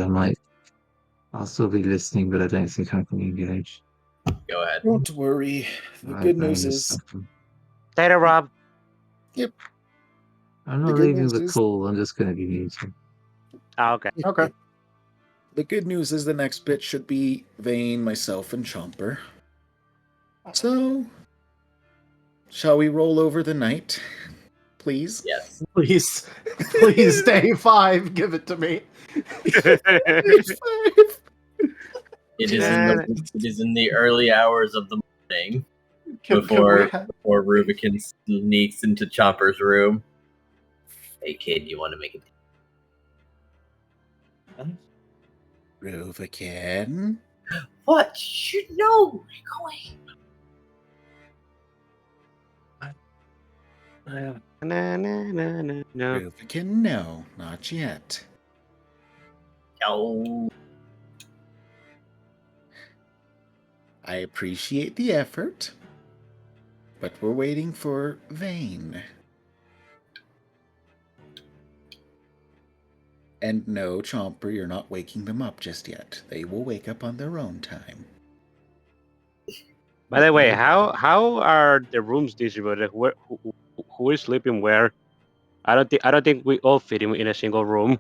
I'll still be listening, but I don't think I can engage. Go ahead. Don't worry. The good news is... ttrpg. Yep. I'm The not good leaving news the is- call. I'm just going to be muting. Okay. Okay. The good news is the next bit should be Vane, myself, and Chomper. So, shall we roll over the night, please? Yes. Please, day 5, give it to me. It is in the early hours of the morning before Rubikin sneaks into Chomper's room. Hey kid, you want to make a Rubikin? What? You know, go away. No. Rubikin, no, not yet. No. I appreciate the effort, but we're waiting for Vane. And no, Chomper, you're not waking them up just yet. They will wake up on their own time. By the way, how are the rooms distributed? Who is sleeping where? I don't think we all fit in a single room.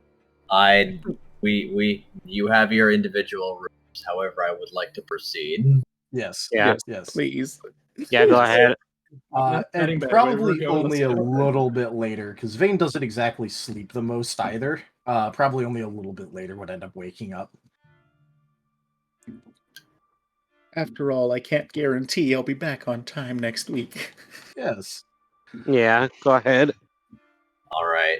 You have your individual rooms. However, I would like to proceed. Yes. Yeah. Yes. Please. Yeah, go ahead. And probably only a little bit later, because Vane doesn't exactly sleep the most either. Probably only a little bit later would end up waking up. After all, I can't guarantee I'll be back on time next week. Yes. Yeah, go ahead. All right.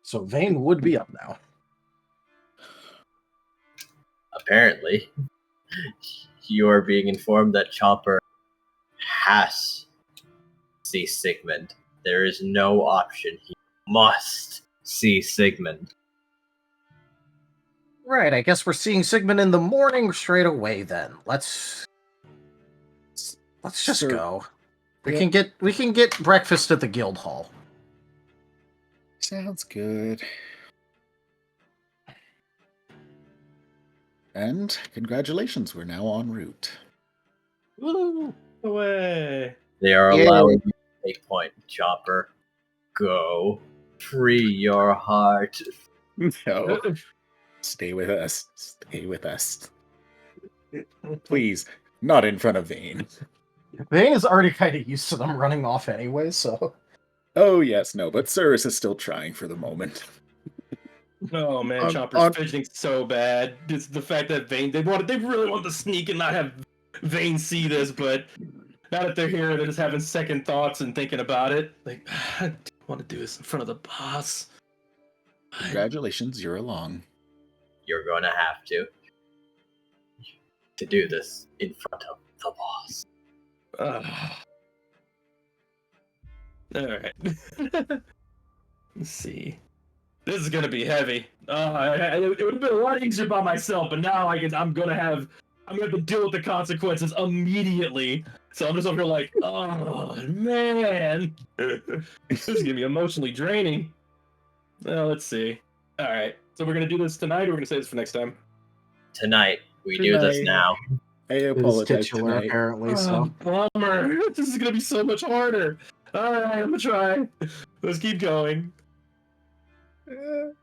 So Vane would be up now. Apparently, you are being informed that Chomper has to see Sigmund. There is no option. He must see Sigmund. Right, I guess we're seeing Sigmund in the morning straight away then. Let's just Sir, go. We yeah. can get breakfast at the guild hall. Sounds good. And congratulations, we're now en route. Woo! Away! They are Yay. allowing you to take point, Chomper. Go. Free your heart. No. Stay with us. Stay with us. Please, not in front of Vane. Vane is already kind of used to them running off anyway, so... Oh, yes, no, but Cirrus is still trying for the moment. Oh man, Chomper's fidgeting so bad. It's the fact that Vane they really want to sneak and not have Vane see this, but now that they're here, they're just having second thoughts and thinking about it. Like, I don't want to do this in front of the boss. Congratulations, you're along. You're going to have to do this in front of the boss. Alright. Let's see. This is gonna be heavy. It would have been a lot easier by myself, but now I'm gonna have to deal with the consequences immediately. So I'm just over here like, oh man, this is gonna be emotionally draining. Let's see. All right, so we're gonna do this tonight, or we're gonna say this for next time. Tonight, we do this now. I apologize titular, tonight. apparently, so... Bummer. This is gonna be so much harder. All right, I'm gonna try. Let's keep going. All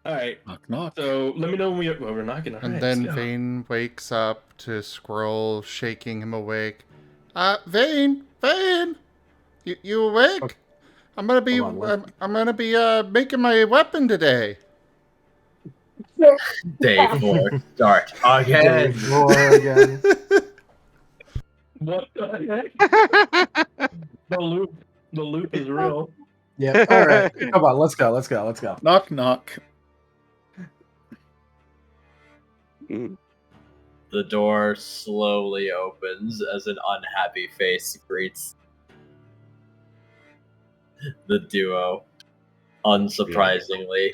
right. Knock, knock. So let me know when we're knocking. All And right, then let's go. Vane wakes up to Squirrel shaking him awake. Vane, you awake? Okay. I'm gonna be making my weapon today. Day 4, start again. again. What the heck? The loop is real. Yeah, alright. Come on, let's go. Knock, knock. The door slowly opens as an unhappy face greets the duo. Unsurprisingly,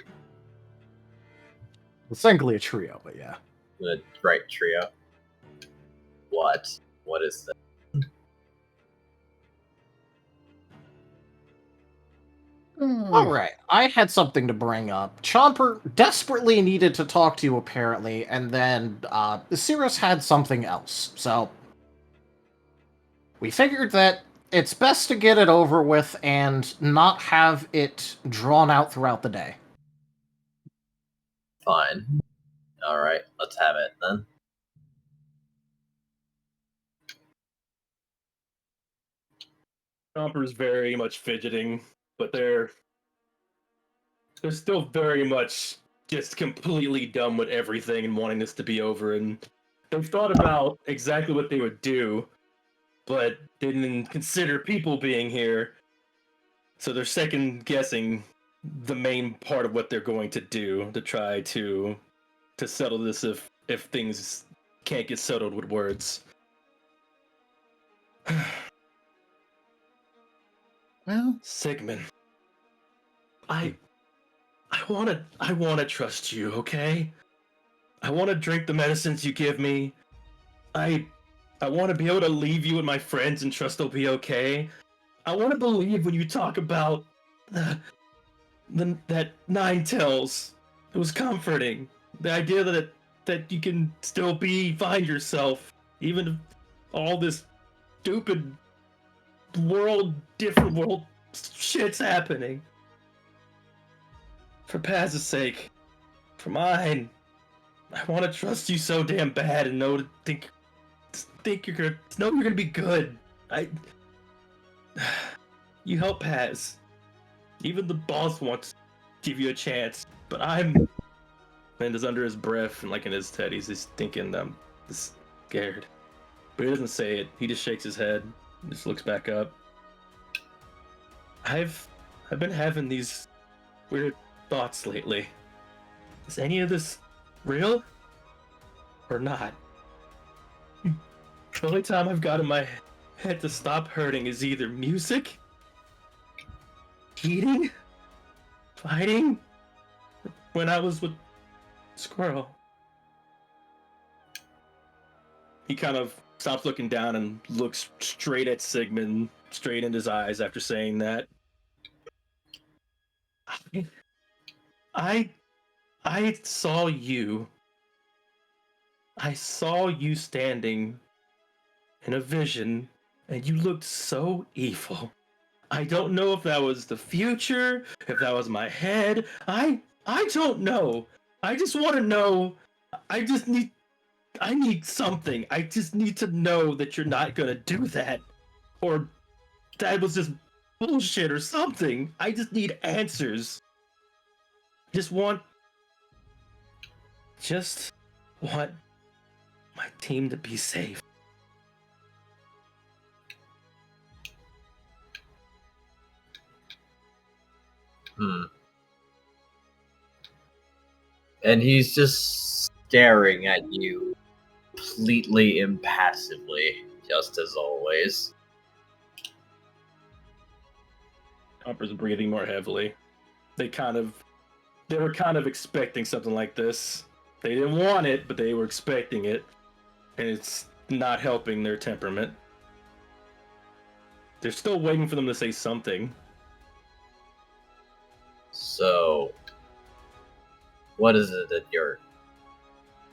It's technically a trio, but yeah. the right trio. What? What is this? Alright, I had something to bring up. Chomper desperately needed to talk to you, apparently, and then, Cirrus had something else, so... We figured that it's best to get it over with and not have it drawn out throughout the day. Fine. Alright, let's have it then. Chomper's very much fidgeting, but they're still very much just completely done with everything and wanting this to be over. And they've thought about exactly what they would do, but didn't consider people being here. So they're second guessing the main part of what they're going to do to try to settle this if things can't get settled with words. Well, Sigmund, I wanna trust you, okay? I wanna drink the medicines you give me. I wanna be able to leave you and my friends and trust they'll be okay. I wanna believe when you talk about that 9 tails. It was comforting. The idea that you can still find yourself, even if all this stupid different world shit's happening. For Paz's sake, for mine, I want to trust you so damn bad and think you're gonna be good. You help Paz. Even the boss wants to give you a chance, but I'm And just under his breath and like in his head, he's just thinking, I'm just scared. But he doesn't say it. He just shakes his head and just looks back up. I've been having these weird thoughts lately. Is any of this real or not? The only time I've got in my head to stop hurting is either music, eating, fighting, when I was with Squirrel. He kind of stops looking down and looks straight at Sigmund, straight in his eyes after saying that. I saw you. I saw you standing in a vision, and you looked so evil. I don't know if that was the future, if that was my head. I don't know. I just want to know. I need something. I just need to know that you're not gonna do that. Or that was just bullshit or something. I just need answers. Just want my team to be safe. And he's just staring at you completely impassively, just as always. Chomper's breathing more heavily. They were kind of expecting something like this. They didn't want it, but they were expecting it. And it's not helping their temperament. They're still waiting for them to say something. So, what is it that you're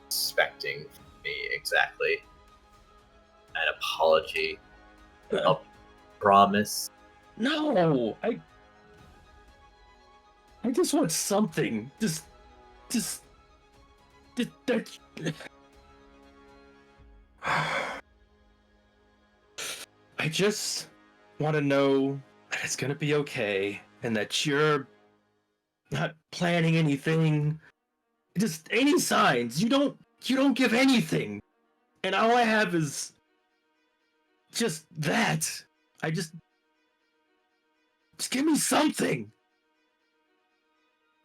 expecting from me exactly? An apology? A promise? No! I just want something. I just want to know that it's gonna be okay and that you're not planning anything. Just any signs. You don't give anything. And all I have is just that. Just give me something.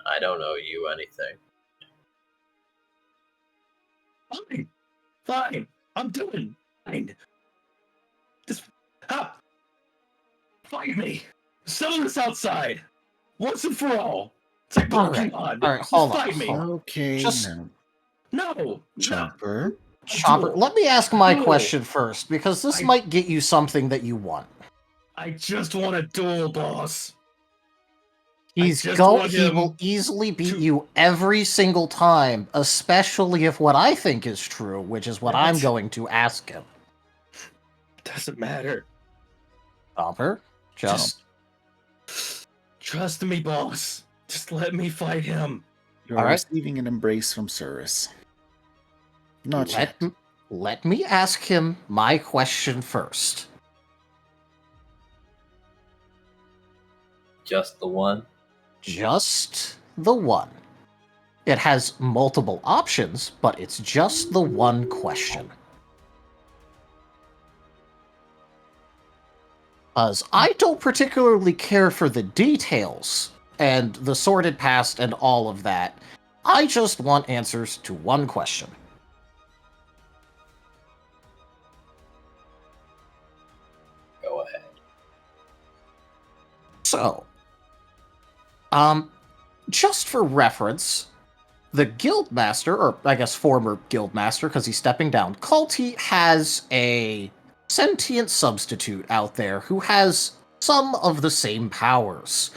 I don't owe you anything. Fine. I'm doing fine. Just fight me. Settle this outside. Once and for all. It's like Pokemon. All right, hold on. Fight me. Okay, Just- No. Chomper. Chomper, let me ask my Duel. question first, because this might get you something that you want. I just want a duel, boss. He will easily beat you every single time, especially if what I think is true, which is what I'm going to ask him. Doesn't matter. Chomper, just trust me, boss. Just let me fight him. You're All right. receiving an embrace from Surus. Not yet. let me ask him my question first. Just the one? Just the one. It has multiple options, but it's just the one question. As I don't particularly care for the details and the sordid past and all of that. I just want answers to one question. Go ahead. So, just for reference, the Guildmaster, or I guess former Guildmaster, because he's stepping down, Culty has a sentient substitute out there who has some of the same powers.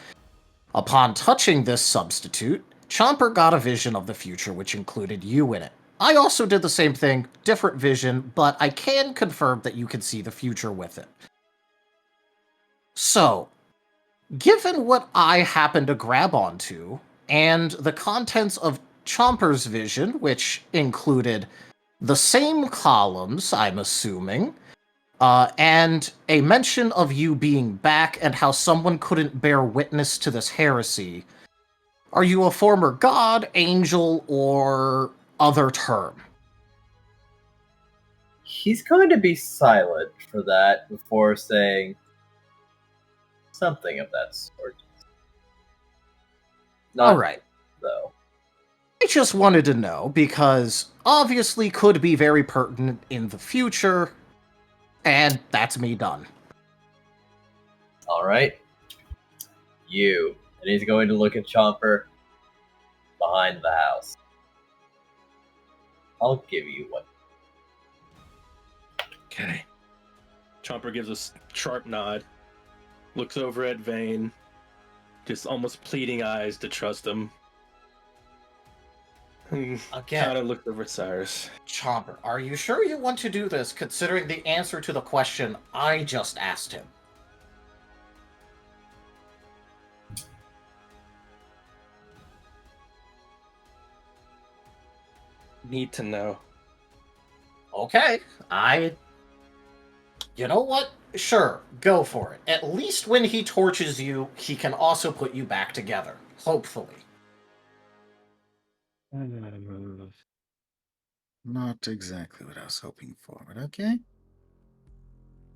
Upon touching this substitute, Chomper got a vision of the future which included you in it. I also did the same thing, different vision, but I can confirm that you can see the future with it. So, given what I happened to grab onto, and the contents of Chomper's vision, which included the same columns, I'm assuming, and a mention of you being back and how someone couldn't bear witness to this heresy, Are you a former god, angel, or other term? He's going to be silent for that before saying something of that sort. Not All right. though. I just wanted to know because obviously could be very pertinent in the future, and that's me done. All right. You. And he's going to look at Chomper behind the house. I'll give you one. Okay. Chomper gives a sharp nod, looks over at Vane, just almost pleading eyes to trust him. Again, Kind of looked over at Cyrus. Chomper, are you sure you want to do this considering the answer to the question I just asked him? Need to know. Okay, You know what? Sure, go for it. At least when he torches you, he can also put you back together. Hopefully. Not exactly what I was hoping for, but okay.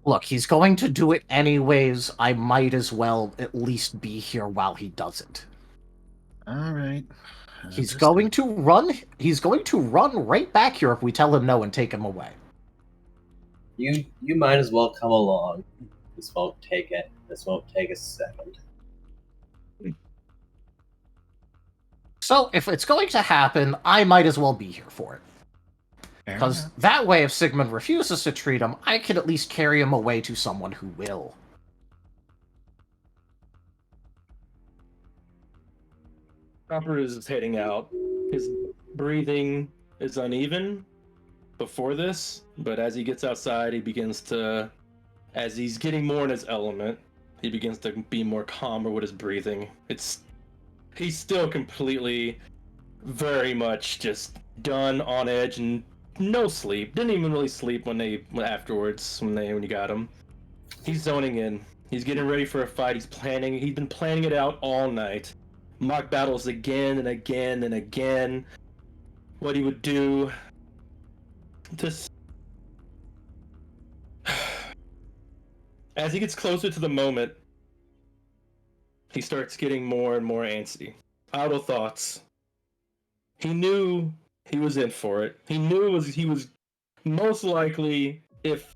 Look, he's going to do it anyways. I might as well at least be here while he does it. All right. He's going to run right back here if we tell him no and take him away. You might as well come along. This won't take a second. So if it's going to happen, I might as well be here for it. Because that way, if Sigmund refuses to treat him, I can at least carry him away to someone who will. Chomper is heading out. His breathing is uneven before this, but as he gets outside, as he's getting more in his element, he begins to be more calmer with his breathing. He's still completely, very much just done, on edge, and no sleep. Didn't even really sleep when you got him. He's zoning in. He's getting ready for a fight. He's been planning it out all night. Mock battles again and again and again. What he would do. As he gets closer to the moment, he starts getting more and more antsy. Idle thoughts. He knew he was in for it. He knew he was most likely, if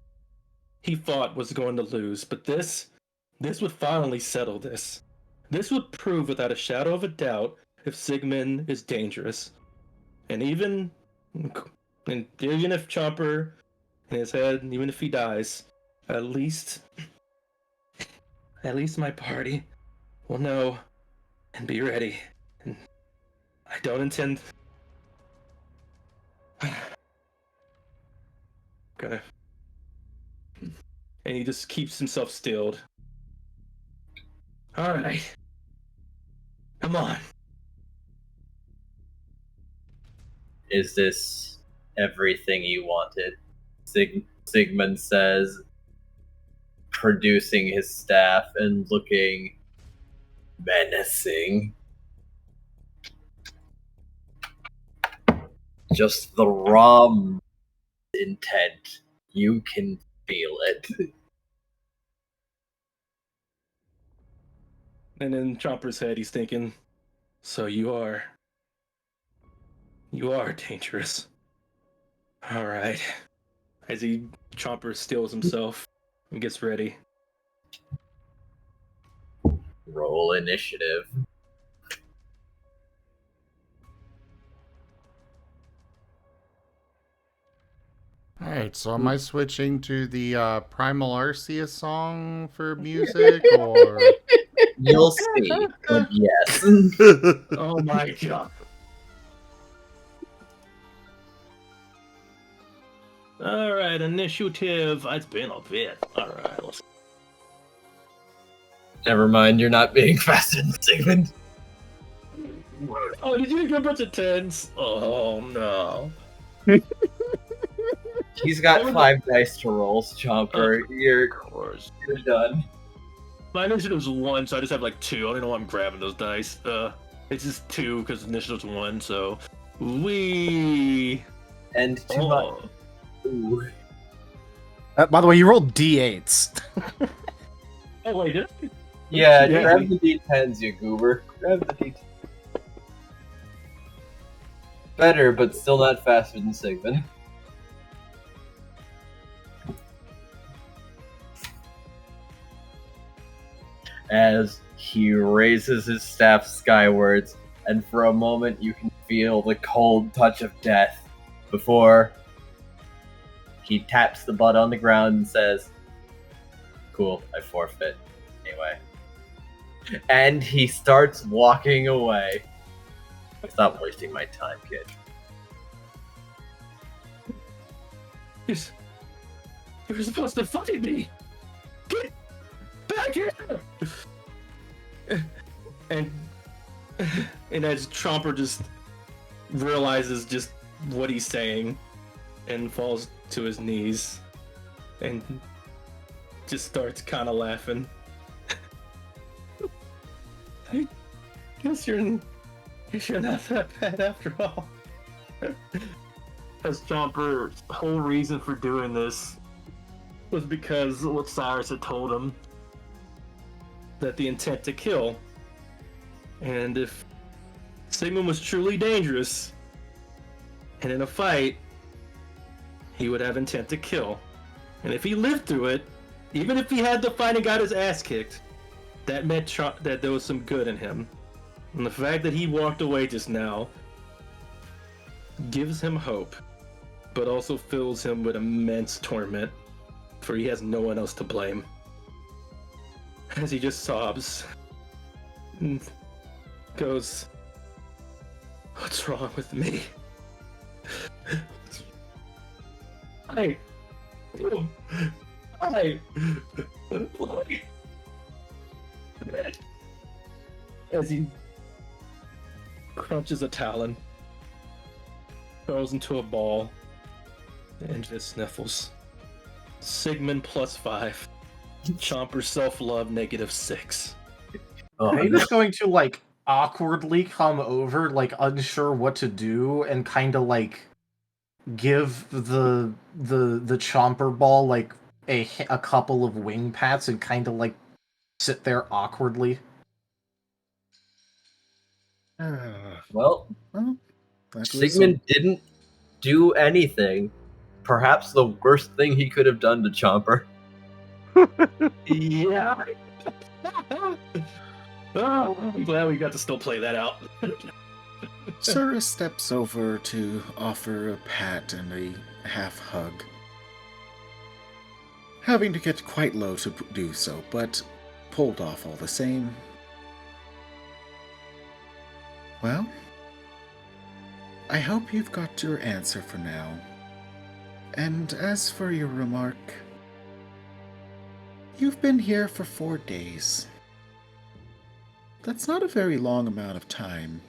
he fought, was going to lose. But this would finally settle this. This would prove without a shadow of a doubt if Sigmund is dangerous. And even if Chomper in his head, even if he dies, at least my party will know and be ready. And I don't intend. Okay. And he just keeps himself stilled. All right. Come on. Is this everything you wanted? Sigmund says, producing his staff and looking menacing. Just the raw intent. You can feel it. And in Chomper's head, he's thinking, so you are dangerous. All right. As Chomper stills himself and gets ready. Roll initiative. Alright, so am I switching to the Primal Arceus song for music, or...? You'll see, but yes. Oh my god. Alright, initiative. It's been a bit. Alright, let's... Never mind, you're not being faster than Sigmund. Oh, did you get a bunch of 10s? Oh no. He's got 5 dice to roll, Chomper. You're done. My initiative's 1, so I just have like 2. I don't know why I'm grabbing those dice. It's just 2 because initial's 1, so we. And 2 Oh. Ooh. By the way, you rolled d8s. Oh wait, did I? Yeah, Yeah. grab the d10s, you goober. Grab the d10s. Better, but still not faster than Sigmund. As he raises his staff skywards, and for a moment you can feel the cold touch of death before he taps the butt on the ground and says, "Cool, I forfeit. Anyway." And he starts walking away. Stop wasting my time, kid. You were supposed to fight me! Get back here! And as Chomper just realizes just what he's saying and falls to his knees and just starts kind of laughing. I guess you're not that bad after all. As Chomper's whole reason for doing this was because what Cyrus had told him, that the intent to kill. And if Sigmund was truly dangerous, and in a fight, he would have intent to kill. And if he lived through it, even if he had to fight and got his ass kicked, that meant that there was some good in him. And the fact that he walked away just now gives him hope, but also fills him with immense torment, for he has no one else to blame. As he just sobs and goes, "What's wrong with me? I as he crunches a talon, goes into a ball, and just sniffles. Sigmund +5. Chomper self-love -6. I'm just going to like awkwardly come over, like unsure what to do, and kind of like give the Chomper ball like a couple of wing pats and kind of like sit there awkwardly. Well, that Sigmund didn't do anything. Perhaps the worst thing he could have done to Chomper. Yeah. Oh, I'm glad we got to still play that out. Cyrus steps over to offer a pat and a half hug, having to get quite low to do so, but pulled off all the same. Well, I hope you've got your answer for now. And as for your remark, you've been here for 4 days. That's not a very long amount of time.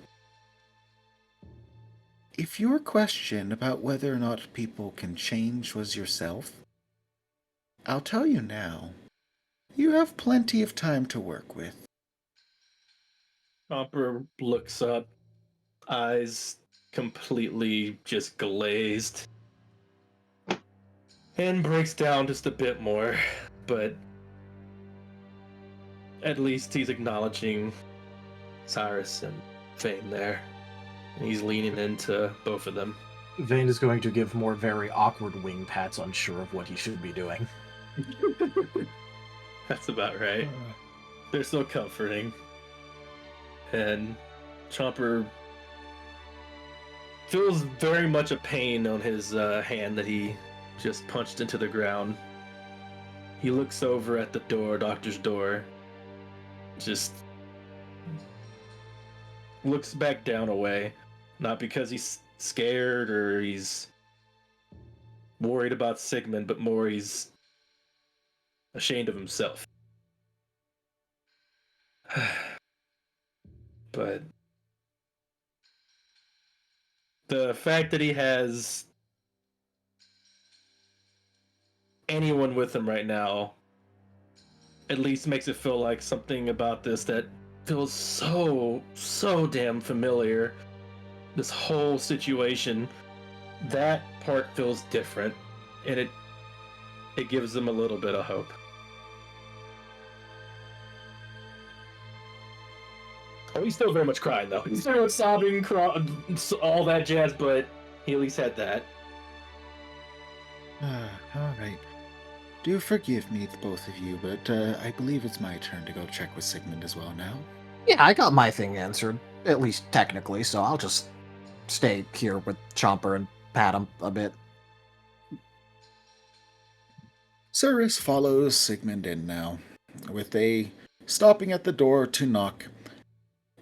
If your question about whether or not people can change was yourself, I'll tell you now. You have plenty of time to work with. Chomper looks up, eyes completely just glazed, and breaks down just a bit more, but at least he's acknowledging Cyrus and Vane there. And he's leaning into both of them. Vane is going to give more very awkward wing pats, unsure of what he should be doing. That's about right. They're so comforting. And Chomper feels very much a pain on his hand that he just punched into the ground. He looks over at the door, doctor's door, just looks back down away. Not because he's scared or he's worried about Sigmund, but more he's ashamed of himself. But the fact that he has anyone with him right now at least makes it feel like something about this that feels so damn familiar. This whole situation, that part feels different, and it gives them a little bit of hope. Oh, he's still very much crying though. He's still sobbing, all that jazz, but he at least had that. All right. Do forgive me, both of you, but I believe it's my turn to go check with Sigmund as well now. Yeah, I got my thing answered, at least technically, so I'll just stay here with Chomper and pat him a bit. Cyrus follows Sigmund in now, with a stopping at the door to knock.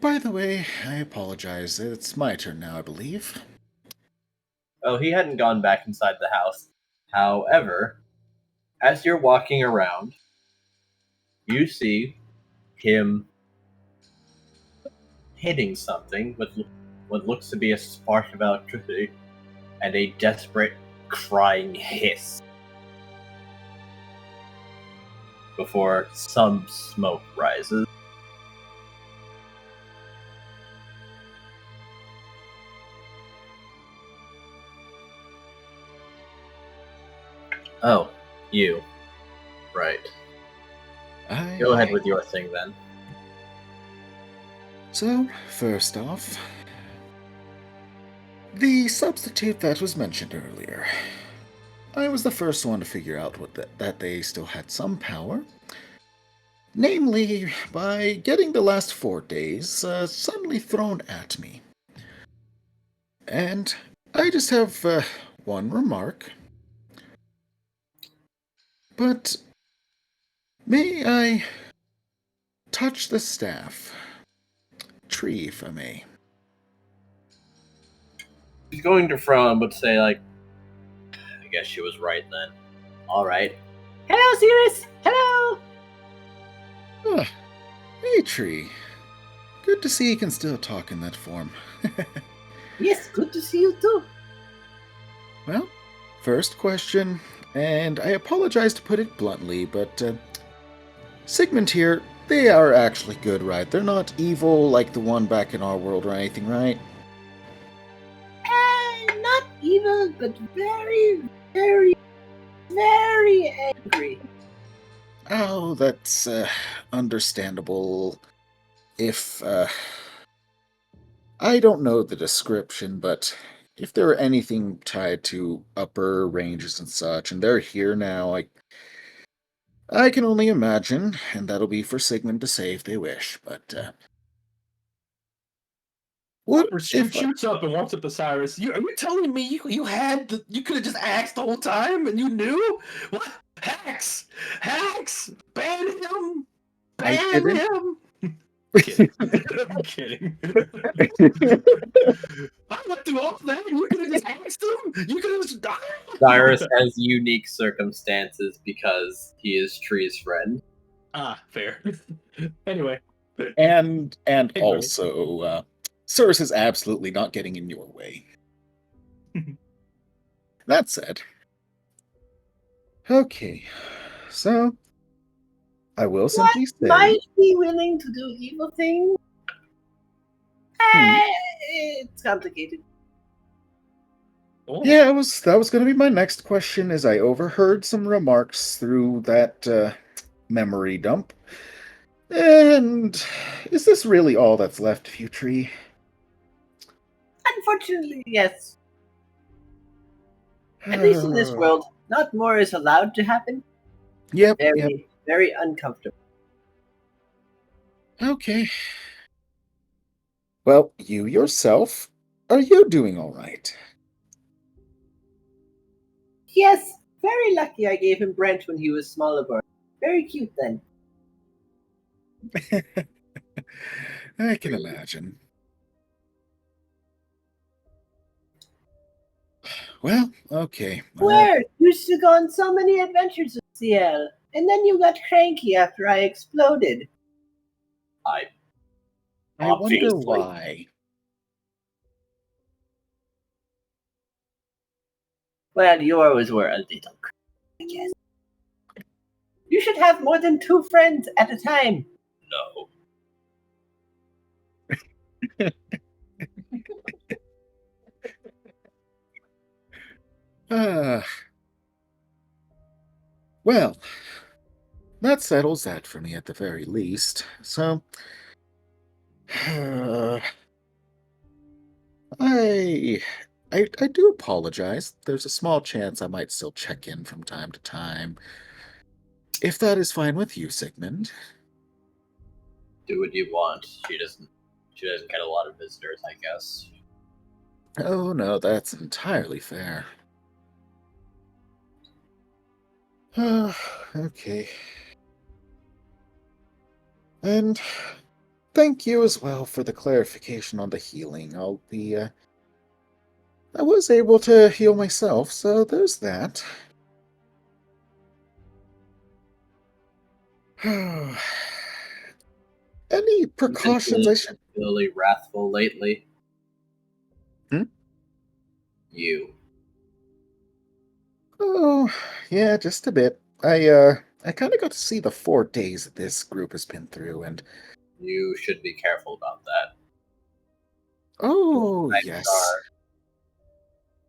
By the way, I apologize. It's my turn now, I believe. Oh, he hadn't gone back inside the house. However, as you're walking around, you see him hitting something with what looks to be a spark of electricity and a desperate crying hiss before some smoke rises. Oh, you. Right. Go ahead with your thing then. So, first off, the substitute that was mentioned earlier. I was the first one to figure out that they still had some power. Namely, by getting the last 4 days suddenly thrown at me. And I just have one remark. But may I touch the staff? Tree, if I may. He's going to frown, but say, like, I guess she was right then. Alright. Hello, Sirius! Hello! Hey, Tree. Good to see you can still talk in that form. Yes, good to see you too. Well, first question, and I apologize to put it bluntly, but Sigmund here, they are actually good, right? They're not evil like the one back in our world or anything, right? Not evil, but very, very, very angry. Oh, that's understandable. If I don't know the description, but if there were anything tied to upper ranges and such, and they're here now, I can only imagine, and that'll be for Sigmund to say if they wish, but what if Shoots up and walks up to Cyrus. Are you telling me you could have just asked the whole time and you knew? What? Hacks! Ban him! Ban him! Kidding. I'm kidding. I went through all that. You could have just asked him. You could have just died. Cyrus has unique circumstances because he is Tree's friend. Ah, fair. Anyway. And also, Cyrus is absolutely not getting in your way. That said, okay, so I will simply say, might be willing to do evil things. It's complicated. Oh. Yeah, that was going to be my next question, as I overheard some remarks through that memory dump. And is this really all that's left of you, Tree? Unfortunately, yes. At least in this world, not more is allowed to happen. Yep. Very uncomfortable. Okay. Well, you yourself, are you doing all right? Yes, very lucky I gave him Brent when he was smaller boy. Very cute then. I can imagine. Well, okay. Where? You used to go on so many adventures with CL, and then you got cranky after I exploded. I wonder why. Well, you always were a little cranky, I guess. You should have more than 2 friends at a time. No. Well, that settles that for me at the very least. So, I, I do apologize. There's a small chance I might still check in from time to time. If that is fine with you, Sigmund. Do what you want. She doesn't get a lot of visitors, I guess. Oh no, that's entirely fair. Okay. And thank you as well for the clarification on the healing. I was able to heal myself, so there's that. Any precautions I should... Really wrathful lately? Hmm? You. Oh, yeah, just a bit. I kind of got to see the 4 days that this group has been through, and... You should be careful about that. Oh, Types yes. are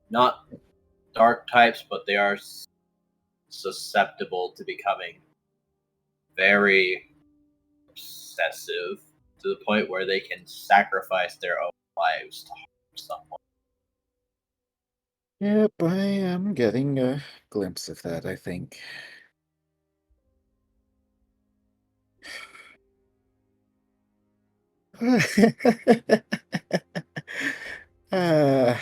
not dark types, but they are susceptible to becoming very obsessive to the point where they can sacrifice their own lives to harm someone. Yep, I am getting a glimpse of that, I think. uh,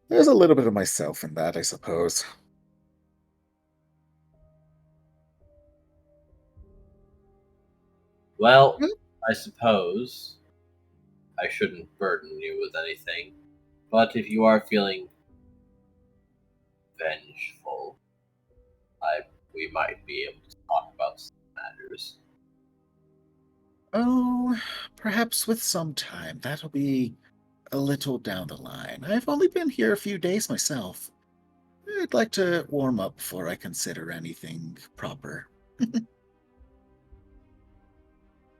there's a little bit of myself in that, I suppose. Well, I suppose I shouldn't burden you with anything, but if you are feeling vengeful, we might be able to talk about some matters. Oh, perhaps with some time. That'll be a little down the line. I've only been here a few days myself. I'd like to warm up before I consider anything proper.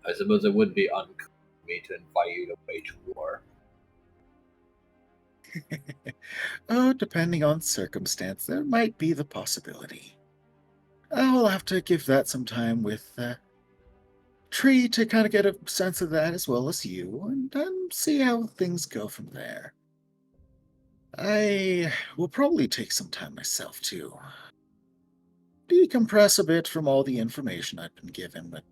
I suppose it would be uncool for me to invite you to wage war. Oh, depending on circumstance, there might be the possibility. I'll have to give that some time with Tree to kind of get a sense of that as well as you, and then see how things go from there. I will probably take some time myself, too. Decompress a bit from all the information I've been given, but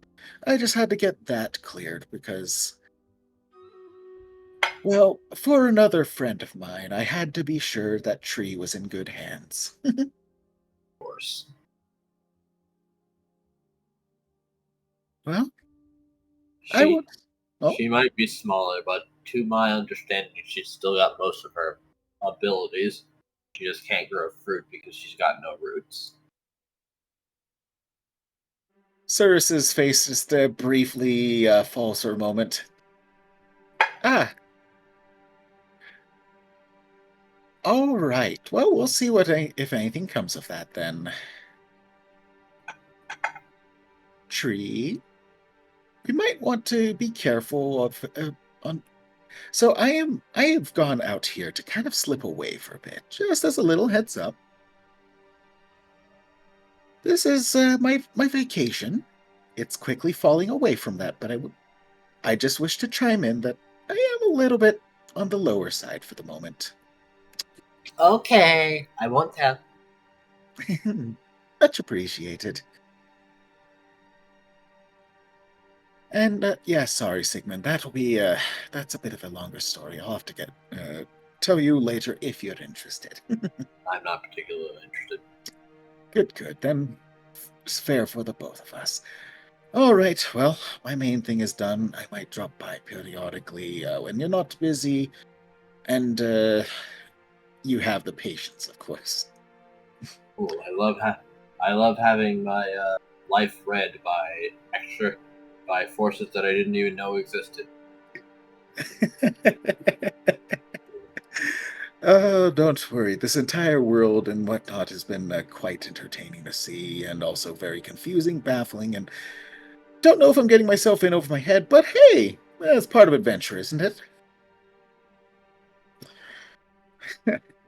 I just had to get that cleared because, well, for another friend of mine, I had to be sure that Tree was in good hands. Of course. Well, she might be smaller, but to my understanding, she's still got most of her abilities. She just can't grow fruit because she's got no roots. Cyrus's face just briefly falls for a moment. Ah. All right. Well, we'll see if anything comes of that then. Tree, you might want to be careful of So I have gone out here to kind of slip away for a bit, just as a little heads up. This is my vacation. It's quickly falling away from that, but I just wish to chime in that I am a little bit on the lower side for the moment. Okay, I won't tell. Much appreciated. And yeah, sorry, Sigmund. That'll be that's a bit of a longer story. I'll have to tell you later if you're interested. I'm not particularly interested. Good. Then it's fair for the both of us. All right. Well, my main thing is done. I might drop by periodically when you're not busy, and you have the patience, of course. Ooh, I love having my life read by forces that I didn't even know existed. Oh, don't worry. This entire world and whatnot has been quite entertaining to see, and also very confusing, baffling, and don't know if I'm getting myself in over my head, but hey, It's part of adventure, isn't it?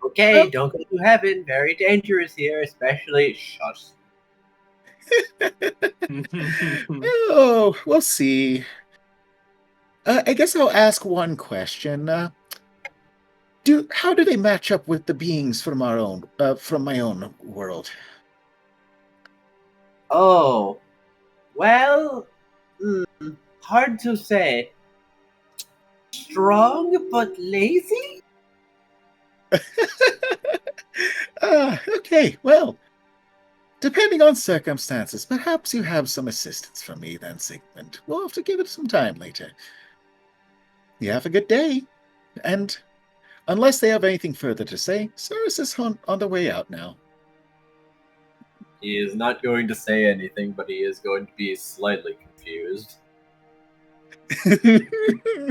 Okay, don't go to heaven. Very dangerous here, especially. Shush. Oh, we'll see. I guess I'll ask one question. How do they match up with the beings from from my own world? Oh, well, hard to say. Strong but lazy? Okay, well, depending on circumstances, perhaps you have some assistance from me then, Sigmund. We'll have to give it some time later. You have a good day, and unless they have anything further to say, Cyrus is on the way out now. He is not going to say anything, but he is going to be slightly confused.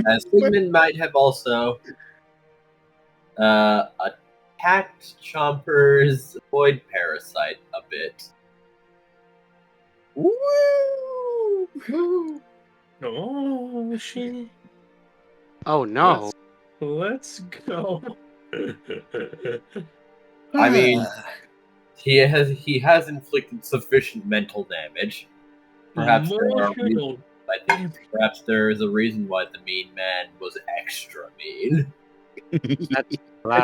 As Sigmund might have also attacked Chomper's void parasite a bit. Woo! Oh shit! Oh no! Let's go. I mean, he has inflicted sufficient mental damage. Perhaps there is a reason why the mean man was extra mean. It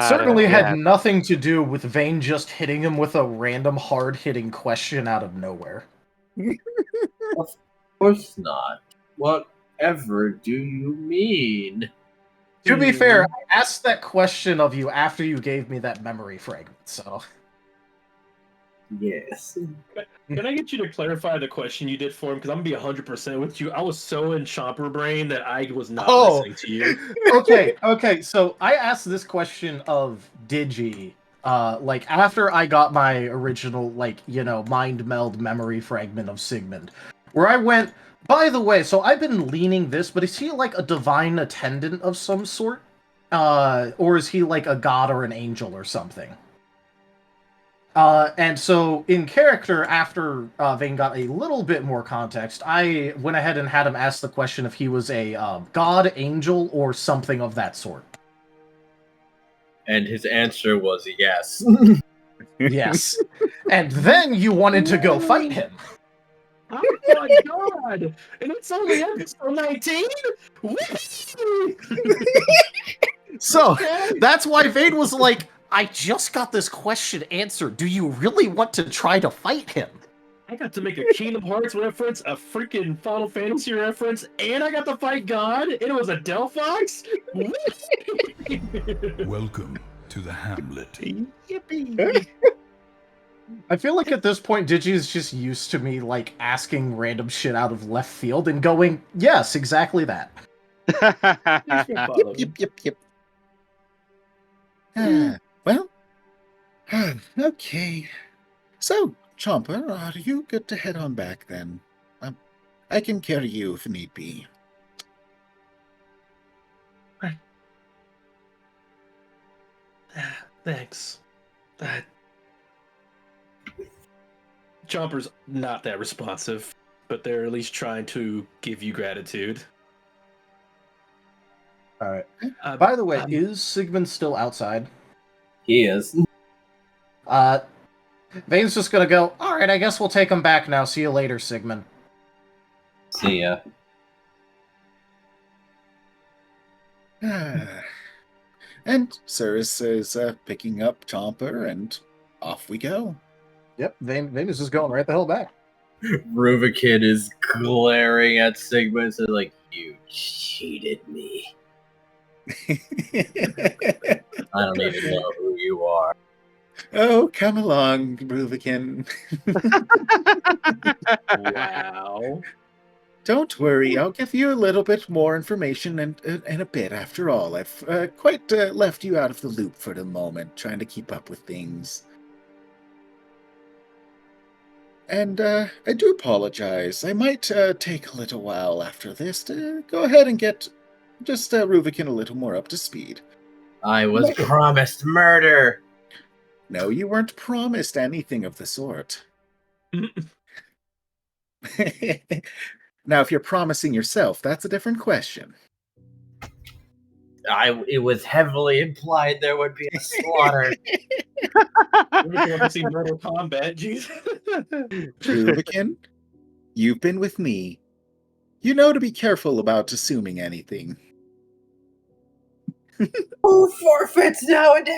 certainly had nothing to do with Vane just hitting him with a random hard-hitting question out of nowhere. Of course not. Whatever do you mean? To be fair, I asked that question of you after you gave me that memory fragment, so... Yes. Can I get you to clarify the question you did for him? Because I'm going to be 100% with you. I was so in Chomper brain that I was not listening to you. Okay, so I asked this question of Digi, like, after I got my original, like, mind meld memory fragment of Sigmund, where I went, by the way, so I've been leaning this, but is he, like, a divine attendant of some sort? Or is he, like, a god or an angel or something? And so, in character, after Vane got a little bit more context, I went ahead and had him ask the question if he was a god, angel, or something of that sort. And his answer was yes. Yes. And then you wanted to go fight him. Oh my god! And it's only episode 19? So, that's why Vane was like, I just got this question answered. Do you really want to try to fight him? I got to make a Kingdom Hearts reference, a freaking Final Fantasy reference, and I got to fight God, and it was a Delphox? Welcome to the Hamlet. Yippee! I feel like at this point, Digi is just used to me, like, asking random shit out of left field and going, yes, exactly that. Yep. Well, okay. So, Chomper, are you good to head on back then? I can carry you if need be. Thanks. Chomper's not that responsive, but they're at least trying to give you gratitude. Alright. By the way, is Sigmund still outside? He is. Vane's just gonna go, alright, I guess we'll take him back now. See you later, Sigmund. See ya. And Cyrus is picking up Chomper, and off we go. Yep, Vane is just going right the hell back. Rubikid is glaring at Sigmund, so like, you cheated me. I don't even know who you are. Oh, come along, Rubikin. Wow. Don't worry, I'll give you a little bit more information in a bit. After all, I've quite left you out of the loop for the moment, trying to keep up with things. And I do apologize. I might take a little while after this to go ahead and get just Rubikin a little more up to speed. I was promised murder. No, you weren't promised anything of the sort. Now, if you're promising yourself, that's a different question. It was heavily implied there would be a slaughter. We want to see Mortal Kombat, jeez. Rubicon, you've been with me. You know to be careful about assuming anything. Who forfeits nowadays?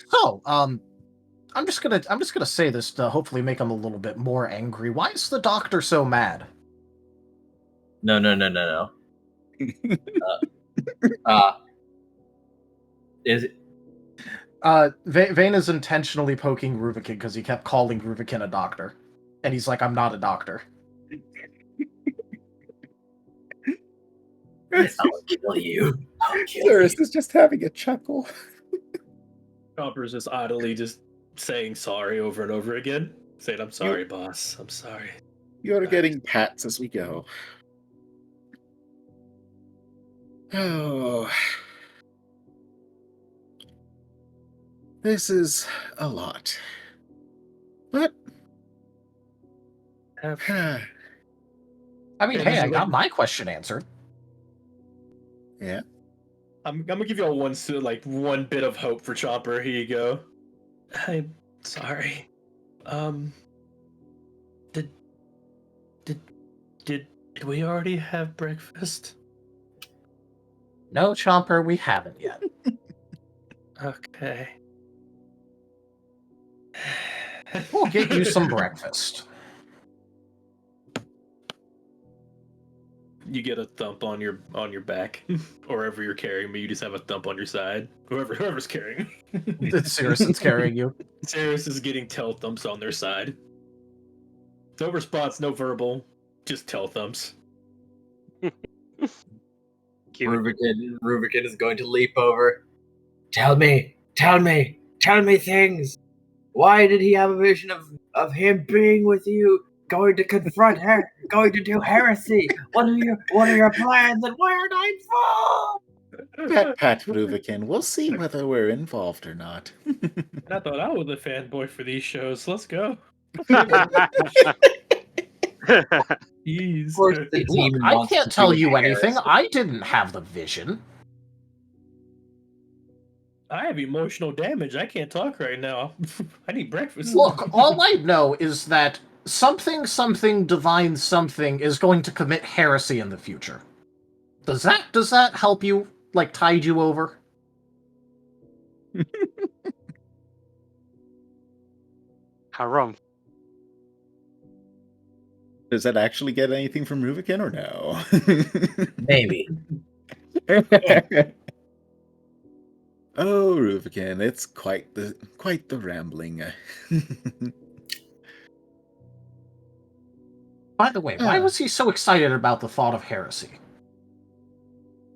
So, I'm just gonna say this to hopefully make him a little bit more angry. Why is the doctor so mad? No. Is it? Vane is intentionally poking Rubicon because he kept calling Rubicon a doctor, and he's like, "I'm not a doctor." I'll kill you. Cyrus is just having a chuckle. Chopper's just idly just saying sorry over and over again. Saying, I'm sorry, boss. I'm sorry. You're getting pats as we go. Oh. This is a lot. But I mean, hey, I got my question answered. Yeah. I'm gonna give you all one bit of hope for Chopper. Here you go. I'm sorry. Did we already have breakfast? No, Chomper, we haven't yet. Okay. We'll get you some breakfast. You get a thump on your back, or wherever you're carrying me. You just have a thump on your side. Whoever's carrying. It's Cirrus that's carrying you. Cirrus is getting tail thumps on their side. No response, no verbal, just tail thumps. Rubicon is going to leap over. Tell me things. Why did he have a vision of him being with you, going to confront her, going to do heresy? What are your plans, and why aren't I involved? Pat Rubicon, we'll see whether we're involved or not. I thought I was a fanboy for these shows. Let's go. Jeez. Of course, the Look, demon I wants can't to tell do you anything. heresy. I didn't have the vision. I have emotional damage. I can't talk right now. I need breakfast. Look, all I know is that something divine something is going to commit heresy in the future. Does that help you, like, tide you over? Haram. Does that actually get anything from Rubicon or no? Maybe. Oh, Rubicon, it's quite the rambling. By the way, why was he so excited about the thought of heresy?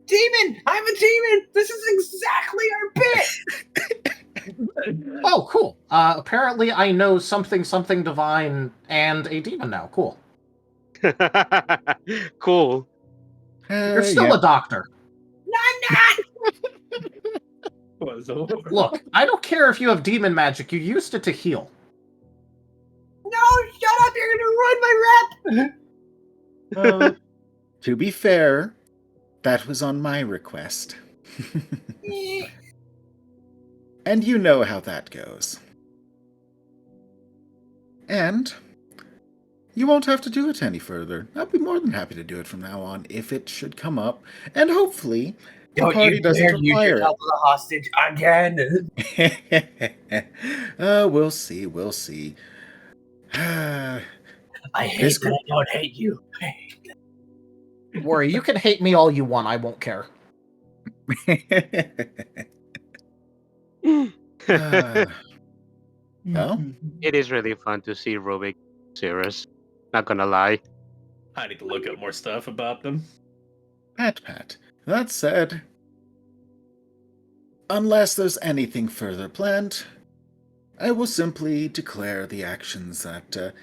Demon! I'm a demon! This is exactly our bit! Oh, cool. Apparently I know something divine and a demon now. Cool. Cool. You're still a doctor. I'm not! Look, I don't care if you have demon magic. You used it to heal. No, shut up! You're gonna ruin my rep! To be fair, that was on my request. And you know how that goes. And you won't have to do it any further. I'll be more than happy to do it from now on if it should come up. And hopefully the party doesn't require it. Yourself as a hostage again. We'll see. I hate that I don't hate you. Don't worry, you can hate me all you want. I won't care. Well, It is really fun to see Rubik serious. Not gonna lie. I need to look up more stuff about them. Pat. That said, unless there's anything further planned, I will simply declare the actions that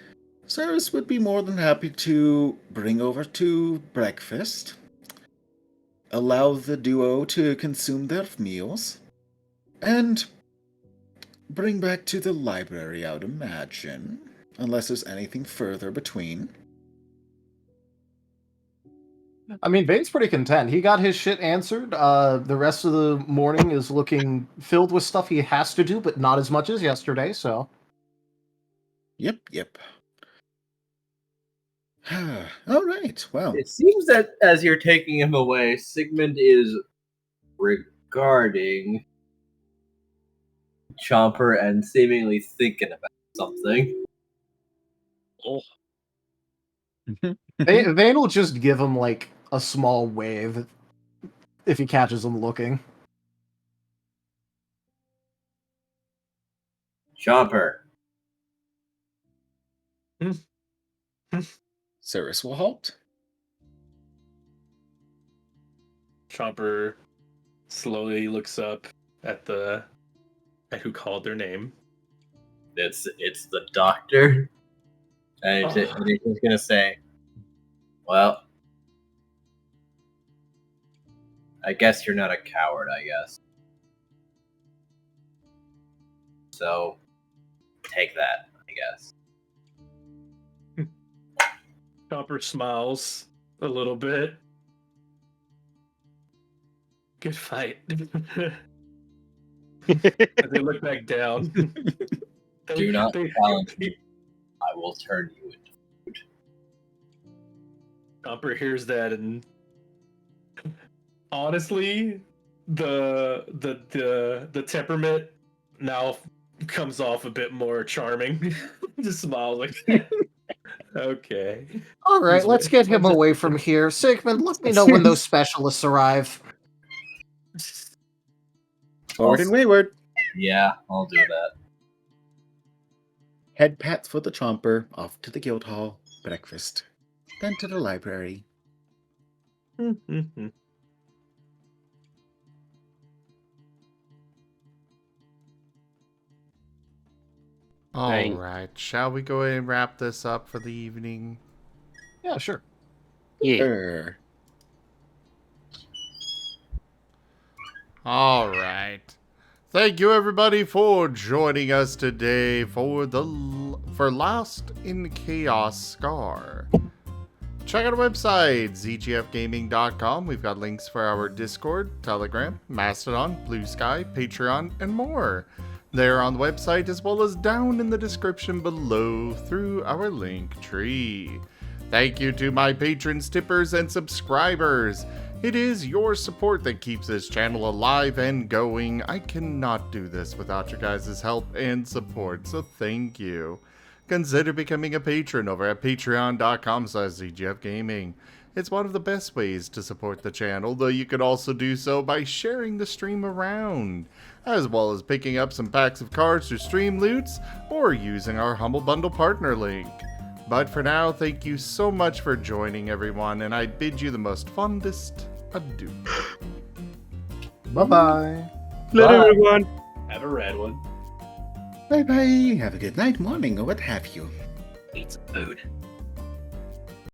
Cyrus would be more than happy to bring over to breakfast, allow the duo to consume their meals, and bring back to the library, I would imagine, unless there's anything further between. I mean, Vane's pretty content. He got his shit answered. The rest of the morning is looking filled with stuff he has to do, but not as much as yesterday, so. Yep. All right, well. It seems that as you're taking him away, Sigmund is regarding Chomper and seemingly thinking about something. Oh, Vane will just give him, like, a small wave if he catches him looking. Chomper. Cirrus will halt. Chomper slowly looks up at who called their name. It's the doctor. And he's just gonna say, well, I guess you're not a coward, I guess. So, take that, I guess. Chomper smiles a little bit. Good fight. As they look back down. Do not challenge me. I will turn you into food. Chomper hears that, and honestly, the temperament now comes off a bit more charming. Just smiles like, okay. All right, let's get him away from here. Sigmund, let me know when those specialists arrive. Forward and wayward. Yeah, I'll do that. Head pats for the Chomper, off to the guild hall, breakfast, then to the library. Alright, shall we go ahead and wrap this up for the evening? Yeah, sure. yeah. Alright. Thank you everybody for joining us today for Lost in Chaos Scar. Check out our website, zgfgaming.com. We've got links for our Discord, Telegram, Mastodon, Blue Sky, Patreon, and more. They're on the website as well as down in the description below through our link tree. Thank you to my patrons, tippers, and subscribers. It is your support that keeps this channel alive and going. I cannot do this without your guys' help and support, so thank you. Consider becoming a patron over at patreon.com/zgfgaming. It's one of the best ways to support the channel, though you could also do so by sharing the stream around, as well as picking up some packs of cards to stream loots, or using our Humble Bundle partner link. But for now, thank you so much for joining everyone, and I bid you the most fondest adieu. Bye-bye. Later, everyone. Have a red one. Bye-bye, have a good night, morning, or what have you. Eat some food.